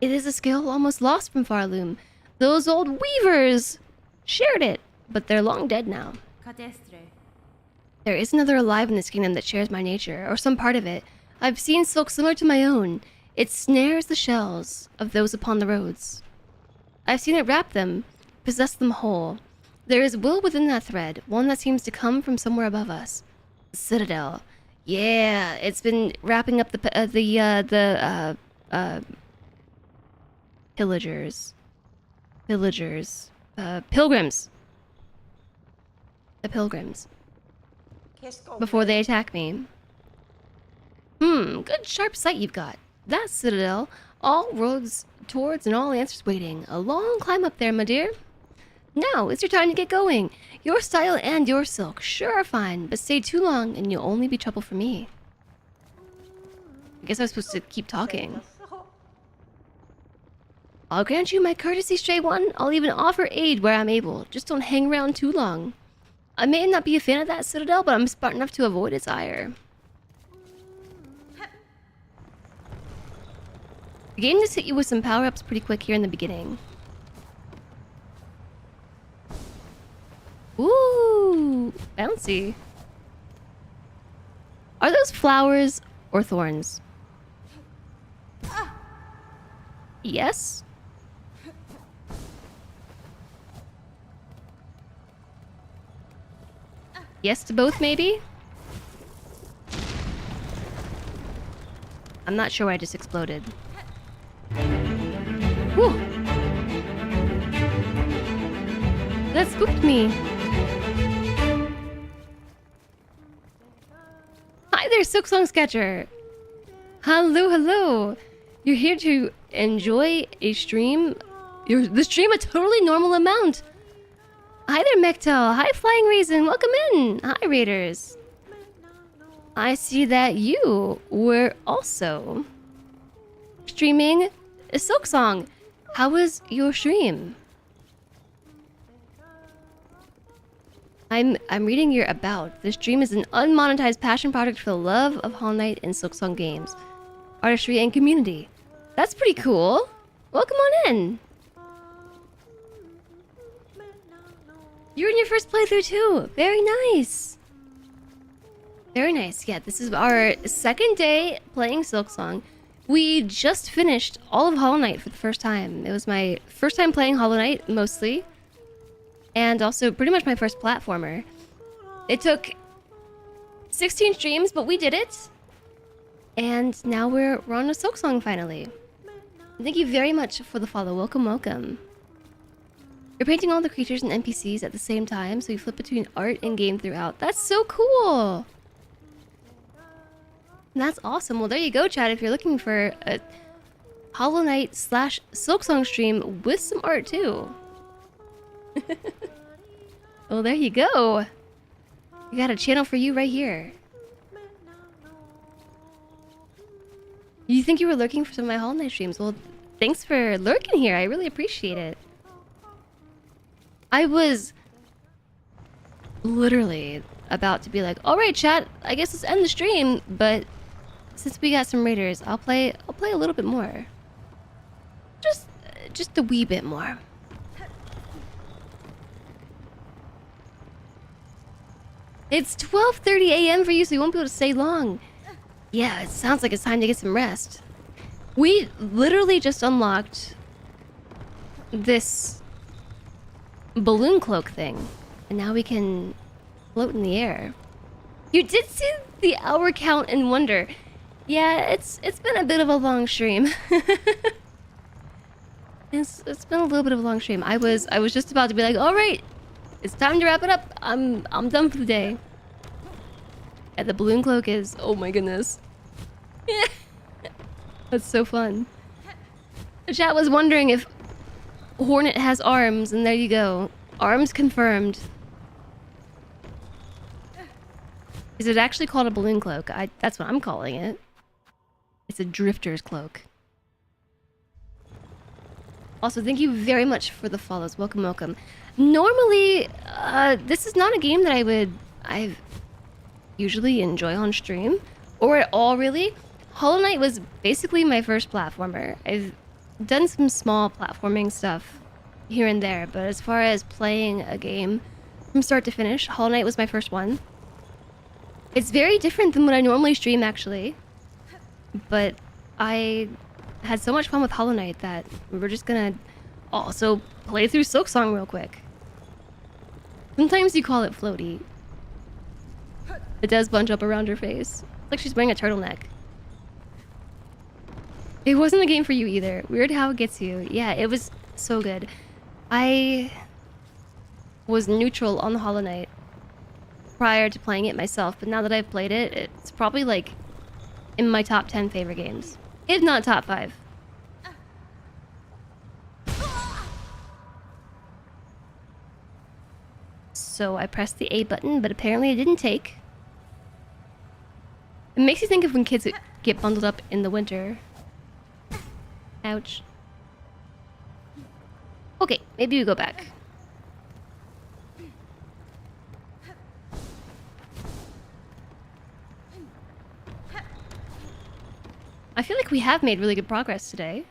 It is a skill almost lost from Farloom. Those old weavers shared it, but they're long dead now. There is another alive in this kingdom that shares my nature, or some part of it. I've seen silk similar to my own. It snares the shells of those upon the roads. I've seen it wrap them, possess them whole. There is will within that thread, one that seems to come from somewhere above us. The citadel. Yeah, it's been wrapping up the pillagers. Pilgrims. The pilgrims. Before they attack me. Good sharp sight you've got. that citadel. All roads towards and all answers waiting. A long climb up there, my dear. Now it's your time to get going. Your style and your silk sure are fine, but stay too long and you'll only be trouble for me. I guess I was supposed to keep talking. I'll grant you my courtesy, stray one. I'll even offer aid where I'm able. Just don't hang around too long. I may not be a fan of that citadel, but I'm smart enough to avoid its ire. The game just hit you with some power-ups pretty quick here in the beginning. Ooh, bouncy. Are those flowers or thorns? Yes. Yes to both, maybe? I'm not sure why I just exploded. Whew. That spooked me. Hi there, Silksong Sketcher. Hello, hello. You're here to enjoy a stream. The stream a totally normal amount. Hi there, Mektel. Hi, Flying Raisin. Welcome in. Hi, Raiders. I see that you were also streaming a Silksong. How was your stream? I'm reading your about. The stream is an unmonetized passion project for the love of Hollow Knight and Silksong games, artistry, and community. That's pretty cool. Welcome on in. You're in your first playthrough too. Very nice. Very nice. Yeah, this is our second day playing Silksong. We just finished all of Hollow Knight for the first time. It was my first time playing Hollow Knight, mostly. And also pretty much my first platformer. It took 16 streams, but we did it. And now we're on a Silksong finally. Thank you very much for the follow. Welcome, welcome. You're painting all the creatures and NPCs at the same time, so you flip between art and game throughout. That's so cool! That's awesome. Well, there you go, chat. If you're looking for a Hollow Knight / Silksong stream with some art too. Well, there you go. We got a channel for you right here. You think you were lurking for some of my Hollow Knight streams? Well, thanks for lurking here. I really appreciate it. I was literally about to be like, all right, chat, I guess let's end the stream. But since we got some raiders, I'll play a little bit more. Just a wee bit more. It's 12:30 a.m. for you, so you won't be able to stay long. Yeah, it sounds like it's time to get some rest. We literally just unlocked this balloon cloak thing, and now we can float in the air. You did see the hour count and wonder. Yeah, it's been a bit of a long stream. It's been a little bit of a long stream. I was just about to be like, all right, it's time to wrap it up. I'm done for the day. And the balloon cloak is, oh my goodness. That's so fun. The chat was wondering if Hornet has arms, and there you go. Arms confirmed. Is it actually called a balloon cloak? That's what I'm calling it. It's a drifter's cloak. Also, thank you very much for the follows. Welcome, welcome. Normally, this is not a game that I usually enjoy on stream, or at all, really. Hollow Knight was basically my first platformer. I've done some small platforming stuff here and there, but as far as playing a game from start to finish, Hollow Knight was my first one. It's very different than what I normally stream, actually. But I had so much fun with Hollow Knight that we're just gonna also play through Silksong real quick. Sometimes you call it floaty. It does bunch up around her face. Like she's wearing a turtleneck. It wasn't a game for you either. Weird how it gets you. Yeah, it was so good. I was neutral on the Hollow Knight prior to playing it myself, but now that I've played it, it's probably like in my top 10 favorite games. if not top 5. So I pressed the A button, but apparently it didn't take. It makes you think of when kids get bundled up in the winter. Ouch. Okay, maybe we go back. I feel like we have made really good progress today.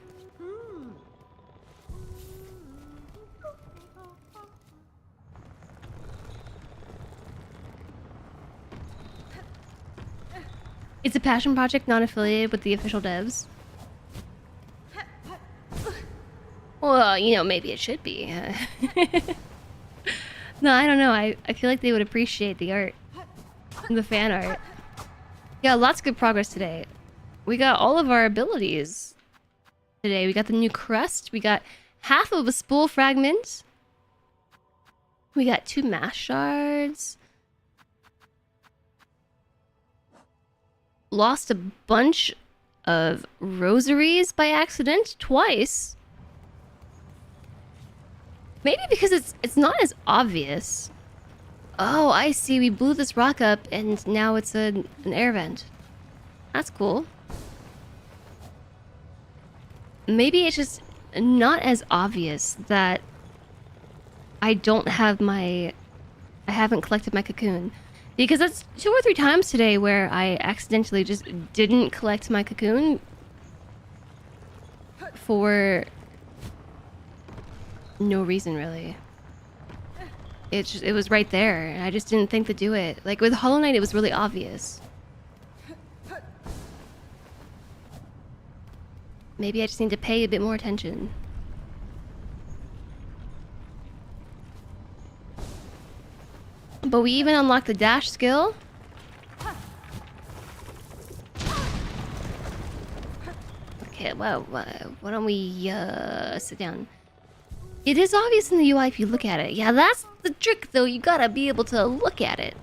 It's a passion project not affiliated with the official devs. Well, you know, maybe it should be. No, I don't know. I feel like they would appreciate the art. The fan art. Yeah, lots of good progress today. We got all of our abilities today. We got the new crest. We got half of a spool fragment. We got 2 mass shards. Lost a bunch of rosaries by accident twice. Maybe because it's not as obvious. Oh, I see. We blew this rock up and now it's an air vent. That's cool. Maybe it's just not as obvious that I don't have my... I haven't collected my cocoon. Because that's 2 or 3 times today where I accidentally just didn't collect my cocoon for no reason, really. It was right there, and I just didn't think to do it. Like with Hollow Knight, it was really obvious. Maybe I just need to pay a bit more attention. But we even unlocked the dash skill. Okay, well, why don't we sit down? It is obvious in the UI if you look at it. Yeah, that's the trick, though. You gotta be able to look at it.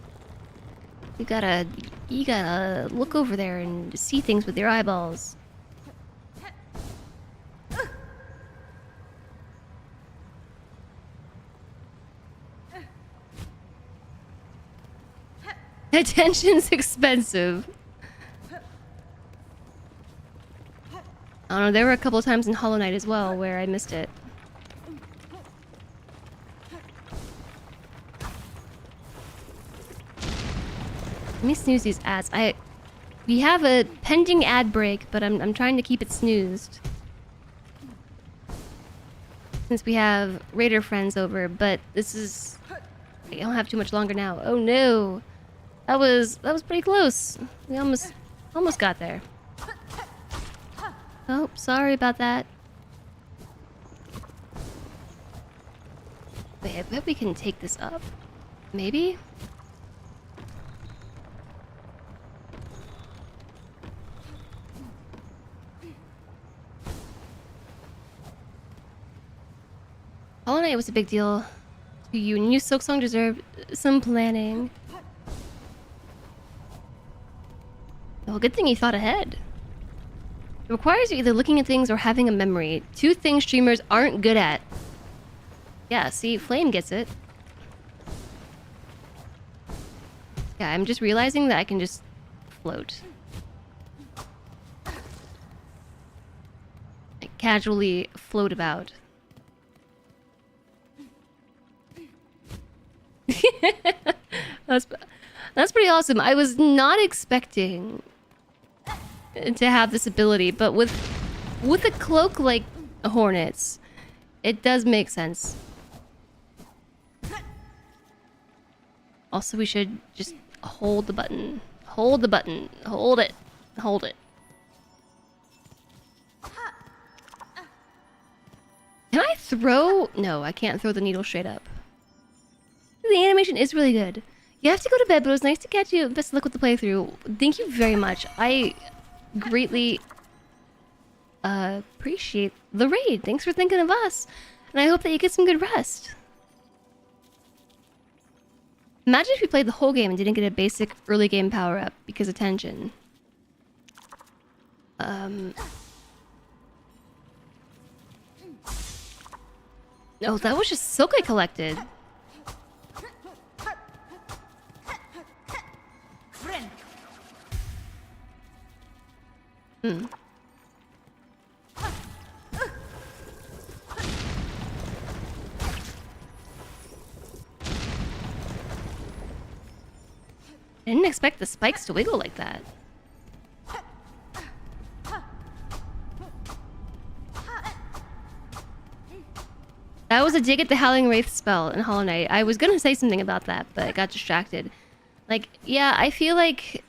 You gotta look over there and see things with your eyeballs. Attention's expensive. I don't know, there were a couple of times in Hollow Knight as well where I missed it. Let me snooze these ads. We have a pending ad break, but I'm trying to keep it snoozed. Since we have Raider friends over, but this is... I don't have too much longer now. Oh no! That was pretty close. We almost got there. Oh, sorry about that. Wait, I bet we can take this up. Maybe? Hollow Knight was a big deal to you, and you Silksong deserved some planning. Well, good thing you thought ahead. It requires you either looking at things or having a memory. 2 things streamers aren't good at. Yeah, see, Flame gets it. Yeah, I'm just realizing that I can just float. Like, casually float about. That's pretty awesome. I was not expecting to have this ability, but with a cloak like Hornets, it does make sense. Also, we should just hold the button. Hold the button. Hold it. Hold it. Can I throw? No, I can't throw the needle straight up. The animation is really good. You have to go to bed, but it was nice to catch you. Best of luck with the playthrough. Thank you very much. I greatly appreciate the raid. Thanks for thinking of us. And I hope that you get some good rest. Imagine if we played the whole game and didn't get a basic early game power-up because of tension. Oh, that was just silk I collected. Hmm. I didn't expect the spikes to wiggle like that. That was a dig at the Howling Wraith spell in Hollow Knight. I was gonna say something about that, but I got distracted. Like, yeah, I feel like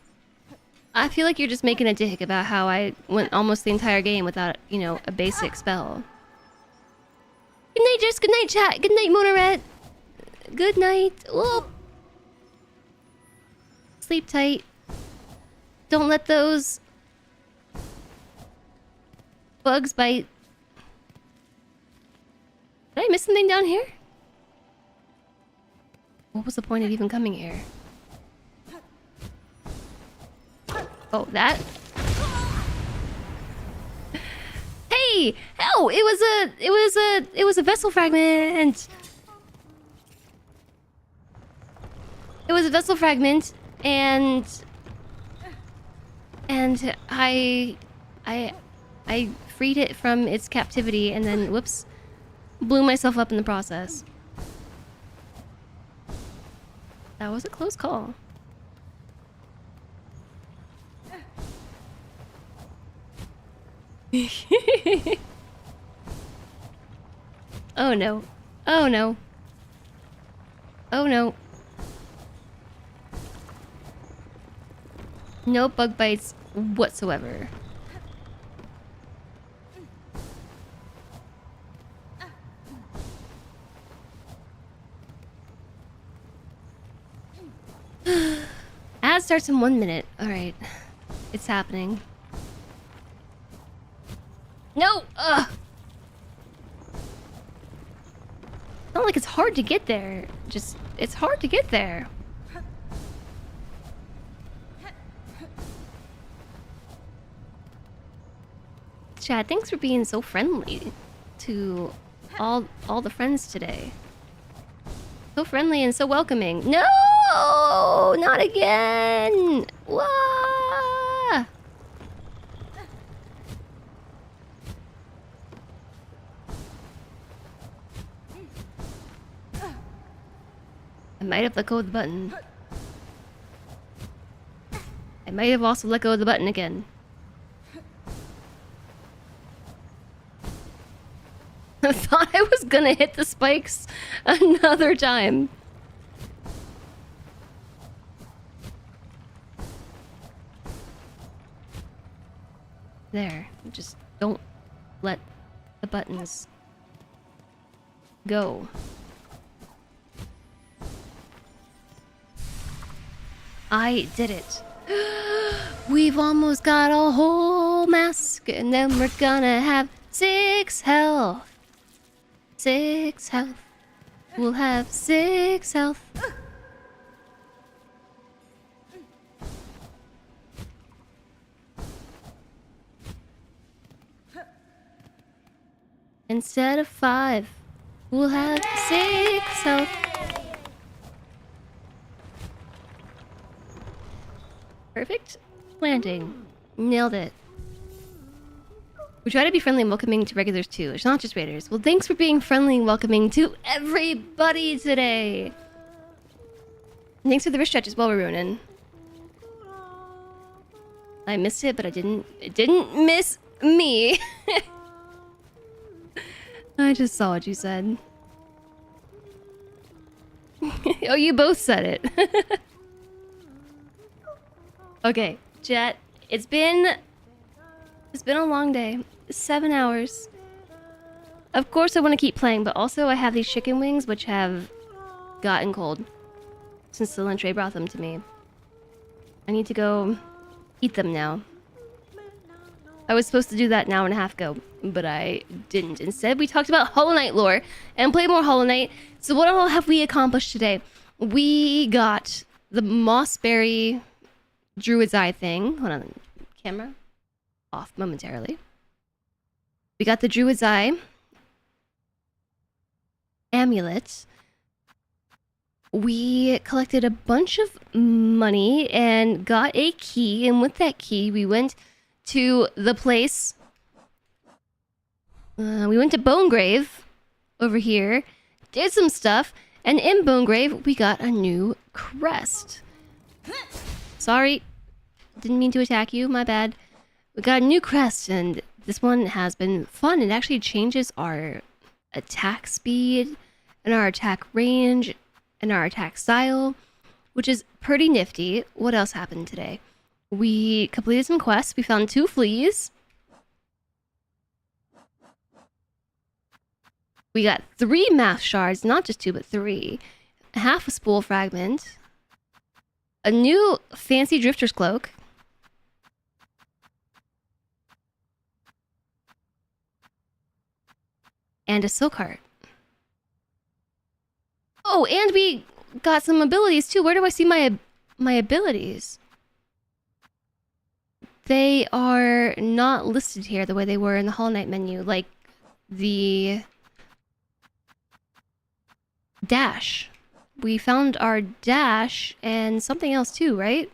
you're just making a dig about how I went almost the entire game without, you know, a basic spell. Good night, Jess. Good night, chat. Good night, Monoret. Good night. Whoop. Sleep tight. Don't let those bugs bite. Did I miss something down here? What was the point of even coming here? Oh, that? Hey! Oh, it was a vessel fragment! It was a vessel fragment, and I freed it from its captivity, and then, whoops, blew myself up in the process. That was a close call. Oh no. Oh no. Oh no. No bug bites whatsoever. Ad starts in 1 minute. Alright. It's happening. No! Ugh! Not like it's hard to get there. Just, it's hard to get there. Chad, thanks for being so friendly to all the friends today. So friendly and so welcoming. No! Not again! Wah! I might have let go of the button. I might have also let go of the button again. I thought I was gonna hit the spikes another time. There. Just don't let the buttons go. I did it. We've almost got a whole mask, and then we're gonna have 6 health. 6 health. We'll have 6 health. Instead of 5, we'll have 6 health. Perfect landing. Nailed it. We try to be friendly and welcoming to regulars too. It's not just raiders. Well, thanks for being friendly and welcoming to everybody today. And thanks for the wrist stretch as well, Ruinin. I missed it, but it didn't miss me. I just saw what you said. Oh, you both said it. Okay, chat. It's been a long day. 7 hours. Of course I want to keep playing, but also I have these chicken wings which have gotten cold since the Lentray brought them to me. I need to go eat them now. I was supposed to do that an hour and a half ago, but I didn't. Instead, we talked about Hollow Knight lore and played more Hollow Knight. So what all have we accomplished today? We got the Mossberry Druid's Eye thing. Hold on, camera off momentarily. We got the Druid's Eye. amulet. We collected a bunch of money and got a key, and with that key, we went to the place. We went to Bonegrave over here, did some stuff, and in Bonegrave, we got a new crest. Sorry, didn't mean to attack you, my bad. We got a new crest, and this one has been fun. It actually changes our attack speed and our attack range and our attack style, which is pretty nifty. What else happened today? We completed some quests. We found 2 fleas. We got 3 math shards, not just 2, but 3. Half a spool fragment. A new fancy drifter's cloak. And a silk heart. Oh, and we got some abilities too. Where do I see my abilities? They are not listed here the way they were in the hollowknight menu, like the dash. We found our dash and something else too, right?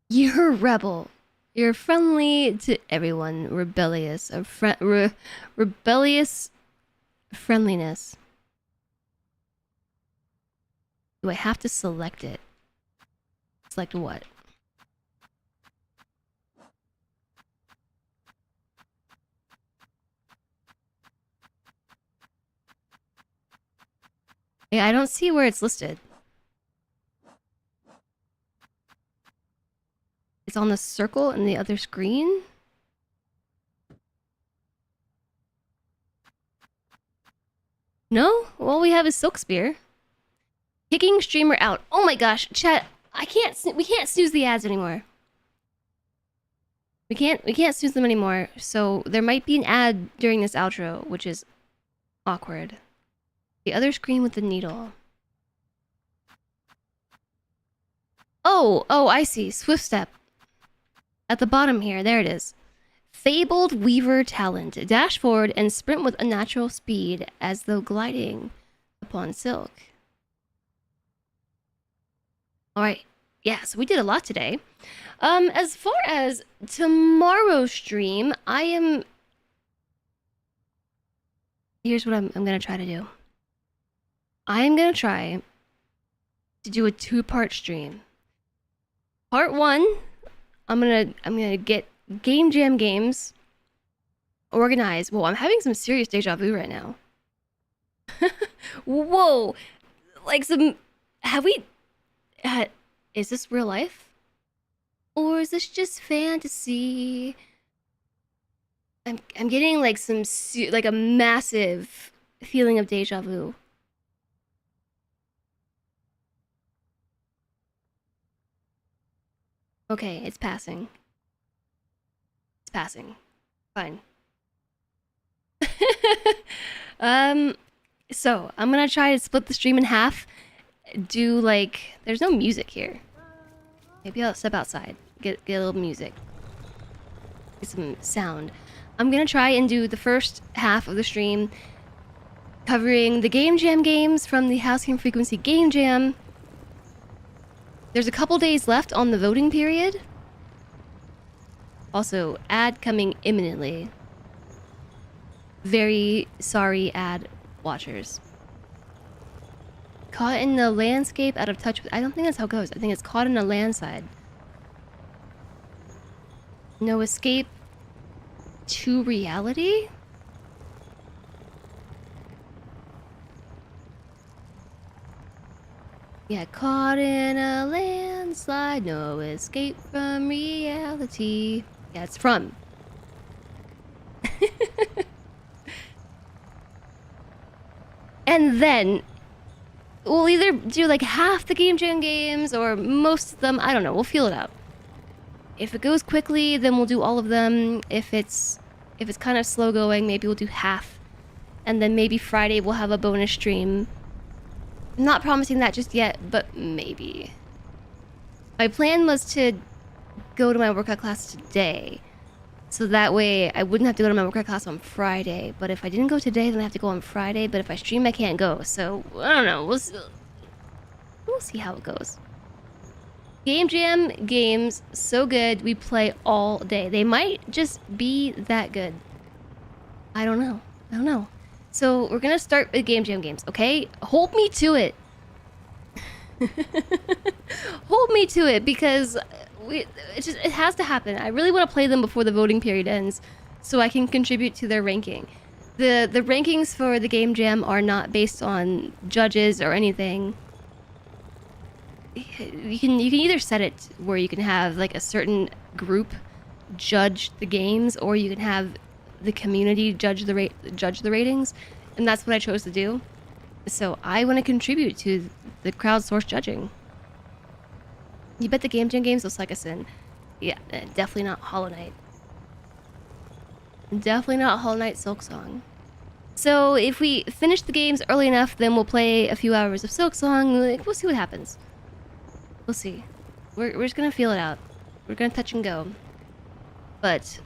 You're a rebel. You're friendly to everyone. Rebellious. Rebellious friendliness. Do I have to select it? Select what? Yeah, I don't see where it's listed. It's on the circle in the other screen? No? All we have is Silk Spear. Kicking streamer out. Oh my gosh, chat. We can't snooze the ads anymore. We can't snooze them anymore. So there might be an ad during this outro, which is awkward. The other screen with the needle. Oh, I see. Swift step. At the bottom here, there it is. Fabled Weaver Talent. Dash forward and sprint with unnatural speed as though gliding upon silk. Alright. Yeah, so we did a lot today. As far as tomorrow's stream, here's what I'm gonna try to do. I'm gonna try to do a 2-part stream. Part 1, I'm gonna get Game Jam games organized. Whoa, I'm having some serious deja vu right now. Whoa, like some. Is this real life, or is this just fantasy? I'm getting like like a massive feeling of deja vu. Okay, it's passing. It's passing. Fine. So I'm gonna try to split the stream in half. Do like, there's no music here. Maybe I'll step outside. Get a little music. Get some sound. I'm gonna try and do the first half of the stream covering the Game Jam games from the House Game Frequency Game Jam. There's a couple days left on the voting period. Also, ad coming imminently. Very sorry, ad watchers. Caught in the landscape, out of touch with... I don't think that's how it goes. I think it's caught in a landside. No escape to reality? Yeah, caught in a landslide, no escape from reality. Yeah, it's from. And then we'll either do like half the Game Jam games or most of them. I don't know. We'll feel it out. If it goes quickly, then we'll do all of them. If it's kind of slow going, maybe we'll do half. And then maybe Friday we'll have a bonus stream. I'm not promising that just yet, but maybe. My plan was to go to my workout class today. So that way I wouldn't have to go to my workout class on Friday. But if I didn't go today, then I have to go on Friday. But if I stream, I can't go. So I don't know. We'll see how it goes. Game Jam games, so good. We play all day. They might just be that good. I don't know. I don't know. So we're gonna start with Game Jam games, okay? Hold me to it. Hold me to it because it has to happen. I really want to play them before the voting period ends, so I can contribute to their ranking. The rankings for the Game Jam are not based on judges or anything. You can either set it where you can have like a certain group judge the games, or you can have the community judge the ratings, and that's what I chose to do. So I want to contribute to the crowdsourced judging. You bet the Game Jam games will suck us in. Yeah, definitely not Hollow Knight. Definitely not Hollow Knight Silksong. So if we finish the games early enough, then we'll play a few hours of Silksong. We'll see what happens. We'll see. We're just gonna feel it out. We're gonna touch and go. But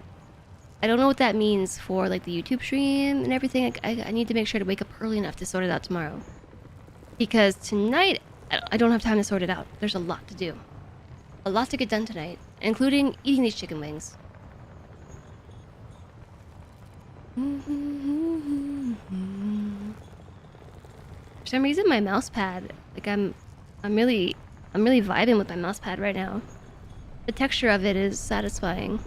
I don't know what that means for like the YouTube stream and everything. I need to make sure to wake up early enough to sort it out tomorrow. Because tonight, I don't have time to sort it out. There's a lot to do. A lot to get done tonight, including eating these chicken wings. For some reason, my mouse pad, like I'm really vibing with my mouse pad right now. The texture of it is satisfying.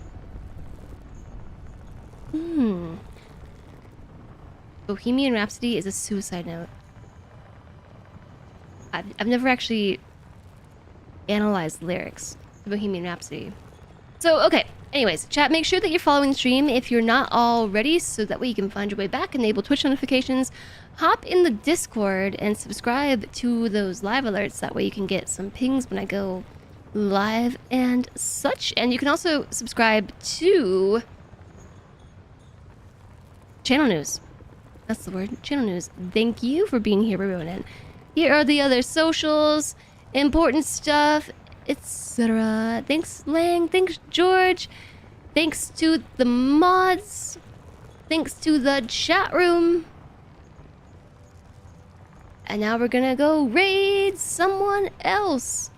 Bohemian Rhapsody is a suicide note. I've never actually analyzed lyrics to Bohemian Rhapsody. So, okay. Anyways, chat, make sure that you're following the stream if you're not already, so that way you can find your way back, enable Twitch notifications, hop in the Discord, and subscribe to those live alerts. That way you can get some pings when I go live and such. And you can also subscribe to channel news. That's the word, channel news. Thank you for being here, everyone. Here are the other socials, important stuff, etc. Thanks, Lang. Thanks, George. Thanks to the mods. Thanks to the chat room. And now we're gonna go raid someone else.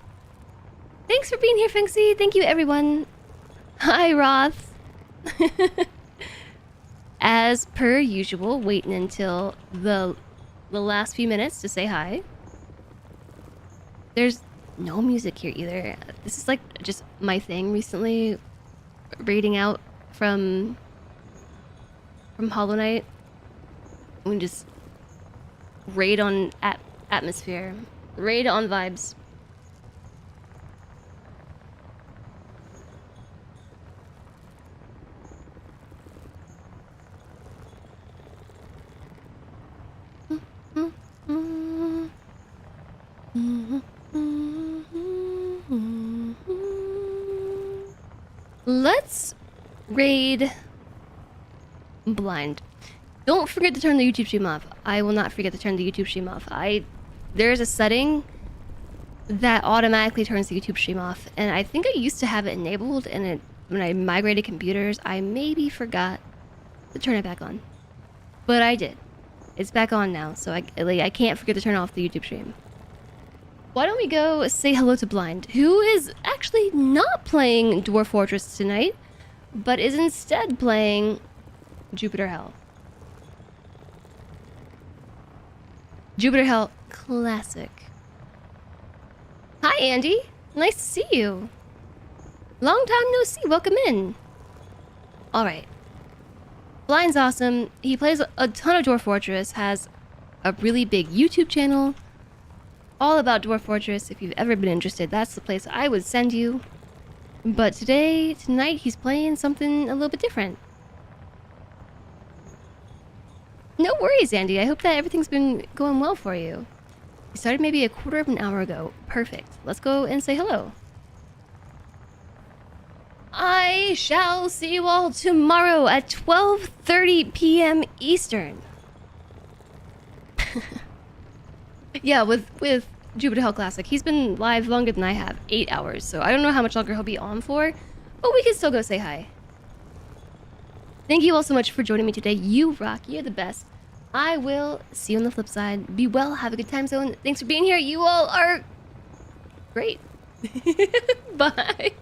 Thanks for being here, Finksy. Thank you, everyone. Hi, Roth. As per usual, waiting until the last few minutes to say hi. There's no music here either. This is like just my thing recently, raiding out from Hollow Knight. We just raid on atmosphere, raid on vibes. Let's raid blind. Don't forget to turn the YouTube stream off. I will not forget to turn the YouTube stream off. There's a setting that automatically turns the YouTube stream off, and I think I used to have it enabled, and when I migrated computers, I maybe forgot to turn it back on. But I did. It's back on now, so I can't forget to turn off the YouTube stream. Why don't we go say hello to Blind, who is actually not playing Dwarf Fortress tonight, but is instead playing Jupiter Hell. Jupiter Hell Classic. Hi, Andy. Nice to see you. Long time no see. Welcome in. All right. Blind's awesome. He plays a ton of Dwarf Fortress, has a really big YouTube channel all about Dwarf Fortress. If you've ever been interested, that's the place I would send you. But tonight, he's playing something a little bit different. No worries, Andy. I hope that everything's been going well for you. You started maybe a quarter of an hour ago. Perfect. Let's go and say hello. I shall see you all tomorrow at 12:30 p.m. Eastern. Yeah, with Jupiter Hell Classic. He's been live longer than I have, 8 hours. So I don't know how much longer he'll be on for, but we can still go say hi. Thank you all so much for joining me today. You rock. You're the best. I will see you on the flip side. Be well. Have a good time zone. Thanks for being here. You all are great. Bye.